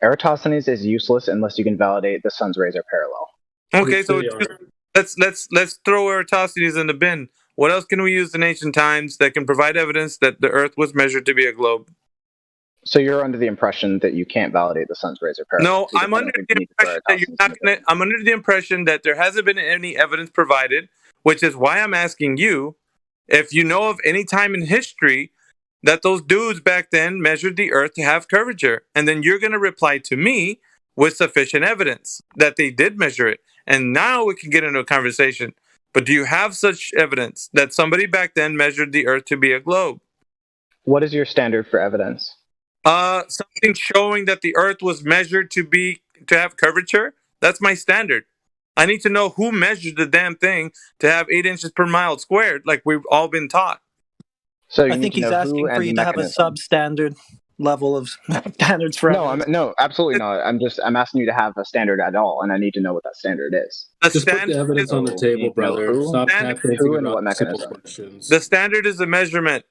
[SPEAKER 12] Eratosthenes is useless unless you can validate the sun's rays are parallel.
[SPEAKER 19] Okay, so let's throw Eratosthenes in the bin. What else can we use in ancient times that can provide evidence that the Earth was measured to be a globe?
[SPEAKER 12] So you're under the impression that you can't validate the sun's rays are parallel.
[SPEAKER 19] No, I'm under the impression that you're not going to. I'm under the impression that there hasn't been any evidence provided, which is why I'm asking you if you know of any time in history that those dudes back then measured the Earth to have curvature, and then you're going to reply to me with sufficient evidence that they did measure it, and now we can get into a conversation. But do you have such evidence that somebody back then measured the Earth to be a globe?
[SPEAKER 12] What is your standard for evidence?
[SPEAKER 19] Something showing that the Earth was measured to have curvature. That's my standard. I need to know who measured the damn thing to have 8 inches per mile squared, like we've all been taught.
[SPEAKER 12] So
[SPEAKER 20] I think he's asking for you to have a substandard level of standards for evidence.
[SPEAKER 12] No, absolutely not. I'm asking you to have a standard at all, and I need to know what that standard is.
[SPEAKER 17] Just put the evidence on the table, brother. Stop thinking about simple questions.
[SPEAKER 19] The standard is a measurement.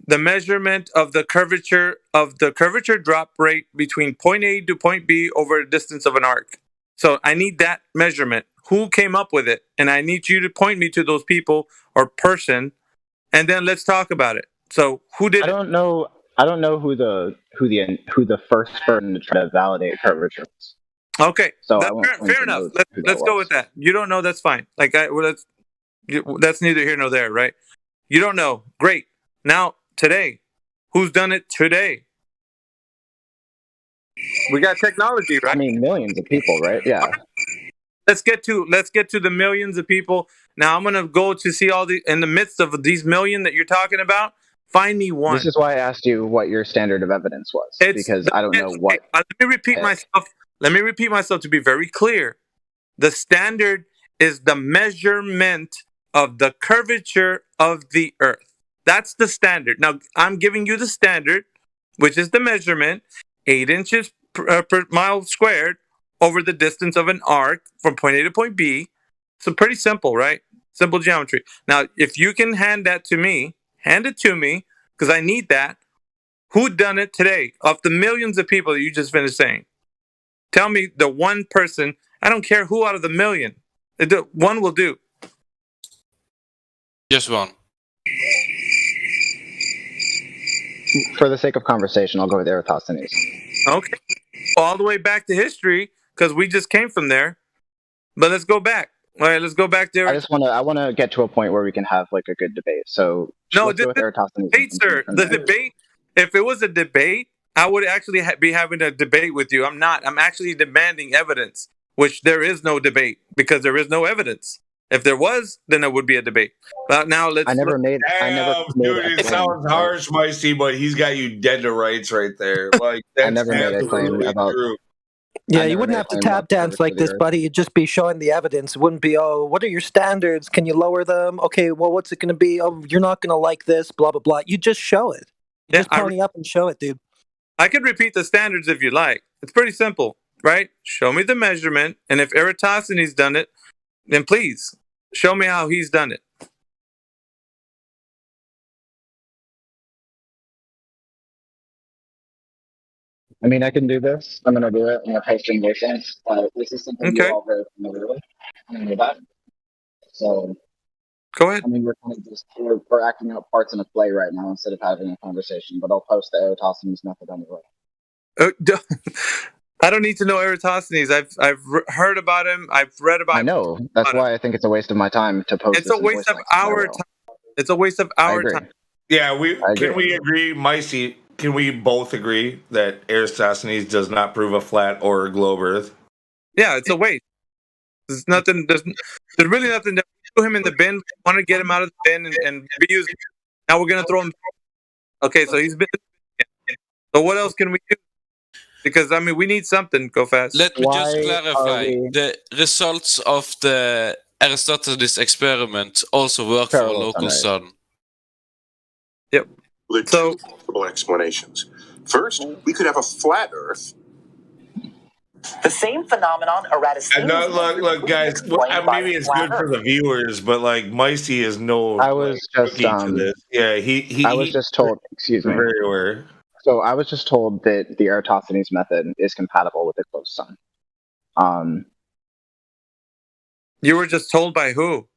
[SPEAKER 19] The measurement of the curvature drop rate between point A to point B over a distance of an arc. So I need that measurement. Who came up with it? And I need you to point me to those people or person, and then let's talk about it. So who did?
[SPEAKER 12] I don't know who the first person to try to validate curvature was.
[SPEAKER 19] Okay,
[SPEAKER 12] so
[SPEAKER 19] fair enough. Let's go with that. You don't know, that's fine. That's neither here nor there, right? You don't know. Great. Now today, who's done it today? We got technology, right?
[SPEAKER 12] I mean, millions of people, right? Yeah.
[SPEAKER 19] Let's get to the millions of people. Now I'm gonna go to see in the midst of these million that you're talking about. Find me one.
[SPEAKER 12] This is why I asked you what your standard of evidence was, because I don't know what.
[SPEAKER 19] Let me repeat myself. Let me repeat myself to be very clear. The standard is the measurement of the curvature of the Earth. That's the standard. Now I'm giving you the standard, which is the measurement, 8 inches per mile squared over the distance of an arc from point A to point B. So pretty simple, right? Simple geometry. Now, if you can hand it to me, because I need that. Who done it today? Of the millions of people that you just finished saying, tell me the one person. I don't care who out of the million. One will do.
[SPEAKER 6] Just one.
[SPEAKER 12] For the sake of conversation, I'll go with Eratosthenes.
[SPEAKER 19] Okay. All the way back to history, because we just came from there. But let's go back. All right, let's go back there.
[SPEAKER 12] I want to get to a point where we can have like a good debate. So let's go with Eratosthenes.
[SPEAKER 19] Debate, sir. The debate. If it was a debate, I would actually be having a debate with you. I'm not. I'm actually demanding evidence, which there is no debate because there is no evidence. If there was, then there would be a debate. But now let's.
[SPEAKER 5] Dude, it sounds harsh, Meisty, but he's got you dead to rights right there. Like
[SPEAKER 12] I never made a claim about.
[SPEAKER 5] True.
[SPEAKER 20] Yeah, you wouldn't have to tap dance like this, buddy. You'd just be showing the evidence. It wouldn't be, oh, what are your standards? Can you lower them? Okay, well, what's it going to be? Oh, you're not going to like this, blah, blah, blah. You just show it. Just pony up and show it, dude.
[SPEAKER 19] I could repeat the standards if you like. It's pretty simple, right? Show me the measurement, and if Eratosthenes done it, then please show me how he's done it.
[SPEAKER 12] I mean, I can do this. I'm going to do it. I'm going to post in your things. This is something you're all very familiar with. So,
[SPEAKER 19] go ahead.
[SPEAKER 12] I mean, we're acting out parts in a play right now instead of having a conversation. But I'll post the Eratosthenes method anyway.
[SPEAKER 19] I don't need to know Eratosthenes. I've heard about him. I've read about him.
[SPEAKER 12] I know. That's why I think it's a waste of my time to post.
[SPEAKER 19] It's a waste of our time. It's a waste of our time.
[SPEAKER 5] Yeah, can we agree, Meisty? Can we both agree that Eratosthenes does not prove a flat or a globe Earth?
[SPEAKER 19] Yeah, it's a waste. There's nothing. There's really nothing. To throw him in the bin. Want to get him out of the bin and be used. Now we're gonna throw him. Okay, so he's been. So what else can we do? Because I mean, we need something. Go fast.
[SPEAKER 6] Let me just clarify: the results of the Aristotle's experiment also work for a local sun.
[SPEAKER 19] Yep.
[SPEAKER 21] There are two possible explanations. First, we could have a flat Earth The same phenomenon
[SPEAKER 5] And look, guys. Maybe it's good for the viewers, but like Micey is no
[SPEAKER 12] I was just
[SPEAKER 5] rookie to this. Yeah,
[SPEAKER 12] I was just told. Excuse me.
[SPEAKER 5] very aware.
[SPEAKER 12] So I was just told that the Eratosthenes method is compatible with the close sun.
[SPEAKER 19] You were just told by who?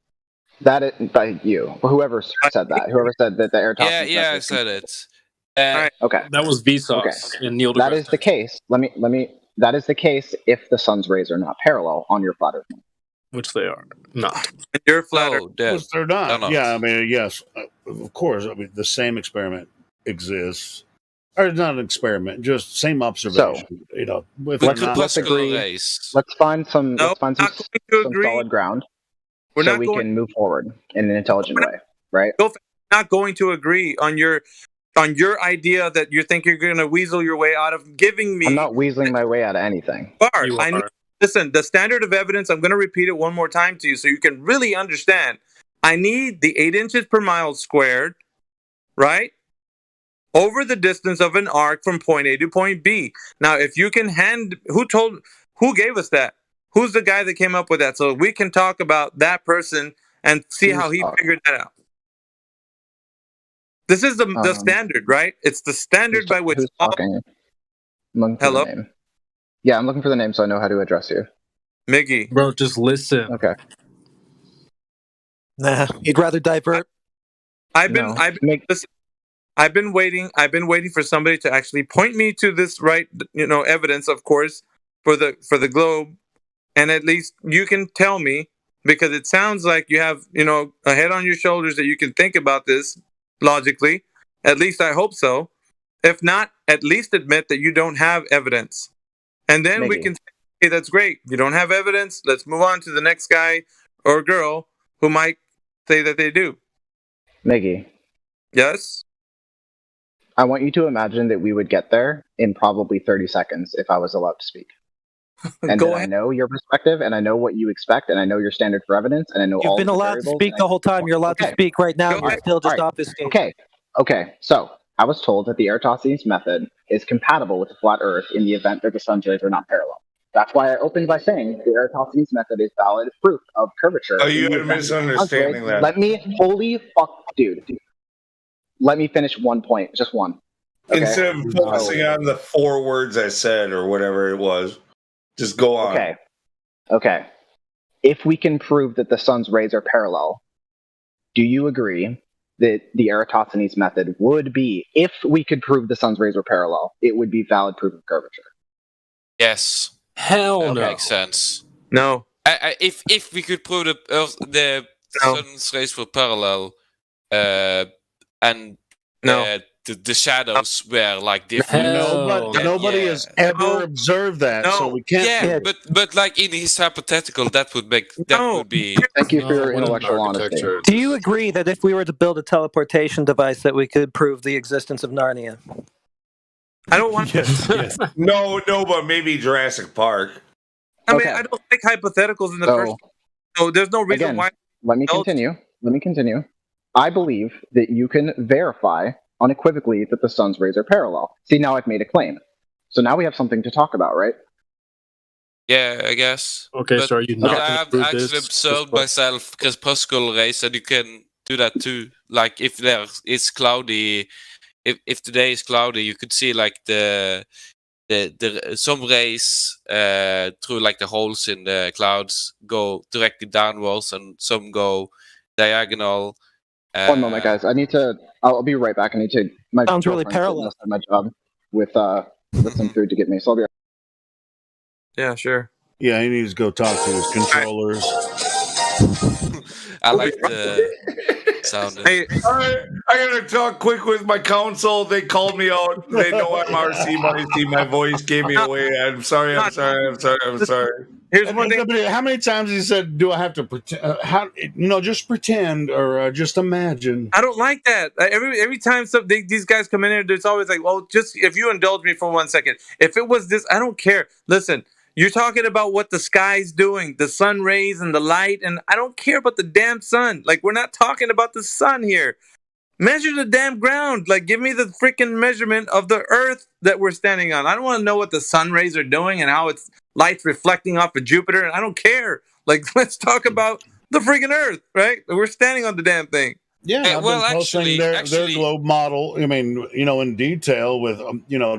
[SPEAKER 12] By you, whoever said that. Whoever said that the Eratosthenes.
[SPEAKER 6] Yeah, I said it.
[SPEAKER 12] Okay.
[SPEAKER 17] That was Vsauce
[SPEAKER 12] Okay.
[SPEAKER 17] and Neil
[SPEAKER 12] That
[SPEAKER 17] deGrasse.
[SPEAKER 12] is the case. Let me. That is the case if the sun's rays are not parallel on your flat Earth.
[SPEAKER 17] Which they are not.
[SPEAKER 19] And you're flat
[SPEAKER 6] No,
[SPEAKER 22] Yes, they're not.
[SPEAKER 6] they're not.
[SPEAKER 22] Yeah, I mean, yes, of course. I mean, the same experiment exists, or not an experiment, just same observation. You know, with
[SPEAKER 12] Let's agree. Let's find some.
[SPEAKER 19] No,
[SPEAKER 12] let's find some, some solid ground,
[SPEAKER 19] We're
[SPEAKER 12] so
[SPEAKER 19] not
[SPEAKER 12] we
[SPEAKER 19] going-
[SPEAKER 12] can move forward in an intelligent way, right?
[SPEAKER 19] Not going to agree on your idea that you think you're going to weasel your way out of giving me.
[SPEAKER 12] I'm not weaseling my way out of anything.
[SPEAKER 19] Listen, the standard of evidence, I'm going to repeat it one more time to you so you can really understand. I need the 8 inches per mile squared, right? Over the distance of an arc from point A to point B. Now, if you can who gave us that? Who's the guy that came up with that? So we can talk about that person and see how he figured that out. This is the standard, right? It's the standard by which.
[SPEAKER 12] Who's talking? I'm looking for the name. Yeah, I'm looking for the name so I know how to address you.
[SPEAKER 19] Miggy.
[SPEAKER 17] Bro, just listen.
[SPEAKER 12] Okay.
[SPEAKER 20] Nah, you'd rather divert.
[SPEAKER 19] I've been waiting. I've been waiting for somebody to actually point me to this evidence, of course, for the globe, and at least you can tell me, because it sounds like you have a head on your shoulders that you can think about this logically. At least I hope so. If not, at least admit that you don't have evidence, and then we can say, hey, that's great. You don't have evidence. Let's move on to the next guy or girl who might say that they do.
[SPEAKER 12] Miggy.
[SPEAKER 19] Yes?
[SPEAKER 12] I want you to imagine that we would get there in probably 30 seconds if I was allowed to speak. And
[SPEAKER 20] Go
[SPEAKER 12] then
[SPEAKER 20] ahead.
[SPEAKER 12] I know your perspective, and I know what you expect, and I know your standard for evidence, and I know all
[SPEAKER 20] You've been
[SPEAKER 12] of the
[SPEAKER 20] allowed to
[SPEAKER 12] variables,
[SPEAKER 20] speak
[SPEAKER 12] and
[SPEAKER 20] the whole time. You're allowed to speak right now. You're still just obfuscating.
[SPEAKER 12] Okay. So I was told that the Eratosthenes method is compatible with the flat Earth in the event that the sun's rays are not parallel. That's why I opened by saying the Eratosthenes method is valid proof of curvature.
[SPEAKER 5] Oh, you
[SPEAKER 12] in the
[SPEAKER 5] are
[SPEAKER 12] event that the sun's
[SPEAKER 5] misunderstanding
[SPEAKER 12] rays-
[SPEAKER 5] that.
[SPEAKER 12] Let me, holy fuck, dude. Let me finish one point, just one. Okay?
[SPEAKER 5] Instead of focusing on the 4 words I said or whatever it was, just go on.
[SPEAKER 12] Okay. If we can prove that the sun's rays are parallel, do you agree that the Eratosthenes method would be, if we could prove the sun's rays were parallel, it would be valid proof of curvature?
[SPEAKER 6] Yes.
[SPEAKER 17] Hell
[SPEAKER 6] that
[SPEAKER 17] no.
[SPEAKER 6] makes sense.
[SPEAKER 19] No.
[SPEAKER 6] If we could prove the sun's rays were parallel, and the shadows were like different.
[SPEAKER 22] Nobody has ever observed that, so we can't.
[SPEAKER 6] Yeah, but like in his hypothetical, that would be.
[SPEAKER 12] Thank you for your intellectual honesty.
[SPEAKER 20] Do you agree that if we were to build a teleportation device, that we could prove the existence of Narnia?
[SPEAKER 19] I don't want
[SPEAKER 5] No, but maybe Jurassic Park.
[SPEAKER 19] I mean, I don't like hypotheticals in the first. So there's no reason
[SPEAKER 12] Again,
[SPEAKER 19] why.
[SPEAKER 12] Let me continue. I believe that you can verify unequivocally that the sun's rays are parallel. See, now I've made a claim. So now we have something to talk about, right?
[SPEAKER 6] Yeah, I guess.
[SPEAKER 17] Okay,
[SPEAKER 6] but
[SPEAKER 17] so are you not
[SPEAKER 6] I
[SPEAKER 17] gonna
[SPEAKER 6] have
[SPEAKER 17] prove
[SPEAKER 6] actually
[SPEAKER 17] this?
[SPEAKER 6] observed myself crepuscular rays, and you can do that too. Like if it's cloudy, if today is cloudy, you could see like the some rays through like the holes in the clouds go directly downwards, and some go diagonal.
[SPEAKER 12] One moment, guys. I'll be right back. My
[SPEAKER 20] Sounds really
[SPEAKER 12] girlfriend's
[SPEAKER 20] parallel.
[SPEAKER 12] messed up my job with some food to get me, so I'll be right
[SPEAKER 19] Yeah, sure.
[SPEAKER 22] Yeah, he needs to go talk to his controllers.
[SPEAKER 6] I like the sound.
[SPEAKER 5] Hey, I gotta talk quick with my counsel. They called me out. They know I'm RC. My voice gave me away. I'm sorry.
[SPEAKER 19] Here's one thing.
[SPEAKER 22] How many times he said, "Do I have to pretend?" Just pretend or just imagine.
[SPEAKER 19] I don't like that. Every time these guys come in here, there's always like, well, just if you indulge me for 1 second. If it was this, I don't care. Listen, you're talking about what the sky's doing, the sun rays and the light, and I don't care about the damn sun. Like, we're not talking about the sun here. Measure the damn ground. Like, give me the freaking measurement of the earth that we're standing on. I don't want to know what the sun rays are doing and how it's light's reflecting off of Jupiter, and I don't care. Like, let's talk about the freaking Earth, right? We're standing on the damn thing.
[SPEAKER 22] Yeah, I've been posting their globe model. I mean, in detail with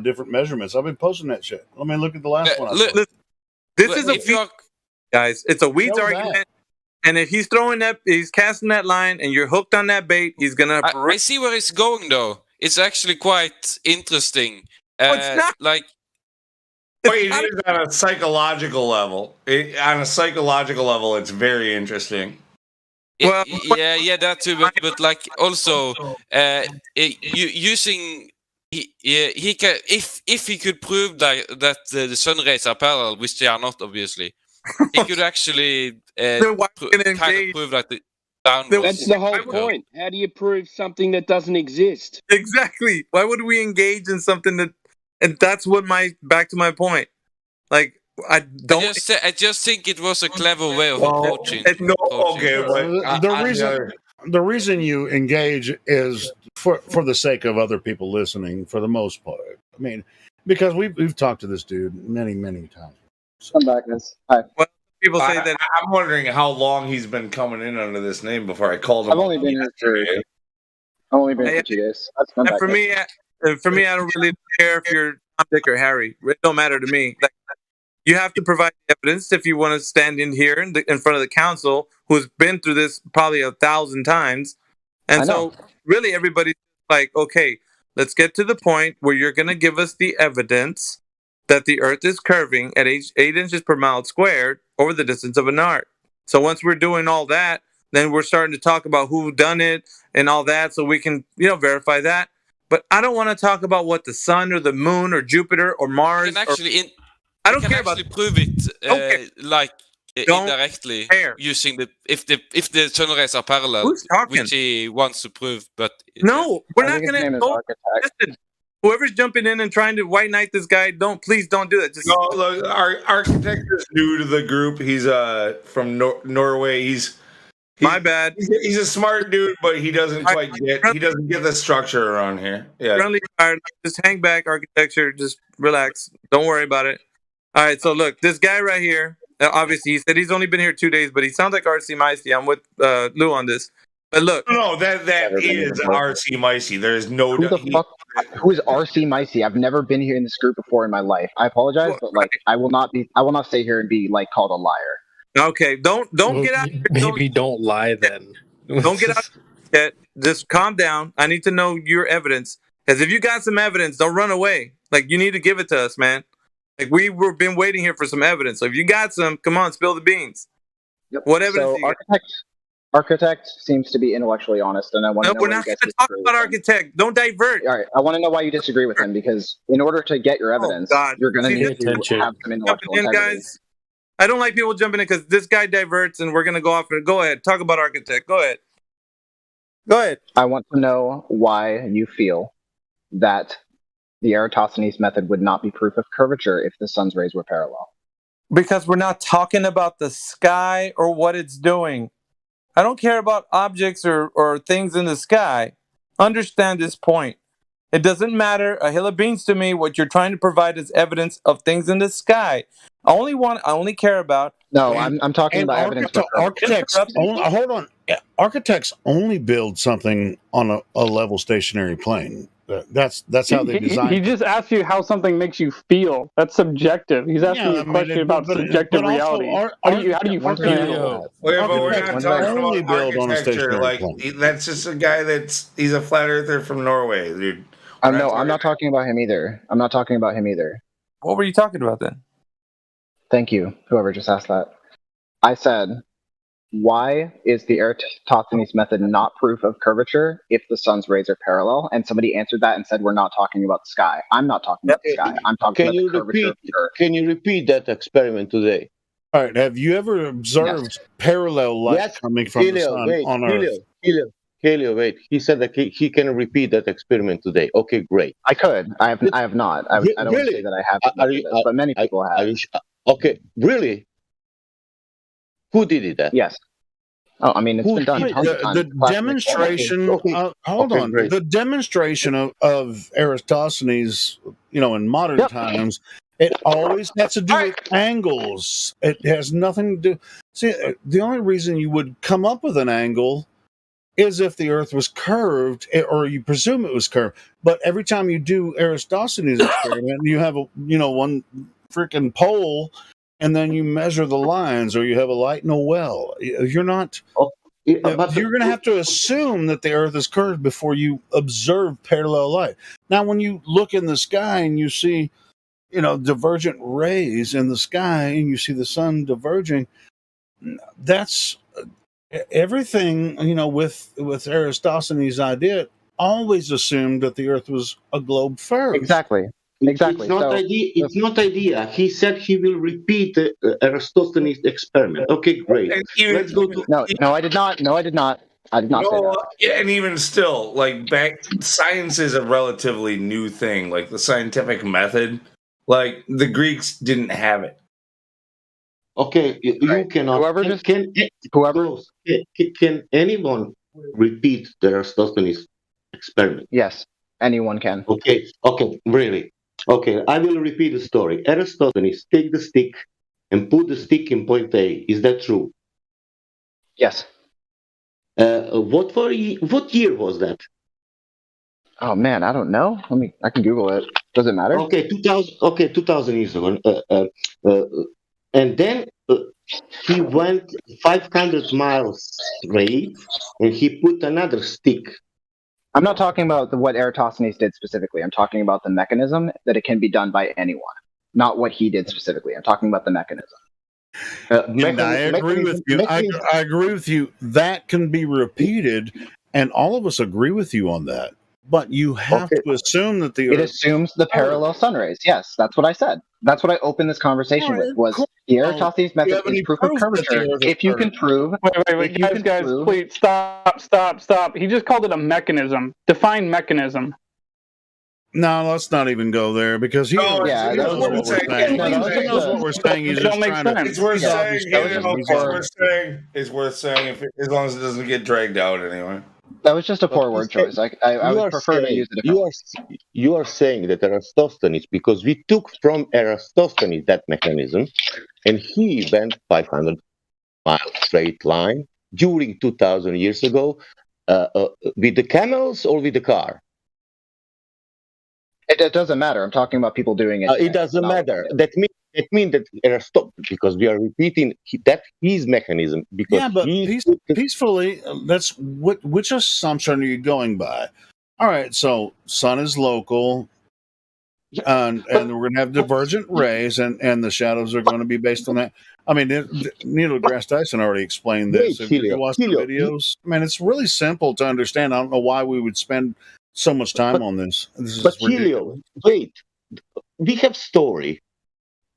[SPEAKER 22] different measurements. I've been posting that shit. I mean, look at the last one.
[SPEAKER 19] This is a weeds, guys. It's a weeds argument. And if he's he's casting that line, and you're hooked on that bait, he's gonna.
[SPEAKER 6] I see where it's going, though. It's actually quite interesting.
[SPEAKER 19] It's not
[SPEAKER 5] like. It is on a psychological level. On a psychological level, it's very interesting.
[SPEAKER 6] Well, yeah, that too. But like also, using he can if he could prove that the sun rays are parallel, which they are not, obviously, he could actually kind of prove that the downwards.
[SPEAKER 4] That's the whole point. How do you prove something that doesn't exist?
[SPEAKER 19] Exactly. Why would we engage in something that? And that's what back to my point. Like, I
[SPEAKER 6] just think it was a clever way of approaching.
[SPEAKER 22] The reason you engage is for the sake of other people listening, for the most part. I mean, because we've talked to this dude many times.
[SPEAKER 12] I'm back, guys. Hi.
[SPEAKER 19] Well, people say that.
[SPEAKER 5] I'm wondering how long he's been coming in under this name before I called him.
[SPEAKER 12] I've only been here for 2 days.
[SPEAKER 19] And for me, I don't really care if you're Tom, Dick, or Harry. It don't matter to me. Like, you have to provide evidence if you want to stand in here in front of the council, who's been through this probably 1,000 times. And so really everybody's like, okay, let's get to the point where you're going to give us the evidence that the Earth is curving at 8 inches per mile squared over the distance of an arc. So once we're doing all that, then we're starting to talk about who done it and all that, so we can, verify that. But I don't want to talk about what the sun or the moon or Jupiter or Mars. I don't care about.
[SPEAKER 6] Prove it indirectly using if the sun rays are parallel, which he wants to prove. But
[SPEAKER 19] no, we're not going to. Listen, whoever's jumping in and trying to white knight this guy, please don't do that.
[SPEAKER 5] Look, our architect is new to the group. He's from Norway.
[SPEAKER 19] My bad.
[SPEAKER 5] He's a smart dude, but he doesn't get the structure around here. Yeah.
[SPEAKER 19] Just hang back, architecture. Just relax. Don't worry about it. All right. So look, this guy right here. Obviously, he said he's only been here 2 days, but he sounds like RC Micey. I'm with Lou on this. But look,
[SPEAKER 5] no, that is RC Micey. There is no.
[SPEAKER 12] Who is RC Micey? I've never been here in this group before in my life. I apologize, but I will not stay here and be called a liar.
[SPEAKER 19] Okay, don't get out.
[SPEAKER 17] Maybe don't lie then.
[SPEAKER 19] Don't get out yet. Just calm down. I need to know your evidence. Because if you got some evidence, don't run away. Like, you need to give it to us, man. Like, we've been waiting here for some evidence. So if you got some, come on, spill the beans.
[SPEAKER 12] Yep.
[SPEAKER 19] What evidence?
[SPEAKER 12] So architect seems to be intellectually honest, and I want to know.
[SPEAKER 19] We're not going to talk about architect. Don't divert.
[SPEAKER 12] All right, I want to know why you disagree with him, because in order to get your evidence, you're going to need to have some intellectual integrity.
[SPEAKER 19] Guys. I don't like people jumping in because this guy diverts, and we're going to go off. Go ahead. Talk about architect. Go ahead.
[SPEAKER 12] I want to know why you feel that the Eratosthenes method would not be proof of curvature if the sun's rays were parallel.
[SPEAKER 19] Because we're not talking about the sky or what it's doing. I don't care about objects or things in the sky. Understand this point. It doesn't matter a hill of beans to me what you're trying to provide as evidence of things in the sky. I only care about.
[SPEAKER 12] No, I'm talking about evidence.
[SPEAKER 22] Architects. Hold on. Architects only build something on a level stationary plane. That's how they design.
[SPEAKER 11] He just asks you how something makes you feel. That's subjective. He's asking you a question about subjective reality. How do you feel?
[SPEAKER 5] We're not talking about architecture. That's just a guy he's a flat earther from Norway, dude.
[SPEAKER 12] I'm not talking about him either.
[SPEAKER 19] What were you talking about then?
[SPEAKER 12] Thank you, whoever just asked that. I said, why is the Eratosthenes method not proof of curvature if the sun's rays are parallel? And somebody answered that and said, we're not talking about the sky. I'm not talking about the sky. I'm talking about the curvature of the Earth.
[SPEAKER 7] Can you repeat that experiment today?
[SPEAKER 22] All right. Have you ever observed parallel light coming from the sun on Earth?
[SPEAKER 7] Helio, wait. He said that he can repeat that experiment today. Okay, great.
[SPEAKER 12] I could. I have not. I don't want to say that I haven't, but many people have.
[SPEAKER 7] Okay, really? Who did it?
[SPEAKER 12] Yes. Oh, I mean, it's been done.
[SPEAKER 22] The demonstration. Hold on. The demonstration of Eratosthenes, in modern times, It always has to do with angles. It has nothing to do. See, the only reason you would come up with an angle is if the Earth was curved, or you presume it was curved. But every time you do Aristophanes' experiment, you have one freaking pole, and then you measure the lines, or you have a light in a well. You're not. You're going to have to assume that the Earth is curved before you observe parallel light. Now, when you look in the sky and you see, divergent rays in the sky, and you see the sun diverging, that's everything. With Aristophanes' idea, always assumed that the Earth was a globe first.
[SPEAKER 12] Exactly.
[SPEAKER 7] It's not idea. He said he will repeat Aristophanes' experiment. Okay, great. Let's go to.
[SPEAKER 12] No, I did not. No, I did not. I did not say that.
[SPEAKER 5] Yeah, and even still, science is a relatively new thing. Like the scientific method, like the Greeks didn't have it.
[SPEAKER 7] Okay, you cannot. Can anyone repeat the Aristophanes experiment?
[SPEAKER 12] Yes, anyone can.
[SPEAKER 7] Okay, really. Okay, I will repeat the story. Aristophanes take the stick and put the stick in point A. Is that true?
[SPEAKER 12] Yes.
[SPEAKER 7] What year was that?
[SPEAKER 12] Oh man, I don't know. I can Google it. Does it matter?
[SPEAKER 7] Okay, 2000. Okay, 2000 years ago. And then he went 500 miles straight, and he put another stick.
[SPEAKER 12] I'm not talking about what Eratosthenes did specifically. I'm talking about the mechanism that it can be done by anyone, not what he did specifically. I'm talking about the mechanism.
[SPEAKER 22] And I agree with you. I agree with you. That can be repeated, and all of us agree with you on that. But you have to assume that
[SPEAKER 12] it assumes the parallel sun rays. Yes, that's what I said. That's what I opened this conversation with. Was the Eratosthenes method is proof of curvature? If you can prove.
[SPEAKER 11] Wait, guys, please stop. He just called it a mechanism. Define mechanism.
[SPEAKER 22] No, let's not even go there because he knows what we're saying. He knows what we're saying. He's just trying to.
[SPEAKER 5] It's worth saying. It's worth saying as long as it doesn't get dragged out anyway.
[SPEAKER 12] That was just a poor word choice. I would prefer to use it.
[SPEAKER 7] You are saying that Aristophanes, because we took from Aristophanes that mechanism, and he went 500 miles straight line during 2,000 years ago with the camels or with the car.
[SPEAKER 12] It doesn't matter. I'm talking about people doing it.
[SPEAKER 7] It doesn't matter. That means that Aristotle, because we are repeating that his mechanism. Because
[SPEAKER 22] yeah, but peacefully, that's which assumption are you going by? All right, so sun is local, and we're going to have divergent rays, and the shadows are going to be based on that. I mean, Neil deGrasse Tyson already explained this. If you watch the videos, I mean, it's really simple to understand. I don't know why we would spend so much time on this.
[SPEAKER 7] But Helio, wait, we have story,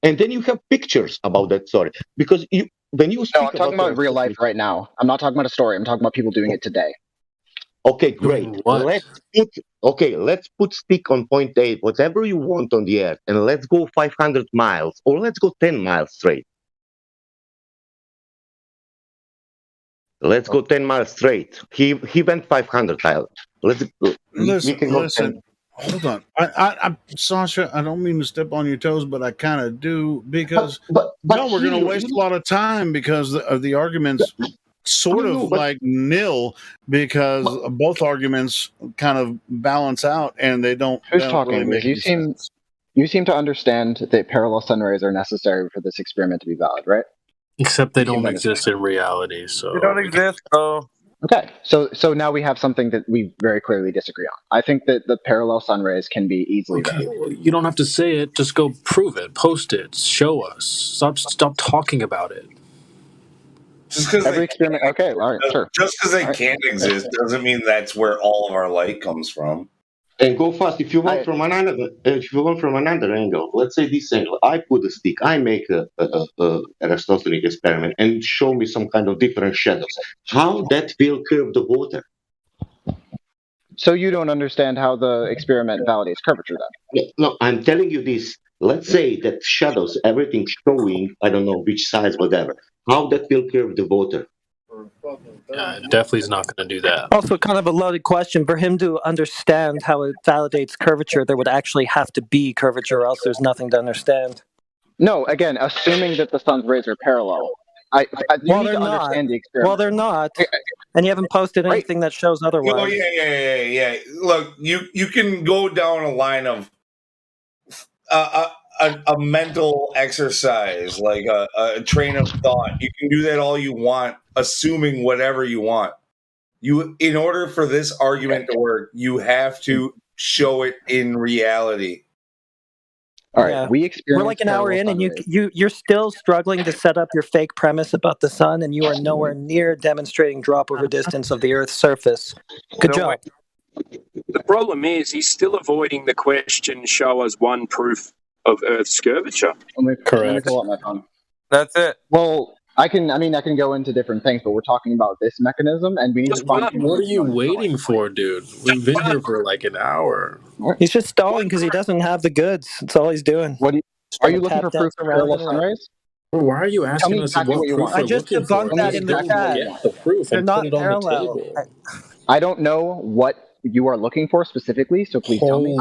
[SPEAKER 7] and then you have pictures about that story. Because when you speak
[SPEAKER 12] I'm talking about real life right now. I'm not talking about a story. I'm talking about people doing it today.
[SPEAKER 7] Okay, great. Let's put stick on point A, whatever you want on the earth, and let's go 500 miles, or let's go 10 miles straight. Let's go 10 miles straight. He went 500 miles.
[SPEAKER 22] Listen. Hold on, I'm Sasha. I don't mean to step on your toes, but I kind of do because we're going to waste a lot of time because of the arguments sort of like nil because both arguments kind of balance out and they don't.
[SPEAKER 12] Who's talking? Really you seem to understand that parallel sun rays are necessary for this experiment to be valid, right?
[SPEAKER 17] Except they don't exist in reality. So
[SPEAKER 19] they don't exist, though.
[SPEAKER 12] Okay, so now we have something that we very clearly disagree on. I think that the parallel sun rays can be easily valued.
[SPEAKER 17] Well, you don't have to say it. Just go prove it, post it, show us. Stop talking about it.
[SPEAKER 5] Just because
[SPEAKER 12] every experiment, okay, all right, sure.
[SPEAKER 5] Just because they can't exist doesn't mean that's where all of our light comes from.
[SPEAKER 7] And go fast. If you want from another angle, let's say this angle. I put a stick. I make a Aristotelic experiment and show me some kind of different shadows. How that will curve the water?
[SPEAKER 12] So you don't understand how the experiment validates curvature, then?
[SPEAKER 7] No, I'm telling you this. Let's say that shadows, everything showing, I don't know which size, whatever. How that will curve the water?
[SPEAKER 17] Definitely is not going to do that.
[SPEAKER 20] Also, kind of a loaded question. For him to understand how it validates curvature, there would actually have to be curvature, or else there's nothing to understand.
[SPEAKER 12] No, again, assuming that the sun's rays are parallel. You
[SPEAKER 20] Well,
[SPEAKER 12] need
[SPEAKER 20] they're
[SPEAKER 12] to
[SPEAKER 20] not.
[SPEAKER 12] understand the experiment.
[SPEAKER 20] Well, they're not. And you haven't posted anything that shows otherwise.
[SPEAKER 5] Oh yeah. Look, you can go down a line of a mental exercise, like a train of thought. You can do that all you want, assuming whatever you want. In order for this argument to work, you have to show it in reality.
[SPEAKER 12] All right,
[SPEAKER 20] we're like an hour in, and you're still struggling to set up your fake premise about the sun, and you are nowhere near demonstrating drop over distance of the Earth's surface. Good job.
[SPEAKER 3] The problem is he's still avoiding the question, show us one proof of Earth's curvature.
[SPEAKER 12] Let me pull up my phone.
[SPEAKER 19] That's it.
[SPEAKER 12] Well, I can go into different things, but we're talking about this mechanism, and we need to find.
[SPEAKER 17] What are you waiting for, dude? We've been here for like an hour.
[SPEAKER 20] He's just stalling because he doesn't have the goods. That's all he's doing.
[SPEAKER 12] Are you looking for proof of parallel sun rays?
[SPEAKER 17] Why are you asking us
[SPEAKER 12] exactly
[SPEAKER 17] what
[SPEAKER 12] you
[SPEAKER 17] proof
[SPEAKER 12] want.
[SPEAKER 17] we're looking for?
[SPEAKER 20] I just debunked that in the chat.
[SPEAKER 17] Get the proof
[SPEAKER 20] They're
[SPEAKER 17] and
[SPEAKER 20] not
[SPEAKER 17] put it on
[SPEAKER 20] parallel.
[SPEAKER 17] the table.
[SPEAKER 12] I don't know what you are looking for specifically, so please tell me.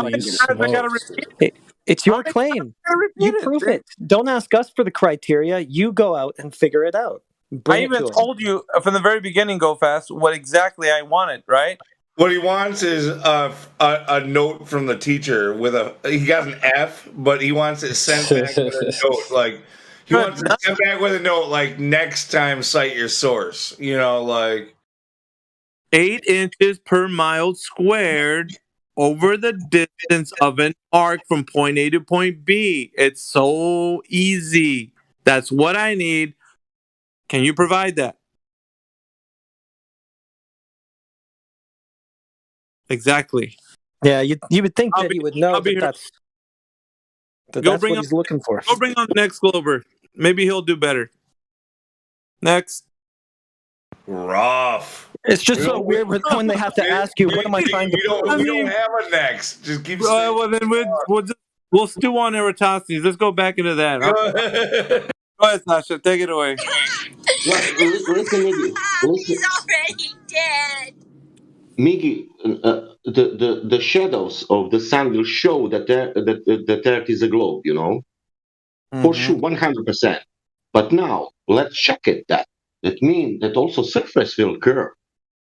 [SPEAKER 20] It's your claim. You prove it. Don't ask us for the criteria. You go out and figure it out.
[SPEAKER 19] I even told you from the very beginning, Go Fast, what exactly I wanted, right?
[SPEAKER 5] What he wants is a note from the teacher with he got an F, but he wants it sent back with a note. Like he wants it sent back with a note, like next time cite your source. You know, like
[SPEAKER 19] 8 inches per mile squared over the distance of an arc from point A to point B. It's so easy. That's what I need. Can you provide that? Exactly.
[SPEAKER 20] Yeah, you would think that he would know that that's what he's looking for.
[SPEAKER 19] Go bring on the next Glober. Maybe he'll do better. Next.
[SPEAKER 5] Rough.
[SPEAKER 20] It's just so weird when they have to ask you, what am I trying to prove?
[SPEAKER 5] We don't have a next. Just keep saying.
[SPEAKER 19] Well, then we'll stew on Eratosthenes. Let's go back into that. Huh? Go ahead, Sasha. Take it away.
[SPEAKER 7] Listen,
[SPEAKER 2] He's already dead.
[SPEAKER 7] Miggy, the shadows of the sun will show that the Earth is a globe, you know? For sure, 100%. But now, let's check it that. That means that also surface will curve,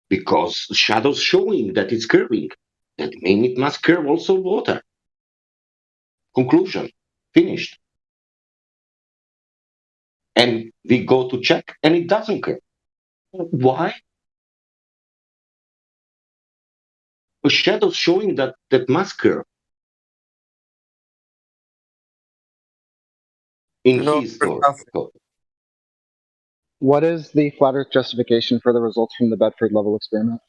[SPEAKER 7] because shadows showing that it's curving. That means it must curve also water. Conclusion. Finished. And we go to check, and it doesn't curve. Why? A shadow showing that must curve. In his story.
[SPEAKER 12] What is the flat Earth justification for the results from the Bedford level experiment?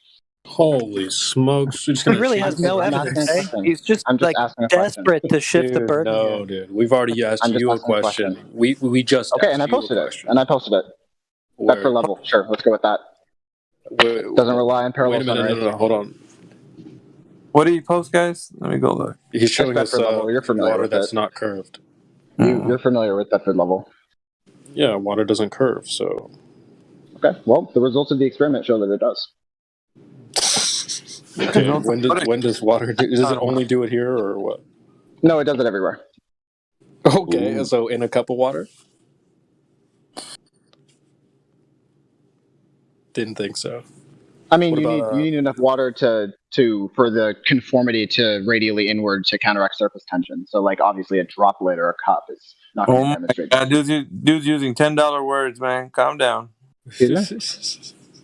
[SPEAKER 17] Holy smokes!
[SPEAKER 20] He really has no evidence. He's just like desperate to shift the burden.
[SPEAKER 17] No, dude. We've already asked you a question. We just
[SPEAKER 12] okay, and I posted it. Bedford level. Sure, let's go with that. Doesn't rely on parallel.
[SPEAKER 17] Wait a minute. No, hold on.
[SPEAKER 19] What do you post, guys? Let me go look.
[SPEAKER 17] He's showing us
[SPEAKER 12] You're familiar
[SPEAKER 17] water
[SPEAKER 12] with
[SPEAKER 17] that's
[SPEAKER 12] it.
[SPEAKER 17] not curved.
[SPEAKER 12] You're familiar with Bedford level.
[SPEAKER 17] Yeah, water doesn't curve, so.
[SPEAKER 12] Okay, well, the results of the experiment show that it does.
[SPEAKER 17] Okay, when does water do? Does it only do it here, or what?
[SPEAKER 12] No, it does it everywhere.
[SPEAKER 17] Okay, so in a cup of water? Didn't think so.
[SPEAKER 12] I mean, you need enough water for the conformity to radially inward to counteract surface tension. So, like, obviously, a droplet or a cup is not going to demonstrate.
[SPEAKER 19] God, dude's using $10 words, man. Calm down.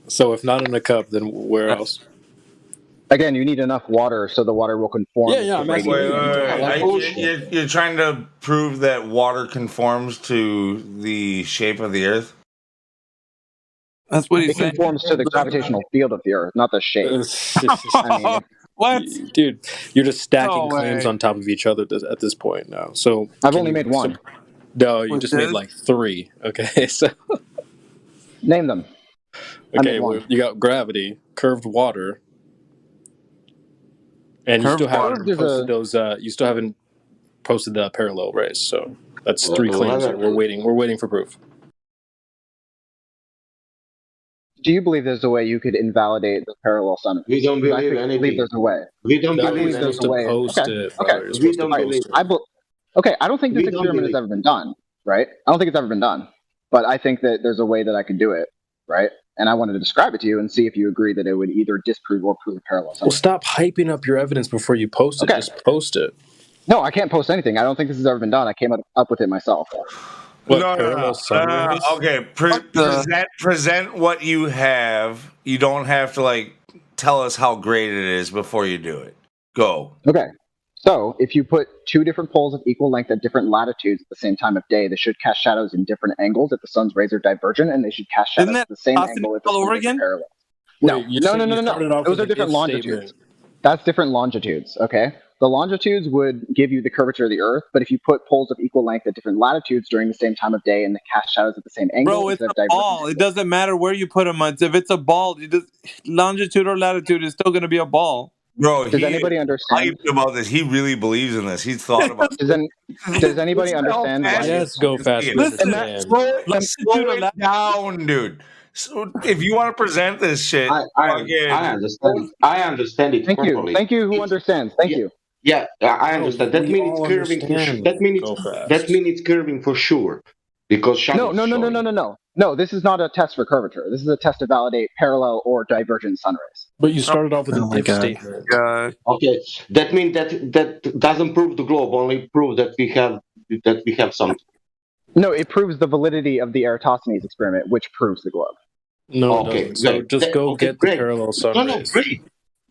[SPEAKER 17] So, if not in a cup, then where else?
[SPEAKER 12] Again, you need enough water so the water will conform.
[SPEAKER 17] Yeah, I'm
[SPEAKER 5] Wait. You're trying to prove that water conforms to the shape of the Earth?
[SPEAKER 19] That's what he's saying.
[SPEAKER 12] It conforms to the gravitational field of the Earth, not the shape. I mean,
[SPEAKER 19] what?
[SPEAKER 17] Dude, you're just stacking claims on top of each other at this point now. So
[SPEAKER 12] I've only made one.
[SPEAKER 17] No, you just made like 3. Okay, so
[SPEAKER 12] name them.
[SPEAKER 17] Okay, well, you got gravity, curved water, and you still haven't posted those. You still haven't posted the parallel rays. So that's 3 claims. We're waiting. We're waiting for proof.
[SPEAKER 12] Do you believe there's a way you could invalidate the parallel sun rays?
[SPEAKER 7] We don't
[SPEAKER 12] Because I
[SPEAKER 7] believe
[SPEAKER 12] believe
[SPEAKER 7] anything.
[SPEAKER 12] there's a way.
[SPEAKER 7] We don't
[SPEAKER 12] I
[SPEAKER 7] believe
[SPEAKER 12] believe
[SPEAKER 7] anything.
[SPEAKER 12] there's a way.
[SPEAKER 17] Post
[SPEAKER 12] Okay.
[SPEAKER 17] it, bro.
[SPEAKER 12] Okay.
[SPEAKER 17] You're
[SPEAKER 7] We
[SPEAKER 17] supposed to
[SPEAKER 7] don't
[SPEAKER 12] Alright,
[SPEAKER 7] believe.
[SPEAKER 17] post it.
[SPEAKER 12] Okay, I don't think this
[SPEAKER 7] We don't
[SPEAKER 12] experiment
[SPEAKER 7] believe.
[SPEAKER 12] has ever been done, right? I don't think it's ever been done, but I think that there's a way that I could do it, right? And I wanted to describe it to you and see if you agree that it would either disprove or prove a parallel sun
[SPEAKER 17] Well,
[SPEAKER 12] ray.
[SPEAKER 17] stop hyping up your evidence before you post it.
[SPEAKER 12] Okay.
[SPEAKER 17] Just post it.
[SPEAKER 12] No, I can't post anything. I don't think this has ever been done. I came up with it myself.
[SPEAKER 17] What,
[SPEAKER 5] No.
[SPEAKER 17] parallel sun rays?
[SPEAKER 5] Okay, present what you have. You don't have to like tell us how great it is before you do it. Go.
[SPEAKER 12] Okay. So if you put two different poles of equal length at different latitudes at the same time of day, they should cast shadows in different angles if the sun's rays are divergent, and they should cast shadows at the same angle if the sun's rays are parallel. No,
[SPEAKER 17] Wait, you
[SPEAKER 12] no,
[SPEAKER 17] said-
[SPEAKER 12] no,
[SPEAKER 17] you
[SPEAKER 12] no, no,
[SPEAKER 17] started
[SPEAKER 12] no.
[SPEAKER 17] off
[SPEAKER 12] Those
[SPEAKER 17] with
[SPEAKER 12] are
[SPEAKER 17] an
[SPEAKER 12] different
[SPEAKER 17] if
[SPEAKER 12] longitudes.
[SPEAKER 17] statement.
[SPEAKER 12] That's different longitudes, okay? The longitudes would give you the curvature of the Earth, but if you put poles of equal length at different latitudes during the same time of day and the cast shadows at the same angle,
[SPEAKER 19] Bro, it's
[SPEAKER 12] instead
[SPEAKER 19] a
[SPEAKER 12] of divergent
[SPEAKER 19] ball. It doesn't matter where you put them. If it's a ball, longitude or latitude is still going to be a ball.
[SPEAKER 5] Bro,
[SPEAKER 12] Does anybody understand?
[SPEAKER 5] hyped about this. He really believes in this. He's thought about it.
[SPEAKER 12] Does anybody understand why?
[SPEAKER 17] Yes, go fast.
[SPEAKER 5] Listen,
[SPEAKER 17] man.
[SPEAKER 5] slow it down, dude. So if you want to present this shit,
[SPEAKER 7] I understand. I understand it
[SPEAKER 12] Thank you.
[SPEAKER 7] properly.
[SPEAKER 12] Thank you. Who understands? Thank you.
[SPEAKER 7] Yeah, I understand. That
[SPEAKER 17] we
[SPEAKER 7] means it's
[SPEAKER 17] all
[SPEAKER 7] curving.
[SPEAKER 17] understand.
[SPEAKER 7] That means
[SPEAKER 17] Go fast.
[SPEAKER 7] that means it's curving for sure, because shadows.
[SPEAKER 12] No. This is not a test for curvature. This is a test to validate parallel or divergent sun rays.
[SPEAKER 17] But you started off with
[SPEAKER 12] Oh
[SPEAKER 17] an
[SPEAKER 12] my
[SPEAKER 17] if
[SPEAKER 12] God.
[SPEAKER 17] statement.
[SPEAKER 7] Okay, that means that doesn't prove the globe. Only prove that we have something.
[SPEAKER 12] No, it proves the validity of the Eratosthenes experiment, which proves the globe.
[SPEAKER 17] No,
[SPEAKER 7] Okay,
[SPEAKER 17] it doesn't. So
[SPEAKER 7] great.
[SPEAKER 17] just go get the
[SPEAKER 7] great.
[SPEAKER 17] parallel sun
[SPEAKER 7] No,
[SPEAKER 17] rays.
[SPEAKER 7] great.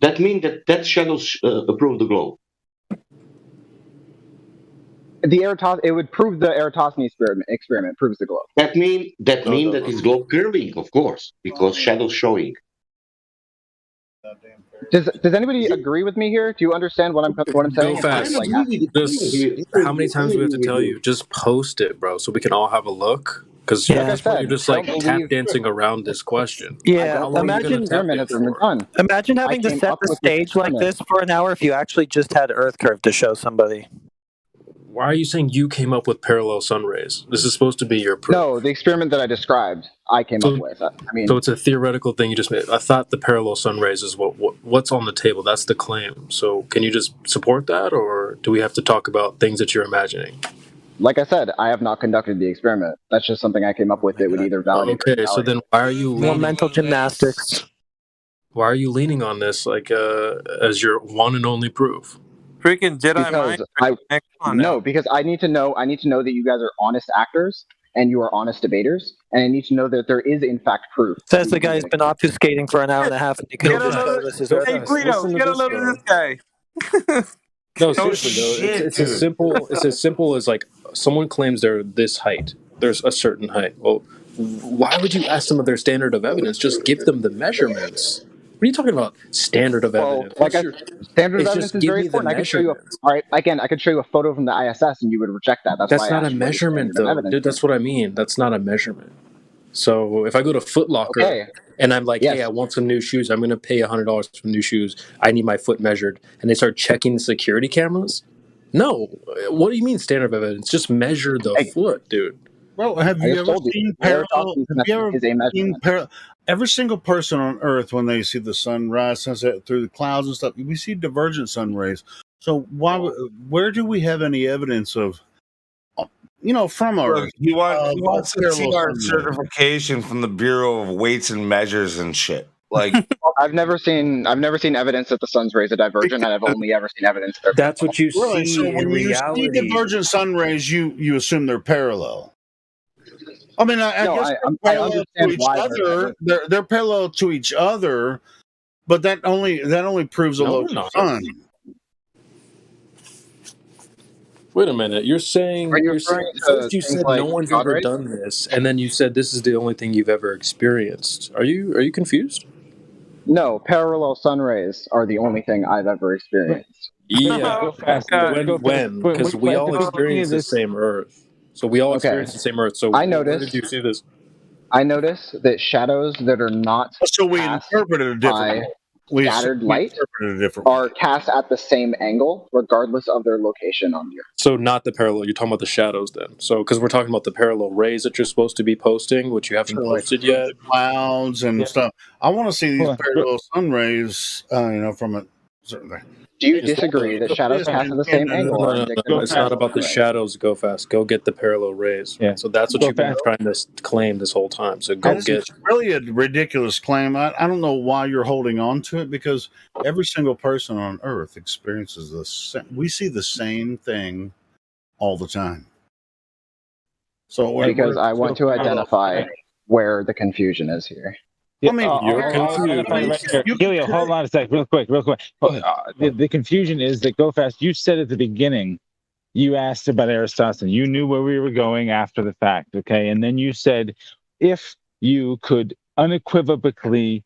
[SPEAKER 7] That means that shadows prove the globe.
[SPEAKER 12] It would prove the Eratosthenes experiment proves the globe.
[SPEAKER 7] That means that it's globe curving, of course, because shadows showing.
[SPEAKER 12] Does anybody agree with me here? Do you understand what I'm saying?
[SPEAKER 17] Go fast.
[SPEAKER 12] Like,
[SPEAKER 17] Just how many times do we have to tell you? Just post it, bro, so we can all have a look. Because
[SPEAKER 20] Yeah.
[SPEAKER 17] at this point, you're just like
[SPEAKER 12] Don't
[SPEAKER 17] tap
[SPEAKER 12] believe-
[SPEAKER 17] dancing around this question.
[SPEAKER 20] Yeah,
[SPEAKER 17] How long are you gonna tap dance for?
[SPEAKER 20] Imagine having to
[SPEAKER 12] came
[SPEAKER 20] set
[SPEAKER 12] up
[SPEAKER 20] the
[SPEAKER 12] with this
[SPEAKER 20] stage like
[SPEAKER 12] experiment.
[SPEAKER 20] this for an hour if you actually just had Earth curve to show somebody.
[SPEAKER 17] Why are you saying you came up with parallel sun rays? This is supposed to be your proof.
[SPEAKER 12] No, the experiment that I described, I came up with. I mean,
[SPEAKER 17] So it's a theoretical thing you just made. I thought the parallel sun rays is what's on the table. That's the claim. So can you just support that, or do we have to talk about things that you're imagining?
[SPEAKER 12] like I said, I have not conducted the experiment. That's just something I came up with that would either validate. or
[SPEAKER 17] Okay, so
[SPEAKER 12] invalidate.
[SPEAKER 17] then why are you
[SPEAKER 20] More
[SPEAKER 17] leaning
[SPEAKER 20] mental
[SPEAKER 17] on
[SPEAKER 20] gymnastics.
[SPEAKER 17] Why are you leaning on this like as your one and only proof?
[SPEAKER 19] Freaking Jedi
[SPEAKER 12] because
[SPEAKER 19] mind.
[SPEAKER 12] because I need to know that you guys are honest actors and you are honest debaters, and I need to know that there is in fact proof.
[SPEAKER 20] Says the guy's been obfuscating for an hour and a half and you can just show this is Earth
[SPEAKER 19] Hey,
[SPEAKER 20] curve.
[SPEAKER 19] Guido, get a load of this guy.
[SPEAKER 17] No, seriously though, it's as simple. It's as simple as like someone claims they're this height. There's a certain height. Well, why would you ask them of their standard of evidence? Just give them the measurements. What are you talking about? Standard of evidence.
[SPEAKER 12] Standard of
[SPEAKER 17] It's
[SPEAKER 12] evidence
[SPEAKER 17] just
[SPEAKER 12] is
[SPEAKER 17] give
[SPEAKER 12] very
[SPEAKER 17] me the
[SPEAKER 12] important. I could show you.
[SPEAKER 17] measurements.
[SPEAKER 12] All right, again, I could show you a photo from the ISS, and you would reject that. That's why I
[SPEAKER 17] Not a
[SPEAKER 12] asked you what your
[SPEAKER 17] measurement,
[SPEAKER 12] standard of
[SPEAKER 17] though,
[SPEAKER 12] evidence
[SPEAKER 17] dude. That's what I mean. That's not a measurement. So if I go to Foot Locker
[SPEAKER 12] Okay.
[SPEAKER 17] and I'm like,
[SPEAKER 12] Yes.
[SPEAKER 17] hey, I want some new shoes. I'm going to pay $100 for new shoes. I need my foot measured. And they start checking the security cameras. No. What do you mean standard of evidence? Just measure the foot, dude.
[SPEAKER 22] Bro, have
[SPEAKER 12] I
[SPEAKER 22] you
[SPEAKER 12] just
[SPEAKER 22] ever
[SPEAKER 12] told you,
[SPEAKER 22] seen
[SPEAKER 12] the
[SPEAKER 22] parallel?
[SPEAKER 12] Eratosthenes
[SPEAKER 22] Have you ever
[SPEAKER 12] method is a measurement.
[SPEAKER 22] seen every single person on Earth when they see the sun rise, sunset through the clouds and stuff? We see divergent sun rays. So where do we have any evidence of? From Earth?
[SPEAKER 5] Look, he wants to see
[SPEAKER 22] parallel
[SPEAKER 5] our
[SPEAKER 22] sun rays.
[SPEAKER 5] certification from the Bureau of Weights and Measures and shit. Like,
[SPEAKER 12] I've never seen evidence that the sun's rays are divergent, and I've only ever seen evidence that
[SPEAKER 17] That's what you
[SPEAKER 22] Really?
[SPEAKER 17] see
[SPEAKER 22] So
[SPEAKER 17] in
[SPEAKER 22] when you
[SPEAKER 17] reality.
[SPEAKER 22] see divergent sun rays, you assume they're parallel. I mean, I
[SPEAKER 12] No,
[SPEAKER 22] guess
[SPEAKER 12] I
[SPEAKER 22] they're parallel
[SPEAKER 12] understand
[SPEAKER 22] to each
[SPEAKER 12] why they're
[SPEAKER 22] other. They're parallel to each other, but that only proves a
[SPEAKER 17] No,
[SPEAKER 22] low
[SPEAKER 17] they're not.
[SPEAKER 22] sun.
[SPEAKER 17] Wait a minute. You're saying,
[SPEAKER 12] Are you
[SPEAKER 17] you're saying
[SPEAKER 12] referring to
[SPEAKER 17] first you
[SPEAKER 12] things
[SPEAKER 17] said
[SPEAKER 12] like
[SPEAKER 17] no one's
[SPEAKER 12] God
[SPEAKER 17] ever
[SPEAKER 12] rays?
[SPEAKER 17] done this, and then you said this is the only thing you've ever experienced. Are you confused?
[SPEAKER 12] No, parallel sun rays are the only thing I've ever experienced.
[SPEAKER 17] Yeah.
[SPEAKER 16] Go fast.
[SPEAKER 17] When? Because we all experience the same Earth. So we all
[SPEAKER 12] Okay.
[SPEAKER 17] experience the same Earth. So
[SPEAKER 12] I
[SPEAKER 17] where
[SPEAKER 12] noticed-
[SPEAKER 17] did you see this?
[SPEAKER 12] I notice that shadows that are not
[SPEAKER 22] So we
[SPEAKER 12] cast
[SPEAKER 22] interpret it differently.
[SPEAKER 12] scattered light are cast at the same angle, regardless of their location on the Earth.
[SPEAKER 17] So not the parallel. You're talking about the shadows then. So because we're talking about the parallel rays that you're supposed to be posting, which you haven't posted yet.
[SPEAKER 22] Clouds and stuff. I want to see these parallel sun rays, from a certain thing.
[SPEAKER 12] Do you disagree that shadows cast at the same angle?
[SPEAKER 17] No, it's not about the shadows. Go fast. Go get the parallel rays.
[SPEAKER 16] Yeah.
[SPEAKER 17] So that's what you've been trying to claim this whole time. So go get.
[SPEAKER 22] It's really a ridiculous claim. I don't know why you're holding on to it, because every single person on Earth experiences this. We see the same thing all the time. So
[SPEAKER 12] because I want to identify where the confusion is here.
[SPEAKER 16] Yeah, Gilio, hold on a sec, real quick. The confusion is that Go Fast, you said at the beginning, you asked about Aristotle's. You knew where we were going after the fact, okay? And then you said, if you could unequivocally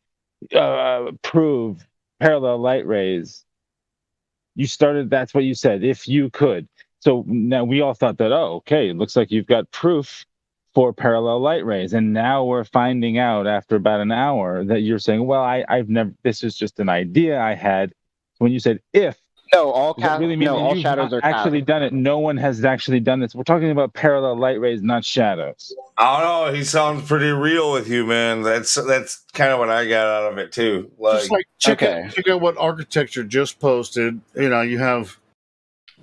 [SPEAKER 16] prove parallel light rays, you started, that's what you said, if you could. So now we all thought that, okay, it looks like you've got proof for parallel light rays, and now we're finding out after about an hour that you're saying, well, I've never, this is just an idea I had. When you said if,
[SPEAKER 12] all
[SPEAKER 22] shadows
[SPEAKER 12] are
[SPEAKER 22] actually
[SPEAKER 16] done it. No one has actually done this. We're talking about parallel light rays, not shadows.
[SPEAKER 5] I don't know. He sounds pretty real with you, man. That's kind of what I got out of it too.
[SPEAKER 22] Check out what Architecture just posted. You have.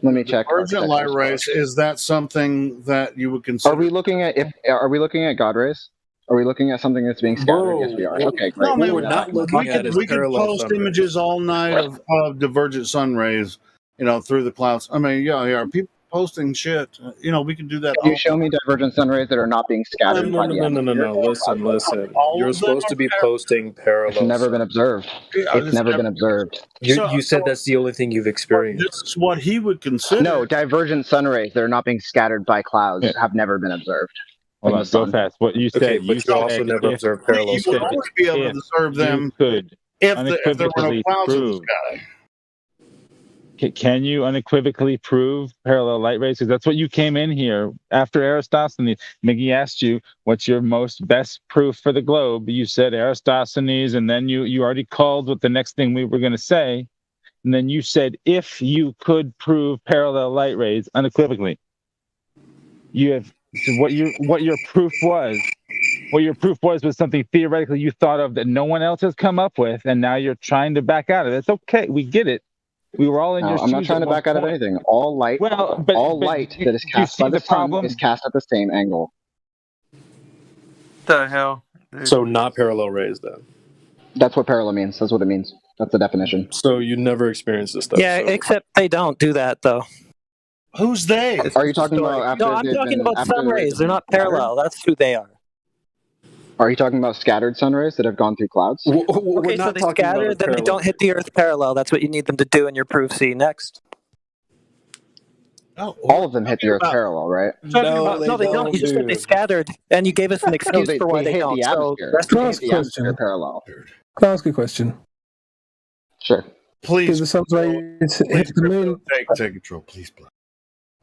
[SPEAKER 12] Let me check.
[SPEAKER 22] Urgent light rays. Is that something that you would consider?
[SPEAKER 12] Are we looking at God rays? Are we looking at something that's being scattered? Yes, we are. Okay, great.
[SPEAKER 22] No, man,
[SPEAKER 17] we're not looking at
[SPEAKER 22] we could post images all night of divergent sun rays, through the clouds. I mean, yeah, people posting shit. We can do that.
[SPEAKER 12] Can you show me divergent sun rays that are not being scattered by the atmosphere?
[SPEAKER 17] No. Listen. You're supposed to be posting parallel.
[SPEAKER 12] It's never been observed. It's never been observed.
[SPEAKER 17] You said that's the only thing you've experienced.
[SPEAKER 22] This is what he would consider.
[SPEAKER 12] No, divergent sun rays that are not being scattered by clouds have never been observed.
[SPEAKER 16] Hold on, Go Fast. What you said,
[SPEAKER 17] okay, but you also never observed parallel.
[SPEAKER 22] You would only be able to observe them if there were no clouds in the sky.
[SPEAKER 16] Can you unequivocally prove parallel light rays? Because that's what you came in here after Aristophanes. Miggy asked you, what's your best proof for the globe? You said Aristophanes, and then you already called what the next thing we were going to say. And then you said, if you could prove parallel light rays unequivocally. You have what your proof was. What your proof was something theoretically you thought of that no one else has come up with, and now you're trying to back out of it. It's okay. We get it. We were all in your shoes.
[SPEAKER 12] I'm not trying to back out of anything. All light, light that is cast by the sun is cast at the same angle.
[SPEAKER 19] The hell?
[SPEAKER 17] So not parallel rays then.
[SPEAKER 12] That's what parallel means. That's what it means. That's the definition.
[SPEAKER 17] So you never experienced this stuff.
[SPEAKER 20] Yeah, except they don't do that though.
[SPEAKER 22] Who's they?
[SPEAKER 12] Are you talking about after?
[SPEAKER 20] No, I'm talking about sun rays. They're not parallel. That's who they are.
[SPEAKER 12] Are you talking about scattered sun rays that have gone through clouds?
[SPEAKER 20] Okay, so they scatter, then they don't hit the Earth parallel. That's what you need them to do in your proof. See next.
[SPEAKER 12] All of them hit the Earth parallel, right?
[SPEAKER 20] No, they don't. You just said they scattered, and you gave us an excuse for why they don't.
[SPEAKER 12] The atmosphere.
[SPEAKER 20] So
[SPEAKER 12] the atmosphere parallel.
[SPEAKER 10] Can I ask a question?
[SPEAKER 12] Sure.
[SPEAKER 22] Please.
[SPEAKER 10] Do the sun's rays hit the moon?
[SPEAKER 22] Take control, please.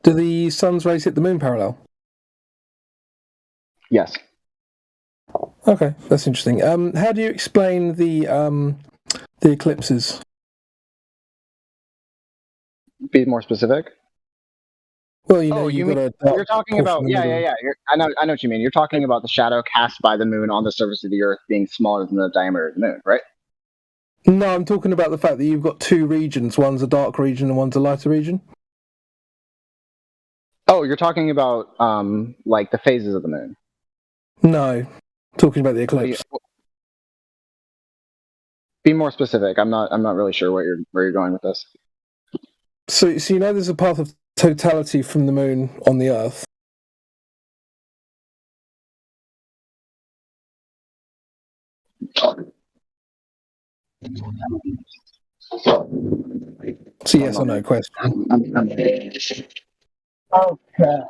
[SPEAKER 10] Do the sun's rays hit the moon parallel?
[SPEAKER 12] Yes.
[SPEAKER 10] Okay, that's interesting. How do you explain the eclipses?
[SPEAKER 12] Be more specific.
[SPEAKER 10] Well, you're
[SPEAKER 12] talking about yeah. I know what you mean. You're talking about the shadow cast by the moon on the surface of the Earth being smaller than the diameter of the moon, right?
[SPEAKER 10] No, I'm talking about the fact that you've got two regions. One's a dark region and one's a lighter region.
[SPEAKER 12] Oh, you're talking about like the phases of the moon.
[SPEAKER 10] No, talking about the eclipse.
[SPEAKER 12] Be more specific. I'm not really sure where you're going with this.
[SPEAKER 10] So you know there's a path of totality from the moon on the Earth. It's a yes or no question.
[SPEAKER 12] Okay.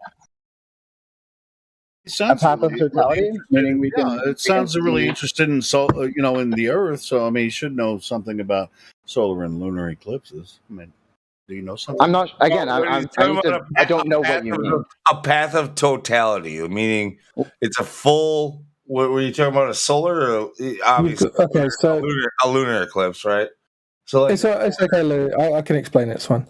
[SPEAKER 22] Sounds
[SPEAKER 12] a path of totality, meaning we can.
[SPEAKER 22] It sounds really interested in in the Earth. So I mean, you should know something about solar and lunar eclipses. I mean, do you know something?
[SPEAKER 12] I'm not. Again, I don't know what you mean.
[SPEAKER 5] A path of totality, meaning it's a full What were you talking about? A solar, or obviously
[SPEAKER 10] Okay, so
[SPEAKER 5] a lunar eclipse, right? So like,
[SPEAKER 10] it's okay, Lou. I can explain it. It's fine.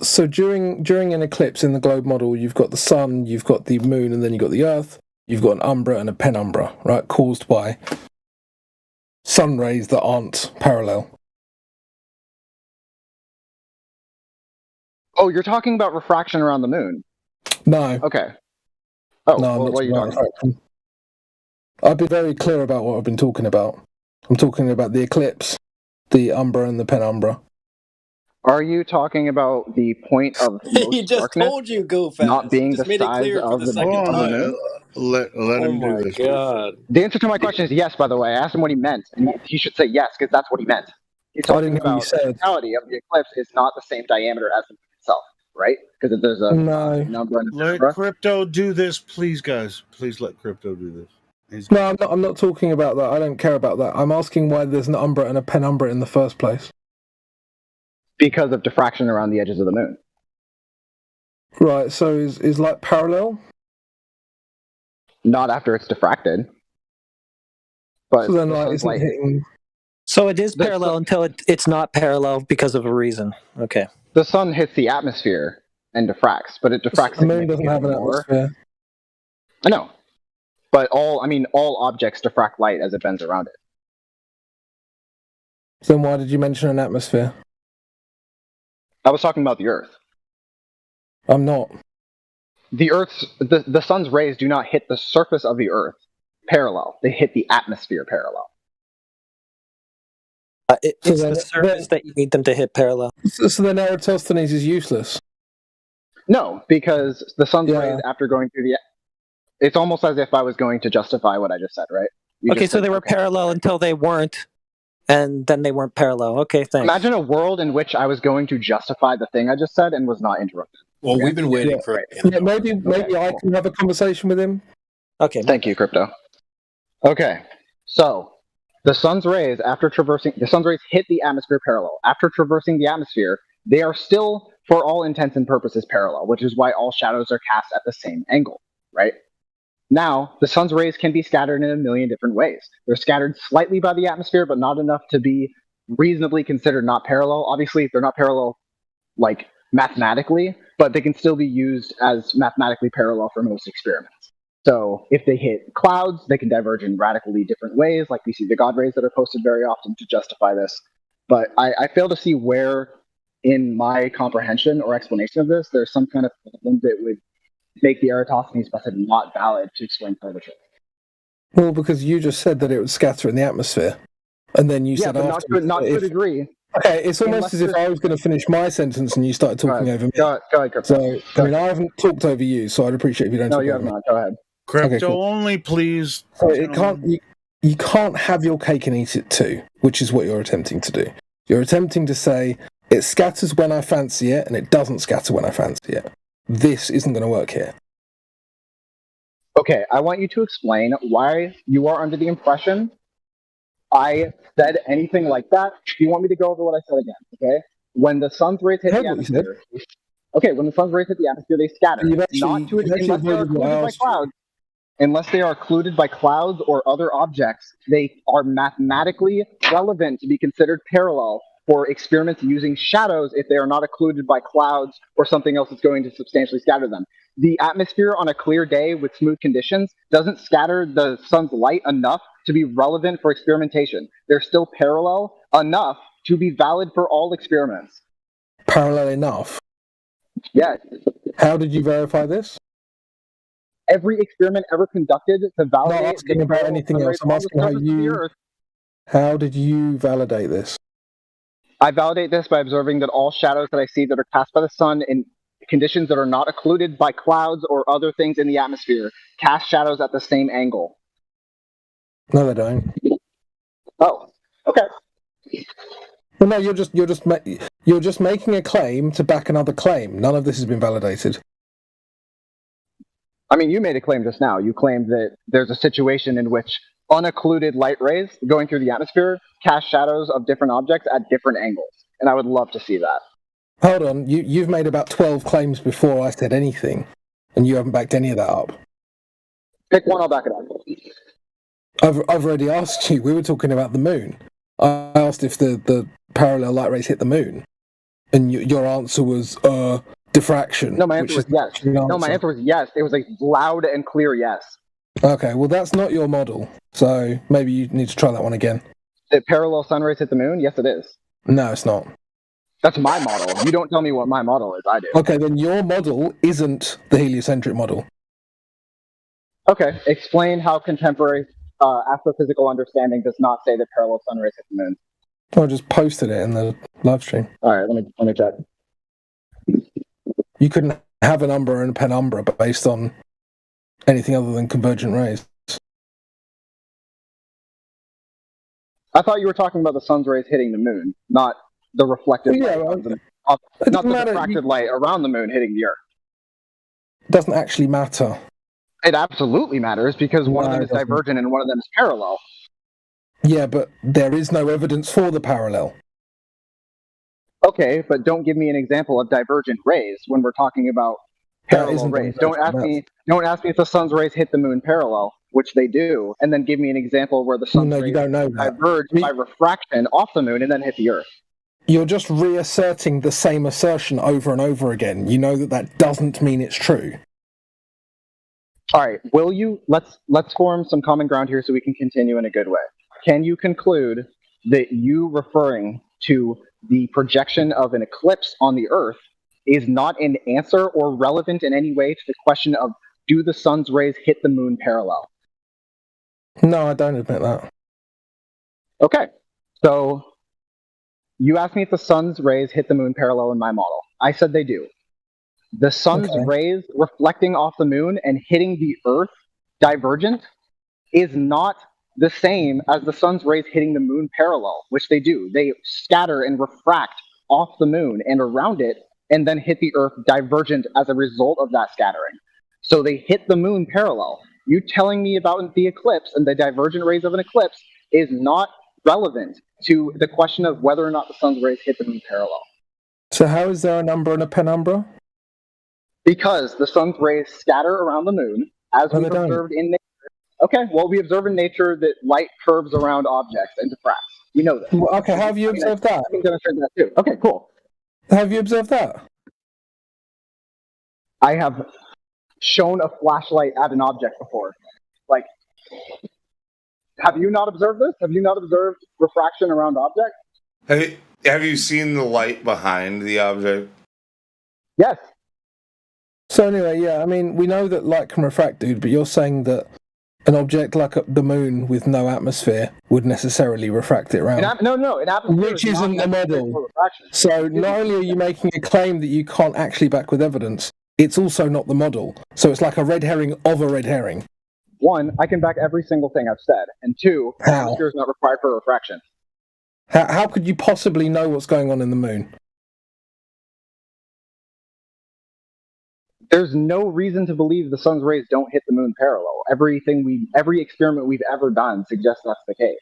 [SPEAKER 10] So during an eclipse in the globe model, you've got the sun, you've got the moon, and then you've got the Earth. You've got an umbra and a penumbra, right? Caused by sun rays that aren't parallel.
[SPEAKER 12] Oh, you're talking about refraction around the moon.
[SPEAKER 10] No.
[SPEAKER 12] Okay. Oh,
[SPEAKER 10] no,
[SPEAKER 12] well, what are you talking about?
[SPEAKER 10] I've been very clear about what I've been talking about. I'm talking about the eclipse, the umbra and the penumbra.
[SPEAKER 12] Are you talking about the point of most
[SPEAKER 20] He just
[SPEAKER 12] darkness
[SPEAKER 20] told you, Go Fast.
[SPEAKER 12] not being
[SPEAKER 20] He just
[SPEAKER 12] the
[SPEAKER 20] made it
[SPEAKER 12] size
[SPEAKER 20] clear for
[SPEAKER 12] of
[SPEAKER 20] the
[SPEAKER 12] the
[SPEAKER 20] second time.
[SPEAKER 12] moon?
[SPEAKER 22] Let
[SPEAKER 20] Oh
[SPEAKER 22] him do
[SPEAKER 20] my
[SPEAKER 22] this.
[SPEAKER 20] god.
[SPEAKER 12] The answer to my question is yes, by the way. I asked him what he meant, and he should say yes, because that's what he meant. He's
[SPEAKER 10] I
[SPEAKER 12] talking
[SPEAKER 10] didn't hear you
[SPEAKER 12] about the
[SPEAKER 10] said.
[SPEAKER 12] totality of the eclipse is not the same diameter as the moon itself, right? Because there's a number and a
[SPEAKER 22] Let
[SPEAKER 12] penumbra.
[SPEAKER 22] Crypto do this, please, guys. Please let Crypto do this.
[SPEAKER 10] No, I'm not talking about that. I don't care about that. I'm asking why there's an umbra and a penumbra in the first place.
[SPEAKER 12] Because of diffraction around the edges of the moon.
[SPEAKER 10] Right, so is light parallel?
[SPEAKER 12] Not after it's diffracted. But
[SPEAKER 10] So then
[SPEAKER 12] the
[SPEAKER 10] light
[SPEAKER 12] sun's
[SPEAKER 10] isn't
[SPEAKER 12] light-
[SPEAKER 10] hitting.
[SPEAKER 20] So it is parallel until it's not parallel because of a reason. Okay.
[SPEAKER 12] The sun hits the atmosphere and diffracts, but it diffracts
[SPEAKER 10] The moon doesn't have an
[SPEAKER 12] significantly more.
[SPEAKER 10] atmosphere.
[SPEAKER 12] I know. But all objects diffract light as it bends around it.
[SPEAKER 10] Then why did you mention an atmosphere?
[SPEAKER 12] I was talking about the Earth.
[SPEAKER 10] I'm not.
[SPEAKER 12] The sun's rays do not hit the surface of the Earth parallel. They hit the atmosphere parallel.
[SPEAKER 20] It's the surface that you need them to hit parallel.
[SPEAKER 10] So then Eratosthenes is useless.
[SPEAKER 12] No, because the sun's rays after going through the... It's almost as if I was going to justify what I just said, right? You
[SPEAKER 20] Okay,
[SPEAKER 12] just
[SPEAKER 20] so
[SPEAKER 12] said,
[SPEAKER 20] they were parallel until they weren't, and then they weren't parallel. Okay, thanks.
[SPEAKER 12] Imagine a world in which I was going to justify the thing I just said and was not interrupted.
[SPEAKER 9] Well,
[SPEAKER 12] Okay?
[SPEAKER 9] we've been waiting
[SPEAKER 12] Yeah,
[SPEAKER 9] for
[SPEAKER 12] right.
[SPEAKER 10] Yeah, maybe I can have a conversation with him.
[SPEAKER 20] Okay.
[SPEAKER 12] Thank you, Crypto. Okay, so the sun's rays hit the atmosphere parallel. After traversing the atmosphere, they are still, for all intents and purposes, parallel, which is why all shadows are cast at the same angle, right? Now, the sun's rays can be scattered in a million different ways. They're scattered slightly by the atmosphere, but not enough to be reasonably considered not parallel. Obviously, they're not parallel, like, mathematically, but they can still be used as mathematically parallel for most experiments. So if they hit clouds, they can diverge in radically different ways, like we see the God rays that are posted very often to justify this. But I fail to see where, in my comprehension or explanation of this, there's some kind of problem that would make the Eratosthenes method not valid to explain curvature.
[SPEAKER 10] Well, because you just said that it would scatter in the atmosphere, and then you said
[SPEAKER 12] but
[SPEAKER 10] afterwards
[SPEAKER 12] not
[SPEAKER 10] that
[SPEAKER 12] to a
[SPEAKER 10] if-
[SPEAKER 12] degree.
[SPEAKER 10] Okay, it's almost
[SPEAKER 12] Unless
[SPEAKER 10] as if
[SPEAKER 12] there's-
[SPEAKER 10] I was going to finish my sentence and you started talking over me.
[SPEAKER 12] Go ahead, Crypto.
[SPEAKER 10] So, I mean, I haven't talked over you, so I'd appreciate if you don't
[SPEAKER 12] No,
[SPEAKER 10] talk
[SPEAKER 12] you
[SPEAKER 10] over
[SPEAKER 12] have
[SPEAKER 10] me.
[SPEAKER 12] not. Go ahead.
[SPEAKER 22] Crypto
[SPEAKER 10] Okay, cool.
[SPEAKER 22] only, please.
[SPEAKER 10] So it can't. You can't have your cake and eat it too, which is what you're attempting to do. You're attempting to say it scatters when I fancy it, and it doesn't scatter when I fancy it. This isn't going to work here.
[SPEAKER 12] Okay, I want you to explain why you are under the impression I said anything like that. Do you want me to go over what I said again? Okay, when the sun's rays hit the atmosphere. Okay, when the sun's rays hit the atmosphere, they scatter.
[SPEAKER 10] You've actually
[SPEAKER 12] Unless they are
[SPEAKER 10] avoided what I
[SPEAKER 12] occluded by
[SPEAKER 10] asked you.
[SPEAKER 12] clouds. Unless they are occluded by clouds or other objects, they are mathematically relevant to be considered parallel for experiments using shadows if they are not occluded by clouds or something else that's going to substantially scatter them. The atmosphere on a clear day with smooth conditions doesn't scatter the sun's light enough to be relevant for experimentation. They're still parallel enough to be valid for all experiments.
[SPEAKER 10] Parallel enough.
[SPEAKER 12] Yes.
[SPEAKER 10] How did you verify this?
[SPEAKER 12] Every experiment ever conducted to validate...
[SPEAKER 10] Not asking about anything else. I'm asking how did you validate this?
[SPEAKER 12] I validate this by observing that all shadows that I see that are cast by the sun in conditions that are not occluded by clouds or other things in the atmosphere cast shadows at the same angle.
[SPEAKER 10] No, they don't.
[SPEAKER 12] Oh, okay.
[SPEAKER 10] Well, no, you're just making a claim to back another claim. None of this has been validated.
[SPEAKER 12] I mean, you made a claim just now. You claimed that there's a situation in which unoccluded light rays going through the atmosphere cast shadows of different objects at different angles. And I would love to see that.
[SPEAKER 10] Hold on, you've made about 12 claims before I said anything, and you haven't backed any of that up.
[SPEAKER 12] Pick one, I'll back it up.
[SPEAKER 10] I've already asked you. We were talking about the moon. I asked if the parallel light rays hit the moon, and your answer was diffraction.
[SPEAKER 12] No, my answer was yes. No, my answer was yes. It was a loud and clear yes.
[SPEAKER 10] Okay, well that's not your model, so maybe you need to try that one again.
[SPEAKER 12] Did parallel sun rays hit the moon? Yes, it is.
[SPEAKER 10] No, it's not.
[SPEAKER 12] That's my model. You don't tell me what my model is. I do.
[SPEAKER 10] Okay, then your model isn't the heliocentric model.
[SPEAKER 12] Okay, explain how contemporary astrophysical understanding does not say that parallel sun rays hit the moon.
[SPEAKER 10] I just posted it in the live stream.
[SPEAKER 12] All right, let me check.
[SPEAKER 10] You couldn't have an umbra and a penumbra based on anything other than convergent rays.
[SPEAKER 12] I thought you were talking about the sun's rays hitting the moon, not the reflected light, not the refracted light around the moon hitting the Earth.
[SPEAKER 10] It doesn't actually matter.
[SPEAKER 12] It absolutely matters because one of them is divergent and one of them is parallel.
[SPEAKER 10] Yeah, but there is no evidence for the parallel.
[SPEAKER 12] Okay, but don't give me an example of divergent rays when we're talking about parallel rays. Don't ask me if the sun's rays hit the moon parallel, which they do, and then give me an example where the sun's rays diverge by refraction off the moon and then hit the Earth.
[SPEAKER 10] You're just reasserting the same assertion over and over again. You know that doesn't mean it's true.
[SPEAKER 12] All right, will you let's form some common ground here so we can continue in a good way. Can you conclude that you referring to the projection of an eclipse on the Earth is not an answer or relevant in any way to the question of do the sun's rays hit the moon parallel?
[SPEAKER 10] No, I don't admit that.
[SPEAKER 12] Okay, so you asked me if the sun's rays hit the moon parallel in my model. I said they do. The sun's rays reflecting off the moon and hitting the Earth divergent is not the same as the sun's rays hitting the moon parallel, which they do. They scatter and refract off the moon and around it and then hit the Earth divergent as a result of that scattering. So they hit the moon parallel. You telling me about the eclipse and the divergent rays of an eclipse is not relevant to the question of whether or not the sun's rays hit the moon parallel.
[SPEAKER 10] So how is there an umbra and a penumbra?
[SPEAKER 12] Because the sun's rays scatter around the moon, as we've observed in nature. Okay, well, we observe in nature that light curves around objects and diffracts. We know this.
[SPEAKER 10] Well, okay, have you observed that?
[SPEAKER 12] I can demonstrate that too. Okay, cool.
[SPEAKER 10] Have you observed that?
[SPEAKER 12] I have shown a flashlight at an object before. Like, have you not observed this? Have you not observed refraction around objects?
[SPEAKER 5] Have you seen the light behind the object?
[SPEAKER 12] Yes.
[SPEAKER 10] So anyway, yeah, I mean, we know that light can refract, dude, but you're saying that an object like the moon with no atmosphere would necessarily refract it around.
[SPEAKER 12] Which
[SPEAKER 10] isn't the model. So not only are you making a claim that you can't actually back with evidence, it's also not the model. So it's like a red herring of a red herring.
[SPEAKER 12] One, I can back every single thing I've said. And two, atmosphere is not required for refraction.
[SPEAKER 10] How could you possibly know what's going on in the moon?
[SPEAKER 12] There's no reason to believe the sun's rays don't hit the moon parallel. Every experiment we've ever done suggests that's the case.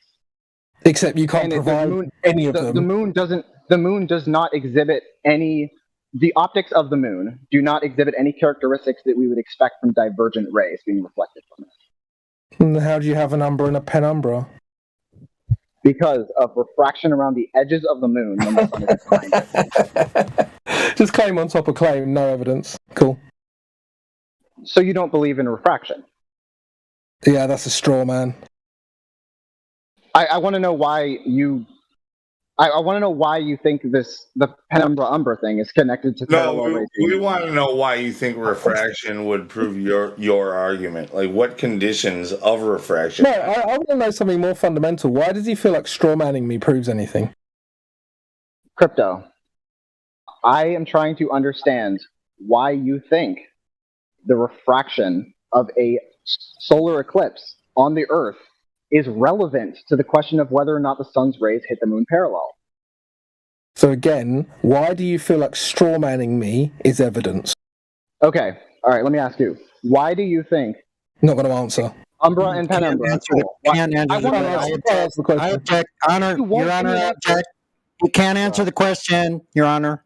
[SPEAKER 10] Except you can't provide any of them.
[SPEAKER 12] The moon does not exhibit any. The optics of the moon do not exhibit any characteristics that we would expect from divergent rays being reflected from it.
[SPEAKER 10] And how do you have an umbra and a penumbra?
[SPEAKER 12] Because of refraction around the edges of the moon when the sun is behind it.
[SPEAKER 10] Just claim on top of claim, no evidence. Cool.
[SPEAKER 12] So you don't believe in refraction?
[SPEAKER 10] Yeah, that's a straw man.
[SPEAKER 12] I want to know why you. I want to know why you think the penumbra umbra thing is connected to parallel rays.
[SPEAKER 5] We want to know why you think refraction would prove your argument. Like, what conditions of refraction?
[SPEAKER 10] No, I want to know something more fundamental. Why does he feel like straw manning me proves anything?
[SPEAKER 12] Crypto. I am trying to understand why you think the refraction of a solar eclipse on the Earth is relevant to the question of whether or not the sun's rays hit the moon parallel.
[SPEAKER 10] So again, why do you feel like straw manning me is evidence?
[SPEAKER 12] Okay, all right, let me ask you. Why do you think...
[SPEAKER 10] Not going to answer.
[SPEAKER 12] Umbra and penumbra.
[SPEAKER 18] I object. Honor, Your Honor, I object. You can't answer the question, Your Honor.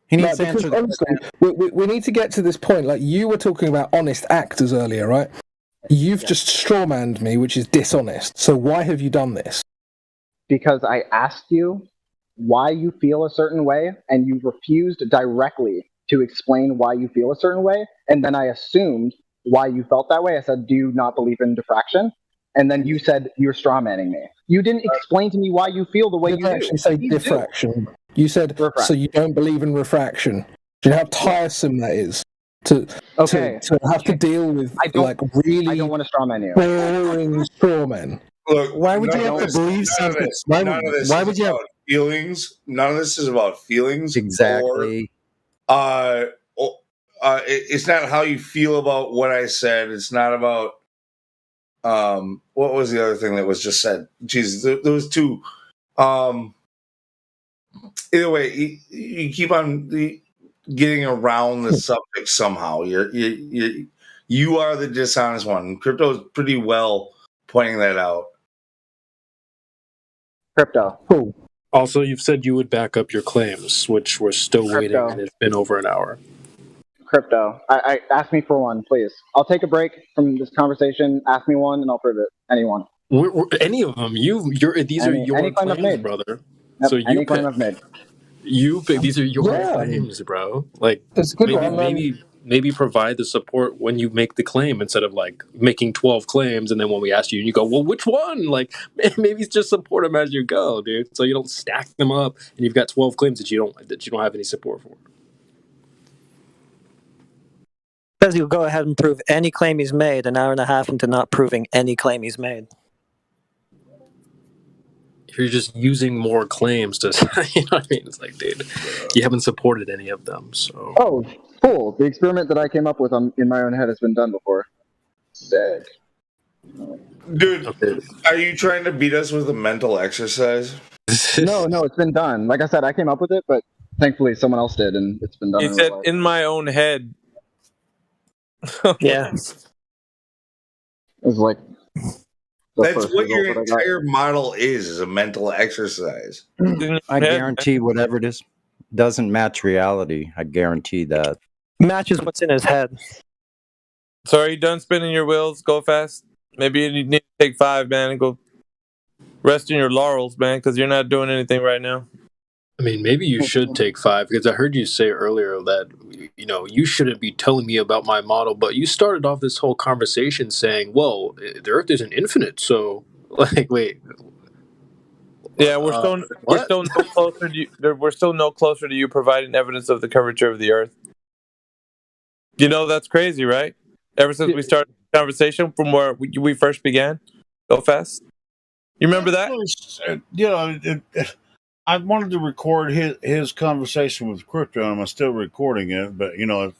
[SPEAKER 18] He needs to answer the
[SPEAKER 10] honestly, we need to get to this point. Like, you were talking about honest actors earlier, right? You've just strawmanned me, which is dishonest. So why have you done this?
[SPEAKER 12] Because I asked you why you feel a certain way, and you refused directly to explain why you feel a certain way, and then I assumed why you felt that way. I said, do you not believe in diffraction? And then you said, you're strawmanning me. You didn't explain to me why you feel the way you do.
[SPEAKER 10] Actually say diffraction. You said, so you don't believe in refraction. Do you know how tiresome that is? To have to deal with really
[SPEAKER 12] I don't want to strawman you.
[SPEAKER 10] boring strawmen.
[SPEAKER 5] Look,
[SPEAKER 18] Why would you
[SPEAKER 5] none
[SPEAKER 18] have
[SPEAKER 5] of
[SPEAKER 18] to believe
[SPEAKER 5] none of
[SPEAKER 18] something?
[SPEAKER 5] this-
[SPEAKER 18] Why
[SPEAKER 5] none of this
[SPEAKER 18] why
[SPEAKER 5] is
[SPEAKER 18] would you have-
[SPEAKER 5] about feelings? None of this is about feelings.
[SPEAKER 18] Exactly.
[SPEAKER 5] It's not how you feel about what I said. It's not about what was the other thing that was just said? Jesus, there was two. Either way, you keep on getting around the subject somehow. You are the dishonest one. Crypto is pretty well pointing that out.
[SPEAKER 12] Crypto.
[SPEAKER 10] Cool.
[SPEAKER 17] Also, you've said you would back up your claims, which we're still waiting, and it's been over an hour.
[SPEAKER 12] Crypto. I ask me for one, please. I'll take a break from this conversation. Ask me one, and I'll prove it. Anyone.
[SPEAKER 17] Any of them? These are your
[SPEAKER 12] any claim I've
[SPEAKER 17] claims,
[SPEAKER 12] made.
[SPEAKER 17] brother.
[SPEAKER 12] Yep,
[SPEAKER 17] So
[SPEAKER 12] any claim I've made.
[SPEAKER 17] These are your
[SPEAKER 10] Yeah.
[SPEAKER 17] claims, bro. Like
[SPEAKER 10] It's a good one.
[SPEAKER 17] maybe provide the support when you make the claim instead of like making 12 claims and then when we ask you, you go, well, which one? Like maybe just support them as you go, dude. So you don't stack them up and you've got 12 claims that you don't have any support for.
[SPEAKER 20] Says he'll go ahead and prove any claim he's made, an hour and a half into not proving any claim he's made.
[SPEAKER 17] You're just using more claims to, you know what I mean? It's like, dude, you haven't supported any of them, so.
[SPEAKER 12] Oh, cool. The experiment that I came up with in my own head has been done before. Sick.
[SPEAKER 5] Dude, are you trying to beat us with a mental exercise?
[SPEAKER 12] No, it's been done. Like I said, I came up with it, but thankfully someone else did, and it's been done.
[SPEAKER 19] He
[SPEAKER 12] in
[SPEAKER 19] said,
[SPEAKER 12] real life.
[SPEAKER 19] "In my own head."
[SPEAKER 20] Yeah.
[SPEAKER 12] It was like
[SPEAKER 5] That's what your entire model is a mental exercise.
[SPEAKER 18] I guarantee whatever it is doesn't match reality. I guarantee that.
[SPEAKER 20] Matches what's in his head.
[SPEAKER 19] So are you done spinning your wheels? Go fast. Maybe you need to take 5, man, and go rest in your laurels, man, because you're not doing anything right now.
[SPEAKER 17] I mean, maybe you should take 5 because I heard you say earlier that, you know, you shouldn't be telling me about my model, but you started off this whole conversation saying, well, the Earth isn't infinite, so, like, wait.
[SPEAKER 19] Yeah, we're still no closer to you, we're still no closer to you providing evidence of the curvature of the Earth. You know, that's crazy, right? Ever since we started the conversation from where we first began. Go fast. You remember that?
[SPEAKER 22] You know, I wanted to record his conversation with Crypto, and I'm still recording it. But you know,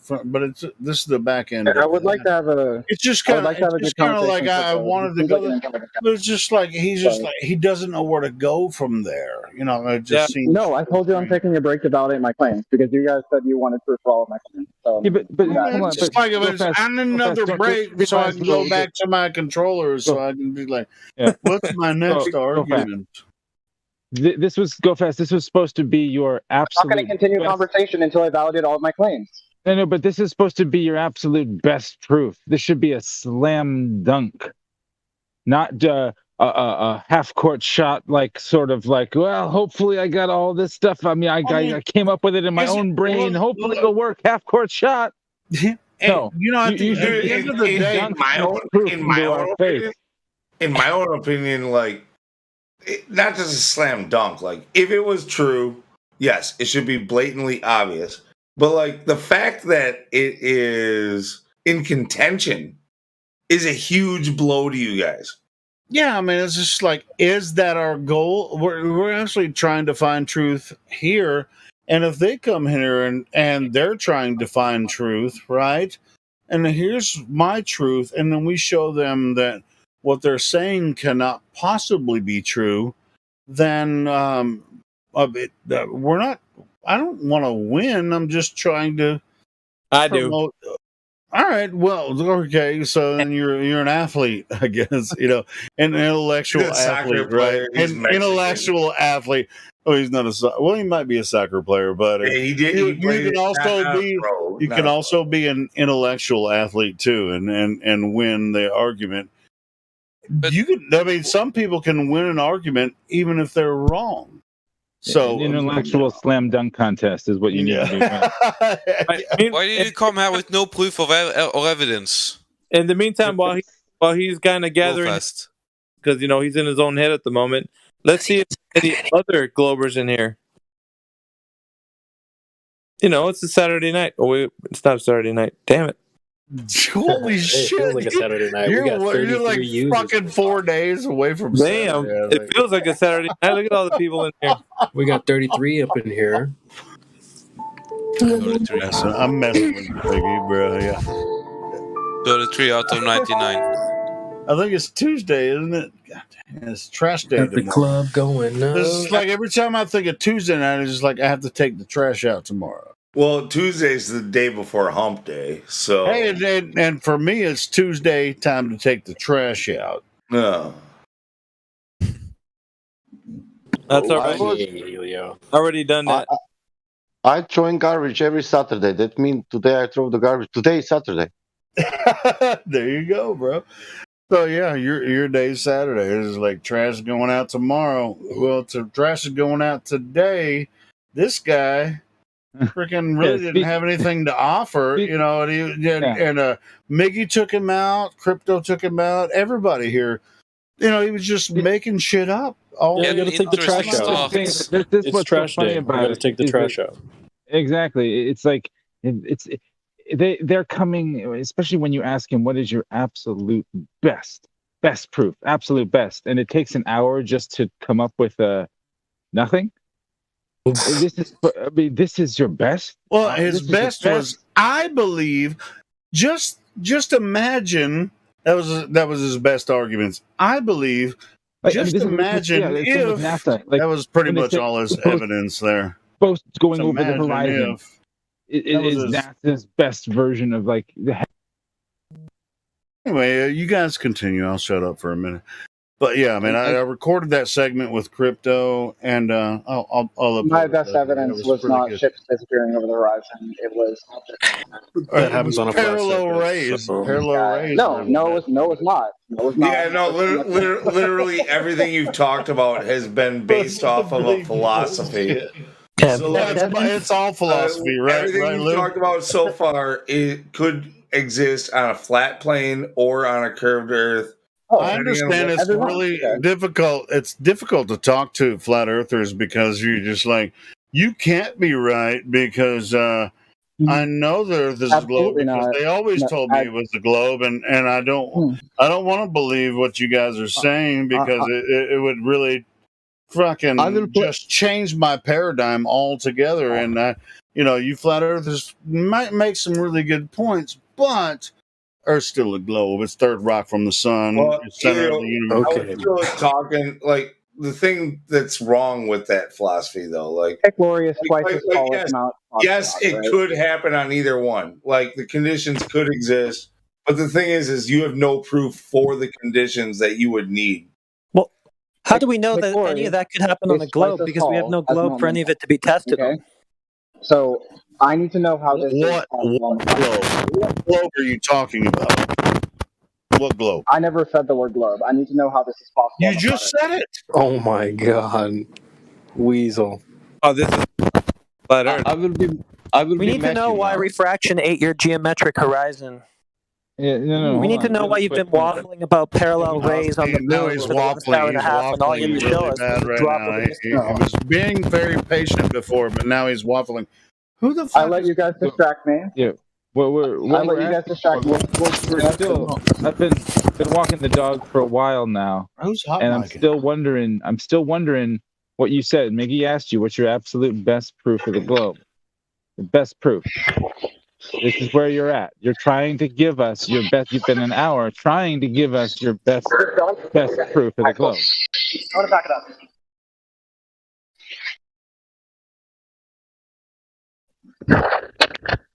[SPEAKER 22] this is the back end.
[SPEAKER 12] I would like to have a.
[SPEAKER 22] It's just kind of
[SPEAKER 12] like
[SPEAKER 22] I wanted to go there, but it's just like he doesn't know where to go from there. You know, it just seems.
[SPEAKER 12] No, I told you I'm taking a break to validate my claims because you guys said you wanted proof for all of my claims. So
[SPEAKER 22] It's just like if it's on another break, so I can go back to my controllers, so I can be like, "What's my next argument?"
[SPEAKER 16] This was go fast. This was supposed to be your absolute.
[SPEAKER 12] I'm not going to continue conversation until I validate all of my claims.
[SPEAKER 16] No, but this is supposed to be your absolute best proof. This should be a slam dunk, not a half-court shot. Like sort of like, well, hopefully I got all this stuff. I mean, I came up with it in my own brain. Hopefully it'll work. Half-court shot. No,
[SPEAKER 22] you know, at the end of the day,
[SPEAKER 5] in my own opinion, like. Not just a slam dunk. Like, if it was true, yes, it should be blatantly obvious. But, like, the fact that it is in contention is a huge blow to you guys.
[SPEAKER 22] Yeah, I mean, it's just like, is that our goal? We're actually trying to find truth here. And if they come here and they're trying to find truth, right? And here's my truth. And then we show them that what they're saying cannot possibly be true, then we're not. I don't want to win. I'm just trying to.
[SPEAKER 19] I do.
[SPEAKER 22] All right. Well, okay. So then you're an athlete, I guess. You know, an intellectual athlete, right? An intellectual athlete. Oh, he's not well. He might be a soccer player, but
[SPEAKER 5] he did.
[SPEAKER 22] You,
[SPEAKER 5] He played
[SPEAKER 22] you can also
[SPEAKER 5] not a
[SPEAKER 22] be
[SPEAKER 5] pro,
[SPEAKER 22] you
[SPEAKER 5] not
[SPEAKER 22] can
[SPEAKER 5] a
[SPEAKER 22] also be an intellectual athlete too, and win the argument. You can. I mean, some people can win an argument even if they're wrong. So
[SPEAKER 16] an intellectual slam dunk contest is what you need to be.
[SPEAKER 1] Why did you come here with no proof or evidence?
[SPEAKER 19] In the meantime, while he's kind of gathering, because he's in his own head at the moment. Let's see if any other Globers in here. It's a Saturday night. Oh wait, it's not a Saturday night. Damn it!
[SPEAKER 22] Holy shit!
[SPEAKER 17] Feels like a Saturday night.
[SPEAKER 22] You're,
[SPEAKER 17] We got 33
[SPEAKER 22] you're like
[SPEAKER 17] users.
[SPEAKER 22] fucking 4 days away from.
[SPEAKER 19] Damn,
[SPEAKER 22] Saturday,
[SPEAKER 19] it feels like a Saturday night. Look at all the people in here.
[SPEAKER 17] We got 33 up in here.
[SPEAKER 22] I'm messing with you, Piggy, bro. Yeah.
[SPEAKER 1] 33 out of 99.
[SPEAKER 22] I think it's Tuesday, isn't it? God damn, it's trash day
[SPEAKER 17] Got the
[SPEAKER 22] tomorrow.
[SPEAKER 17] club going up.
[SPEAKER 22] This is like every time I think of Tuesday night, it's just like I have to take the trash out tomorrow.
[SPEAKER 5] Well, Tuesday's the day before Hump Day, so
[SPEAKER 22] Hey, and for me, it's Tuesday time to take the trash out.
[SPEAKER 5] no.
[SPEAKER 19] That's already done that.
[SPEAKER 7] I throw in garbage every Saturday. That means today I throw the garbage. Today is Saturday.
[SPEAKER 22] There you go, bro. So yeah, your day's Saturday. It's like trash is going out tomorrow. Well, trash is going out today. This guy freaking really didn't have anything to offer, and Miggy took him out, Crypto took him out, everybody here. He was just making shit up.
[SPEAKER 17] You gotta take the trash out. It's trash day. You gotta take the trash out.
[SPEAKER 16] Exactly. It's like they're coming, especially when you ask him what is your absolute best proof, absolute best, and it takes an hour just to come up with nothing. This is your best.
[SPEAKER 22] Well, his best was, I believe, just imagine that was his best arguments. I believe. Imagine if
[SPEAKER 16] NASA.
[SPEAKER 22] that was pretty much all his evidence there.
[SPEAKER 16] Both going over the horizon. It is NASA's best version of like the.
[SPEAKER 22] Anyway, you guys continue. I'll shut up for a minute. But yeah, I mean, I recorded that segment with Crypto, and I'll
[SPEAKER 12] my best evidence was not ships disappearing over the horizon. It was
[SPEAKER 22] that happens on a parallel rays. Parallel rays.
[SPEAKER 12] No, it was not. No, it was not.
[SPEAKER 5] Yeah, no, literally everything you've talked about has been based off of a philosophy.
[SPEAKER 22] So it's all philosophy, right?
[SPEAKER 5] Everything you've talked about so far, it could exist on a flat plane or on a curved Earth.
[SPEAKER 22] I understand it's really difficult. It's difficult to talk to flat earthers because you're just like, you can't be right because I know the Earth is a globe because they always told me it was a globe, and I don't want to believe what you guys are saying because it would really fucking just change my paradigm altogether. And you flat earthers might make some really good points, but Earth's still a globe. It's third rock from the sun. It's center of the universe.
[SPEAKER 5] I was still talking like the thing that's wrong with that philosophy, though. Like,
[SPEAKER 12] glorious twice as tall as Mount.
[SPEAKER 5] Yes, it could happen on either one. Like the conditions could exist, but the thing is you have no proof for the conditions that you would need.
[SPEAKER 20] Well, how do we know that any of that could happen on a globe? Because we have no globe for any of it to be tested on.
[SPEAKER 12] So I need to know how this
[SPEAKER 22] What globe are you talking about? What globe?
[SPEAKER 12] I never said the word globe. I need to know how this is possible.
[SPEAKER 22] You just said it.
[SPEAKER 17] Oh my god, Weasel.
[SPEAKER 19] Oh, this is flat Earth.
[SPEAKER 20] We need to know why refraction ate your geometric horizon.
[SPEAKER 16] Yeah, no,
[SPEAKER 20] we need to know why you've been waffling about parallel rays on the
[SPEAKER 22] now
[SPEAKER 20] moon
[SPEAKER 22] he's
[SPEAKER 20] for the last hour and a half, and all you have to show us is a drop of a
[SPEAKER 22] He was being very patient before, but now he's waffling. Who the fuck?
[SPEAKER 12] I let you guys distract me.
[SPEAKER 16] Yeah. Well,
[SPEAKER 12] I let you guys distract me.
[SPEAKER 16] I've been walking the dog for a while now, and I'm still wondering what you said. Miggy asked you, "What's your absolute best proof of the globe?" The best proof. This is where you're at. You're trying to give us your best. You've been an hour trying to give us your best proof of the globe.
[SPEAKER 12] I want to back it up.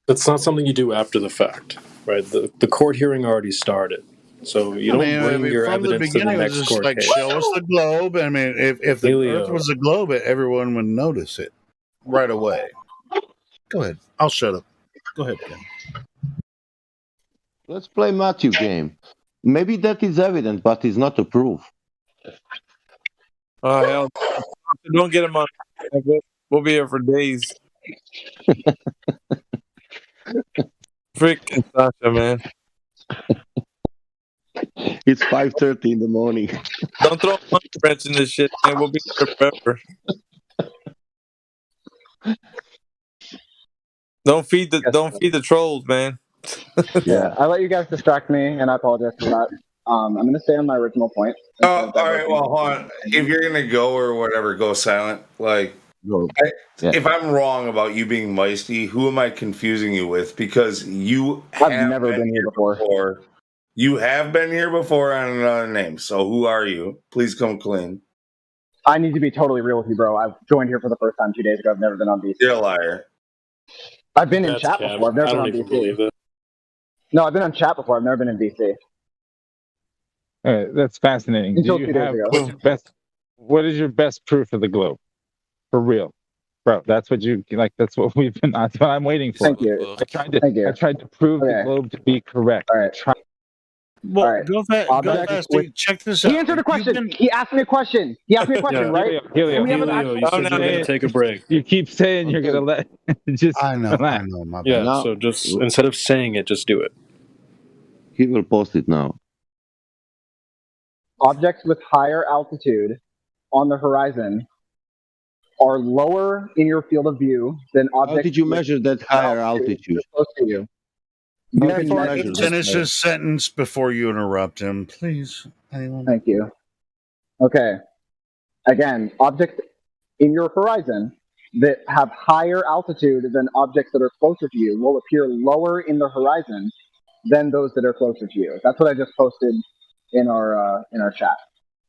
[SPEAKER 17] That's not something you do after the fact, right? The court hearing already started. So you don't bring your
[SPEAKER 22] from the
[SPEAKER 17] evidence to the
[SPEAKER 22] beginning, it was
[SPEAKER 17] next
[SPEAKER 22] just
[SPEAKER 17] court
[SPEAKER 22] like,
[SPEAKER 17] case.
[SPEAKER 22] show us the globe. I mean, if the
[SPEAKER 17] Helio.
[SPEAKER 22] Earth was a globe, everyone would notice it right away. Go ahead. I'll shut up. Go ahead, Ken.
[SPEAKER 7] Let's play Matthew game. Maybe that is evident, but it's not a proof.
[SPEAKER 19] Oh hell! Don't get him on. We'll be here for days. Freaking Sasha, man.
[SPEAKER 7] It's 5:30 in the morning.
[SPEAKER 19] Don't throw a monkey wrench in this shit, man. We'll be here forever. Don't feed the trolls, man.
[SPEAKER 12] Yeah, I let you guys distract me, and I apologize for that. I'm going to stay on my original point.
[SPEAKER 5] Oh, all right. Well, hold on. If you're gonna go or whatever, go silent. Like, if I'm wrong about you being Meisty, who am I confusing you with? Because I've
[SPEAKER 12] never been here before.
[SPEAKER 5] You have been here before on another name. So who are you? Please come clean.
[SPEAKER 12] I need to be totally real with you, bro. I've joined here for the first time 2 days ago. I've never been on VC.
[SPEAKER 5] You're a liar.
[SPEAKER 12] I've been in
[SPEAKER 17] That's
[SPEAKER 12] chat
[SPEAKER 17] cap.
[SPEAKER 12] before. I've never
[SPEAKER 17] I
[SPEAKER 12] been
[SPEAKER 17] don't
[SPEAKER 12] on
[SPEAKER 17] even
[SPEAKER 12] VC.
[SPEAKER 17] believe it.
[SPEAKER 12] No, I've been on chat before. I've never been in VC.
[SPEAKER 16] That's fascinating.
[SPEAKER 12] Until
[SPEAKER 16] Do
[SPEAKER 12] 2
[SPEAKER 16] you
[SPEAKER 12] days
[SPEAKER 16] have
[SPEAKER 12] ago.
[SPEAKER 16] what is your best proof of the globe? For real, bro. That's what you like. That's what we've been. That's what I'm waiting for.
[SPEAKER 12] Thank you.
[SPEAKER 16] I tried to prove the globe to be correct.
[SPEAKER 12] All right.
[SPEAKER 22] Well,
[SPEAKER 12] All right.
[SPEAKER 22] go fast. Check this out.
[SPEAKER 12] He answered a question. He asked me a question. He asked me a question, right?
[SPEAKER 16] Helio,
[SPEAKER 12] And we have an
[SPEAKER 17] Helio, you said you were going to take a break.
[SPEAKER 16] You keep saying you're gonna let. Just
[SPEAKER 22] I know.
[SPEAKER 16] relax.
[SPEAKER 22] My bad.
[SPEAKER 17] Yeah,
[SPEAKER 7] Now-
[SPEAKER 17] so just instead of saying it, just do it.
[SPEAKER 7] He will post it now.
[SPEAKER 12] Objects with higher altitude on the horizon are lower in your field of view than
[SPEAKER 7] How
[SPEAKER 12] objects.
[SPEAKER 7] did you measure that higher altitude?
[SPEAKER 12] Close to you.
[SPEAKER 7] How
[SPEAKER 12] You
[SPEAKER 7] did
[SPEAKER 12] can
[SPEAKER 7] you
[SPEAKER 12] measure
[SPEAKER 7] measure
[SPEAKER 12] this.
[SPEAKER 22] Finish his sentence before you interrupt him, please. Anyone?
[SPEAKER 12] Thank you. Okay. Again, objects in your horizon that have higher altitude than objects that are closer to you will appear lower in the horizon than those that are closer to you. That's what I just posted in our chat.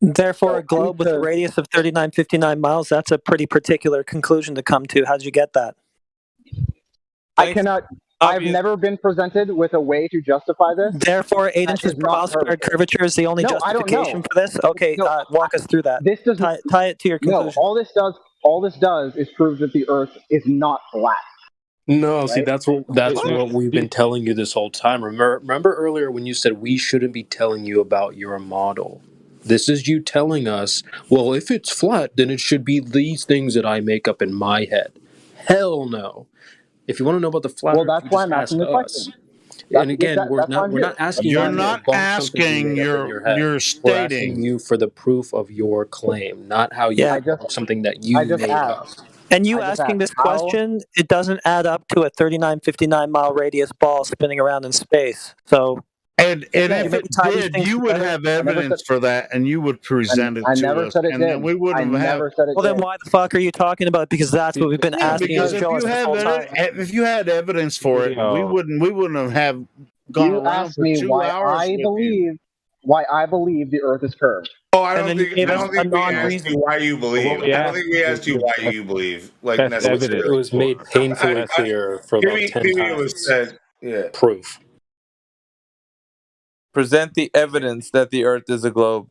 [SPEAKER 20] Therefore, a globe with a radius of 3959 miles, that's a pretty particular conclusion to come to. How'd you get that?
[SPEAKER 12] I cannot. I've never been presented with a way to justify this.
[SPEAKER 20] Therefore, 8
[SPEAKER 12] That
[SPEAKER 20] inches
[SPEAKER 12] is
[SPEAKER 20] per
[SPEAKER 12] not
[SPEAKER 20] mile squared
[SPEAKER 12] curvature.
[SPEAKER 20] curvature is the only
[SPEAKER 12] No, I don't
[SPEAKER 20] justification
[SPEAKER 12] know.
[SPEAKER 20] for this? Okay, walk us through that.
[SPEAKER 12] This does
[SPEAKER 20] tie it to your conclusion.
[SPEAKER 12] No, all this does is prove that the Earth is not flat.
[SPEAKER 17] No, see,
[SPEAKER 12] Right?
[SPEAKER 17] that's what we've been telling you this whole time. Remember earlier when you said we shouldn't be telling you about your model. This is you telling us, well, if it's flat, then it should be these things that I make up in my head. Hell no. If you want to know about the flat Earth,
[SPEAKER 12] that's
[SPEAKER 17] you
[SPEAKER 12] why
[SPEAKER 17] just
[SPEAKER 12] I'm
[SPEAKER 17] ask
[SPEAKER 12] asking the
[SPEAKER 17] us.
[SPEAKER 12] question.
[SPEAKER 17] And again, we're
[SPEAKER 12] that's why I'm
[SPEAKER 17] not
[SPEAKER 12] here.
[SPEAKER 17] asking
[SPEAKER 22] You're
[SPEAKER 17] you to
[SPEAKER 22] not
[SPEAKER 17] debunk something you
[SPEAKER 22] asking,
[SPEAKER 17] made up in your head.
[SPEAKER 22] you're
[SPEAKER 17] We're
[SPEAKER 22] stating.
[SPEAKER 17] asking you for the proof of your claim, not how you debunk something that you
[SPEAKER 12] I just
[SPEAKER 17] made up.
[SPEAKER 12] asked.
[SPEAKER 20] And you
[SPEAKER 12] I just
[SPEAKER 20] asking
[SPEAKER 12] asked
[SPEAKER 20] this
[SPEAKER 12] how-
[SPEAKER 20] question, it doesn't add up to a 3959 mile radius ball spinning around in space. So,
[SPEAKER 22] And if
[SPEAKER 20] maybe
[SPEAKER 22] it
[SPEAKER 20] tie these
[SPEAKER 22] did,
[SPEAKER 20] things
[SPEAKER 22] you would
[SPEAKER 20] together.
[SPEAKER 22] have evidence for that, and you would present it
[SPEAKER 12] I
[SPEAKER 22] to
[SPEAKER 12] never
[SPEAKER 22] us,
[SPEAKER 12] said it
[SPEAKER 22] and
[SPEAKER 12] did.
[SPEAKER 22] then we wouldn't
[SPEAKER 12] I
[SPEAKER 22] have.
[SPEAKER 12] never said it
[SPEAKER 20] Well, then
[SPEAKER 12] did.
[SPEAKER 20] why the fuck are you talking about it? Because that's what we've been
[SPEAKER 22] Yeah,
[SPEAKER 20] asking you
[SPEAKER 22] because
[SPEAKER 20] to
[SPEAKER 22] if
[SPEAKER 20] show us
[SPEAKER 22] you
[SPEAKER 20] this
[SPEAKER 22] have
[SPEAKER 20] whole time.
[SPEAKER 22] if you had evidence for it, we wouldn't have gone
[SPEAKER 12] You
[SPEAKER 22] around
[SPEAKER 12] asked
[SPEAKER 22] for
[SPEAKER 12] me
[SPEAKER 22] 2
[SPEAKER 12] why
[SPEAKER 22] hours.
[SPEAKER 12] I
[SPEAKER 22] with you.
[SPEAKER 12] believe the Earth is curved.
[SPEAKER 5] Oh, I
[SPEAKER 20] And
[SPEAKER 5] don't
[SPEAKER 20] then you
[SPEAKER 5] think
[SPEAKER 20] gave
[SPEAKER 5] I
[SPEAKER 20] us
[SPEAKER 5] don't
[SPEAKER 20] a
[SPEAKER 5] think we asked
[SPEAKER 20] non-reason.
[SPEAKER 5] you why you believe.
[SPEAKER 16] we
[SPEAKER 5] I don't
[SPEAKER 16] asked
[SPEAKER 5] think we asked you why you believe. Like
[SPEAKER 16] best
[SPEAKER 5] necessarily.
[SPEAKER 16] evidence.
[SPEAKER 17] It was made painfully clear for about 10
[SPEAKER 5] maybe it was
[SPEAKER 17] times.
[SPEAKER 5] said. Yeah.
[SPEAKER 17] Proof.
[SPEAKER 19] Present the evidence that the Earth is a globe.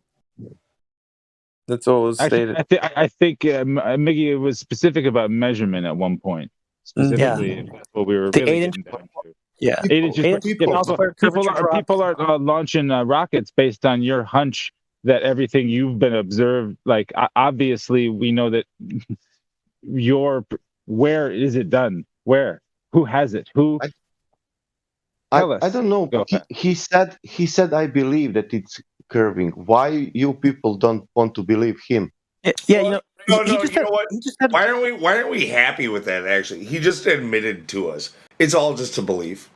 [SPEAKER 19] That's all was stated.
[SPEAKER 16] Actually, I think Miggy was specific about measurement at one point. Specifically, that's what we were
[SPEAKER 20] The
[SPEAKER 16] really
[SPEAKER 20] 8
[SPEAKER 16] getting
[SPEAKER 20] inch.
[SPEAKER 16] down to.
[SPEAKER 20] Yeah.
[SPEAKER 16] 8 inches.
[SPEAKER 20] 8 inches per mile squared
[SPEAKER 16] People
[SPEAKER 20] curvature drop.
[SPEAKER 16] are launching rockets based on your hunch that everything you've been observed. Like obviously, we know that where is it done? Where? Who has it? Who? Tell us.
[SPEAKER 7] I don't know.
[SPEAKER 16] Go ahead.
[SPEAKER 7] He said I believe that it's curving. Why you people don't want to believe him?
[SPEAKER 20] Yeah, you know.
[SPEAKER 5] No,
[SPEAKER 20] he just
[SPEAKER 5] you know
[SPEAKER 20] said-
[SPEAKER 5] what?
[SPEAKER 20] he just said-
[SPEAKER 5] Why aren't we happy with that? Actually, he just admitted to us. It's all just a belief.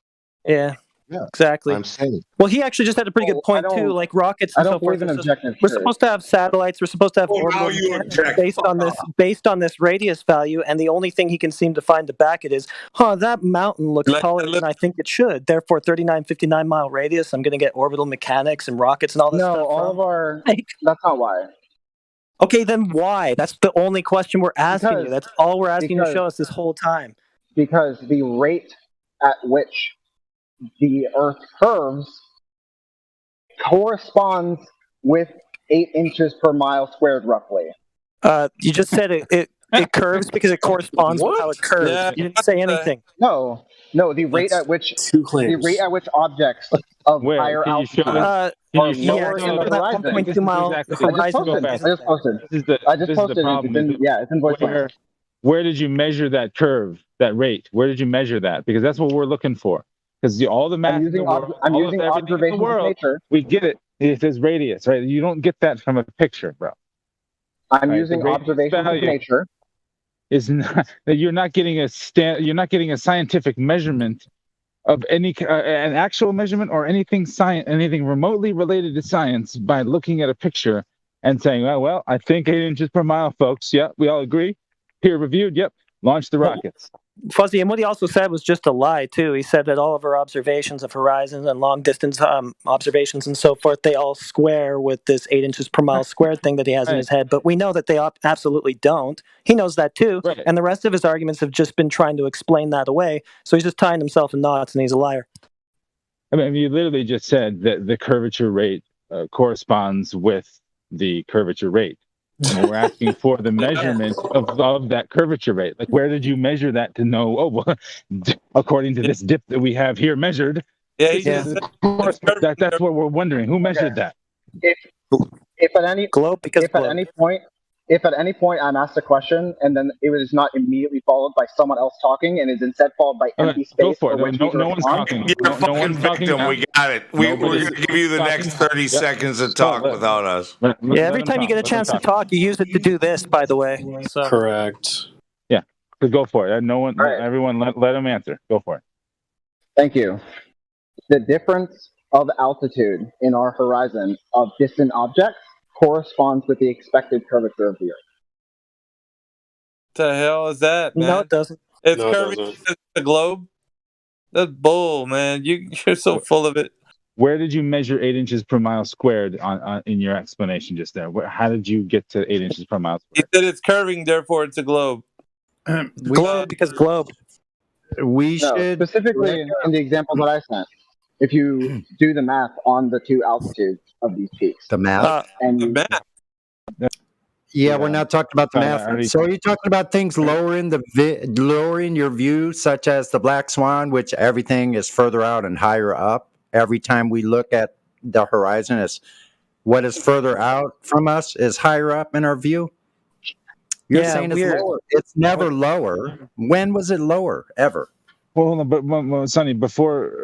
[SPEAKER 20] Yeah.
[SPEAKER 7] Yeah,
[SPEAKER 20] exactly.
[SPEAKER 7] I'm saying.
[SPEAKER 20] Well, he actually just had a pretty good point too. Like rockets and
[SPEAKER 12] I don't
[SPEAKER 20] so forth.
[SPEAKER 12] believe in objective
[SPEAKER 20] We're
[SPEAKER 12] truth.
[SPEAKER 20] supposed to have satellites. We're supposed to have
[SPEAKER 5] Well, now
[SPEAKER 20] orbital
[SPEAKER 5] you
[SPEAKER 20] mechanics
[SPEAKER 5] object.
[SPEAKER 20] based on this radius value, and the only thing he can seem to find to back it is, that mountain looks taller than I think it should. Therefore, 3959 mile radius. I'm going to get orbital mechanics and rockets and all this stuff.
[SPEAKER 12] No, all of our. That's not why.
[SPEAKER 20] Okay, then why? That's the only question we're asking you. That's all we're asking you to show us this whole time.
[SPEAKER 12] Because the rate at which the Earth curves corresponds with 8 inches per mile squared, roughly.
[SPEAKER 20] You just said it curves because it corresponds with how it curves.
[SPEAKER 19] Yeah,
[SPEAKER 20] You didn't say anything.
[SPEAKER 12] No, the rate
[SPEAKER 17] That's
[SPEAKER 12] at which
[SPEAKER 17] two claims.
[SPEAKER 12] objects of
[SPEAKER 16] Where?
[SPEAKER 12] higher
[SPEAKER 16] Can you show
[SPEAKER 12] altitude
[SPEAKER 16] us?
[SPEAKER 12] are
[SPEAKER 16] Can you show
[SPEAKER 12] lower
[SPEAKER 16] us?
[SPEAKER 12] in the
[SPEAKER 20] that
[SPEAKER 12] horizon.
[SPEAKER 20] 1.2 mile
[SPEAKER 16] exactly.
[SPEAKER 12] I just
[SPEAKER 20] horizon.
[SPEAKER 12] posted.
[SPEAKER 16] fast.
[SPEAKER 12] I just posted.
[SPEAKER 16] This is the
[SPEAKER 12] I just
[SPEAKER 16] this is
[SPEAKER 12] posted
[SPEAKER 16] the
[SPEAKER 12] it.
[SPEAKER 16] problem.
[SPEAKER 12] It's in voice line.
[SPEAKER 16] Where did you measure that curve, that rate? Where did you measure that? Because that's what we're looking for. Because all the math in the world,
[SPEAKER 12] I'm
[SPEAKER 16] all
[SPEAKER 12] using
[SPEAKER 16] of everything in the
[SPEAKER 12] observations of
[SPEAKER 16] world,
[SPEAKER 12] nature.
[SPEAKER 16] we get it. It says radius, right? You don't get that from a picture, bro.
[SPEAKER 12] I'm
[SPEAKER 16] Right,
[SPEAKER 12] using
[SPEAKER 16] the radius
[SPEAKER 12] observations of
[SPEAKER 16] value
[SPEAKER 12] nature.
[SPEAKER 16] Is not that you're not getting a scientific measurement of any an actual measurement or anything remotely related to science by looking at a picture and saying, well, I think 8 inches per mile, folks. Yep, we all agree. Peer reviewed. Yep, launch the rockets.
[SPEAKER 20] Fuzzy, and what he also said was just a lie too. He said that all of our observations of horizons and long distance observations and so forth, they all square with this 8 inches per mile squared thing that he has in his head. But we know that they absolutely don't. He knows that too, and the rest of his arguments have just been trying to explain that away. So he's just tying himself in knots, and he's a liar.
[SPEAKER 16] I mean, you literally just said that the curvature rate corresponds with the curvature rate. And we're asking for the measurement of that curvature rate. Like, where did you measure that to know? Oh, well, according to this dip that we have here measured.
[SPEAKER 19] Yeah, he just
[SPEAKER 16] of course, that's what we're wondering. Who measured that?
[SPEAKER 12] If at any if at any point I'm asked a question and then it was not immediately followed by someone else talking and is instead followed by empty space,
[SPEAKER 16] go for it.
[SPEAKER 12] which
[SPEAKER 16] No one's talking.
[SPEAKER 5] You're a fucking victim. We got it. We're going to give you the next 30 seconds to talk without us.
[SPEAKER 20] Yeah, every time you get a chance to talk, you use it to do this, by the way. So.
[SPEAKER 17] Correct.
[SPEAKER 16] Yeah, so go for it. No one, everyone, let him answer. Go for it.
[SPEAKER 12] Thank you. The difference of altitude in our horizon of distant objects corresponds with the expected curvature of the Earth.
[SPEAKER 19] The hell is that, man?
[SPEAKER 20] No, it doesn't.
[SPEAKER 19] It's curving the globe. That's bull, man. You're so full of it.
[SPEAKER 16] Where did you measure 8 inches per mile squared on in your explanation just there? How did you get to 8 inches per mile squared?
[SPEAKER 19] He said it's curving, therefore it's a globe.
[SPEAKER 20] Because globe.
[SPEAKER 12] Specifically in the example that I sent. If you do the math on the two altitudes of these peaks.
[SPEAKER 18] The math? Yeah, we're not talking about the math. So are you talking about things lowering lowering your view, such as the Black Swan, which everything is further out and higher up? Every time we look at the horizon, is what is further out from us is higher up in our view? You're saying it's lower. It's never lower. When was it lower, ever?
[SPEAKER 16] Well, but Sonny, before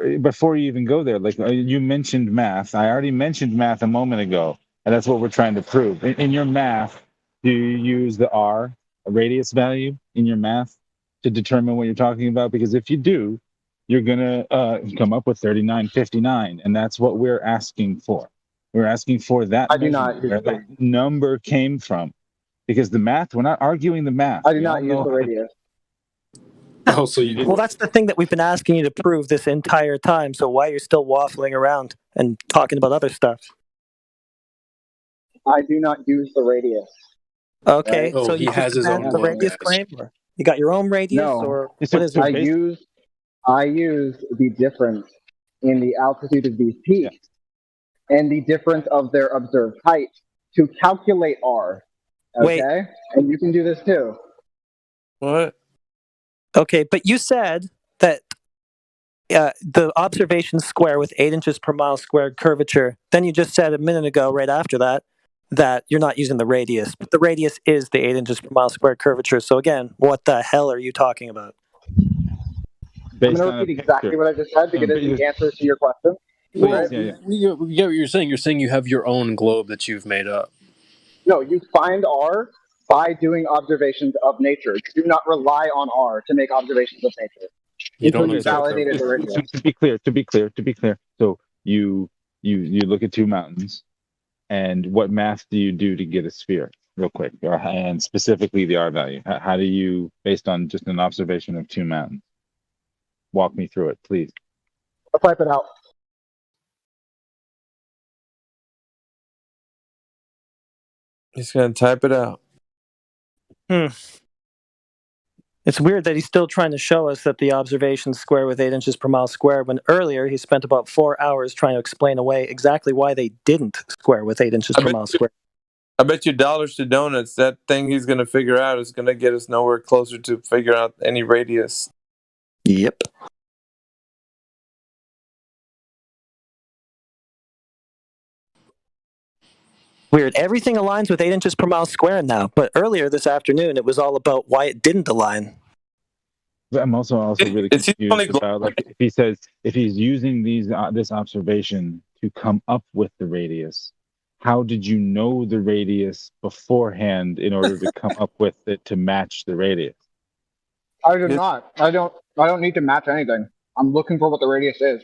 [SPEAKER 16] you even go there, like you mentioned math. I already mentioned math a moment ago, and that's what we're trying to prove. In your math, do you use the R, a radius value, in your math to determine what you're talking about? Because if you do, you're gonna come up with 3959, and that's what we're asking for. We're asking for that.
[SPEAKER 12] I do not use
[SPEAKER 16] where the number came from, because the math. We're not arguing the math.
[SPEAKER 12] I do not use the radius.
[SPEAKER 17] Oh, so you did.
[SPEAKER 20] Well, that's the thing that we've been asking you to prove this entire time. So why you're still waffling around and talking about other stuff?
[SPEAKER 12] I do not use the radius.
[SPEAKER 20] Okay,
[SPEAKER 17] Oh,
[SPEAKER 20] so
[SPEAKER 17] he
[SPEAKER 20] you
[SPEAKER 17] has
[SPEAKER 20] just
[SPEAKER 17] his own
[SPEAKER 20] demand the radius
[SPEAKER 17] radius.
[SPEAKER 20] claim? Or you got your own radius,
[SPEAKER 12] No.
[SPEAKER 20] or what is it?
[SPEAKER 12] I use the difference in the altitude of these peaks and the difference of their observed height to calculate R. Okay,
[SPEAKER 20] Wait.
[SPEAKER 12] and you can do this too.
[SPEAKER 19] What?
[SPEAKER 20] Okay, but you said that the observation square with 8 inches per mile squared curvature. Then you just said a minute ago, right after that, that you're not using the radius, but the radius is the 8 inches per mile squared curvature. So again, what the hell are you talking about?
[SPEAKER 12] I'm going to repeat exactly what I just said because it's the answer to your question.
[SPEAKER 17] Well, yeah, what you're saying. You're saying you have your own globe that you've made up.
[SPEAKER 12] No, you find R by doing observations of nature. Do not rely on R to make observations of nature.
[SPEAKER 17] You don't
[SPEAKER 12] validate it already.
[SPEAKER 16] To be clear. So you look at two mountains, and what math do you do to get a sphere, real quick, and specifically the R value? How do you, based on just an observation of two mountains? Walk me through it, please.
[SPEAKER 12] I'll type it out.
[SPEAKER 19] He's gonna type it out.
[SPEAKER 20] It's weird that he's still trying to show us that the observations square with 8 inches per mile squared, when earlier he spent about 4 hours trying to explain away exactly why they didn't square with 8 inches per mile squared.
[SPEAKER 19] I bet you dollars to donuts that thing he's going to figure out is going to get us nowhere closer to figure out any radius.
[SPEAKER 20] Yep. Weird. Everything aligns with 8 inches per mile squared now, but earlier this afternoon it was all about why it didn't align.
[SPEAKER 16] I'm also really confused about like if he's using this observation to come up with the radius. How did you know the radius beforehand in order to come up with it to match the radius?
[SPEAKER 12] I did not. I don't need to match anything. I'm looking for what the radius is.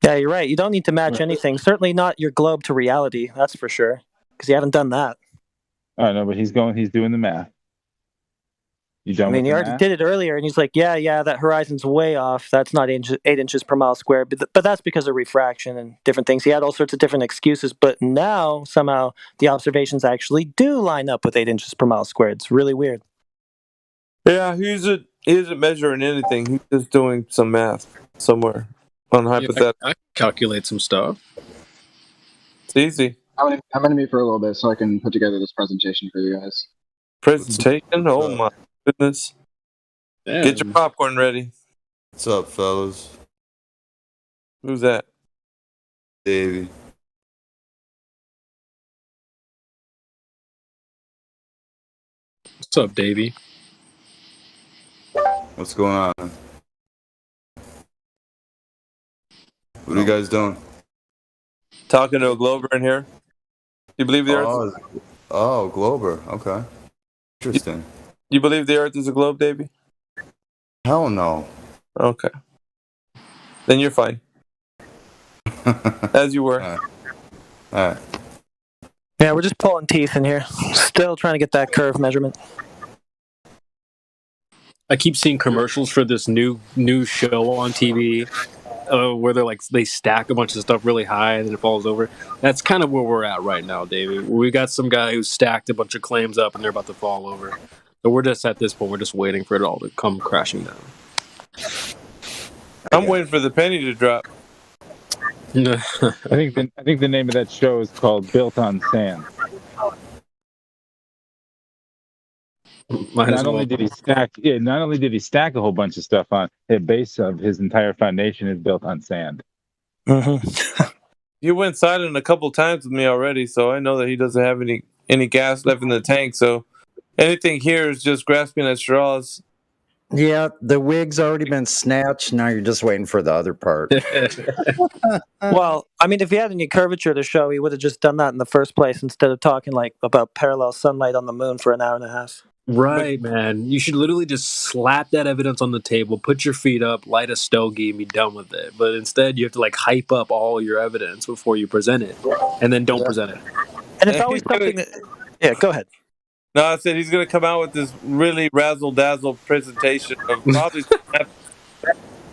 [SPEAKER 20] Yeah, you're right. You don't need to match anything. Certainly not your globe to reality. That's for sure. Because you haven't done that.
[SPEAKER 16] I know, but he's doing the math. You done?
[SPEAKER 20] I mean,
[SPEAKER 16] with
[SPEAKER 20] he
[SPEAKER 16] the
[SPEAKER 20] already
[SPEAKER 16] math?
[SPEAKER 20] did it earlier, and he's like, yeah, that horizon's way off. That's not 8 inches per mile squared. But that's because of refraction and different things. He had all sorts of different excuses. But now, somehow, the observations actually do line up with 8 inches per mile squared. It's really weird.
[SPEAKER 19] Yeah, he isn't measuring anything. He's just doing some math somewhere on hypothetical.
[SPEAKER 17] I calculate some stuff.
[SPEAKER 19] It's easy.
[SPEAKER 12] I'm gonna meet for a little bit so I can put together this presentation for you guys.
[SPEAKER 19] Presentation? Oh my goodness.
[SPEAKER 17] Damn.
[SPEAKER 19] Get your popcorn ready.
[SPEAKER 15] What's up, fellas?
[SPEAKER 19] Who's that?
[SPEAKER 15] Davey.
[SPEAKER 17] What's up, Davey?
[SPEAKER 15] What's going on? What are you guys doing?
[SPEAKER 19] Talking to a Glober in here. You believe the Earth?
[SPEAKER 15] Oh, Glober. Okay. Interesting.
[SPEAKER 19] You believe the Earth is a globe, Davey?
[SPEAKER 15] Hell no.
[SPEAKER 19] Okay. Then you're fine. As you were.
[SPEAKER 15] All right.
[SPEAKER 20] Yeah, we're just pulling teeth in here. Still trying to get that curve measurement.
[SPEAKER 17] I keep seeing commercials for this new show on TV where they stack a bunch of stuff really high and then it falls over. That's kind of where we're at right now, David. We got some guy who stacked a bunch of claims up and they're about to fall over. So we're just at this point, we're just waiting for it all to come crashing down.
[SPEAKER 19] I'm waiting for the penny to drop.
[SPEAKER 16] I think the name of that show is called Built on Sand. Not only did he stack a whole bunch of stuff on the base of his entire foundation is built on sand.
[SPEAKER 20] Mm-hmm.
[SPEAKER 19] He went silent a couple times with me already, so I know that he doesn't have any gas left in the tank. So anything here is just grasping at straws.
[SPEAKER 18] Yeah, the wig's already been snatched. Now you're just waiting for the other part.
[SPEAKER 20] Well, I mean, if he had any curvature to show, he would have just done that in the first place instead of talking like about parallel sunlight on the moon for an hour and a half.
[SPEAKER 17] Right, man. You should literally just slap that evidence on the table, put your feet up, light a stogie, and be done with it. But instead, you have to like hype up all your evidence before you present it, and then don't present it.
[SPEAKER 20] And it's always something that... Yeah, go ahead.
[SPEAKER 19] No, I said he's going to come out with this really razzle-dazzle presentation of probably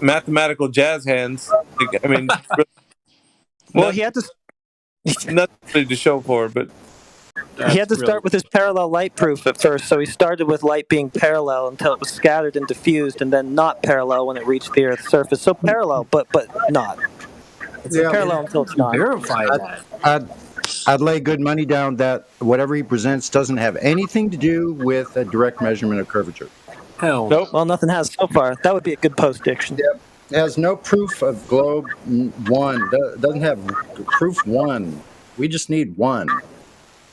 [SPEAKER 19] mathematical jazz hands. I mean,
[SPEAKER 20] well, he had to...
[SPEAKER 19] nothing to show for, but...
[SPEAKER 20] He had to start with his parallel light proof at first, so he started with light being parallel until it was scattered and diffused, and then not parallel when it reached the Earth's surface. So parallel, but not. It's parallel until it's not.
[SPEAKER 17] Verify that.
[SPEAKER 18] I'd lay good money down that whatever he presents doesn't have anything to do with a direct measurement of curvature.
[SPEAKER 17] Hell,
[SPEAKER 20] nope. Well, nothing has so far. That would be a good post-diction.
[SPEAKER 18] Yep. It has no proof of globe 1. Doesn't have proof 1. We just need 1.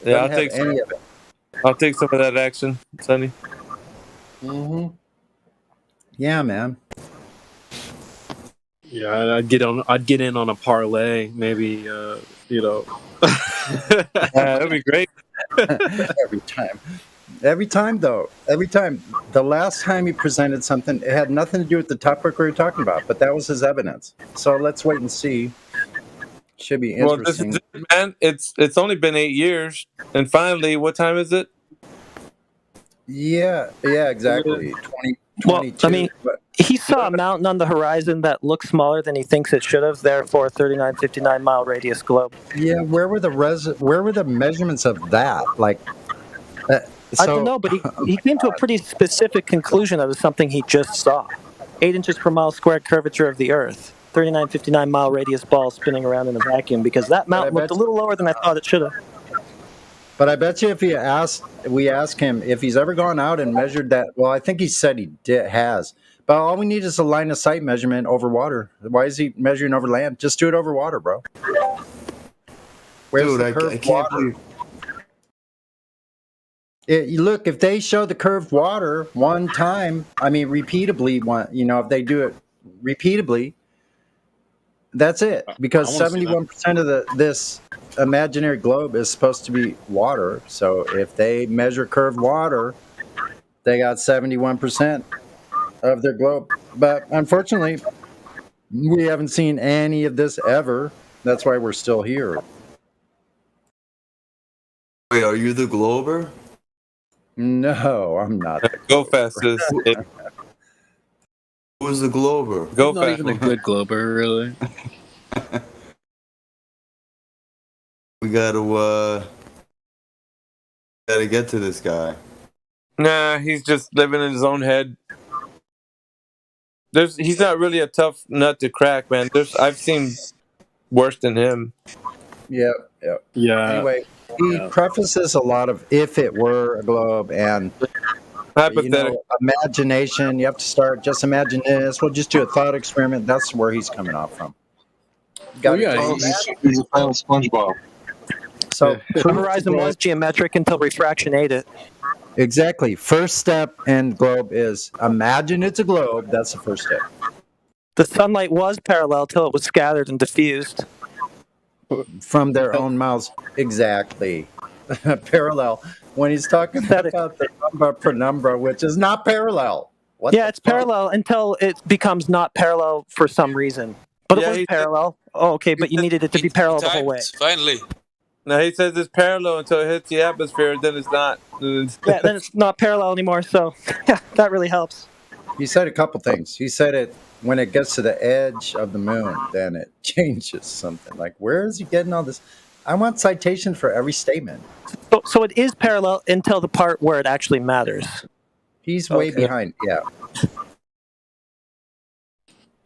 [SPEAKER 19] Yeah, I'll take any of it. I'll take some of that action, Sonny.
[SPEAKER 18] Mm-hmm. Yeah, man.
[SPEAKER 17] Yeah, I'd get in on a parlay, maybe.
[SPEAKER 19] That'd be great.
[SPEAKER 18] Every time, though. The last time he presented something, it had nothing to do with the topic we were talking about, but that was his evidence. So let's wait and see. Should be interesting.
[SPEAKER 19] Well, this is it, man. It's only been 8 years, and finally, what time is it?
[SPEAKER 18] Yeah, exactly. 2022.
[SPEAKER 20] Well, I mean, he saw a mountain on the horizon that looks smaller than he thinks it should have. Therefore, 3959 mile radius globe.
[SPEAKER 18] Yeah, where were the measurements of that? Like,
[SPEAKER 20] I don't know, but he came to a pretty specific conclusion out of something he just saw. 8 inches per mile squared curvature of the Earth. 3959 mile radius ball spinning around in a vacuum, because that mountain looked a little lower than I thought it should have.
[SPEAKER 18] But I bet you if we ask him if he's ever gone out and measured that. Well, I think he said he has. But all we need is a line of sight measurement over water. Why is he measuring over land? Just do it over water, bro. Where's
[SPEAKER 15] Dude,
[SPEAKER 18] the
[SPEAKER 15] I
[SPEAKER 18] curved
[SPEAKER 15] can't
[SPEAKER 18] water? Look, if they show the curved water one time, I mean, repeatedly, if they do it repeatedly, that's it. Because 71% of this imaginary globe is supposed to be water. So if they measure curved water, they got 71% of their globe. But unfortunately, we haven't seen any of this ever. That's why we're still here.
[SPEAKER 15] Wait, are you the Glober?
[SPEAKER 18] No, I'm not.
[SPEAKER 19] Go fast, sis.
[SPEAKER 15] Who's the Glober?
[SPEAKER 19] Go
[SPEAKER 17] Not
[SPEAKER 19] fast.
[SPEAKER 17] even a good Glober, really.
[SPEAKER 15] We gotta get to this guy.
[SPEAKER 19] Nah, he's just living in his own head. He's not really a tough nut to crack, man. I've seen worse than him.
[SPEAKER 18] Yeah. Anyway, he prefaces a lot of "if it were a globe" and imagination. You have to start. Just imagine this. We'll just do a thought experiment. That's where he's coming off from.
[SPEAKER 14] He's a fan of SpongeBob.
[SPEAKER 18] So
[SPEAKER 20] Horizon was geometric until refraction ate it.
[SPEAKER 18] Exactly. First step in globe is imagine it's a globe. That's the first step.
[SPEAKER 20] The sunlight was parallel till it was scattered and diffused.
[SPEAKER 18] From their own mouths. Exactly. Parallel. When he's talking about the number penumbra, which is not parallel.
[SPEAKER 20] It's parallel until it becomes not parallel for some reason. But it was parallel. Oh, okay, but you needed it to be parallel the whole way.
[SPEAKER 6] Finally.
[SPEAKER 19] Now he says it's parallel until it hits the atmosphere, then it's not.
[SPEAKER 20] Yeah, then it's not parallel anymore, so that really helps.
[SPEAKER 18] He said a couple things. He said it when it gets to the edge of the moon, then it changes something. Like, where is he getting all this? I want citation for every statement.
[SPEAKER 20] So it is parallel until the part where it actually matters.
[SPEAKER 18] He's way behind, yeah.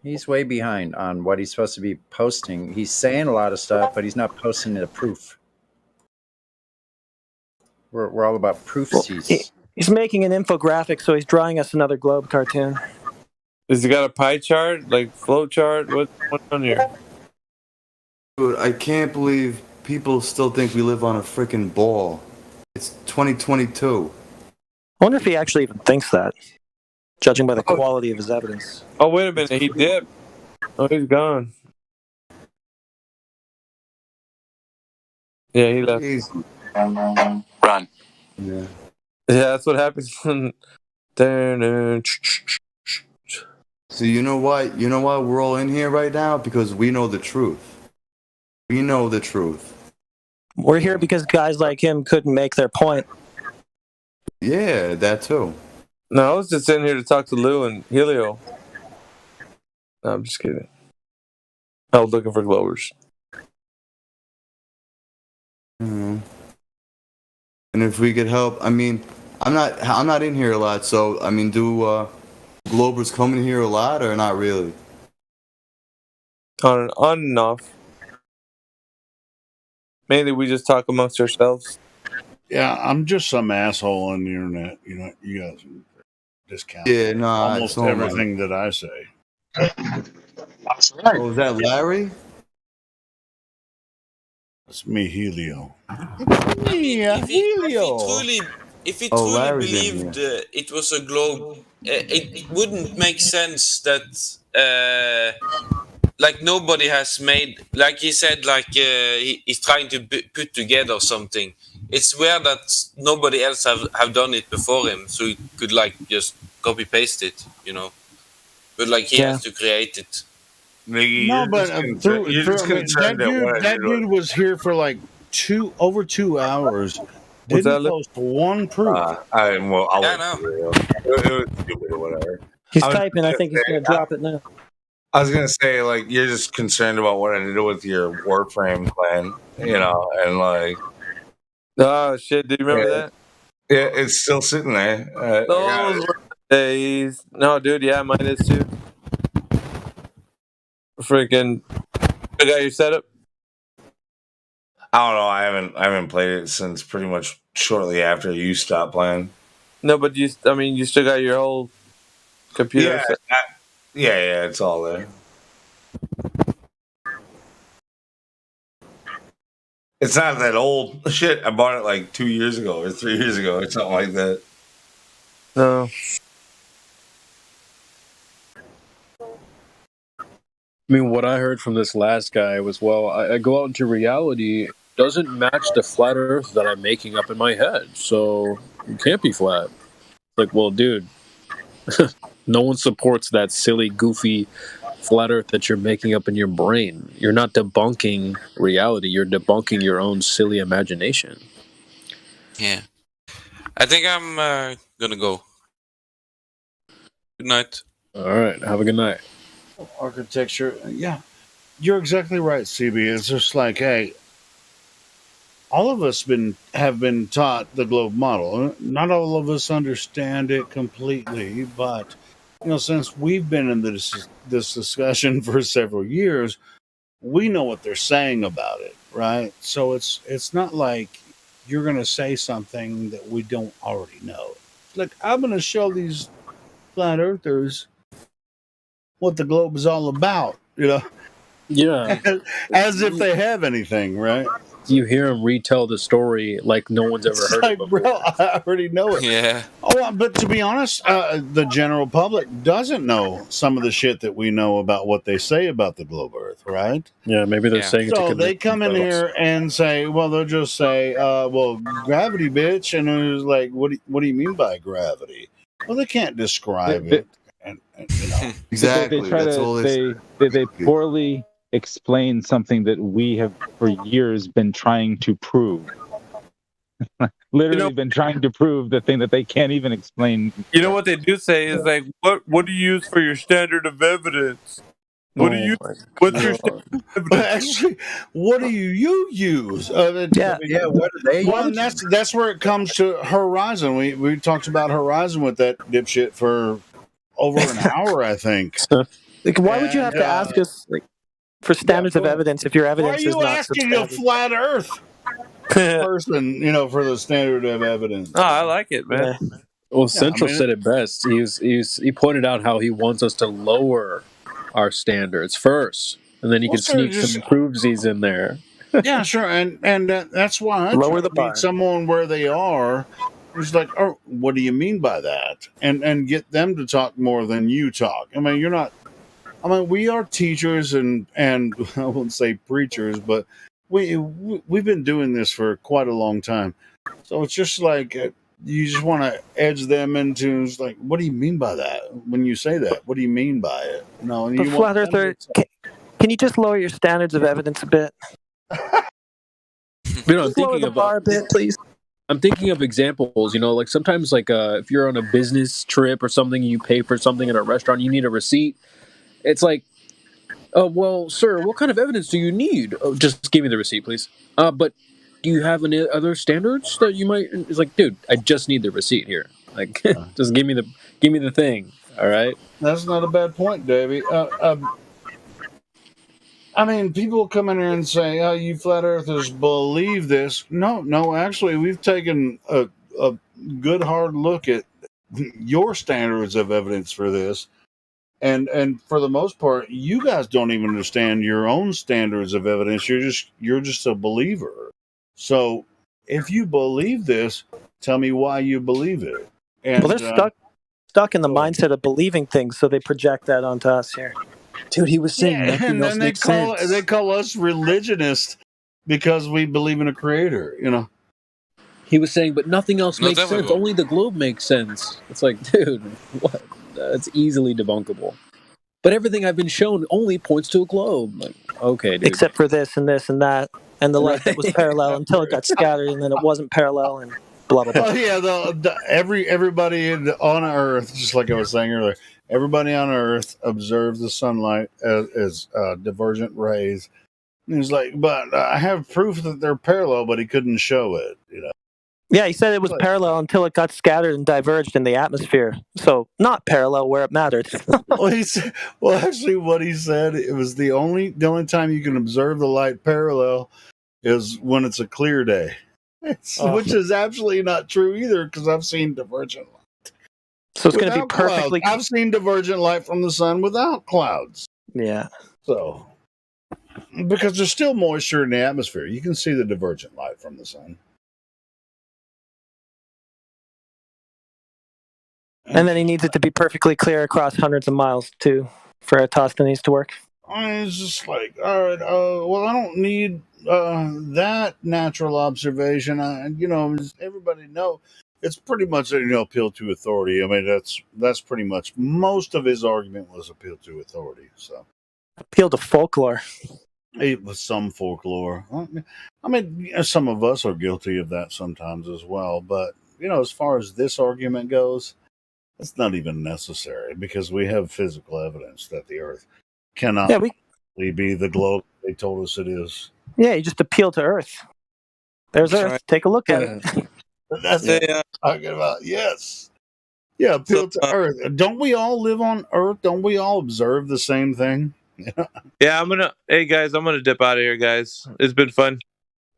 [SPEAKER 18] He's way behind on what he's supposed to be posting. He's saying a lot of stuff, but he's not posting the proof. We're all about proofsies.
[SPEAKER 20] He's making an infographic, so he's drawing us another globe cartoon.
[SPEAKER 19] Has he got a pie chart, like flow chart? What's on here?
[SPEAKER 15] Dude, I can't believe people still think we live on a freaking ball. It's 2022.
[SPEAKER 20] I wonder if he actually even thinks that, judging by the quality of his evidence.
[SPEAKER 19] Oh, wait a minute. He dipped. Oh, he's gone. Yeah, he left.
[SPEAKER 14] Run.
[SPEAKER 15] Yeah.
[SPEAKER 19] Yeah, that's what happens.
[SPEAKER 15] So you know why we're all in here right now? Because we know the truth. We know the truth.
[SPEAKER 20] We're here because guys like him couldn't make their point.
[SPEAKER 15] Yeah, that too.
[SPEAKER 19] No, I was just in here to talk to Lou and Helio. No, I'm just kidding. I was looking for Globers.
[SPEAKER 15] And if we could help, I mean, I'm not in here a lot, so I mean, do Globers come in here a lot or not really?
[SPEAKER 19] On and off. Mainly, we just talk amongst ourselves.
[SPEAKER 22] Yeah, I'm just some asshole on the internet. You know, you guys discount.
[SPEAKER 15] Yeah, no,
[SPEAKER 22] almost everything that I say.
[SPEAKER 15] Oh, is that Larry?
[SPEAKER 22] That's me, Helio.
[SPEAKER 6] If he truly believed it was a globe, it wouldn't make sense that like nobody has made, like he said, like he's trying to put together something. It's weird that nobody else have done it before him, so he could like just copy paste it, you know. But like he has to create it.
[SPEAKER 22] No, but that dude was here for like over 2 hours. Didn't post one proof.
[SPEAKER 5] I know.
[SPEAKER 22] It was stupid or whatever.
[SPEAKER 20] He's typing. I think he's going to drop it now.
[SPEAKER 5] I was gonna say, like, you're just concerned about what to do with your Warframe clan, you know, and like.
[SPEAKER 19] Oh shit! Do you remember that?
[SPEAKER 5] Yeah, it's still sitting there. I got
[SPEAKER 19] Those
[SPEAKER 5] it.
[SPEAKER 19] were the days. No, dude. Yeah, mine is too. Freaking. I got your setup.
[SPEAKER 5] I don't know. I haven't played it since pretty much shortly after you stopped playing.
[SPEAKER 19] No, but you. I mean, you still got your whole computer.
[SPEAKER 5] Yeah,
[SPEAKER 19] set.
[SPEAKER 5] yeah, it's all there. It's not that old. Shit, I bought it like 2 years ago or 3 years ago or something like that.
[SPEAKER 19] No.
[SPEAKER 17] I mean, what I heard from this last guy was, well, I go out into reality, it doesn't match the flat Earth that I'm making up in my head, so it can't be flat. Like, well, dude, no one supports that silly, goofy flat Earth that you're making up in your brain. You're not debunking reality. You're debunking your own silly imagination.
[SPEAKER 1] Yeah. I think I'm gonna go. Good night.
[SPEAKER 17] All right. Have a good night.
[SPEAKER 22] Architecture, yeah, you're exactly right, CB. It's just like, hey, all of us have been taught the globe model. Not all of us understand it completely, but since we've been in this discussion for several years, we know what they're saying about it, right? So it's not like you're going to say something that we don't already know. Like, I'm going to show these flat earthers what the globe is all about,
[SPEAKER 17] Yeah.
[SPEAKER 22] as if they have anything, right?
[SPEAKER 17] You hear him retell the story like no one's ever
[SPEAKER 22] It's
[SPEAKER 17] heard
[SPEAKER 22] like,
[SPEAKER 17] it before.
[SPEAKER 22] bro, I already know it.
[SPEAKER 1] Yeah.
[SPEAKER 22] Oh, but to be honest, the general public doesn't know some of the shit that we know about what they say about the globe Earth, right?
[SPEAKER 17] Yeah, maybe they're saying it to
[SPEAKER 22] So
[SPEAKER 17] convince
[SPEAKER 22] they come in
[SPEAKER 17] themselves.
[SPEAKER 22] here and say, well, they'll just say, well, gravity, bitch. And it was like, what do you mean by gravity? Well, they can't describe it. And
[SPEAKER 15] Exactly.
[SPEAKER 16] They try
[SPEAKER 15] That's all
[SPEAKER 16] to they poorly explain something that we have for years been trying to prove. Literally been trying to prove the thing that they can't even explain.
[SPEAKER 19] You know what they do say is like, what do you use for your standard of evidence? What do you? What's your standard of evidence?
[SPEAKER 22] Actually, what do you use?
[SPEAKER 18] Yeah, what do they
[SPEAKER 22] Well,
[SPEAKER 18] use?
[SPEAKER 22] and that's where it comes to Horizon. We talked about Horizon with that dipshit for over an hour, I think.
[SPEAKER 20] Like, why would you have to ask us for standards of evidence if your
[SPEAKER 22] Why are
[SPEAKER 20] evidence is
[SPEAKER 22] you
[SPEAKER 20] not
[SPEAKER 22] asking a
[SPEAKER 20] substantive?
[SPEAKER 22] flat Earth person, for the standard of evidence?
[SPEAKER 19] Oh, I like it, man.
[SPEAKER 17] Yeah. Well,
[SPEAKER 22] Yeah,
[SPEAKER 17] Central
[SPEAKER 22] I mean,
[SPEAKER 17] said it best. He pointed out how he wants us to lower our standards first, and then he
[SPEAKER 22] Well,
[SPEAKER 17] could
[SPEAKER 22] sir,
[SPEAKER 17] sneak
[SPEAKER 22] just-
[SPEAKER 17] some proofsies in there.
[SPEAKER 22] Yeah, sure, and that's why I
[SPEAKER 20] Lower
[SPEAKER 22] try
[SPEAKER 20] the
[SPEAKER 22] to
[SPEAKER 20] bar.
[SPEAKER 22] meet someone where they are. It's like, oh, what do you mean by that? And get them to talk more than you talk. I mean, you're not. I mean, we are teachers and I won't say preachers, but we've been doing this for quite a long time. So it's just like you just want to edge them into it's like, what do you mean by that? When you say that, what do you mean by it? No, and
[SPEAKER 20] But
[SPEAKER 22] you
[SPEAKER 20] flat
[SPEAKER 22] want them
[SPEAKER 20] earther,
[SPEAKER 22] to
[SPEAKER 20] can you just lower your standards of evidence a bit?
[SPEAKER 17] You know, I'm
[SPEAKER 20] Just lower
[SPEAKER 17] thinking
[SPEAKER 20] the
[SPEAKER 17] of
[SPEAKER 20] bar a bit, please.
[SPEAKER 17] I'm thinking of examples. Like sometimes, like if you're on a business trip or something, you pay for something at a restaurant, you need a receipt. It's like, oh well, sir, what kind of evidence do you need? Oh, just give me the receipt, please. But do you have any other standards that you might? It's like, dude, I just need the receipt here. Like, just give me the thing. All right.
[SPEAKER 22] That's not a bad point, Davey. I mean, people come in here and say, "Oh, you flat earthers believe this." No, actually, we've taken a good hard look at your standards of evidence for this, and for the most part, you guys don't even understand your own standards of evidence. You're just a believer. So, if you believe this, tell me why you believe it. And
[SPEAKER 20] Well, they're stuck in the mindset of believing things, so they project that onto us here.
[SPEAKER 17] Dude, he was saying
[SPEAKER 22] yeah,
[SPEAKER 17] nothing
[SPEAKER 22] and
[SPEAKER 17] else
[SPEAKER 22] then they
[SPEAKER 17] makes
[SPEAKER 22] call
[SPEAKER 17] sense.
[SPEAKER 22] they call us religionists because we believe in a creator.
[SPEAKER 17] He was saying, but nothing else
[SPEAKER 1] Not
[SPEAKER 17] makes sense.
[SPEAKER 1] everyone.
[SPEAKER 17] Only the globe makes sense. It's like, dude, what? It's easily debunkable. But everything I've been shown only points to a globe. Like, okay, dude.
[SPEAKER 20] Except for this and this and that, and the light that was
[SPEAKER 17] Right.
[SPEAKER 20] parallel until it got scattered, and then it wasn't parallel, and blah blah blah.
[SPEAKER 22] Oh yeah, everybody on Earth, just like I was saying earlier, everybody on Earth observes the sunlight as divergent rays. And he's like, but I have proof that they're parallel, but he couldn't show it.
[SPEAKER 20] Yeah, he said it was parallel until it got scattered and diverged in the atmosphere. So not parallel where it mattered.
[SPEAKER 22] Well, actually, what he said, it was the only time you can observe the light parallel is when it's a clear day, which is absolutely not true either, because I've seen divergent light.
[SPEAKER 20] So it's going to be perfectly.
[SPEAKER 22] I've seen divergent light from the sun without clouds.
[SPEAKER 20] Yeah.
[SPEAKER 22] So, because there's still moisture in the atmosphere, you can see the divergent light from the sun.
[SPEAKER 20] And then he needs it to be perfectly clear across hundreds of miles too, for Eratosthenes to work.
[SPEAKER 22] It's just like, all right, well, I don't need that natural observation. As everybody know, it's pretty much appeal to authority. I mean, that's pretty much most of his argument was appeal to authority. So
[SPEAKER 20] appeal to folklore.
[SPEAKER 22] It was some folklore. I mean, some of us are guilty of that sometimes as well. But as far as this argument goes, it's not even necessary because we have physical evidence that the Earth cannot be the globe they told us it is.
[SPEAKER 20] Yeah, you just appeal to Earth. There's Earth. Take a look at it.
[SPEAKER 22] That's what I'm talking about. Yes. Yeah, appeal to Earth. Don't we all live on Earth? Don't we all observe the same thing?
[SPEAKER 19] Yeah, hey guys, I'm gonna dip out of here, guys. It's been fun.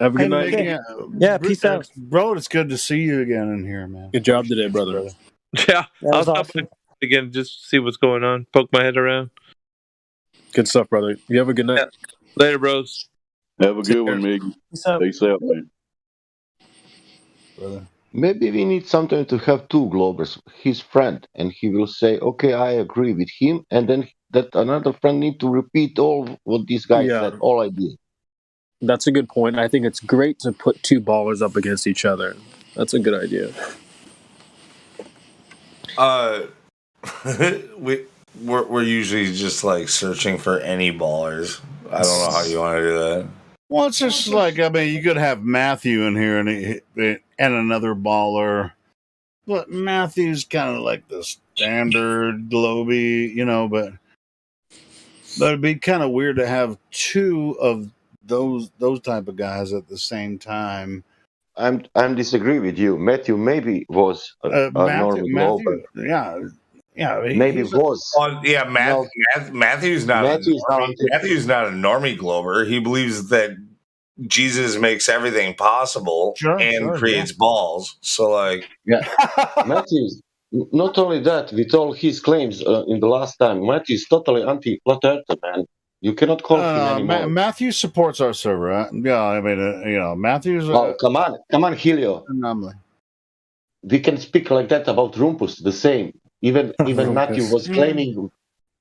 [SPEAKER 22] Have a good night.
[SPEAKER 20] Yeah, peace out.
[SPEAKER 22] Bro, it's good to see you again in here, man.
[SPEAKER 17] Good job today, brother.
[SPEAKER 19] Yeah, I'll stop
[SPEAKER 20] awesome.
[SPEAKER 19] again just to see what's going on. Poke my head around.
[SPEAKER 17] Good stuff, brother. You have a good night.
[SPEAKER 19] Yeah. Later, bros.
[SPEAKER 14] Have a good one, Miggy. Peace out, man.
[SPEAKER 22] Brother.
[SPEAKER 7] Maybe we need sometimes to have two Globers, his friend, and he will say, okay, I agree with him, and then that another friend need to repeat all what this guy said, all I did.
[SPEAKER 17] That's a good point. I think it's great to put two ballers up against each other. That's a good idea.
[SPEAKER 5] We're usually just like searching for any ballers. I don't know how you want to do that.
[SPEAKER 22] Well, it's just like, I mean, you could have Matthew in here and another baller, but Matthew's kind of like the standard Globy, but it'd be kind of weird to have two of those type of guys at the same time.
[SPEAKER 7] I'm disagree with you. Matthew maybe was a normal Glober.
[SPEAKER 22] Yeah,
[SPEAKER 7] maybe was.
[SPEAKER 5] Matthew's not. Matthew's not a normie Glober. He believes that Jesus makes everything possible and creates balls. So,
[SPEAKER 7] Matthew's not only that. With all his claims in the last time, Matthew's totally anti-flat earther, man. You cannot call him anymore.
[SPEAKER 22] Matthew supports our server. Right? Yeah, I mean, Matthew's.
[SPEAKER 7] Oh, come on, Helio. We can speak like that about Rumpus. The same. Even Matthew was claiming.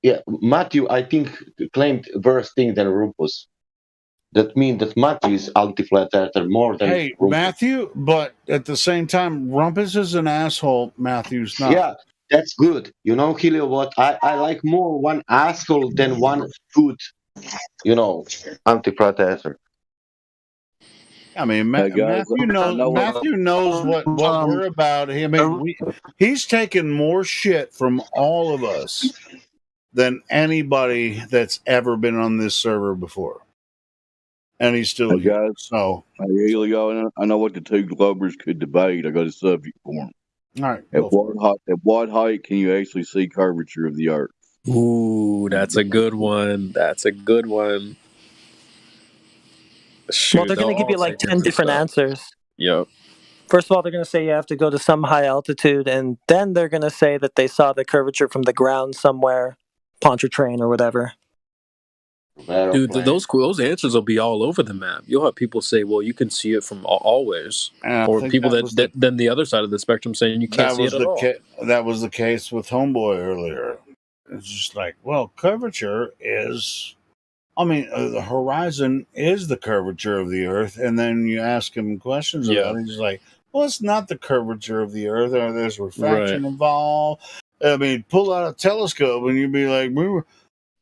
[SPEAKER 7] Yeah, Matthew, I think, claimed worse thing than Rumpus. That means that Matthew is anti-flat earther more than Rumpus.
[SPEAKER 22] Matthew, but at the same time, Rumpus is an asshole. Matthew's not.
[SPEAKER 7] Yeah, that's good. Helio, what I like more one asshole than one good, anti-flat earther.
[SPEAKER 22] I mean, Matthew knows what we're about. I mean, he's taken more shit from all of us than anybody that's ever been on this server before. And he's still
[SPEAKER 14] here.
[SPEAKER 22] So,
[SPEAKER 14] Helio, I know what the two Globers could debate. I got a subject for them.
[SPEAKER 22] All right.
[SPEAKER 14] At what height can you actually see curvature of the Earth?
[SPEAKER 17] Ooh, that's a good one. Shoot,
[SPEAKER 20] well, they're going to give you like 10 different answers.
[SPEAKER 17] Yep.
[SPEAKER 20] First of all, they're going to say you have to go to some high altitude, and then they're going to say that they saw the curvature from the ground somewhere, Pontchartrain or whatever.
[SPEAKER 17] Dude, those answers will be all over the map. You'll have people say, well, you can see it from always. Or people then the other side of the spectrum saying you can't see it at all.
[SPEAKER 22] That was the case with Homeboy earlier. It's just like, well, curvature is... I mean, the horizon is the curvature of the Earth, and then you ask him questions about it, he's like, well, it's not the curvature of the Earth, or there's refraction involved. I mean, pull out a telescope, and you'd be like,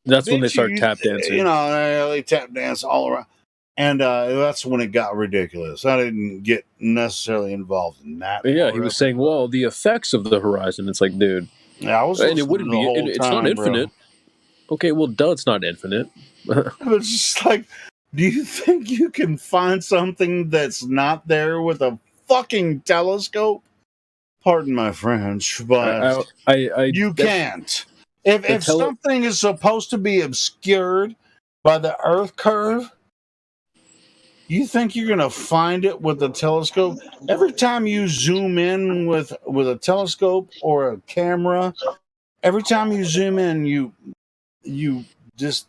[SPEAKER 17] that's when they start tap dancing.
[SPEAKER 22] They tap dance all around. And that's when it got ridiculous. I didn't get necessarily involved in that.
[SPEAKER 17] Yeah, he was saying, well, the effects of the horizon, it's like, dude.
[SPEAKER 22] Yeah, I was
[SPEAKER 17] and it wouldn't be, it's not infinite. Bro. Okay, well, it's not infinite.
[SPEAKER 22] It's just like, do you think you can find something that's not there with a fucking telescope. Pardon my French, but you can't. If something is supposed to be obscured by the Earth curve, you think you're gonna find it with a telescope? Every time you zoom in with a telescope or a camera, every time you zoom in, you just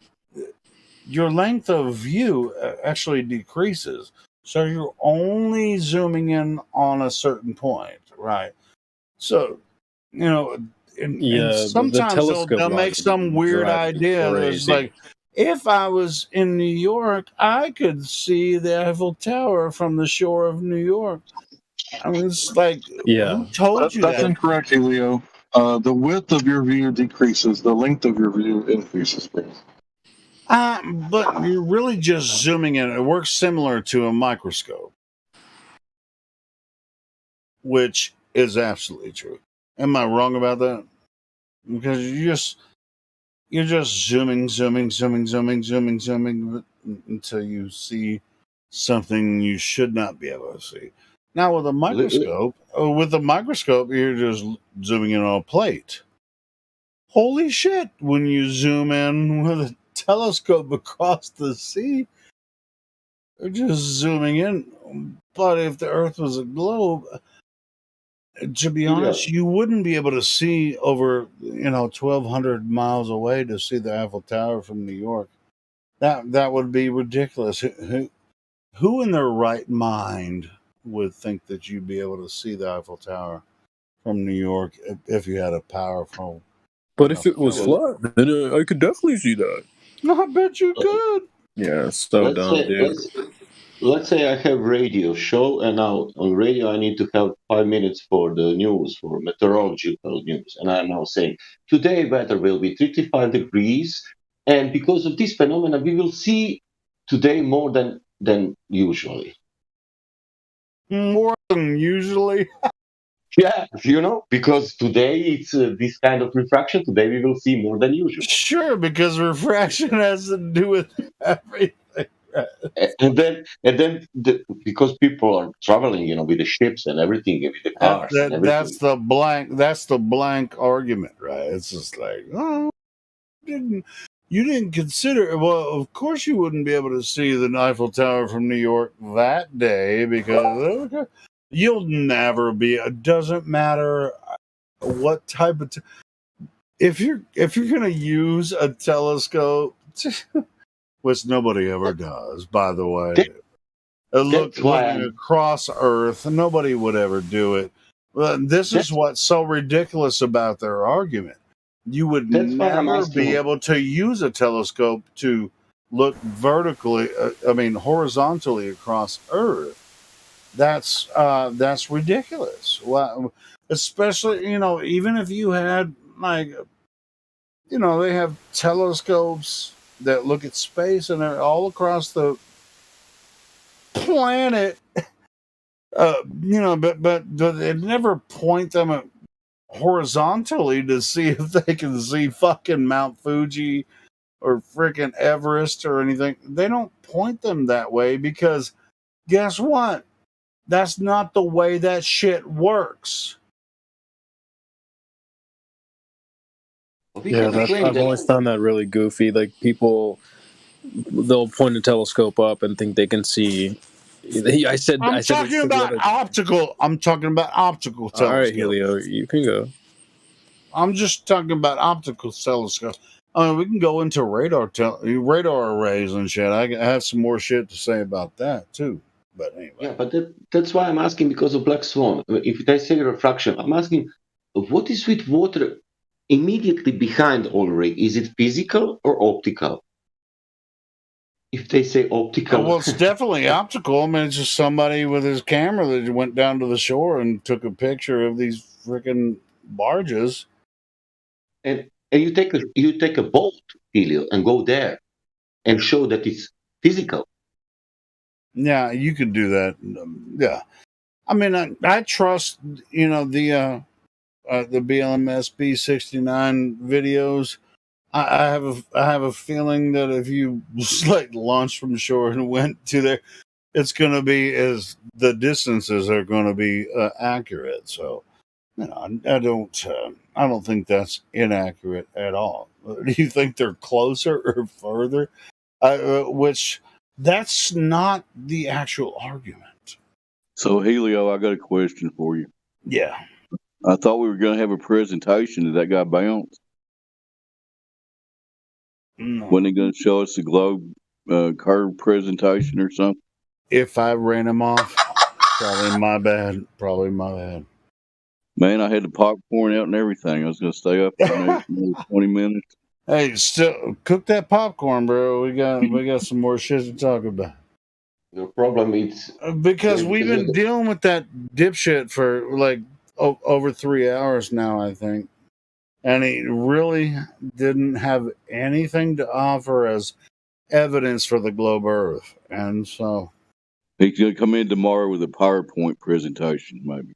[SPEAKER 22] your length of view actually decreases. So you're only zooming in on a certain point, right? So, and sometimes they'll make some weird idea. It's like, if I was in New York, I could see the Eiffel Tower from the shore of New York. I mean, it's like, who told you
[SPEAKER 8] That's
[SPEAKER 22] that?
[SPEAKER 8] incorrect, Leo. The width of your view decreases. The length of your view increases.
[SPEAKER 22] But you're really just zooming in. It works similar to a microscope, which is absolutely true. Am I wrong about that? Because you're just zooming until you see something you should not be able to see. Now with a microscope, you're just zooming in on a plate. Holy shit! When you zoom in with a telescope across the sea, you're just zooming in. But if the Earth was a globe, to be honest, you wouldn't be able to see over 1,200 miles away to see the Eiffel Tower from New York. That would be ridiculous. Who in their right mind would think that you'd be able to see the Eiffel Tower from New York if you had a powerful?
[SPEAKER 17] But if it was flat, then I could definitely see that.
[SPEAKER 22] I bet you could.
[SPEAKER 17] Yeah, so dumb, dude.
[SPEAKER 7] Let's say I have radio show, and now on radio I need to have 5 minutes for the news, for meteorological news, and I'm now saying today weather will be 35 degrees, and because of this phenomenon we will see today more than usually.
[SPEAKER 22] More than usually.
[SPEAKER 7] Yeah, because today it's this kind of refraction. Today we will see more than usual.
[SPEAKER 22] Sure, because refraction has to do with everything.
[SPEAKER 7] And then because people are traveling, with the ships and everything, with the cars. and everything.
[SPEAKER 22] That's the blank argument, right? It's just like, you didn't consider. Well, of course you wouldn't be able to see the Eiffel Tower from New York that day because you'll never be. It doesn't matter what type of. If you're gonna use a telescope, which nobody ever does, by the way, looking across Earth, nobody would ever do it. This is what's so ridiculous about their argument. You would never be able to use a telescope to look horizontally across Earth. That's ridiculous. Well, especially, even if you had they have telescopes that look at space and they're all across the planet. But they never point them horizontally to see if they can see fucking Mount Fuji or freaking Everest or anything. They don't point them that way because guess what? That's not the way that shit works.
[SPEAKER 17] Yeah, I've always found that really goofy. Like they'll point a telescope up and think they can see.
[SPEAKER 22] I'm talking about optical telescopes.
[SPEAKER 17] All right, Helio, you can go.
[SPEAKER 22] I'm just talking about optical telescopes. We can go into radar arrays and shit. I have some more shit to say about that too. But anyway.
[SPEAKER 7] Yeah, but that's why I'm asking because of Black Swan. If they say refraction, I'm asking what is with water immediately behind Ulrich? Is it physical or optical? If they say optical.
[SPEAKER 22] Well, it's definitely optical. I mean, it's just somebody with his camera that went down to the shore and took a picture of these freaking barges.
[SPEAKER 7] And you take a boat, Helio, and go there and show that it's physical.
[SPEAKER 22] Yeah, you could do that. Yeah, I mean, I trust the BLM SB69 videos. I have a feeling that if you just launched from shore and went to there, it's going to be as the distances are going to be accurate. So, I don't think that's inaccurate at all. Do you think they're closer or further? Which that's not the actual argument.
[SPEAKER 14] So, Helio, I got a question for you.
[SPEAKER 22] Yeah.
[SPEAKER 14] I thought we were going to have a presentation. Did that guy bounce?
[SPEAKER 22] No.
[SPEAKER 14] Wasn't he going to show us the globe curve presentation or something?
[SPEAKER 22] If I ran him off, probably my bad. Probably my bad.
[SPEAKER 14] Man, I had the popcorn out and everything. I was going to stay up for another 20 minutes.
[SPEAKER 22] Hey, still cook that popcorn, bro. We got some more shit to talk about.
[SPEAKER 7] The problem is
[SPEAKER 22] Because we've been dealing with that dipshit for like over 3 hours now, I think. And he really didn't have anything to offer as evidence for the globe Earth. And so.
[SPEAKER 14] He's going to come in tomorrow with a PowerPoint presentation, maybe.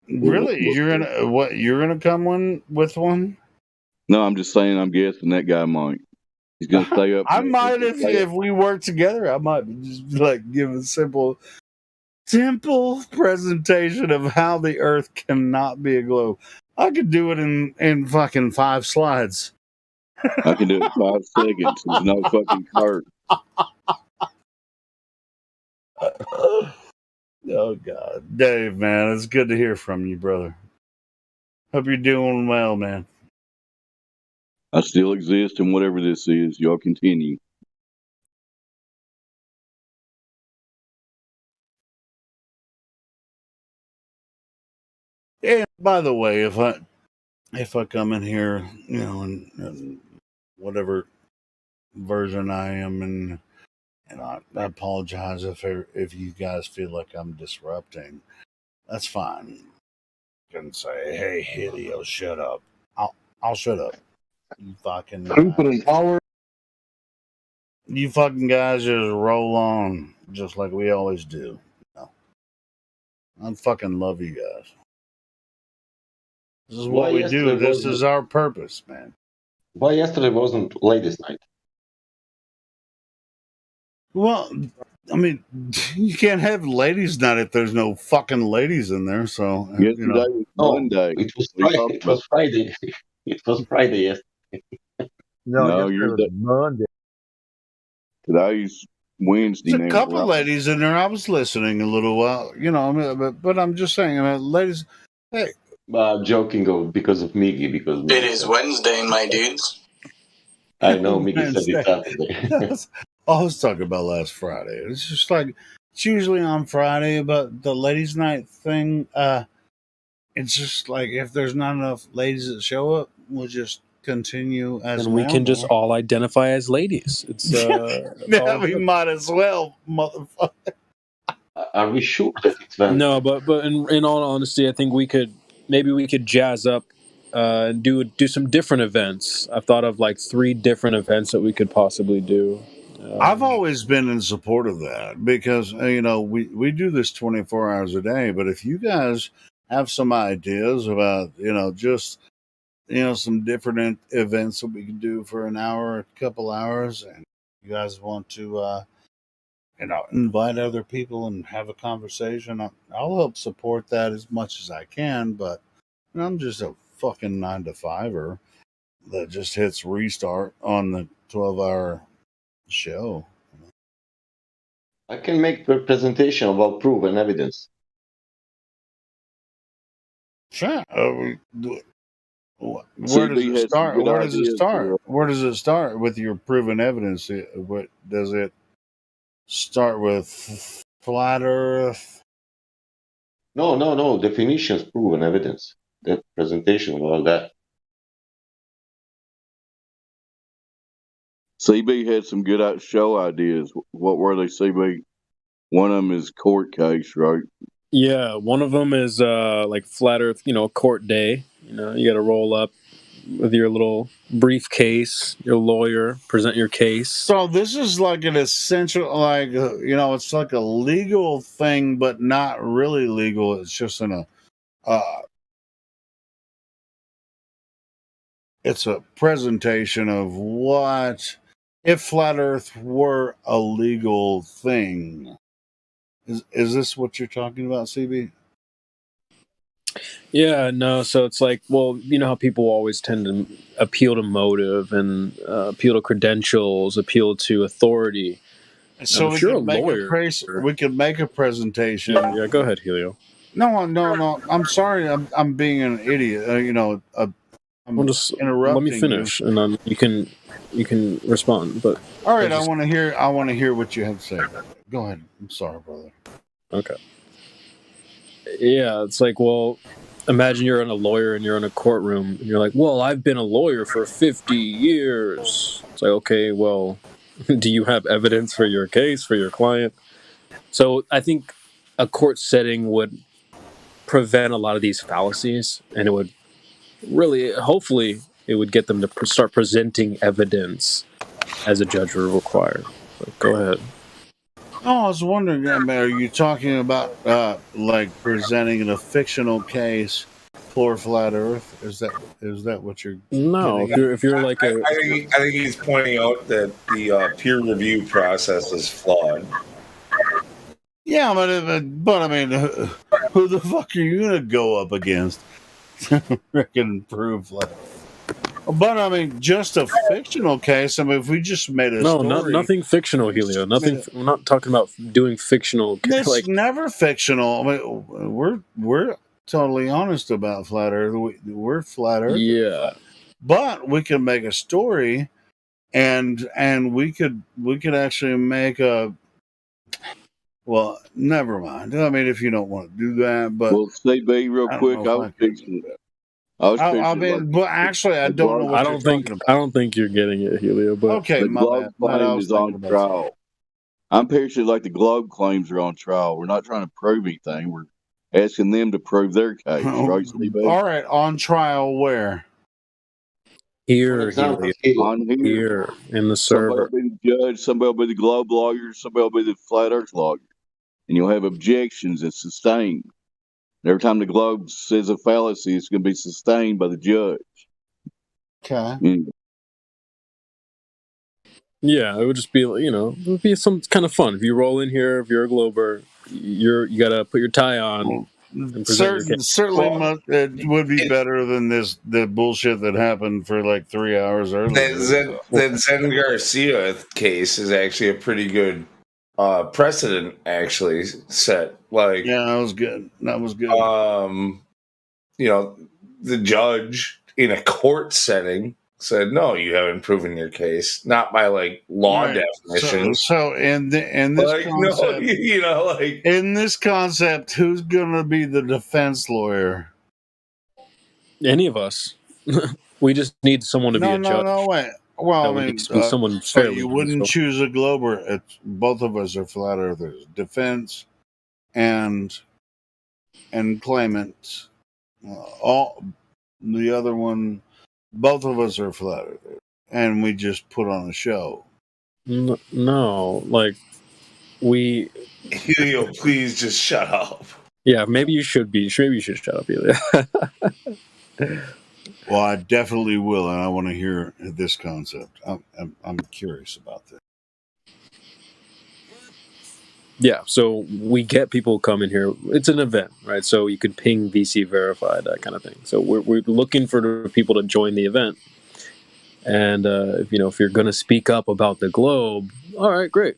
[SPEAKER 22] Really? You're going to come with one?
[SPEAKER 14] No, I'm just saying, I'm guessing that guy might. He's going to stay up.
[SPEAKER 22] I might if we work together. I might just like give a simple presentation of how the Earth cannot be a globe. I could do it in fucking 5 slides.
[SPEAKER 14] I can do it in 5 seconds. There's no fucking curve.
[SPEAKER 22] Oh God, Dave, man, it's good to hear from you, brother. Hope you're doing well, man.
[SPEAKER 14] I still exist, and whatever this is, y'all continue.
[SPEAKER 22] And by the way, if I come in here, in whatever version I am in, and I apologize if you guys feel like I'm disrupting. That's fine. You can say, "Hey, Hideo, shut up." I'll shut up. You fucking. You fucking guys just roll on just like we always do. I fucking love you guys. This is what we do. This is our purpose, man.
[SPEAKER 7] Why yesterday wasn't ladies' night?
[SPEAKER 22] Well, I mean, you can't have ladies' night if there's no fucking ladies in there. So
[SPEAKER 14] yesterday was Monday.
[SPEAKER 7] It was Friday. It was Friday. It was Friday yesterday.
[SPEAKER 14] No, you're
[SPEAKER 22] Monday.
[SPEAKER 14] Today's Wednesday.
[SPEAKER 22] There's a couple ladies in there. I was listening a little while, but I'm just saying, ladies, hey.
[SPEAKER 7] Joking because of Miggy, because
[SPEAKER 6] It is Wednesday, my dudes.
[SPEAKER 7] I know Miggy said it's Saturday.
[SPEAKER 22] I was talking about last Friday. It's just like it's usually on Friday, but the ladies' night thing, it's just like if there's not enough ladies that show up, we'll just continue as
[SPEAKER 17] and we can just all identify as ladies. It's
[SPEAKER 22] yeah, we might as well, motherfucker.
[SPEAKER 7] Are we sure that it's Wednesday?
[SPEAKER 17] No, but in all honesty, I think we could jazz up and do some different events. I've thought of like 3 different events that we could possibly do.
[SPEAKER 22] I've always been in support of that because we do this 24 hours a day. But if you guys have some ideas about just some different events that we can do for an hour, or a couple hours, and you guys want to invite other people and have a conversation, I'll help support that as much as I can. But I'm just a fucking 9-to-5er that just hits restart on the 12-hour show.
[SPEAKER 7] I can make a presentation about proof and evidence.
[SPEAKER 22] Sure. Where does it start? Where does it start with your proven evidence? What does it start with? Flat Earth?
[SPEAKER 7] No. Definitions, proven evidence. That presentation and all that.
[SPEAKER 14] CB had some good show ideas. What were they, CB? One of them is court case, right?
[SPEAKER 17] Yeah, one of them is like flat Earth, court day. You got to roll up with your little briefcase, your lawyer, present your case.
[SPEAKER 22] So this is like an essential, it's like a legal thing, but not really legal. It's just it's a presentation of what if flat Earth were a legal thing. Is this what you're talking about, CB?
[SPEAKER 17] Yeah, no. So it's like, well, you know how people always tend to appeal to motive and appeal to credentials, appeal to authority.
[SPEAKER 22] So
[SPEAKER 17] If you're a lawyer,
[SPEAKER 22] we could make a presentation.
[SPEAKER 17] Yeah, go ahead, Helio.
[SPEAKER 22] No. I'm sorry. I'm being an idiot. I'm
[SPEAKER 17] just
[SPEAKER 22] interrupting.
[SPEAKER 17] let me finish, and then you can respond. But
[SPEAKER 22] all right, I want to hear what you have to say. Go ahead. I'm sorry, brother.
[SPEAKER 17] Okay. Yeah, it's like, well, imagine you're a lawyer and you're in a courtroom and you're like, well, I've been a lawyer for 50 years. It's like, okay, well, do you have evidence for your case, for your client? So I think a court setting would prevent a lot of these fallacies, and it would really, hopefully, it would get them to start presenting evidence as a judge would require. So go ahead.
[SPEAKER 22] Oh, I was wondering, are you talking about like presenting in a fictional case for flat Earth? Is that what you're?
[SPEAKER 17] No, if you're like
[SPEAKER 5] I think he's pointing out that the peer review process is flawed.
[SPEAKER 22] Yeah, but I mean, who the fuck are you gonna go up against? Freaking prove flat. But I mean, just a fictional case. I mean, if we just made a story,
[SPEAKER 17] nothing fictional, Helio. Nothing. We're not talking about doing fictional.
[SPEAKER 22] It's never fictional. I mean, we're totally honest about flat Earth. We're flat Earth.
[SPEAKER 17] Yeah.
[SPEAKER 22] But we can make a story, and we could actually make a. Well, never mind. I mean, if you don't want to do that, but
[SPEAKER 14] well, CB, real quick, I was fixing that. I
[SPEAKER 22] mean, but actually, I don't know what you're talking about.
[SPEAKER 17] I don't think you're getting it, Helio. But
[SPEAKER 22] okay,
[SPEAKER 14] the Globe claim is on trial. I'm picturing like the Globe claims are on trial. We're not trying to prove anything. We're asking them to prove their case, right, CB?
[SPEAKER 22] All right, on trial where?
[SPEAKER 17] Here, here in the server.
[SPEAKER 14] Somebody will be the judge, somebody will be the Globe lawyer, somebody will be the Flat Earth lawyer. And you'll have objections that's sustained. Every time the Globe says a fallacy, it's going to be sustained by the judge.
[SPEAKER 22] Okay.
[SPEAKER 17] Yeah, it would just be, it would be some kind of fun. If you roll in here, if you're a Glober, you got to put your tie on.
[SPEAKER 22] Certainly, it would be better than the bullshit that happened for like 3 hours earlier.
[SPEAKER 5] That Zen Garcia case is actually a pretty good precedent, actually set. Like,
[SPEAKER 22] yeah, that was good.
[SPEAKER 5] The judge in a court setting said, "No, you haven't proven your case, not by like law definition."
[SPEAKER 22] So in this concept, in this concept, who's gonna be the defense lawyer?
[SPEAKER 17] Any of us. We just need someone to be a judge.
[SPEAKER 22] No, wait. Well,
[SPEAKER 17] No,
[SPEAKER 22] I
[SPEAKER 17] it
[SPEAKER 22] mean,
[SPEAKER 17] needs to be someone
[SPEAKER 22] so
[SPEAKER 17] fairly
[SPEAKER 22] you wouldn't
[SPEAKER 17] reasonable.
[SPEAKER 22] choose a Glober. Both of us are flat earthers. Defense and claimant. All the other one. Both of us are flat earthers, and we just put on a show.
[SPEAKER 17] No, like we.
[SPEAKER 5] Helio, please just shut up.
[SPEAKER 17] Yeah, maybe you should be. Maybe you should shut up, Helio.
[SPEAKER 22] Well, I definitely will, and I want to hear this concept. I'm curious about this.
[SPEAKER 17] Yeah, so we get people coming here. It's an event, right? So you could ping VC verify, that kind of thing. So we're looking for the people to join the event. And if you're going to speak up about the Globe, all right, great.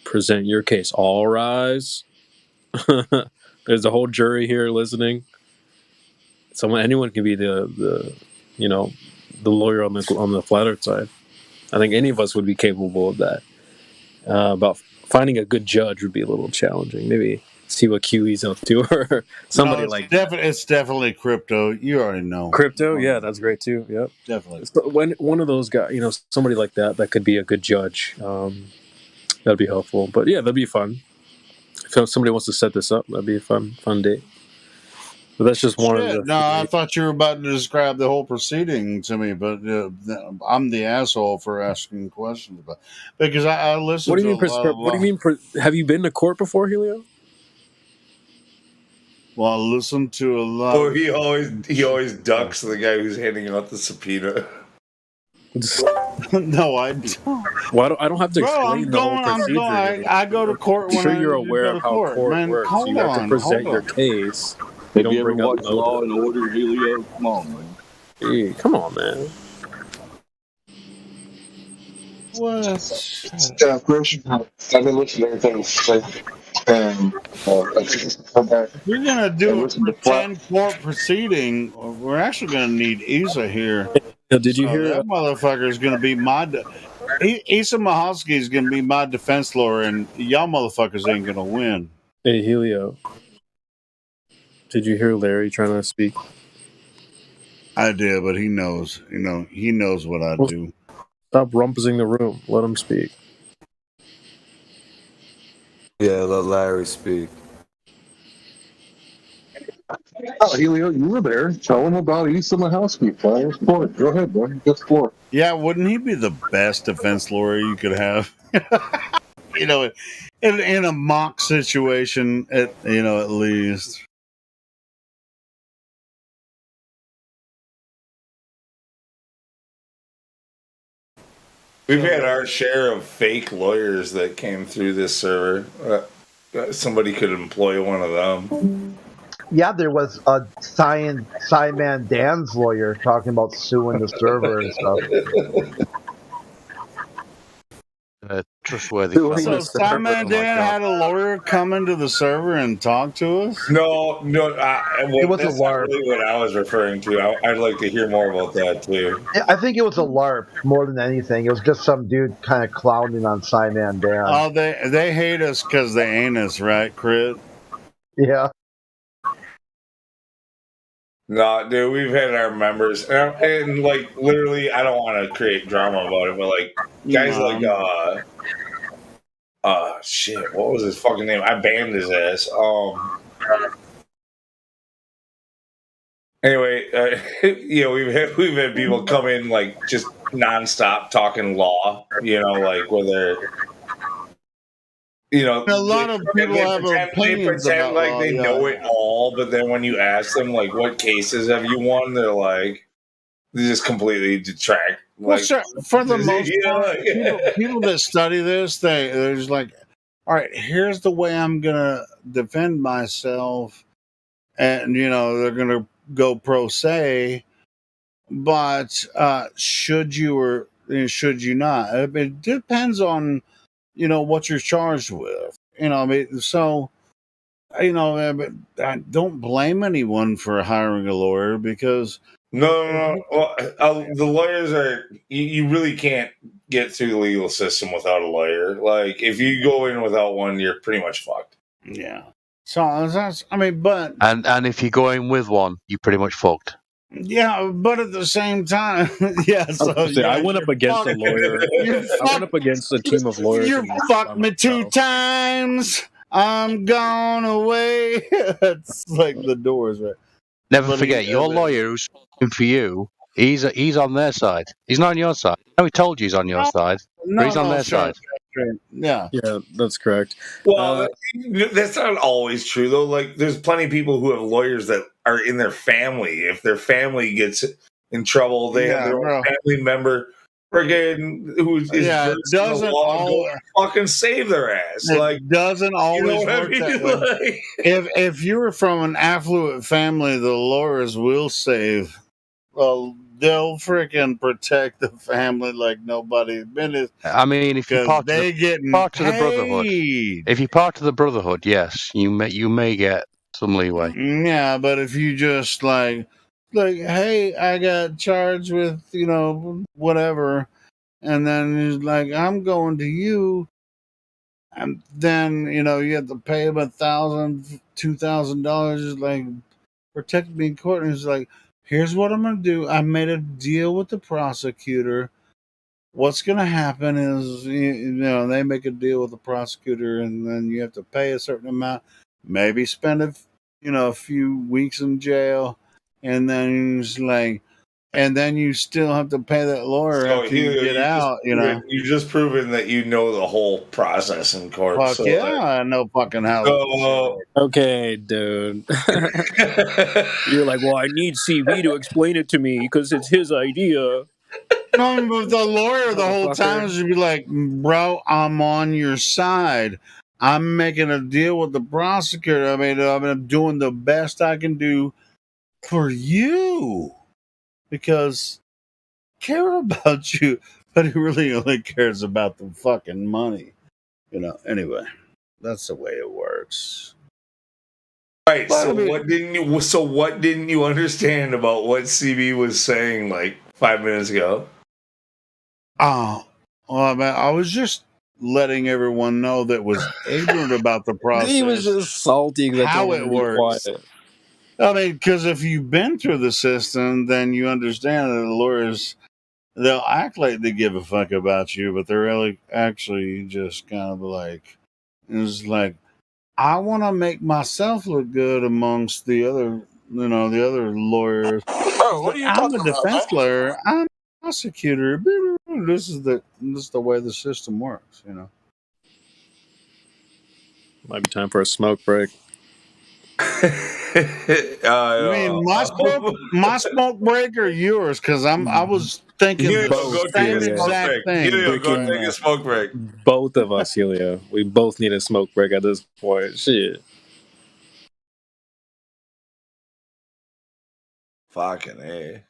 [SPEAKER 17] Present your case. All rise. There's a whole jury here listening. Anyone can be the lawyer on the flat Earth side. I think any of us would be capable of that. About finding a good judge would be a little challenging. Maybe see what QE's up to, or somebody
[SPEAKER 22] it's definitely crypto. You already know
[SPEAKER 17] crypto. Yeah, that's great too. Yep,
[SPEAKER 22] definitely.
[SPEAKER 17] So when one of those guys, somebody like that could be a good judge. That'd be helpful. But yeah, that'd be fun. If somebody wants to set this up, that'd be a fun date. But that's just one of the.
[SPEAKER 22] No, I thought you were about to describe the whole proceeding to me, but I'm the asshole for asking questions about because I listen.
[SPEAKER 17] What do you mean? What do you mean? Have you been to court before, Helio?
[SPEAKER 22] Well, I listen to a lot.
[SPEAKER 5] Or he always ducks the guy who's handing out the subpoena.
[SPEAKER 22] No, I don't.
[SPEAKER 17] Well, I don't have to
[SPEAKER 22] Bro,
[SPEAKER 17] explain the whole procedure.
[SPEAKER 22] I go to court
[SPEAKER 17] I'm
[SPEAKER 22] when
[SPEAKER 17] sure
[SPEAKER 22] I
[SPEAKER 17] you're
[SPEAKER 22] need to
[SPEAKER 17] aware
[SPEAKER 22] go
[SPEAKER 17] of
[SPEAKER 22] to
[SPEAKER 17] how
[SPEAKER 22] court.
[SPEAKER 17] court
[SPEAKER 22] Man,
[SPEAKER 17] works.
[SPEAKER 22] hold
[SPEAKER 17] You have to
[SPEAKER 22] on,
[SPEAKER 17] present
[SPEAKER 22] hold
[SPEAKER 17] your
[SPEAKER 22] on.
[SPEAKER 17] case.
[SPEAKER 14] Have
[SPEAKER 17] don't
[SPEAKER 14] you ever
[SPEAKER 17] bring up
[SPEAKER 14] watched Law and Order, Helio? Come on, man.
[SPEAKER 17] Hey, come on, man.
[SPEAKER 22] What?
[SPEAKER 8] Yeah, Chris, I've been listening to everything you say, and I just come back
[SPEAKER 22] If we're gonna do
[SPEAKER 8] and
[SPEAKER 22] a
[SPEAKER 8] listen to Flat.
[SPEAKER 22] pretend court proceeding, we're actually gonna need Isa here.
[SPEAKER 17] Did you
[SPEAKER 22] So
[SPEAKER 17] hear?
[SPEAKER 22] that motherfucker is gonna be Isa Mahalski is gonna be my defense lawyer, and y'all motherfuckers ain't gonna win.
[SPEAKER 17] Hey, Helio. Did you hear Larry trying to speak?
[SPEAKER 22] I did, but he knows. He knows what I do.
[SPEAKER 17] Stop rumpusing the room. Let him speak.
[SPEAKER 15] Yeah, let Larry speak.
[SPEAKER 8] Oh, Helio, you were there. Tell him about East of my house. Fire sport. Go ahead, bro. Get the floor.
[SPEAKER 22] Yeah, wouldn't he be the best defense lawyer you could have? In a mock situation, at least.
[SPEAKER 5] We've had our share of fake lawyers that came through this server. Somebody could employ one of them.
[SPEAKER 13] Yeah, there was a Simon Dan's lawyer talking about suing the server and stuff.
[SPEAKER 21] Trustworthy.
[SPEAKER 22] So Simon Dan had a lawyer come into the server and talk to us?
[SPEAKER 5] No,
[SPEAKER 13] It was
[SPEAKER 5] that's
[SPEAKER 13] a LARP.
[SPEAKER 5] not really what I was referring to. I'd like to hear more about that too.
[SPEAKER 13] I think it was a LARP more than anything. It was just some dude kind of clowning on Simon Dan.
[SPEAKER 22] Oh, they hate us because they ain't us, right, Crit?
[SPEAKER 13] Yeah.
[SPEAKER 5] No, dude, we've had our members, and like literally, I don't want to create drama about it, but like guys shit, what was his fucking name? I banned his ass. Anyway, we've had people come in like just nonstop talking law, like where they're.
[SPEAKER 22] A lot of people have opinions
[SPEAKER 5] they pretend
[SPEAKER 22] about
[SPEAKER 5] like
[SPEAKER 22] law,
[SPEAKER 5] they
[SPEAKER 22] yeah.
[SPEAKER 5] know it all, but then when you ask them like what cases have you won, they're like they just completely detract.
[SPEAKER 22] Well,
[SPEAKER 5] Like,
[SPEAKER 22] sure, for the most
[SPEAKER 5] Yeah,
[SPEAKER 22] part, people that study this, they're just like, all right, here's the way I'm gonna defend myself, and they're gonna go pro se, but should you or should you not? It depends on what you're charged with. I mean, so but I don't blame anyone for hiring a lawyer because
[SPEAKER 5] no. Well, the lawyers are you really can't get through the legal system without a lawyer. Like if you go in without one, you're pretty much fucked.
[SPEAKER 22] Yeah. So that's but
[SPEAKER 21] And if you're going with one, you're pretty much fucked.
[SPEAKER 22] yeah, but at the same time, yeah. So
[SPEAKER 17] I went up against a lawyer. I went up against a team of lawyers.
[SPEAKER 22] You fucked me 2 times. I'm gone away. It's like the Doors, right?
[SPEAKER 21] Never
[SPEAKER 22] But
[SPEAKER 21] forget, your lawyer who's speaking for you, he's on their side. He's not on your side. I know he told you he's on your side, but he's on their side.
[SPEAKER 22] Yeah.
[SPEAKER 17] Yeah, that's correct.
[SPEAKER 5] Well, that's not always true though. Like, there's plenty of people who have lawyers that are in their family. If their family gets in trouble, they have their own family member, friggin' who is
[SPEAKER 22] doesn't
[SPEAKER 5] go fucking save their ass.
[SPEAKER 22] It
[SPEAKER 5] Like,
[SPEAKER 22] doesn't always
[SPEAKER 5] what I
[SPEAKER 22] work
[SPEAKER 5] mean?
[SPEAKER 22] that way.
[SPEAKER 5] Like-
[SPEAKER 22] If you're from an affluent family, the lawyers will save. Well, they'll freaking protect the family like nobody's business.
[SPEAKER 21] I mean, if you're part of the brotherhood, if you're part of the brotherhood, yes, you may get some leeway.
[SPEAKER 22] Yeah, but if you just like, hey, I got charged with whatever, and then he's like, I'm going to you, and then you have to pay him $1,000, $2,000, like protect me in court, and he's like, here's what I'm gonna do. I made a deal with the prosecutor. What's gonna happen is they make a deal with the prosecutor, and then you have to pay a certain amount, maybe spend a few weeks in jail, and then it's like, and then you still have to pay that lawyer
[SPEAKER 5] So
[SPEAKER 22] after you get out.
[SPEAKER 5] You've just proven that you know the whole process in court.
[SPEAKER 22] Fuck
[SPEAKER 5] so
[SPEAKER 22] yeah, I know fucking how.
[SPEAKER 17] Okay, dude. You're like, well, I need CV to explain it to me because it's his idea.
[SPEAKER 22] No, but the lawyer the whole time should be like, bro, I'm on your side. I'm making a deal with the prosecutor. I mean, I'm doing the best I can do for you because I care about you, but he really only cares about the fucking money. Anyway, that's the way it works.
[SPEAKER 5] Right. So what didn't you understand about what CB was saying like 5 minutes ago?
[SPEAKER 22] Oh, well, man, I was just letting everyone know that was ignorant about the process.
[SPEAKER 17] He was just salty that
[SPEAKER 22] how
[SPEAKER 17] told
[SPEAKER 22] it
[SPEAKER 17] him to be
[SPEAKER 22] works.
[SPEAKER 17] quiet.
[SPEAKER 22] I mean, because if you've been through the system, then you understand that the lawyers, they'll act like they give a fuck about you, but they're really actually just kind of like, it's like, I want to make myself look good amongst the other, the other lawyers.
[SPEAKER 6] Bro, what are you
[SPEAKER 22] I'm
[SPEAKER 6] talking
[SPEAKER 22] a
[SPEAKER 6] about,
[SPEAKER 22] defense
[SPEAKER 6] man?
[SPEAKER 22] lawyer. I'm a prosecutor. This is the way the system works.
[SPEAKER 17] Might be time for a smoke break.
[SPEAKER 22] You mean my smoke break or yours? Because I was thinking
[SPEAKER 5] Helio,
[SPEAKER 22] the
[SPEAKER 5] go take
[SPEAKER 22] same
[SPEAKER 5] a smoke
[SPEAKER 22] exact
[SPEAKER 5] break.
[SPEAKER 22] thing.
[SPEAKER 5] Helio, go
[SPEAKER 17] Freaking-
[SPEAKER 5] take a smoke break.
[SPEAKER 17] Both of us, Helio. We both need a smoke break at this point. Shit.
[SPEAKER 5] Fucking A.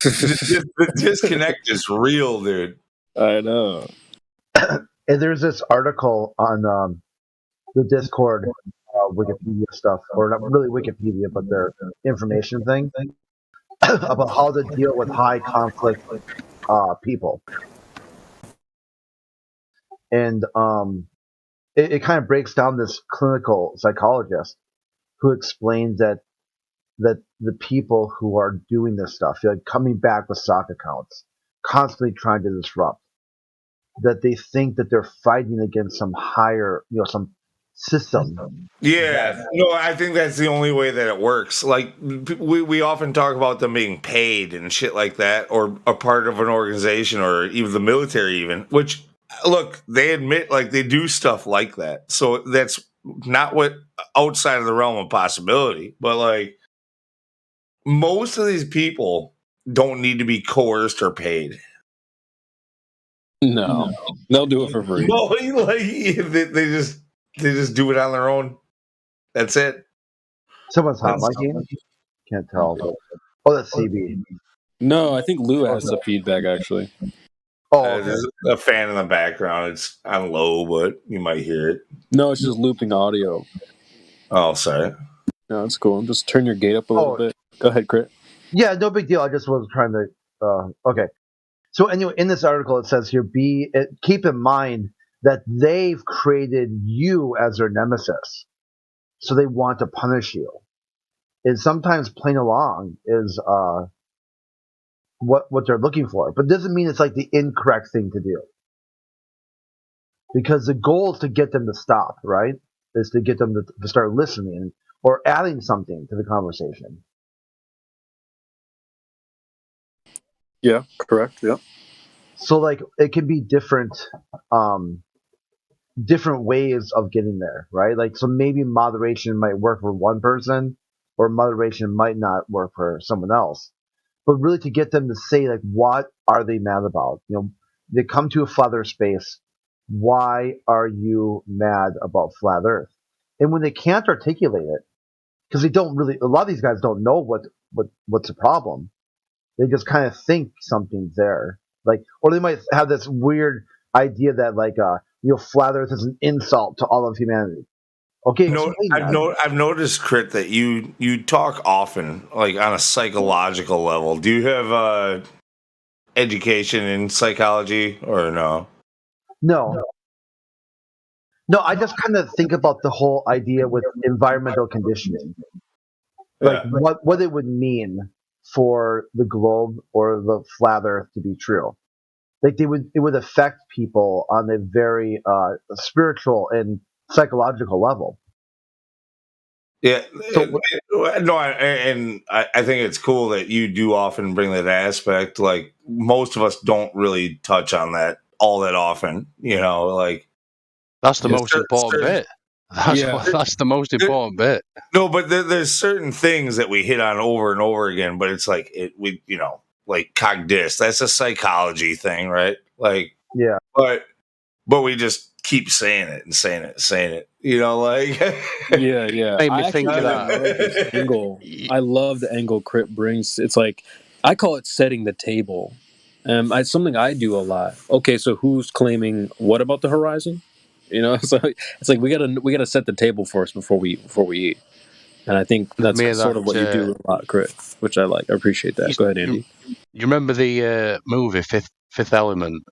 [SPEAKER 5] The disconnect is real, dude.
[SPEAKER 17] I know.
[SPEAKER 13] And there's this article on the Discord, Wikipedia stuff, or not really Wikipedia, but their information thing about how to deal with high conflict people. And it kind of breaks down this clinical psychologist who explains that the people who are doing this stuff, like coming back with sock accounts, constantly trying to disrupt, that they think that they're fighting against some higher, some system.
[SPEAKER 5] Yeah, no, I think that's the only way that it works. Like we often talk about them being paid and shit like that, or a part of an organization, or even the military, even. Which, look, they admit like they do stuff like that. So that's not what outside of the realm of possibility. But like most of these people don't need to be coerced or paid.
[SPEAKER 17] No. They'll do it for free.
[SPEAKER 5] No, like they just do it on their own. That's it.
[SPEAKER 13] Someone's hot miking. Can't tell. Oh, that's CB.
[SPEAKER 17] No, I think Lou has the feedback actually.
[SPEAKER 13] Oh, okay.
[SPEAKER 5] There's a fan in the background. It's on low, but you might hear it.
[SPEAKER 17] No, it's just looping audio.
[SPEAKER 5] Oh, sorry.
[SPEAKER 17] No, it's cool. Just turn your gate up a little bit. Go ahead, Crit.
[SPEAKER 13] Yeah, no big deal. I just was trying to. Okay. So anyway, in this article, it says here: keep in mind that they've created you as their nemesis, so they want to punish you. And sometimes playing along is what they're looking for, but it doesn't mean it's like the incorrect thing to do. Because the goal is to get them to stop, right? Is to get them to start listening or adding something to the conversation.
[SPEAKER 17] Yeah, correct. Yeah.
[SPEAKER 13] So like it can be different ways of getting there, right? Like so maybe moderation might work for one person or moderation might not work for someone else. But really to get them to say like what are they mad about? They come to a flat earth space. Why are you mad about flat earth? And when they can't articulate it, because they don't really, a lot of these guys don't know what's the problem. They just kind of think something's there. Like, or they might have this weird idea that like, flat earth is an insult to all of humanity. Okay.
[SPEAKER 5] No, I've noticed, Crit, that you talk often, like on a psychological level. Do you have education in psychology or no?
[SPEAKER 13] No, I just kind of think about the whole idea with environmental conditioning, like what it would mean for the globe or the flat earth to be true. Like it would affect people on a very spiritual and psychological level.
[SPEAKER 5] Yeah, no, I think it's cool that you do often bring that aspect. Like most of us don't really touch on that all that often. Like
[SPEAKER 21] that's the most important bit. That's the most important bit.
[SPEAKER 5] No, but there's certain things that we hit on over and over again. But it's like like cogdis. That's a psychology thing, right? Like,
[SPEAKER 13] yeah,
[SPEAKER 5] but we just keep saying it and saying it and saying it. You know, like
[SPEAKER 17] Yeah.
[SPEAKER 21] Made me
[SPEAKER 17] I
[SPEAKER 21] think
[SPEAKER 17] actually
[SPEAKER 21] of
[SPEAKER 17] really
[SPEAKER 21] that.
[SPEAKER 17] love this angle. I love the angle Crypt brings. It's like I call it setting the table. It's something I do a lot. Okay, so who's claiming what about the horizon? You know, so it's like we gotta set the table first before we eat. And I think that's
[SPEAKER 21] Me of
[SPEAKER 17] sort of what you
[SPEAKER 21] that.
[SPEAKER 17] do a lot, Crypt, which I like. I appreciate that. Go ahead, Andy.
[SPEAKER 21] You remember the movie Fifth Element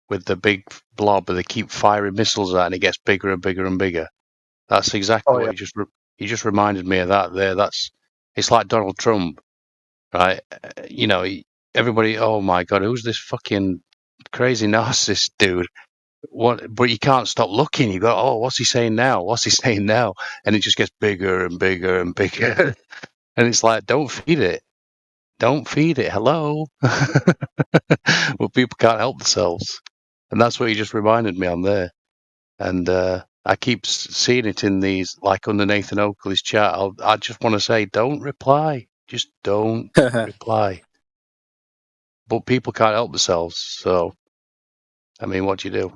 [SPEAKER 21] with the big blob that they keep firing missiles at and it gets bigger and bigger and bigger? That's exactly what you just reminded me of that there. It's like Donald Trump, right? You know, everybody, oh my God, who's this fucking crazy narcissist dude? What? But you can't stop looking. You go, oh, what's he saying now? What's he saying now? And it just gets bigger and bigger and bigger. And it's like, don't feed it. Don't feed it. Hello. Well, people can't help themselves. And that's what you just reminded me on there. And I keep seeing it in these, like under Nathan Oakley's chat. I just want to say, don't reply. Just don't reply. But people can't help themselves. So, I mean, what do you do?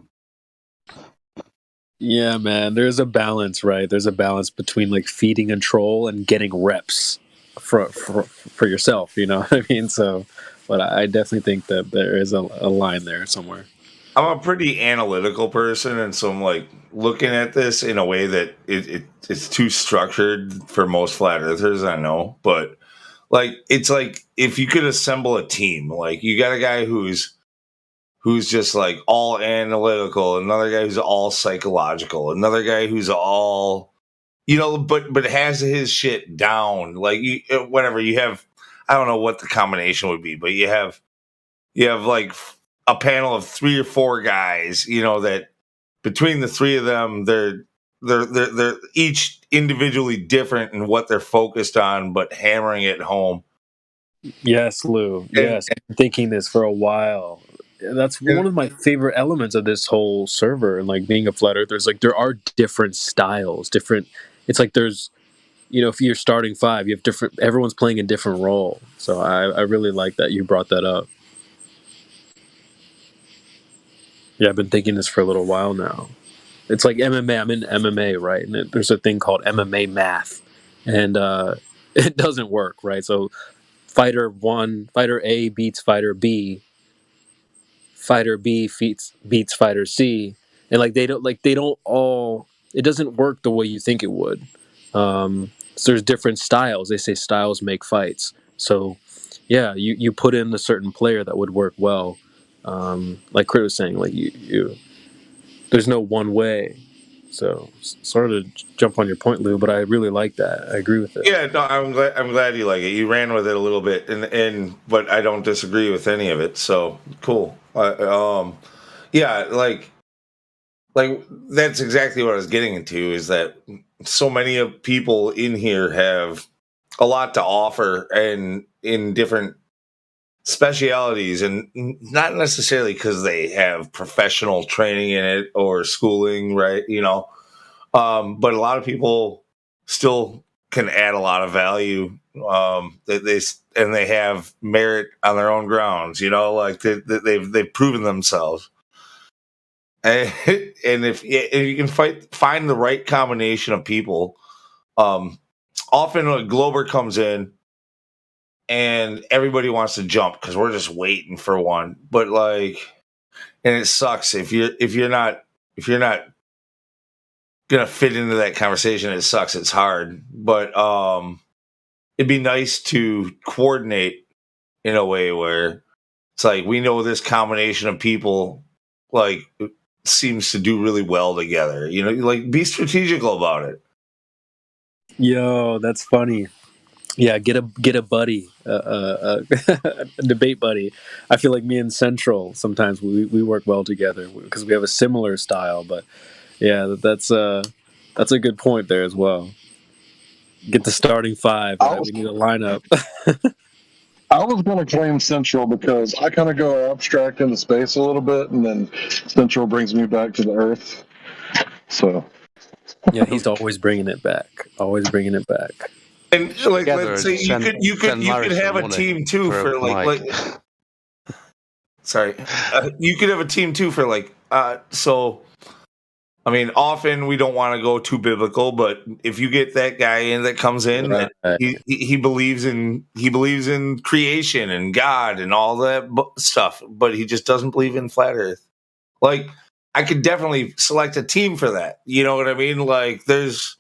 [SPEAKER 17] Yeah, man. There's a balance, right? There's a balance between like feeding a troll and getting reps for yourself. You know what I mean? So, but I definitely think that there is a line there somewhere.
[SPEAKER 5] I'm a pretty analytical person, and so I'm like looking at this in a way that it's too structured for most flat earthers, I know. But like, it's like if you could assemble a team, like you got a guy who's just like all analytical, another guy who's all psychological, another guy who's all, you know, but has his shit down. Like whatever you have, I don't know what the combination would be, but you have like a panel of 3 or 4 guys, you know, that between the 3 of them, they're each individually different in what they're focused on, but hammering it home.
[SPEAKER 17] Yes, Lou. Yes, I've been thinking this for a while. That's one of my favorite elements of this whole server and like being a flat earther. Is like there are different styles, different. It's like there's, you know, if you're starting 5, you have different. Everyone's playing a different role. So I really like that you brought that up. Yeah, I've been thinking this for a little while now. It's like MMA. I'm in MMA, right? And there's a thing called MMA math, and it doesn't work, right? So fighter A beats fighter B. Fighter B beats fighter C, and they don't all. It doesn't work the way you think it would. So there's different styles. They say styles make fights. So yeah, you put in a certain player that would work well. Like Crit was saying, like you there's no one way. So sort of jump on your point, Lou, but I really like that. I agree with it.
[SPEAKER 5] Yeah, no, I'm glad you like it. You ran with it a little bit, and but I don't disagree with any of it. So cool. Yeah, like that's exactly what I was getting into. Is that so many of people in here have a lot to offer, and in different specialities, and not necessarily because they have professional training in it or schooling, right? You know, but a lot of people still can add a lot of value. They have merit on their own grounds. You know, like they've proven themselves. And if you can find the right combination of people, often a Glober comes in and everybody wants to jump because we're just waiting for one. But like, and it sucks if you're not gonna fit into that conversation. It sucks. It's hard, but it'd be nice to coordinate in a way where it's like we know this combination of people like seems to do really well together. You know, like be strategical about it.
[SPEAKER 17] Yo, that's funny. Yeah, get a buddy, a debate buddy. I feel like me and Central sometimes we work well together because we have a similar style. But yeah, that's a good point there as well. Get the starting 5. Right? We need a lineup.
[SPEAKER 8] I was going to claim Central because I kind of go abstract into space a little bit, and then Central brings me back to the Earth. So
[SPEAKER 17] yeah, he's always bringing it back. Always bringing it back.
[SPEAKER 5] And like,
[SPEAKER 21] Together
[SPEAKER 5] let's say
[SPEAKER 21] and
[SPEAKER 5] you could
[SPEAKER 21] Larry some
[SPEAKER 5] have a
[SPEAKER 21] money
[SPEAKER 5] team too
[SPEAKER 21] for a
[SPEAKER 5] for like
[SPEAKER 21] mic.
[SPEAKER 5] sorry, you could have a team too for like so. I mean, often we don't want to go too biblical, but if you get that guy in that comes in that he believes in creation and God and all that stuff, but he just doesn't believe in flat Earth. Like, I could definitely select a team for that. You know what I mean? Like, there's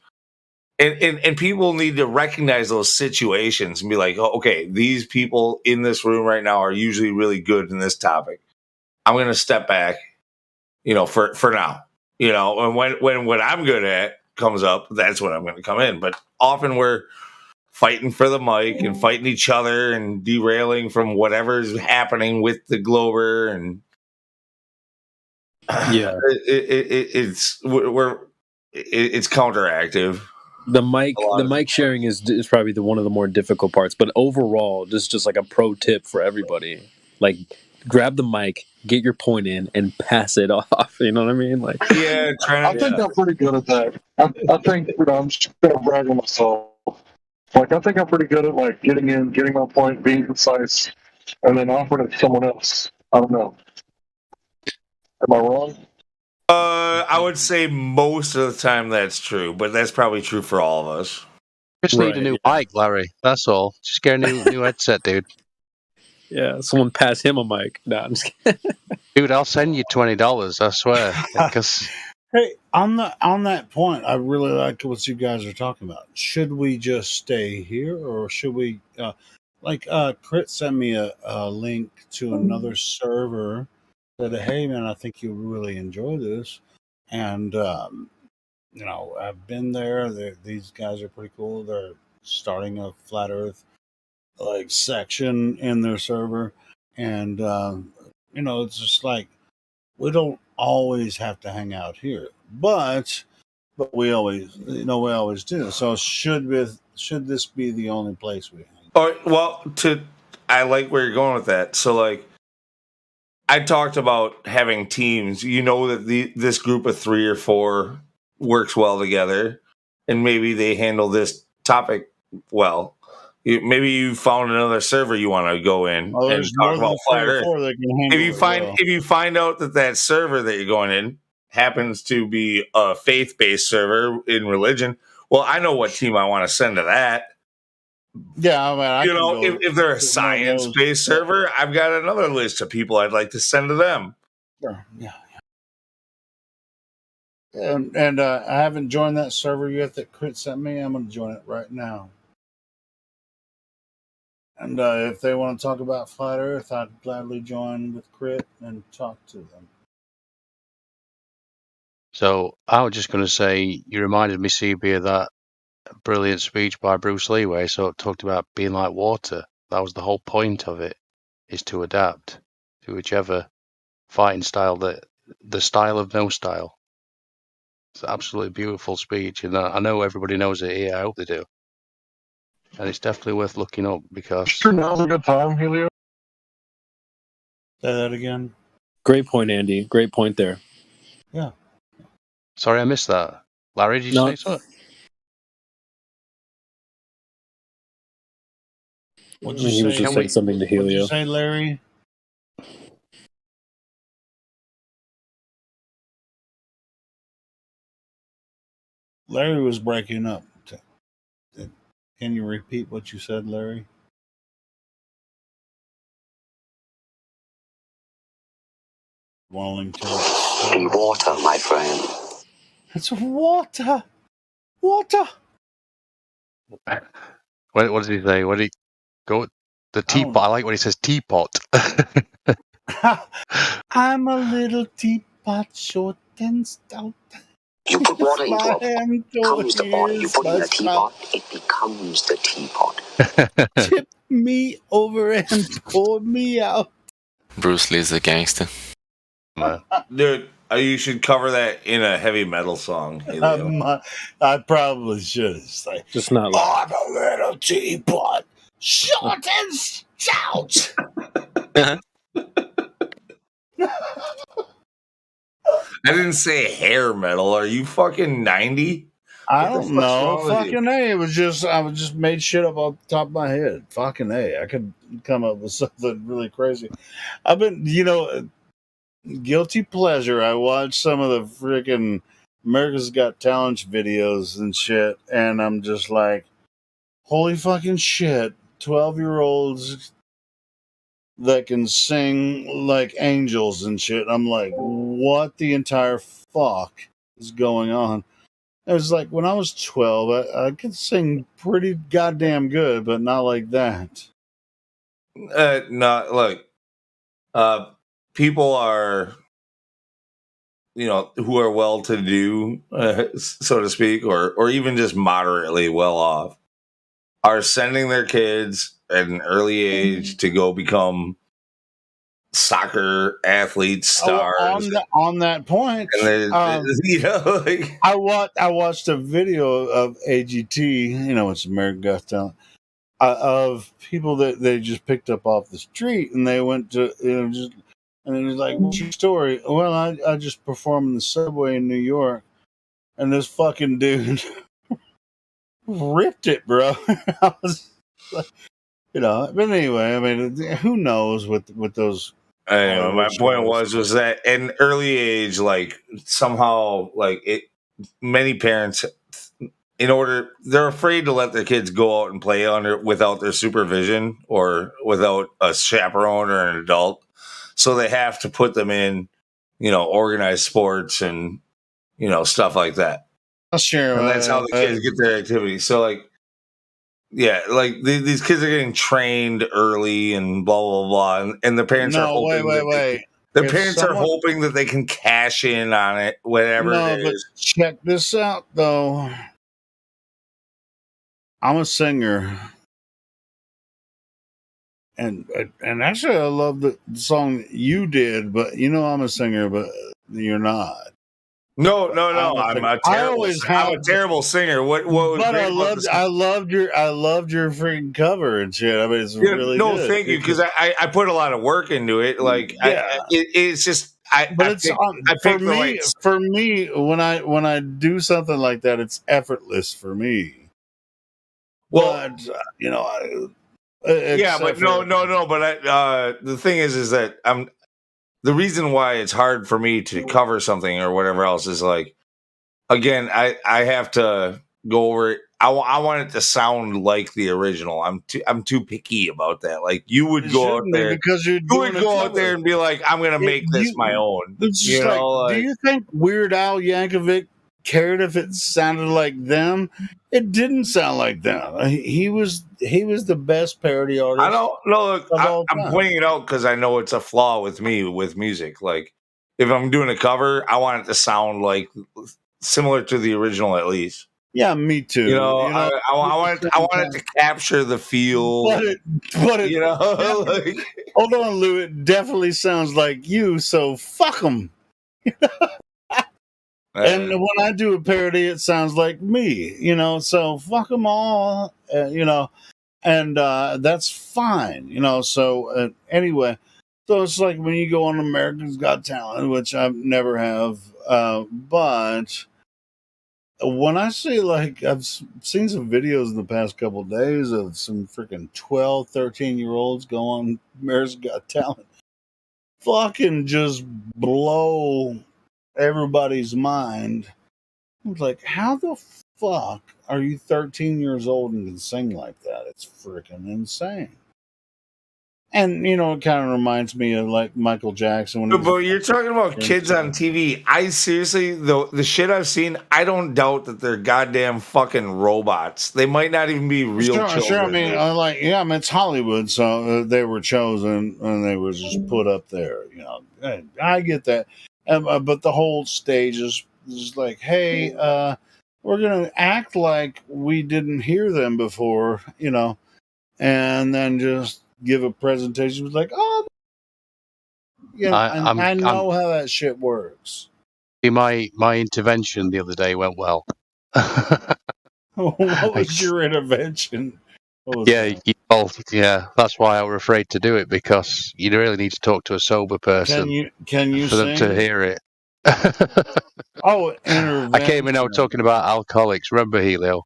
[SPEAKER 5] and people need to recognize those situations and be like, oh, okay, these people in this room right now are usually really good in this topic. I'm going to step back, for now. And when what I'm good at comes up, that's when I'm going to come in. But often we're fighting for the mic and fighting each other and derailing from whatever's happening with the Glober, and
[SPEAKER 17] Yeah.
[SPEAKER 5] it's counteractive.
[SPEAKER 17] The mic sharing is probably one of the more difficult parts, but overall, this is just like a pro tip for everybody. Like, grab the mic, get your point in, and pass it off. You know what I mean? Like,
[SPEAKER 5] yeah,
[SPEAKER 8] I think I'm pretty good at that. I think I'm just gonna brag on myself. Like, I think I'm pretty good at like getting in, getting my point, being concise, and then offering it to someone else. I don't know. Am I wrong?
[SPEAKER 5] I would say most of the time that's true, but that's probably true for all of us.
[SPEAKER 21] Just need a new mic, Larry. That's all. Just get a new headset, dude.
[SPEAKER 17] Yeah, someone pass him a mic. No, I'm just kidding.
[SPEAKER 21] Dude, I'll send you $20. I swear. Because
[SPEAKER 22] Hey, on that point, I really like what you guys are talking about. Should we just stay here, or should we Crit sent me a link to another server, said, hey man, I think you'll really enjoy this. And I've been there. These guys are pretty cool. They're starting a flat earth section in their server, and it's just like, we don't always have to hang out here, but we always do. So should this be the only place we hang?
[SPEAKER 5] All right, well, I like where you're going with that. So, like, I talked about having teams. That this group of 3 or 4 works well together, and maybe they handle this topic well. Maybe you found another server you want to go in and talk about flat Earth. If you find out that server that you're going in happens to be a faith-based server in religion, well, I know what team I want to send to that.
[SPEAKER 22] Yeah, I mean,
[SPEAKER 5] if they're a science-based server, I've got another list of people I'd like to send to them.
[SPEAKER 22] Sure. Yeah. And I haven't joined that server yet that Crit sent me. I'm going to join it right now. And if they want to talk about flat Earth, I'd gladly join with Crit and talk to them.
[SPEAKER 21] So I was just going to say, you reminded me, CB, of that brilliant speech by Bruce Lee where he sort of talked about being like water. That was the whole point of it, is to adapt to whichever fighting style, the style of no style. It's an absolutely beautiful speech, and I know everybody knows it here. I hope they do. And it's definitely worth looking up because...
[SPEAKER 8] Sure, now's a good time, Helio.
[SPEAKER 22] Say that again.
[SPEAKER 17] Great point, Andy. Great point there.
[SPEAKER 22] Yeah.
[SPEAKER 21] Sorry, I missed that. Larry, did you say something?
[SPEAKER 22] What'd
[SPEAKER 17] you say? He was just saying something to Helio.
[SPEAKER 22] What'd you say, Larry? Larry was breaking up. Can you repeat what you said, Larry? Wallington.
[SPEAKER 4] Water, my friend.
[SPEAKER 22] It's water. Water.
[SPEAKER 21] What does he say? What did he go? The teapot. I like when he says teapot.
[SPEAKER 22] I'm a little teapot, short and stout.
[SPEAKER 4] You put water into a pot, becomes the body. You put it in a teapot, it becomes the teapot.
[SPEAKER 22] Tip me over and pour me out.
[SPEAKER 1] Bruce Lee's a gangster.
[SPEAKER 5] Dude, you should cover that in a heavy metal song.
[SPEAKER 22] I probably should. It's like,
[SPEAKER 17] just not like,
[SPEAKER 22] I'm a little teapot, short and stout.
[SPEAKER 5] I didn't say hair metal. Are you fucking 90?
[SPEAKER 22] I
[SPEAKER 5] What the
[SPEAKER 22] don't
[SPEAKER 5] fuck's
[SPEAKER 22] know.
[SPEAKER 5] wrong with you?
[SPEAKER 22] Fucking A. It was just I was just made shit up off the top of my head. Fucking A. I could come up with something really crazy. I've been, guilty pleasure. I watched some of the freaking America's Got Talent videos and shit, and I'm just like, holy fucking shit! 12-year-olds that can sing like angels and shit. I'm like, what the entire fuck is going on? It was like when I was 12, I could sing pretty goddamn good, but not like that.
[SPEAKER 5] No, look, people are, who are well-to-do, so to speak, or even just moderately well off, are sending their kids at an early age to go become soccer athletes, stars.
[SPEAKER 22] On that point,
[SPEAKER 5] And
[SPEAKER 22] I watched a video of AGT, it's American Got Talent, of people that they just picked up off the street, and they went to and it was like, what's your story? Well, I just performed in the subway in New York, and this fucking dude ripped it, bro. I was like, but anyway, I mean, who knows with those.
[SPEAKER 5] Anyway, my point was that at an early age, like somehow, many parents, they're afraid to let their kids go out and play without their supervision or without a chaperone or an adult. So they have to put them in, organized sports and, stuff like that.
[SPEAKER 22] Sure.
[SPEAKER 5] And that's how the kids get their activity. So these kids are getting trained early and blah, blah, blah. And the parents are hoping
[SPEAKER 22] wait.
[SPEAKER 5] The parents are hoping that they can cash in on it, whatever it is.
[SPEAKER 22] But check this out, though. I'm a singer. And actually, I love the song you did, but I'm a singer, but you're not.
[SPEAKER 5] No. I'm a terrible singer. What was
[SPEAKER 22] but
[SPEAKER 5] great
[SPEAKER 22] I loved your freaking cover and shit. I mean, it's really good.
[SPEAKER 5] Thank you, because I put a lot of work into it. It's just
[SPEAKER 22] for me when I do something like that, it's effortless for me.
[SPEAKER 5] Well,
[SPEAKER 22] but
[SPEAKER 5] but no. But the thing is that the reason why it's hard for me to cover something or whatever else is again, I have to go over it. I want it to sound like the original. I'm too picky about that. Like you would go out there
[SPEAKER 22] because you
[SPEAKER 5] would go out there and be like, I'm gonna make this my own.
[SPEAKER 22] Do you think Weird Al Yankovic cared if it sounded like them? It didn't sound like them. He was the best parody artist.
[SPEAKER 5] I don't know. Look, I'm pointing it out because I know it's a flaw with me with music. Like if I'm doing a cover, I want it to sound like similar to the original at least.
[SPEAKER 22] Yeah, me too.
[SPEAKER 5] I want it to capture the feel.
[SPEAKER 22] But it hold on, Lou. It definitely sounds like you. So fuck them. And when I do a parody, it sounds like me, so fuck them all, and that's fine, so anyway, so it's like when you go on America's Got Talent, which I never have, but when I see I've seen some videos in the past couple of days of some freaking 12, 13-year-olds go on America's Got Talent, fucking just blow everybody's mind. I was like, how the fuck are you 13 years old and can sing like that? It's freaking insane. And it kind of reminds me of Michael Jackson.
[SPEAKER 5] But you're talking about kids on TV. I seriously, the shit I've seen, I don't doubt that they're goddamn fucking robots. They might not even be real children.
[SPEAKER 22] Sure. I mean, it's Hollywood, so they were chosen and they were just put up there. I get that. But the whole stage is like, hey, we're going to act like we didn't hear them before, and then just give a presentation. It's like, oh, I know how that shit works.
[SPEAKER 21] My intervention the other day went well.
[SPEAKER 22] What was your intervention?
[SPEAKER 21] That's why I was afraid to do it, because you really need to talk to a sober person
[SPEAKER 22] can you
[SPEAKER 21] for them to
[SPEAKER 22] sing?
[SPEAKER 21] hear it.
[SPEAKER 22] Oh, intervention.
[SPEAKER 21] I came in. I was talking about alcoholics. Remember, Helio?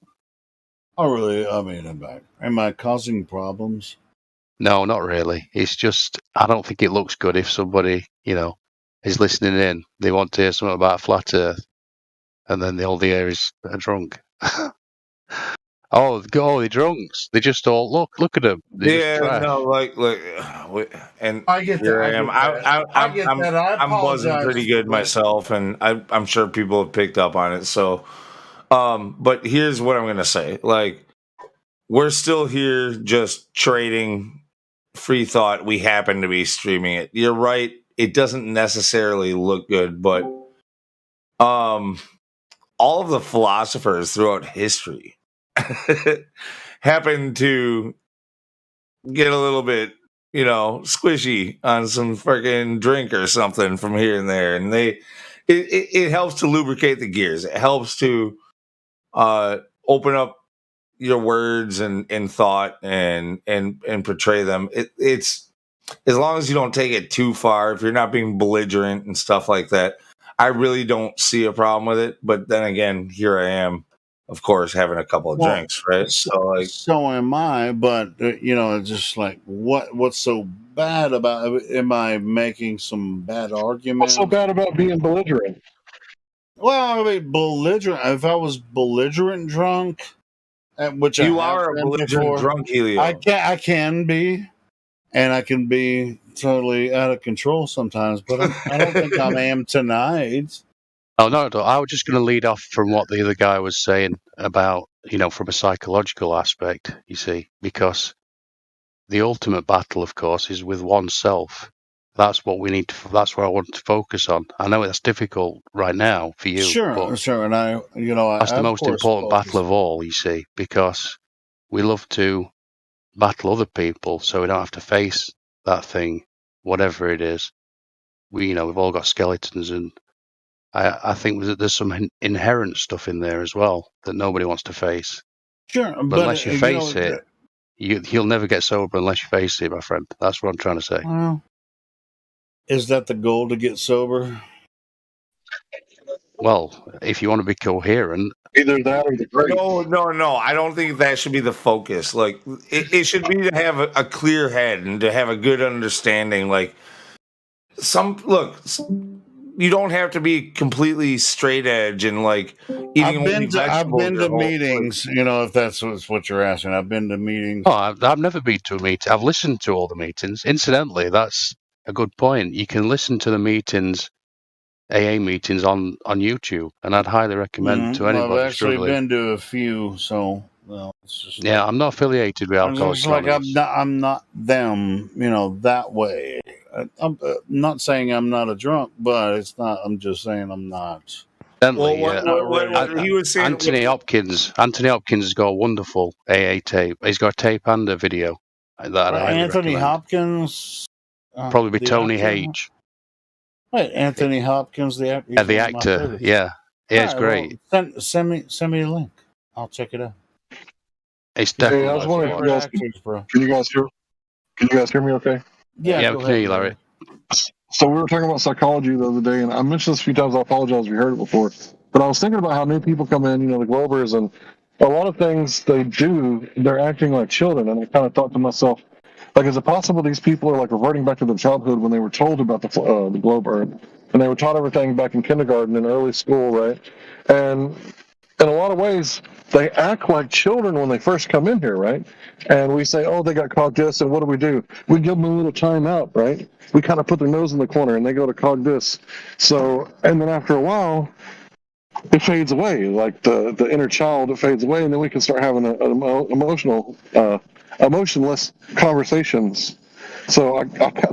[SPEAKER 22] Oh, really? I mean, am I causing problems?
[SPEAKER 21] No, not really. It's just I don't think it looks good if somebody, is listening in. They want to hear something about a flat Earth, and then all they hear is a drunk. Oh, the drunks! They just all look at them. They're just trash.
[SPEAKER 5] no, like, and
[SPEAKER 22] I get
[SPEAKER 5] here
[SPEAKER 22] that.
[SPEAKER 5] I am.
[SPEAKER 22] I get that. I
[SPEAKER 5] I'm buzzing
[SPEAKER 22] apologize
[SPEAKER 5] pretty good
[SPEAKER 22] for that.
[SPEAKER 5] myself, and I'm sure people have picked up on it. So, but here's what I'm gonna say: like, we're still here, just trading free thought. We happen to be streaming it. You're right; it doesn't necessarily look good, but all of the philosophers throughout history happen to get a little bit, squishy on some freaking drink or something from here and there, and it helps to lubricate the gears. It helps to open up your words and thought and portray them. It's as long as you don't take it too far. If you're not being belligerent and stuff like that, I really don't see a problem with it. But then again, here I am, of course, having a couple of drinks, right?
[SPEAKER 22] So am I, but it's just like what's so bad about? Am I making some bad arguments?
[SPEAKER 8] What's so bad about being belligerent?
[SPEAKER 22] Well, I mean, belligerent. If I was belligerent drunk, which
[SPEAKER 5] You
[SPEAKER 22] I have
[SPEAKER 5] are a
[SPEAKER 22] been
[SPEAKER 5] belligerent
[SPEAKER 22] before,
[SPEAKER 5] drunk, Helio.
[SPEAKER 22] I can be, and I can be totally out of control sometimes. But I don't think I am tonight.
[SPEAKER 21] Oh, no, I was just going to lead off from what the other guy was saying about, from a psychological aspect, you see, because the ultimate battle, of course, is with oneself. That's what we need to, that's what I want to focus on. I know that's difficult right now for you.
[SPEAKER 22] Sure, and
[SPEAKER 21] that's the most important battle of all, you see, because we love to battle other people so we don't have to face that thing, whatever it is. We've all got skeletons, and I think there's some inherent stuff in there as well that nobody wants to face.
[SPEAKER 22] Sure,
[SPEAKER 21] but unless you face it, you'll never get sober unless you face it, my friend. That's what I'm trying to say.
[SPEAKER 22] Well, is that the goal, to get sober?
[SPEAKER 21] Well, if you want to be coherent,
[SPEAKER 8] either that or the great.
[SPEAKER 5] No. I don't think that should be the focus. Like, it should be to have a clear head and to have a good understanding. Like, you don't have to be completely straight edge and like eating only vegetables.
[SPEAKER 22] I've been to meetings, if that's what you're asking. I've been to meetings.
[SPEAKER 21] Oh, I've never been to a meeting. I've listened to all the meetings. Incidentally, that's a good point. You can listen to the meetings, AA meetings on YouTube, and I'd highly recommend to anybody.
[SPEAKER 22] I've actually been to a few, so it's just
[SPEAKER 21] I'm not affiliated with Alcoholics Anonymous.
[SPEAKER 22] I'm not them, that way. I'm not saying I'm not a drunk, but it's not. I'm just saying I'm not.
[SPEAKER 21] What he was saying, Anthony Hopkins has got a wonderful AA tape. He's got a tape and a video. That
[SPEAKER 22] Anthony Hopkins,
[SPEAKER 21] probably be Tony H.
[SPEAKER 22] Wait, Anthony Hopkins, the actor.
[SPEAKER 21] The actor, yeah, it's great.
[SPEAKER 22] Well, send me a link. I'll check it out.
[SPEAKER 21] It's definitely.
[SPEAKER 8] Hey, I was wondering, can you guys hear me? Okay.
[SPEAKER 22] Yeah,
[SPEAKER 21] we can hear you, Larry.
[SPEAKER 8] So we were talking about psychology the other day, and I mentioned this a few times. I apologize if you heard it before, but I was thinking about how new people come in, the Globers, and a lot of things they do, they're acting like children. And I kind of thought to myself, like, is it possible these people are like reverting back to their childhood when they were told about the Glober, and they were taught everything back in kindergarten and early school, right? And in a lot of ways, they act like children when they first come in here, right? And we say, oh, they got cog dis, and what do? We give them a little time out, right? We kind of put their nose in the corner, and they go to cog dis. So, and then after a while, it fades away, like the inner child, it fades away, and then we can start having emotionless conversations. So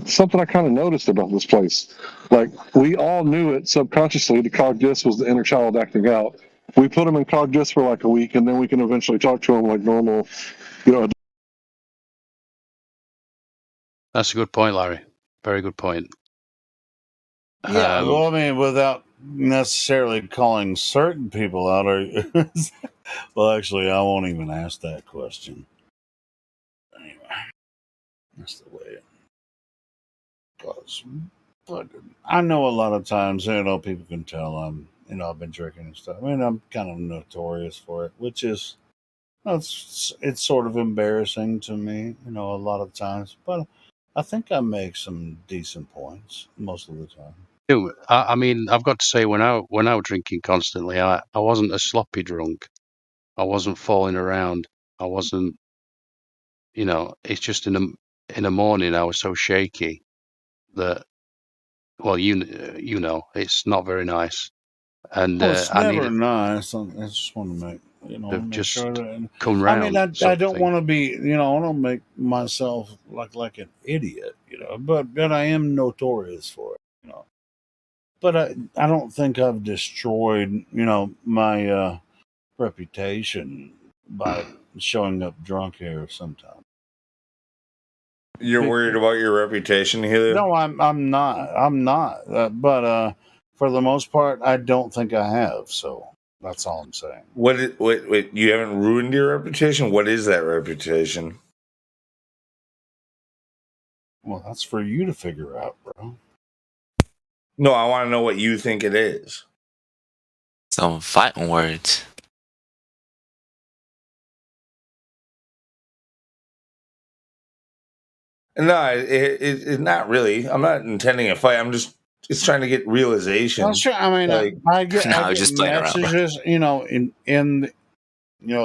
[SPEAKER 8] something I kind of noticed about this place, like we all knew it subconsciously, the cog dis was the inner child acting out. We put them in cog dis for like a week, and then we can eventually talk to them like normal,
[SPEAKER 21] That's a good point, Larry. Very good point.
[SPEAKER 22] Yeah, well, I mean, without necessarily calling certain people out, well, actually, I won't even ask that question. Anyway, that's the way it goes. But I know a lot of times, people can tell I've been drinking and stuff. I mean, I'm kind of notorious for it, which is, it's sort of embarrassing to me, a lot of times. But I think I make some decent points most of the time.
[SPEAKER 21] Dude, I mean, I've got to say, when I was drinking constantly, I wasn't a sloppy drunk. I wasn't falling around. I wasn't, it's just in the morning I was so shaky that, well, it's not very nice. And
[SPEAKER 22] Well, it's
[SPEAKER 21] I
[SPEAKER 22] never
[SPEAKER 21] needed
[SPEAKER 22] nice. I just want to
[SPEAKER 21] to
[SPEAKER 22] make
[SPEAKER 21] just
[SPEAKER 22] sure that.
[SPEAKER 21] come
[SPEAKER 22] I mean,
[SPEAKER 21] round,
[SPEAKER 22] I
[SPEAKER 21] sort of
[SPEAKER 22] don't
[SPEAKER 21] thing.
[SPEAKER 22] want to be, I don't make myself like an idiot, but I am notorious for it, But I don't think I've destroyed, my reputation by showing up drunk here sometimes.
[SPEAKER 5] You're worried about your reputation, Helio?
[SPEAKER 22] No, I'm not. But for the most part, I don't think I have. So that's all I'm saying.
[SPEAKER 5] Wait, you haven't ruined your reputation? What is that reputation?
[SPEAKER 22] Well, that's for you to figure out, bro.
[SPEAKER 5] No, I want to know what you think it is.
[SPEAKER 1] Some fighting words.
[SPEAKER 5] No, it's not really. I'm not intending a fight. I'm just trying to get realization.
[SPEAKER 22] Well, sure. I mean, I get
[SPEAKER 1] No, just playing around, bro.
[SPEAKER 22] messages,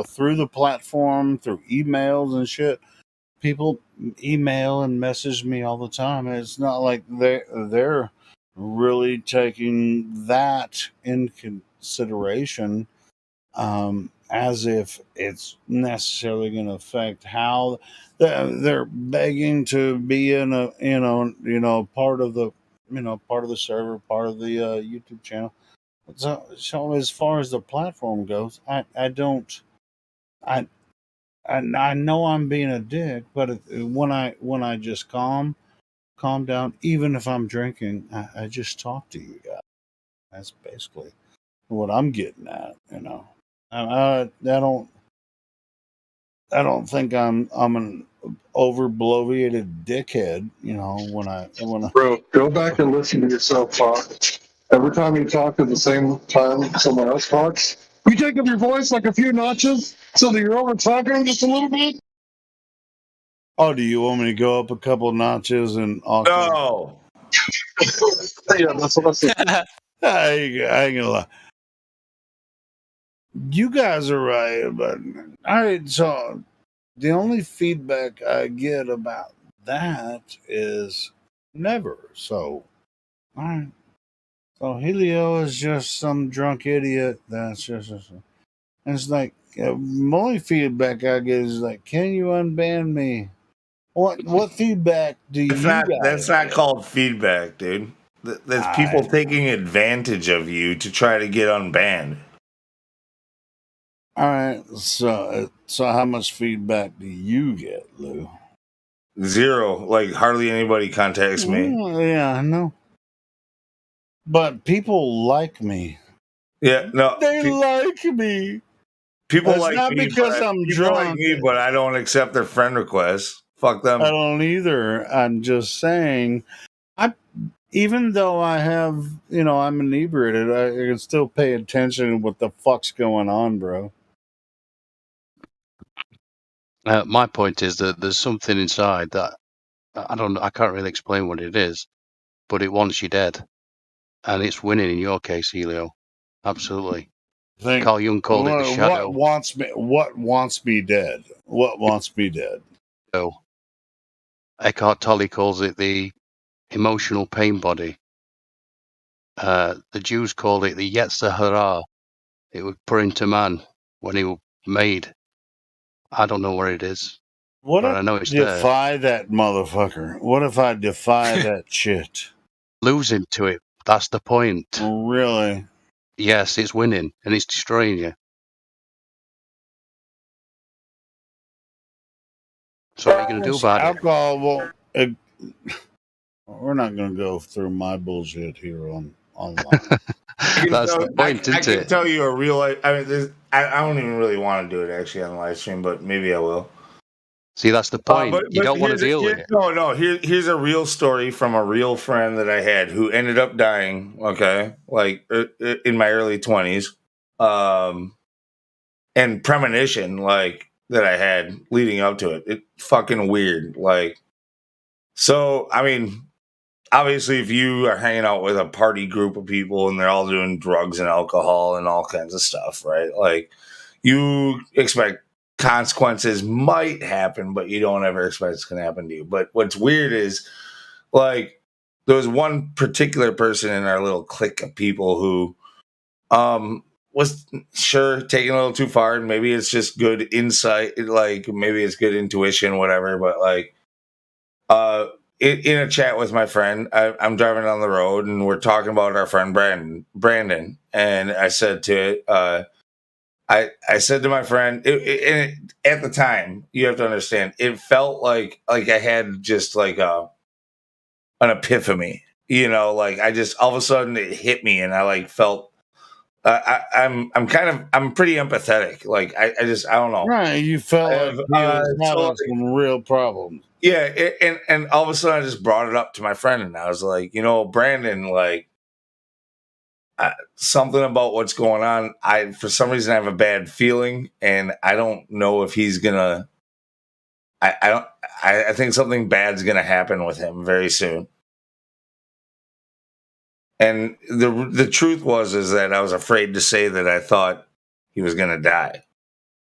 [SPEAKER 22] through the platform, through emails and shit. People email and message me all the time. And it's not like they're really taking that in consideration, as if it's necessarily going to affect how they're begging to be in a part of the part of the server, part of the YouTube channel. So as far as the platform goes, I don't I know I'm being a dick, but when I just calm down, even if I'm drinking, I just talk to you guys. That's basically what I'm getting at. I don't think I'm an over bloviated dickhead. When I
[SPEAKER 8] Bro, go back and listen to yourself talk. Every time you talk at the same time someone else talks, you take up your voice like a few notches so that you're over talking just a little bit.
[SPEAKER 22] Oh, do you want me to go up a couple notches and
[SPEAKER 5] No.
[SPEAKER 8] Yeah, that's what I said.
[SPEAKER 22] I ain't gonna lie. You guys are right, but all right. So the only feedback I get about that is never. So, all right. So Helio is just some drunk idiot. That's just. And it's like only feedback I get is like, "Can you unban me?" What feedback do you guys?
[SPEAKER 5] That's not called feedback, dude. That's people taking advantage of you to try to get unbanned.
[SPEAKER 22] All right. So how much feedback do you get, Lou?
[SPEAKER 5] 0. Like hardly anybody contacts me.
[SPEAKER 22] Yeah, I know. But people like me.
[SPEAKER 5] Yeah, no.
[SPEAKER 22] They like me.
[SPEAKER 5] People
[SPEAKER 22] It's
[SPEAKER 5] like
[SPEAKER 22] not
[SPEAKER 5] me,
[SPEAKER 22] because
[SPEAKER 5] but
[SPEAKER 22] I'm
[SPEAKER 5] people like
[SPEAKER 22] drunk.
[SPEAKER 5] me, but I don't accept their friend requests. Fuck them.
[SPEAKER 22] I don't either. I'm just saying, even though I have, I'm inebriated, I can still pay attention to what the fuck's going on, bro.
[SPEAKER 21] My point is that there's something inside that I can't really explain what it is, but it wants you dead, and it's winning in your case, Helio. Absolutely. Carl Jung called it the shadow.
[SPEAKER 22] What wants me dead? What wants me dead?
[SPEAKER 21] So Eckhart Tolle calls it the emotional pain body. The Jews called it the Yetzer Hara. It was put into man when he was made. I don't know where it is,
[SPEAKER 22] What
[SPEAKER 21] but
[SPEAKER 22] if
[SPEAKER 21] I know it's
[SPEAKER 22] I defy that motherfucker? What if I defy that shit?
[SPEAKER 21] Lose him to it. That's the point.
[SPEAKER 22] Really?
[SPEAKER 21] Yes, it's winning and it's destroying you. So what are you going to do about it?
[SPEAKER 22] Alcohol will. We're not going to go through my bullshit here online.
[SPEAKER 21] That's the point, isn't
[SPEAKER 5] I can
[SPEAKER 21] it?
[SPEAKER 5] tell you a real life. I mean, I don't even really want to do it actually on the live stream, but maybe I will.
[SPEAKER 21] See, that's the point. You don't want to
[SPEAKER 5] here's
[SPEAKER 21] deal with it.
[SPEAKER 5] No. Here's a real story from a real friend that I had who ended up dying. Okay, like in my early 20s, and premonition like that I had leading up to it. It fucking weird. Like, so I mean, obviously, if you are hanging out with a party group of people and they're all doing drugs and alcohol and all kinds of stuff, right? Like, you expect consequences might happen, but you don't ever expect it's going to happen to you. But what's weird is, like, there was one particular person in our little clique of people who was sure taking a little too far, and maybe it's just good insight, like maybe it's good intuition, whatever. But like, in a chat with my friend, I'm driving down the road and we're talking about our friend Brandon, and I said to I said to my friend, at the time, you have to understand, it felt like I had just like an epiphany, you know, like I just all of a sudden it hit me, and I like felt. I'm pretty empathetic. Like I don't know.
[SPEAKER 22] Right, you felt like he was having some real problems.
[SPEAKER 5] Yeah, and all of a sudden I just brought it up to my friend, and I was like, you know, Brandon, like something about what's going on. For some reason I have a bad feeling, and I don't know if he's gonna. I think something bad's gonna happen with him very soon. And the truth is that I was afraid to say that I thought he was gonna die.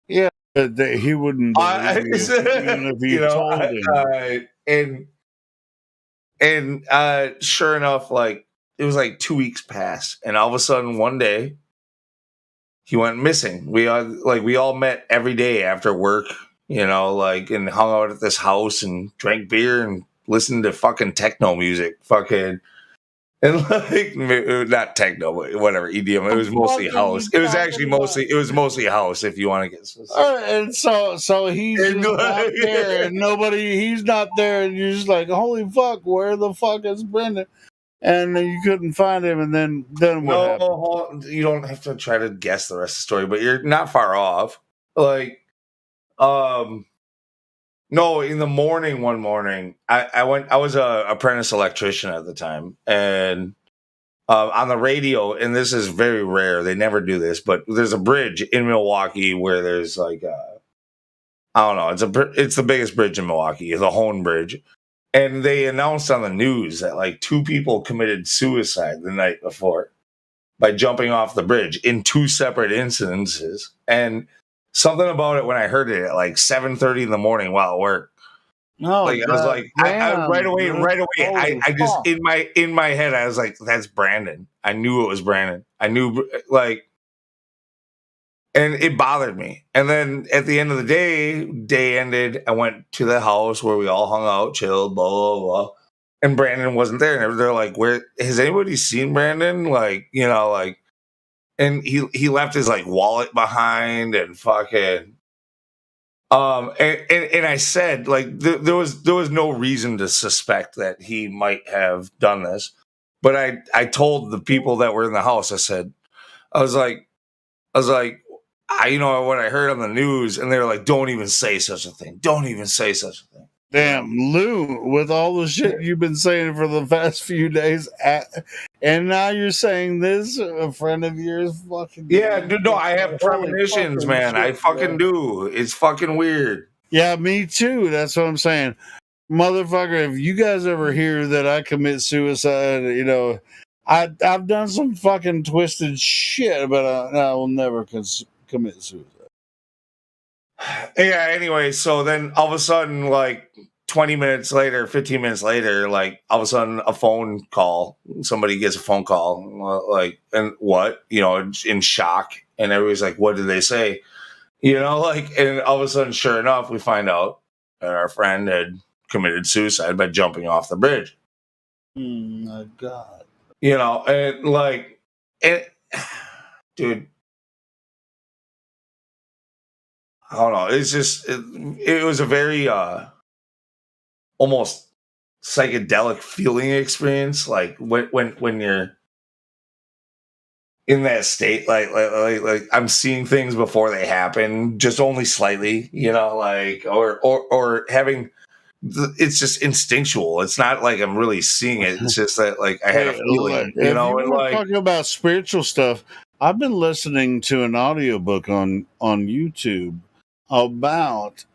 [SPEAKER 22] Yeah, that he wouldn't believe you, even if you told him.
[SPEAKER 5] And sure enough, like it was like 2 weeks past, and all of a sudden one day he went missing. We all met every day after work, you know, like, and hung out at this house and drank beer and listened to fucking techno music, fucking. And like, not techno, but whatever, EDM. It was mostly house. It was actually mostly house. If you want to get specific.
[SPEAKER 22] And so he's just not there, and he's not there, and you're just like, holy fuck, where the fuck is Brendan? And you couldn't find him, and then what happened?
[SPEAKER 5] No, you don't have to try to guess the rest of the story, but you're not far off. Like, no, in the morning, one morning, I was a apprentice electrician at the time, and on the radio, and this is very rare, they never do this, but there's a bridge in Milwaukee where there's like, I don't know, it's the biggest bridge in Milwaukee, the Hone Bridge, and they announced on the news that like 2 people committed suicide the night before by jumping off the bridge in 2 separate incidences, and something about it when I heard it at like 7:30 in the morning while at work.
[SPEAKER 22] No,
[SPEAKER 5] like I was like, I right away. I just
[SPEAKER 22] fuck.
[SPEAKER 5] in my head, I was like, that's Brandon. I knew it was Brandon. I knew like, and it bothered me. And then at the end of the day ended. I went to the house where we all hung out, chilled, blah blah blah. And Brandon wasn't there. And they're like, "Where has anybody seen Brandon?" Like, you know, like. And he left his like wallet behind and fucking and I said like there was no reason to suspect that he might have done this, but I told the people that were in the house, I was like you know what I heard on the news, and they were like, don't even say such a thing,
[SPEAKER 22] Damn, Lou, with all the shit you've been saying for the past few days, and now you're saying this, a friend of yours fucking...
[SPEAKER 5] Yeah, dude, no, I have premonitions, man. I fucking do. It's fucking weird.
[SPEAKER 22] Yeah, me too. That's what I'm saying. Motherfucker, if you guys ever hear that I commit suicide, you know, I've done some fucking twisted shit, but I will never commit suicide.
[SPEAKER 5] Yeah, anyway, so then all of a sudden, like 20 minutes later, 15 minutes later, like all of a sudden a phone call, somebody gets a phone call, like, and what, you know, in shock. And everybody's like, what did they say? You know, like, and all of a sudden, sure enough, we find out that our friend had committed suicide by jumping off the bridge.
[SPEAKER 22] My God.
[SPEAKER 5] You know, and like, dude, I don't know. It's just it was a very almost psychedelic feeling experience. Like when you're in that state, like I'm seeing things before they happen, just only slightly, like or having. It's just instinctual. It's not like I'm really seeing it. It's just that like I had a feeling,
[SPEAKER 22] Look, if you
[SPEAKER 5] and
[SPEAKER 22] were
[SPEAKER 5] like
[SPEAKER 22] talking about spiritual stuff, I've been listening to an audiobook on YouTube about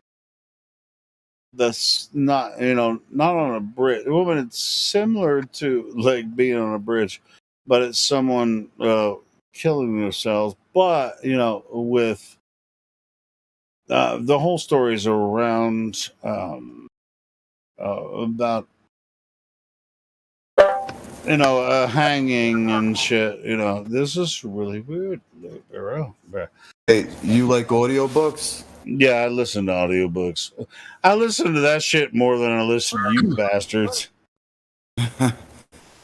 [SPEAKER 22] that's not not on a bridge. Well, it's similar to like being on a bridge, but it's someone killing themselves. But with the whole story is around about hanging and shit. This is really weird, bro.
[SPEAKER 15] Hey, you like audiobooks?
[SPEAKER 22] Yeah, I listen to audiobooks. I listen to that shit more than I listen to you bastards.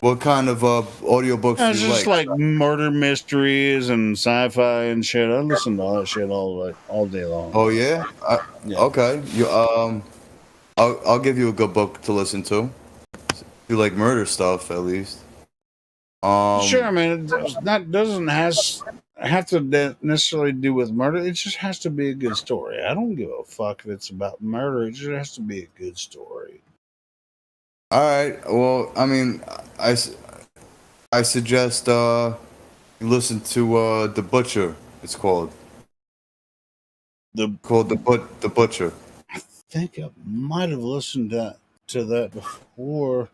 [SPEAKER 15] What kind of audiobooks do
[SPEAKER 22] It's
[SPEAKER 15] you
[SPEAKER 22] just
[SPEAKER 15] like?
[SPEAKER 22] like murder mysteries and sci-fi and shit. I listen to all that shit all day long.
[SPEAKER 15] Oh yeah?
[SPEAKER 22] Yeah.
[SPEAKER 15] Okay. I'll give you a good book to listen to. You like murder stuff, at least.
[SPEAKER 22] Sure, I mean, that doesn't have to necessarily do with murder. It just has to be a good story. I don't give a fuck if it's about murder. It just has to be a good story.
[SPEAKER 15] All right. Well, I mean, I suggest you listen to The Butcher. It's called. The Butcher.
[SPEAKER 22] I think I might have listened to that before.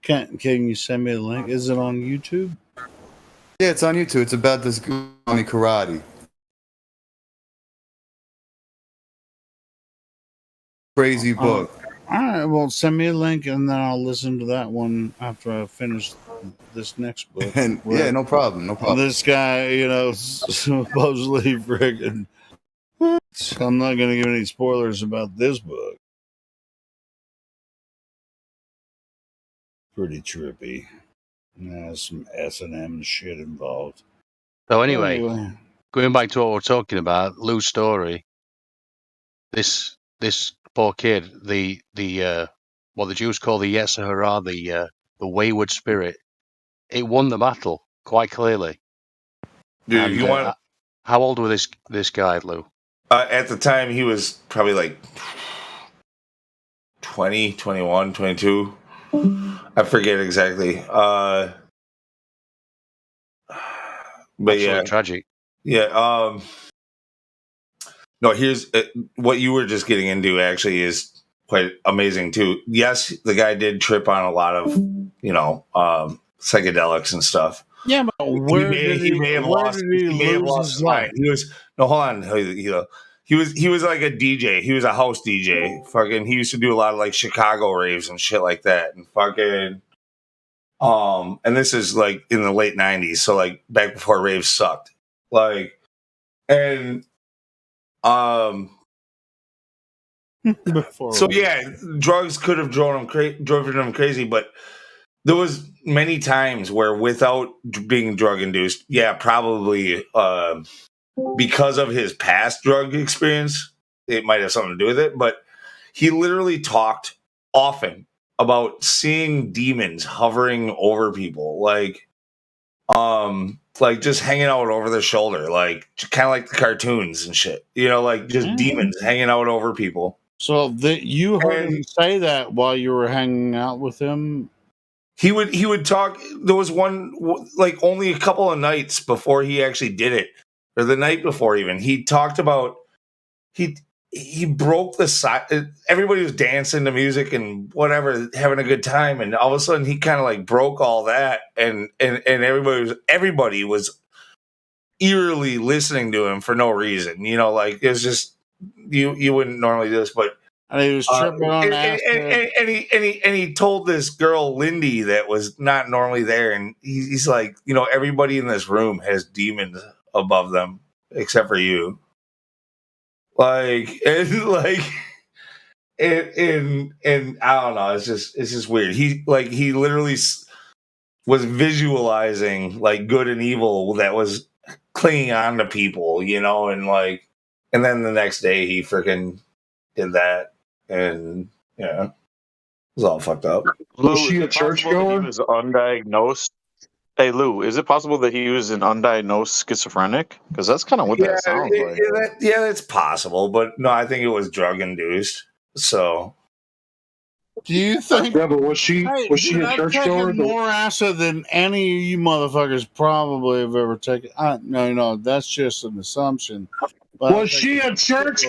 [SPEAKER 22] Can you send me a link? Is it on YouTube?
[SPEAKER 15] Yeah, it's on YouTube. It's about this guy karate. Crazy book.
[SPEAKER 22] All right, well, send me a link and then I'll listen to that one after I finish this next book.
[SPEAKER 15] And yeah, no problem, no problem.
[SPEAKER 22] This guy, supposedly friggin'. I'm not going to give any spoilers about this book. Pretty trippy. There's some S&M shit involved.
[SPEAKER 21] So anyway, going back to what we're talking about, Lou's story. This poor kid, what the Jews call the Yetzer Hara, the wayward spirit, it won the battle quite clearly.
[SPEAKER 5] Dude,
[SPEAKER 21] And,
[SPEAKER 5] you want?
[SPEAKER 21] how old was this guy, Lou?
[SPEAKER 5] At the time, he was probably like 20, 21, 22. I forget exactly. But
[SPEAKER 21] Absolutely
[SPEAKER 5] yeah,
[SPEAKER 21] tragic.
[SPEAKER 5] Yeah. No, here's what you were just getting into. Actually, is quite amazing too. Yes, the guy did trip on a lot of psychedelics and stuff.
[SPEAKER 22] Yeah, but
[SPEAKER 5] He may have lost his mind. He was no, hold on. He was like a DJ. He was a house DJ. Fucking, he used to do a lot of like Chicago raves and shit like that. And fucking, and this is like in the late '90s, so like back before raves sucked. Like, and so yeah, drugs could have driven him crazy, but there was many times where without being drug induced, yeah, probably because of his past drug experience, it might have something to do with it. But he literally talked often about seeing demons hovering over people, like just hanging out over their shoulder, like kind of like the cartoons and shit, like just demons hanging out over people.
[SPEAKER 22] So you heard him say that while you were hanging out with him?
[SPEAKER 5] He would talk. There was one, like only a couple of nights before he actually did it, or the night before even. He talked about he broke the side. Everybody was dancing to music and whatever, having a good time, and all of a sudden he kind of like broke all that, and everybody was eerily listening to him for no reason. Like it was just you wouldn't normally do this, but.
[SPEAKER 22] And he was tripping on acid.
[SPEAKER 5] And he told this girl Lindy that was not normally there, and he's like, everybody in this room has demons above them except for you. And I don't know. It's just weird. He literally was visualizing like good and evil that was clinging on to people, and then the next day he freaking did that. And yeah, it was all fucked up.
[SPEAKER 3] Was she a churchgoer? He was undiagnosed. Hey Lou, is it possible that he was an undiagnosed schizophrenic? Because that's kind of what that sounds like.
[SPEAKER 5] Yeah, it's possible, but no, I think it was drug induced. So,
[SPEAKER 22] do you think?
[SPEAKER 8] Yeah, but was she
[SPEAKER 22] Hey,
[SPEAKER 8] was she
[SPEAKER 22] dude,
[SPEAKER 8] a
[SPEAKER 22] I've
[SPEAKER 8] churchgoer?
[SPEAKER 22] taken more acid than any of you motherfuckers probably have ever taken. No, that's just an assumption. But I
[SPEAKER 8] Was
[SPEAKER 22] think
[SPEAKER 8] she
[SPEAKER 22] it's
[SPEAKER 8] a church